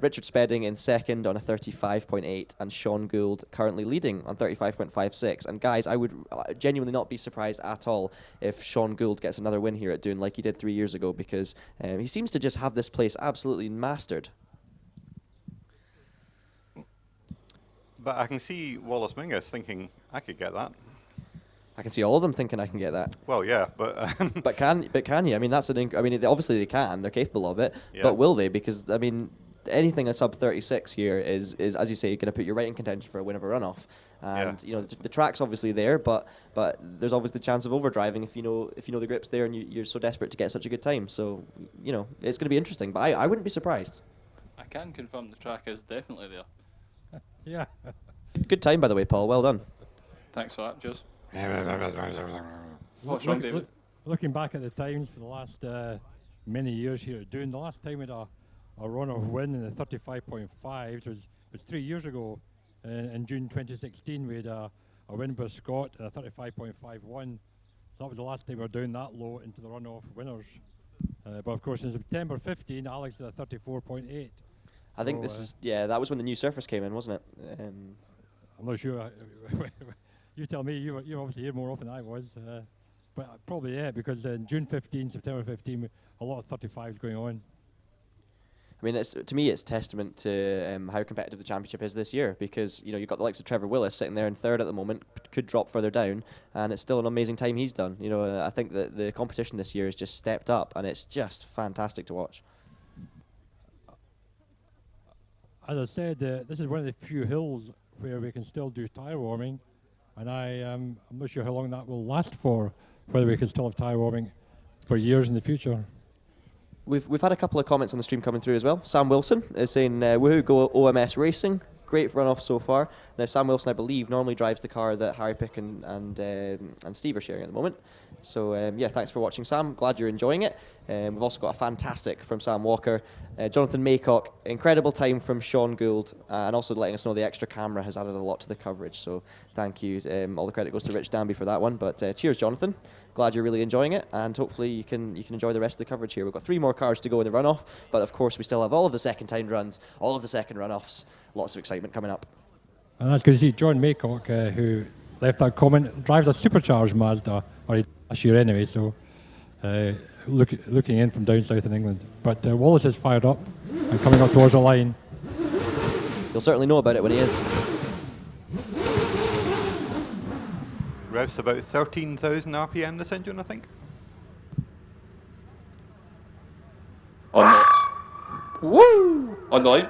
Richard Spedding in 2nd on a 35.8, and Sean Gould currently leading on 35.56. And guys, I would genuinely not be surprised at all if Sean Gould gets another win here at Doune like he did 3 years ago, because he seems to just have this place absolutely mastered. But I can see Wallace Mingus thinking, I could get that. I can see all of them thinking I can get that. Well, yeah, but but can you? I mean, obviously they can. They're capable of it. Yeah. But will they? Because I mean, anything a sub 36 here is as you say, going to put you right in contention for a win of a runoff. And the track's obviously there, but there's always the chance of overdriving if you know the grip's there and you're so desperate to get such a good time. So it's going to be interesting. But I wouldn't be surprised. I can confirm the track is definitely there. Yeah. Good time, by the way, Paul. Well done. Thanks for that, Jules. What's wrong, David? Looking back at the times for the last many years here at Doune, the last time we had a run-off win in the 35.5 was 3 years ago. In June 2016, we had a win by Scott and a 35.51. So that was the last time we were down that low into the run-off winners. But of course, in September 15, Alex did a 34.8. I think that was when the new surface came in, wasn't it? I'm not sure. You tell me. You're obviously here more often than I was. But probably, yeah, because in June 15, September 15, a lot of 35s going on. I mean, to me, it's testament to how competitive the championship is this year, because you've got the likes of Trevor Willis sitting there in third at the moment, could drop further down, and it's still an amazing time he's done. I think that the competition this year has just stepped up, and it's just fantastic to watch. As I said, this is one of the few hills where we can still do tyre warming, and I'm not sure how long that will last for, whether we can still have tyre warming for years in the future. We've had a couple of comments on the stream coming through as well. Sam Wilson is saying, woohoo, go OMS Racing. Great run-off so far. Now, Sam Wilson, I believe, normally drives the car that Harry Pick and Steve are sharing at the moment. So, yeah, thanks for watching, Sam. Glad you're enjoying it. We've also got a fantastic from Sam Walker. Jonathan Maycock, incredible time from Sean Gould, and also letting us know the extra camera has added a lot to the coverage. So, thank you. All the credit goes to Rich Danby for that one. But cheers, Jonathan. Glad you're really enjoying it, and hopefully you can enjoy the rest of the coverage here. We've got 3 more cars to go in the runoff, but of course we still have all of the second time runs, all of the second runoffs. Lots of excitement coming up. And that's good to see John Maycock, who left that comment, drives a supercharged Mazda, or he last year anyway, so looking in from down south in England. But Wallace is fired up and coming up towards the line. You'll certainly know about it when he is. Revs to about 13,000 RPM this engine, I think. Woo! On the line.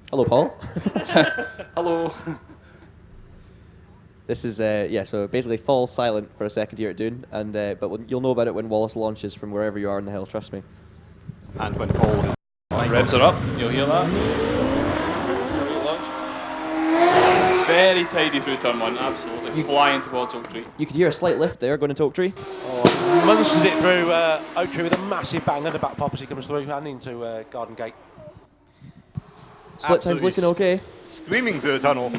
Hello, Paul. Hello. This is, so basically falls silent for a second here at Doune, and but you'll know about it when Wallace launches from wherever you are in the hill, trust me. And when Paul is... Revs are up, you'll hear that. Very tidy through turn 1, absolutely flying towards Oak Tree. You could hear a slight lift there going into Oak Tree. Munches it through Oak Tree with a massive bang, and the back pop as he comes through and into Garden Gate. Split time's looking okay. Screaming through the tunnel.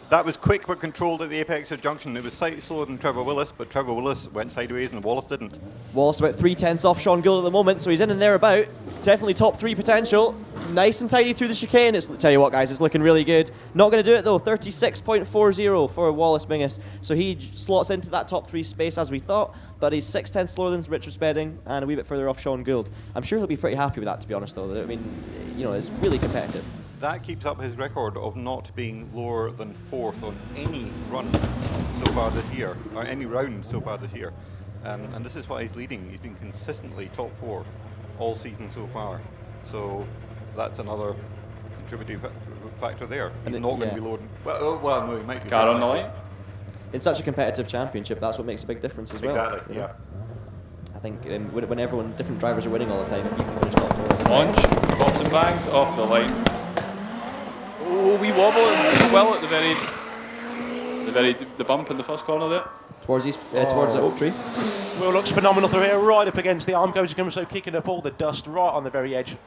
That was quick but controlled at the apex of junction. It was slightly slower than Trevor Willis, but Trevor Willis went sideways and Wallace didn't. Wallace about 3/10 off Sean Gould at the moment, so he's in and thereabout. Definitely top 3 potential. Nice and tidy through the chicane. Tell you what, guys, it's looking really good. Not going to do it though. 36.40 for Wallace Mingus. So he slots into that top 3 space as we thought, but he's 6/10 slower than Richard Spedding and a wee bit further off Sean Gould. I'm sure he'll be pretty happy with that, to be honest, though. I mean, it's really competitive. That keeps up his record of not being lower than 4th on any run so far this year, or any round so far this year. And this is why he's leading. He's been consistently top 4 all season so far. So that's another contributing factor there. He's not going to be lower than... Well, no, he might be. Car on the line. In such a competitive championship, that's what makes a big difference as well. Exactly, yeah. I think when different drivers are winning all the time, if you can finish top 4 all the time. Launch, pops and bangs, off the line. Oh, we wobble well at the bump in the first corner there. Towards the Oak Tree. Will looks phenomenal through here, right up against the arm goes to come, so kicking up all the dust right on the very edge,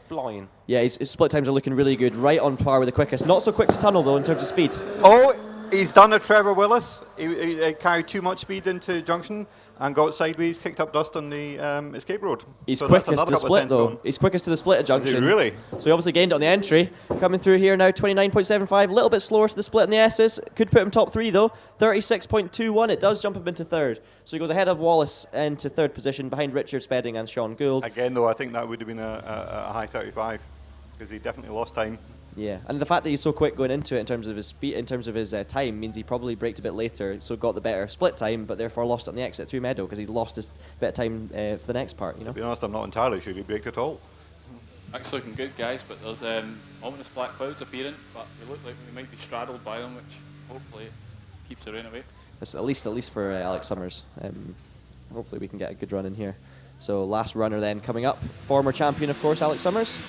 flying. Yeah, his split times are looking really good, right on par with the quickest. Not so quick to tunnel though in terms of speed. Oh, he's done a Trevor Willis. He carried too much speed into junction and got sideways, kicked up dust on the escape road. He's quickest to the split though. He's quickest to the split at junction. Is he really? So he obviously gained it on the entry. Coming through here now, 29.75, a little bit slower to the split in the S's. Could put him top 3 though, 36.21. It does jump him into 3rd. So he goes ahead of Wallace into 3rd position behind Richard Spedding and Sean Gould. Again though, I think that would have been a high 35 because he definitely lost time. Yeah, and the fact that he's so quick going into it in terms of his speed, in terms of his time, means he probably braked a bit later, so got the better split time, but therefore lost it on the exit through Meadow because he's lost his bit of time for the next part. To be honest, I'm not entirely sure he braked at all. That's looking good, guys, but there's ominous black clouds appearing, but we look like we might be straddled by them, which hopefully keeps the rain away. That's at least for Alex Summers. Hopefully we can get a good run in here. So last runner then coming up, former champion of course, Alex Summers.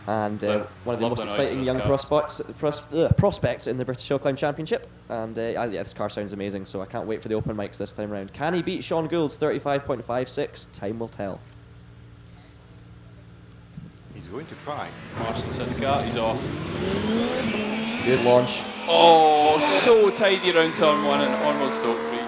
And one of the most exciting young prospects in the British HillClimb Championship. And this car sounds amazing, so I can't wait for the open mics this time round. Can he beat Sean Gould's 35.56? Time will tell. He's going to try. Marston's in the car, he's off. Good launch. Oh, so tidy around turn 1 and onwards to Oak Tree.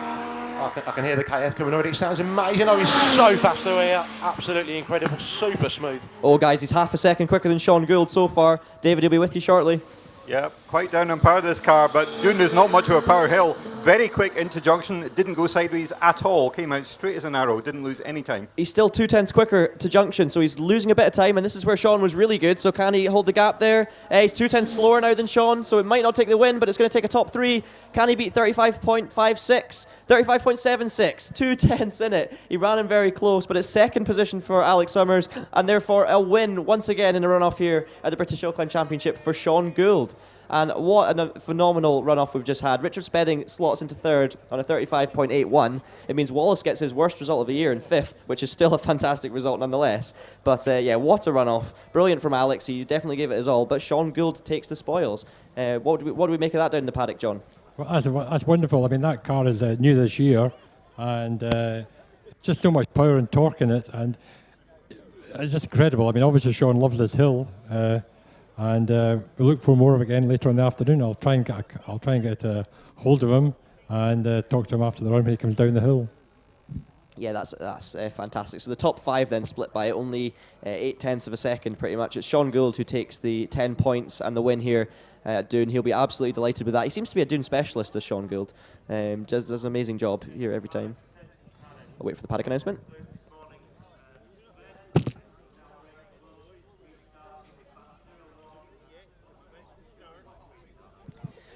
I can hear the KF coming already. It sounds amazing. Oh, he's so fast through here. Absolutely incredible. Super smooth. Oh, guys, he's half a second quicker than Sean Gould so far. David will be with you shortly. Yeah, Quite down on power this car, but Doune is not much of a power hill. Very quick into junction, it didn't go sideways at all, came out straight as an arrow, didn't lose any time. He's still 2/10 quicker to junction, so he's losing a bit of time, and this is where Sean was really good, so can he hold the gap there? He's 2/10 slower now than Sean, so it might not take the win, but it's going to take a top 3. Can he beat 35.56? 35.76, 2/10 in it. He ran him very close, but it's second position for Alex Summers, and therefore a win once again in a runoff here at the British HillClimb Championship for Sean Gould. And what a phenomenal runoff we've just had. Richard Spedding slots into third on a 35.81. It means Wallace gets his worst result of the year in fifth, which is still a fantastic result nonetheless. But yeah, what a runoff. Brilliant from Alex. He definitely gave it his all. But Sean Gould takes the spoils. What do we make of that down in the paddock, John? Well, that's wonderful. I mean, that car is new this year, and just so much power and torque in it, and it's just incredible. I mean, obviously Sean loves this hill. And we look for more of it again later in the afternoon. I'll try and get a hold of him and talk to him after the run when he comes down the hill. Yeah, that's fantastic. So the top 5 then split by only 0.8 of a second, pretty much. It's Sean Gould who takes the 10 points and the win here at Doune. He'll be absolutely delighted with that. He seems to be a Doune specialist, this Sean Gould. Does an amazing job here every time. I'll wait for the paddock announcement.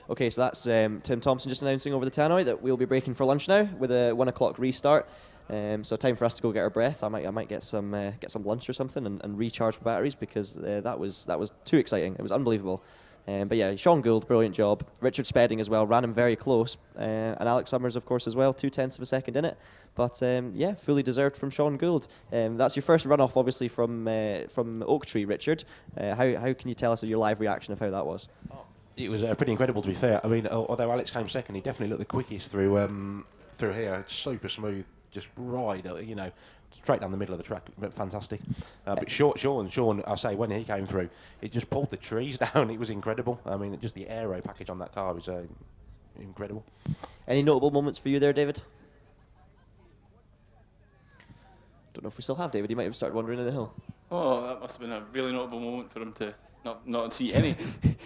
Okay, so that's Tim Thompson just announcing over the tannoy that we'll be breaking for lunch now with a 1 o'clock restart. So time for us to go get our breath. I might get some lunch or something and recharge my batteries, because that was too exciting. It was unbelievable. But yeah, Sean Gould, brilliant job. Richard Spedding as well, ran him very close, and Alex Summers of course as well, 0.2 of a second in it. But yeah, fully deserved from Sean Gould. That's your first runoff, obviously from Oak Tree, Richard. How can you tell us your live reaction of how that was? It was pretty incredible, to be fair. I mean, although Alex came second, he definitely looked the quickest through here. It's super smooth, just ride, straight down the middle of the track. Fantastic. But Sean, I say, when he came through, it just pulled the trees down. It was incredible. I mean, just the aero package on that car was incredible. Any notable moments for you there, David? Don't know if we still have David. He might have started wandering in the hill. Oh, that must have been a really notable moment for him to not see any.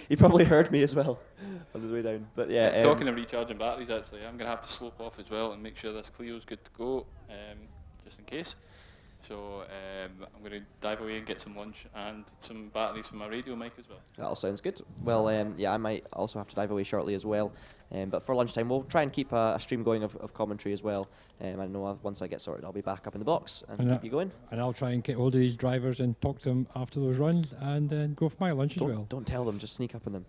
He probably heard me as well on his way down. But yeah, talking of recharging batteries, actually, I'm going to have to slope off as well and make sure this Clio's good to go, just in case. So I'm going to dive away and get some lunch and some batteries for my radio mic as well. That all sounds good. Well, yeah, I might also have to dive away shortly as well. But for lunchtime, we'll try and keep a stream going of commentary as well. I know once I get sorted, I'll be back up in the box and keep you going. And I'll try and get hold of these drivers and talk to them after those runs, and then go for my lunch as well. Don't tell them, just sneak up on them.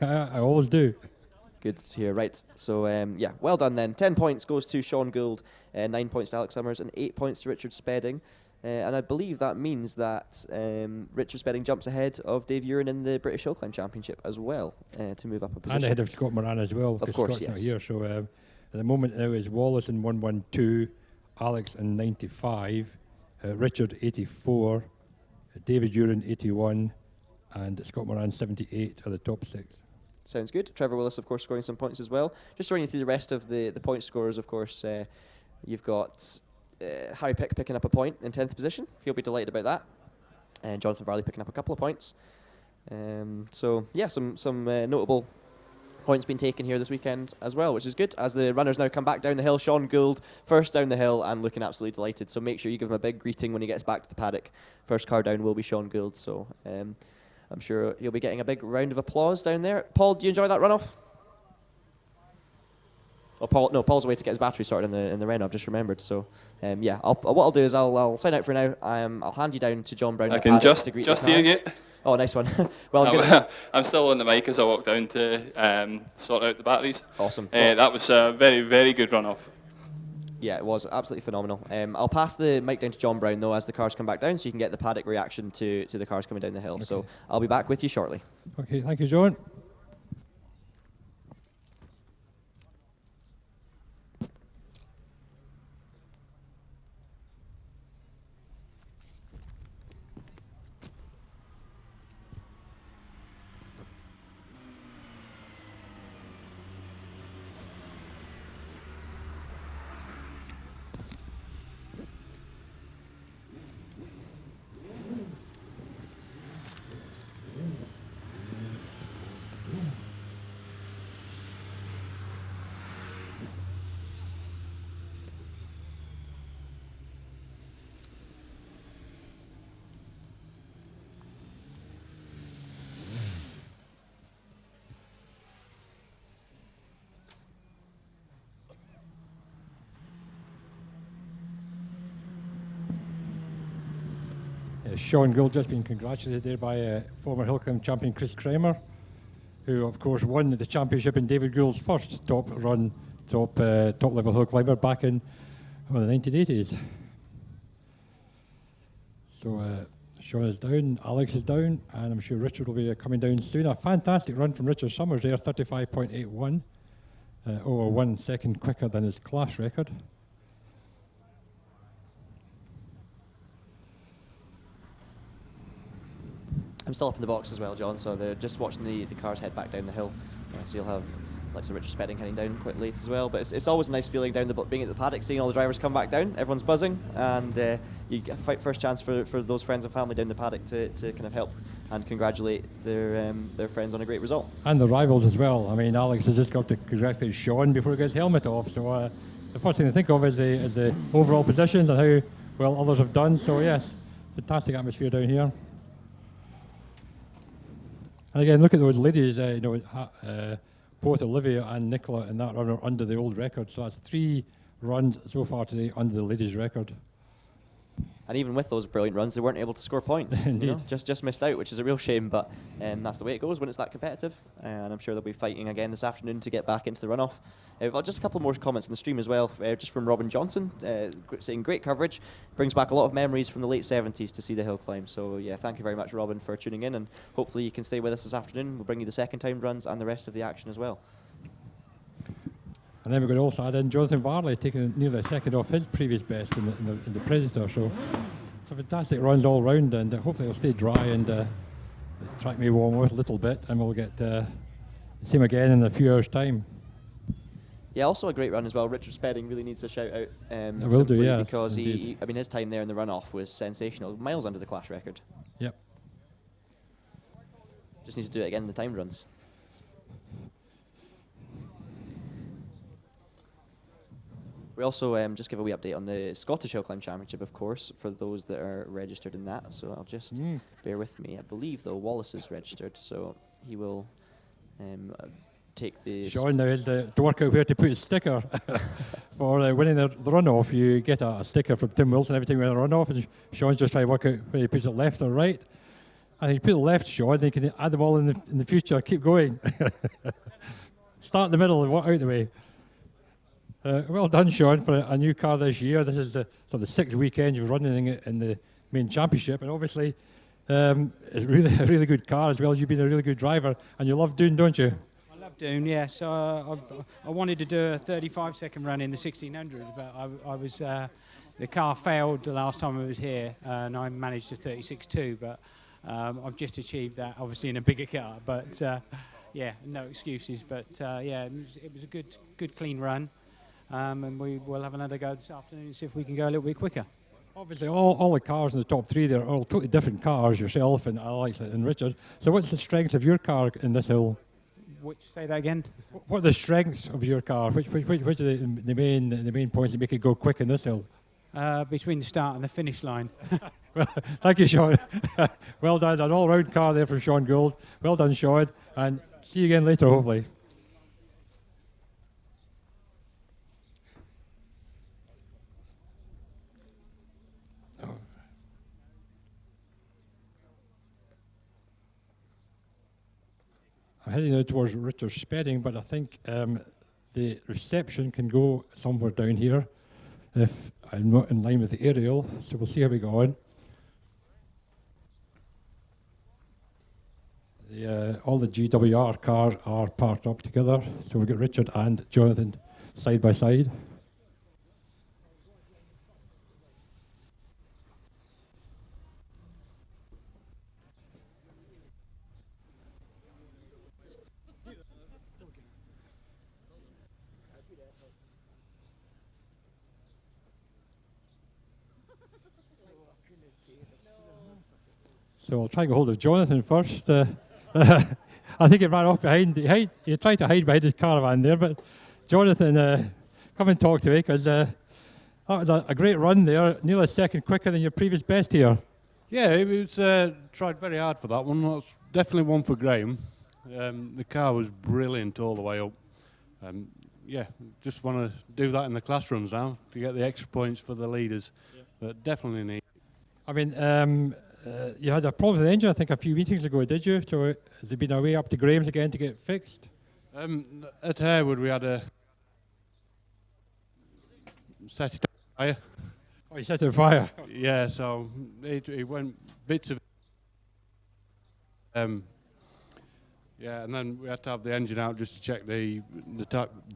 I always do. Good to hear. Right, so yeah, well done then. 10 points goes to Sean Gould, 9 points to Alex Summers, and 8 points to Richard Spedding. And I believe that means that Richard Spedding jumps ahead of Dave Uren in the British HillClimb Championship as well, to move up a position. And ahead of Scott Moran as well. Of course, Scott's yes. not here, so at the moment now is Wallace in 112, Alex in 95, Richard 84, David Uren 81, and Scott Moran 78 are the top 6. Sounds good. Trevor Willis, of course, scoring some points as well. Just running through the rest of the point scorers, of course, you've got Harry Pick picking up a point in 10th position. He'll be delighted about that. And Jonathan Varley picking up a couple of points. So, yeah, some notable points being taken here this weekend as well, which is good. As the runners now come back down the hill, Sean Gould first down the hill and looking absolutely delighted. So make sure you give him a big greeting when he gets back to the paddock. First car down will be Sean Gould. So I'm sure he'll be getting a big round of applause down there. Paul, do you enjoy that runoff? Oh, Paul's away to get his battery sorted in the Renault. I've just remembered. So, yeah, what I'll do is I'll sign out for now. I'll hand you down to John Brown. I can just hear you. Oh, nice one. Well, I'm still on the mic as I walk down to sort out the batteries. Awesome. That was a very, very good runoff. Yeah, it was absolutely phenomenal. I'll pass the mic down to John Brown though as the cars come back down, so you can get the paddock reaction to the cars coming down the hill. Okay. So I'll be back with you shortly. Okay, thank you, John. Sean Gould just been congratulated there by former HillClimb champion Chris Kramer, who of course won the championship in David Gould's first top level hill climber back in the 1980s. So Sean is down, Alex is down, and I'm sure Richard will be coming down soon. A fantastic run from Richard Summers there, 35.81, over 1 second quicker than his class record. I'm still up in the box as well, John, so they're just watching the cars head back down the hill. So you'll have like Richard Spedding heading down quite late as well. But it's always a nice feeling down being at the paddock, seeing all the drivers come back down. Everyone's buzzing, and you get first chance for those friends and family down the paddock to kind of help and congratulate their friends on a great result. And the rivals as well. I mean, Alex has just got to congratulate Sean before he gets his helmet off. So the first thing to think of is the overall positions and how well others have done. So yes, fantastic atmosphere down here. And again, look at those ladies, both Olivia and Nicola in that run are under the old record. So that's 3 runs so far today under the ladies' record. And even with those brilliant runs, they weren't able to score points. Indeed. Just missed out, which is a real shame, but that's the way it goes when it's that competitive. And I'm sure they'll be fighting again this afternoon to get back into the runoff. Just a couple more comments on the stream as well, just from Robin Johnson, saying great coverage, brings back a lot of memories from the late 70s to see the hill climb. So yeah, thank you very much, Robin, for tuning in, and hopefully you can stay with us this afternoon. We'll bring you the second time runs and the rest of the action as well. And then we're going to also add in Jonathan Varley taking nearly a second off his previous best in the Predator. So it's a fantastic runs all round, and hopefully it'll stay dry and the track may warm up a little bit, and we'll get the same again in a few hours' time. Yeah, also a great run as well. Richard Spedding really needs a shout out. I will do, yeah. Because his time there in the runoff was sensational, miles under the class record. Yep. Just needs to do it again in the time runs. We also just give a wee update on the Scottish HillClimb Championship, of course, for those that are registered in that. So I'll just bear with me. I believe, though, Wallace is registered, so he will take the... Sean now has to work out where to put his sticker for winning the runoff. You get a sticker from Tim Wilson every time you win a runoff, and Sean's just trying to work out whether he puts it left or right. And if you put it left, Sean, then you can add them all in the future. Keep going. Start in the middle and work out the way. Well done, Sean, for a new car this year. This is the 6th weekend you're running it in the main championship, and obviously it's really a really good car as well. You've been a really good driver, and you love Doune, don't you? I love Doune, yes. I wanted to do a 35-second run in the 1600s, but I was the car failed the last time I was here, and I managed a 36.2, but I've just achieved that, obviously in a bigger car. But yeah, no excuses. But yeah, it was a good clean run. And we will have another go this afternoon and see if we can go a little bit quicker. Obviously, all the cars in the top 3 there are all totally different cars, yourself and Alex and Richard. So what's the strengths of your car in this hill? Say that again? What are the strengths of your car? Which are the main points that make it go quick in this hill? Between the start and the finish line. Well, thank you, Sean. Well done. An all-round car there from Sean Gould. Well done, Sean. And see you again later, hopefully. I'm heading now towards Richard Spedding, but I think the reception can go somewhere down here if I'm not in line with the aerial, so we'll see how we go on. All the GWR cars are parked up together, so we've got Richard and Jonathan side by side. So I'll try and get hold of Jonathan first. I think he ran off behind. He tried to hide behind his caravan there, but Jonathan, come and talk to me, because that was a great run there, nearly a second quicker than your previous best here. Yeah, it was tried very hard for that one. That's definitely one for Graham. The car was brilliant all the way up. Yeah, just want to do that in the classrooms now to get the extra points for the leaders, but definitely need. I mean, You had a problem with the engine, I think, a few meetings ago, did you? So has it been away up to Graham's again to get fixed? At Harewood we had a set it on fire. Oh, you set it on fire? Yeah, so it went bits of yeah, and then we had to have the engine out just to check the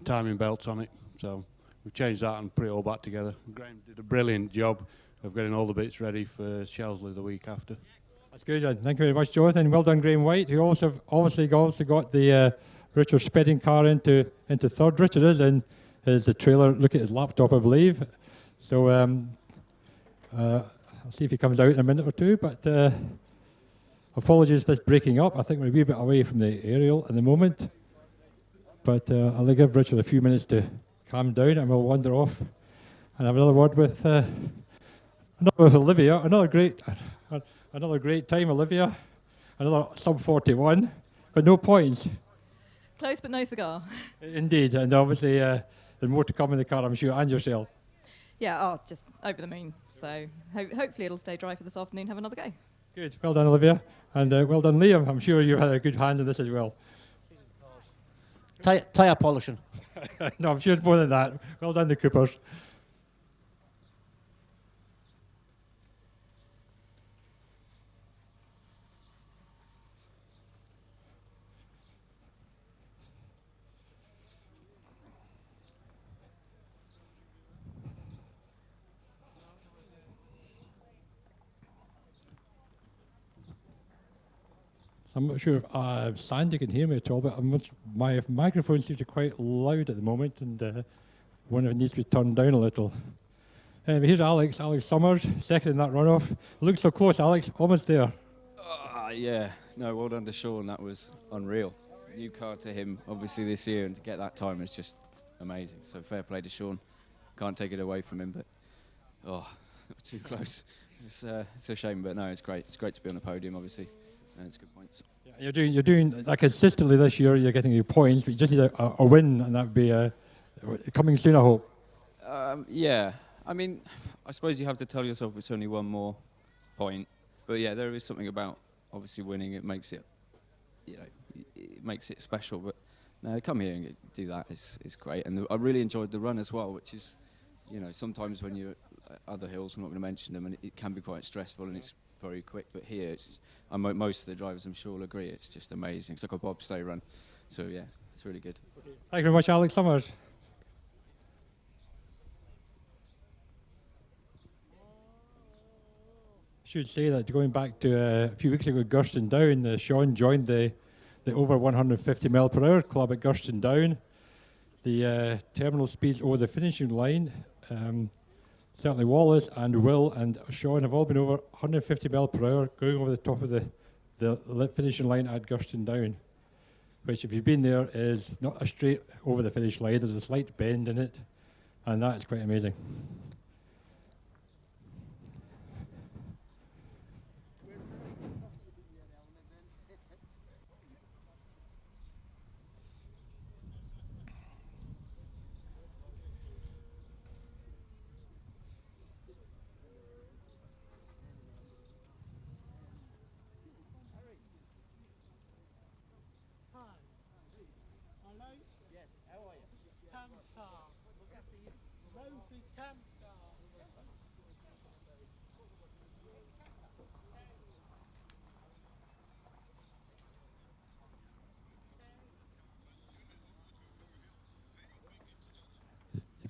timing belts on it. So we've changed that and put it all back together. Graham did a brilliant job of getting all the bits ready for Shelsley the week after. That's good, John. Thank you very much, Jonathan. Well done, Graham White, who also obviously got the Richard Spedding car into third. Richard is in the trailer. Look at his laptop, I believe. So I'll see if he comes out in a minute or two. But apologies for this breaking up. I think we're a wee bit away from the aerial at the moment. But I'll give Richard a few minutes to calm down, and we'll wander off and have another word with Olivia. Another great time, Olivia. Another sub 41, but no points. Close but no cigar. Indeed, and obviously there's more to come in the car, I'm sure, and yourself. Yeah, just over the moon. So hopefully it'll stay dry for this afternoon. Have another go. Good. Well done, Olivia. And well done, Liam. I'm sure you've had a good hand in this as well. Tyre polishing. No, I'm sure it's more than that. Well done, the Coopers. I'm not sure if Sandy can hear me at all, but my microphone seems to be quite loud at the moment, and one of it needs to be turned down a little. Anyway, here's Alex Summers, second in that runoff. Looks so close, Alex, almost there. Yeah, no, well done to Sean, that was unreal. New car to him, obviously, this year, and to get that time is just amazing. So fair play to Sean. Can't take it away from him, but, too close. It's a shame, but no, it's great. It's great to be on the podium, obviously. And it's good points. Yeah, you're doing that consistently this year. You're getting your points, but you just need a win, and that would be coming soon, I hope. Yeah, I mean, I suppose you have to tell yourself it's only one more point. But yeah, there is something about obviously winning. It makes it, it makes it special. But no, come here and do that is great. And I really enjoyed the run as well, which is, sometimes when you're at other hills, I'm not going to mention them, and it can be quite stressful and it's very quick. But here, most of the drivers, I'm sure, will agree, it's just amazing. It's like a bobsleigh run. So yeah, it's really good. Thank you very much, Alex Summers. I should say that going back to a few weeks ago, Gurston Down, Sean joined the over 150 mile per hour club at Gurston Down. The terminal speeds over the finishing line, certainly Wallace and Will and Sean have all been over 150 mile per hour going over the top of the finishing line at Gurston Down, which, if you've been there, is not a straight over the finish line. There's a slight bend in it, and that is quite amazing.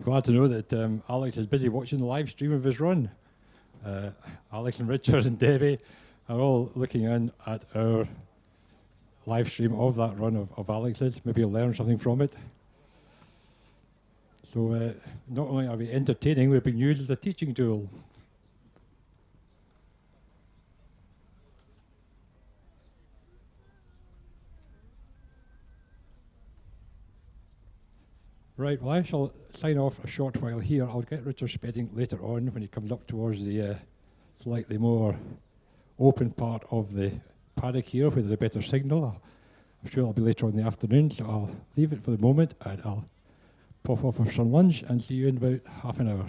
Glad to know that Alex is busy watching the live stream of his run. Alex and Richard and Debbie are all looking in at our live stream of that run of Alex's. Maybe you'll learn something from it. So not only are we entertaining, we're being used as a teaching tool. Right, well, I shall sign off a short while here. I'll get Richard Spedding later on when he comes up towards the slightly more open part of the paddock here where there's a better signal. I'm sure it'll be later on in the afternoon, so I'll leave it for the moment and I'll pop off for some lunch and see you in about half an hour.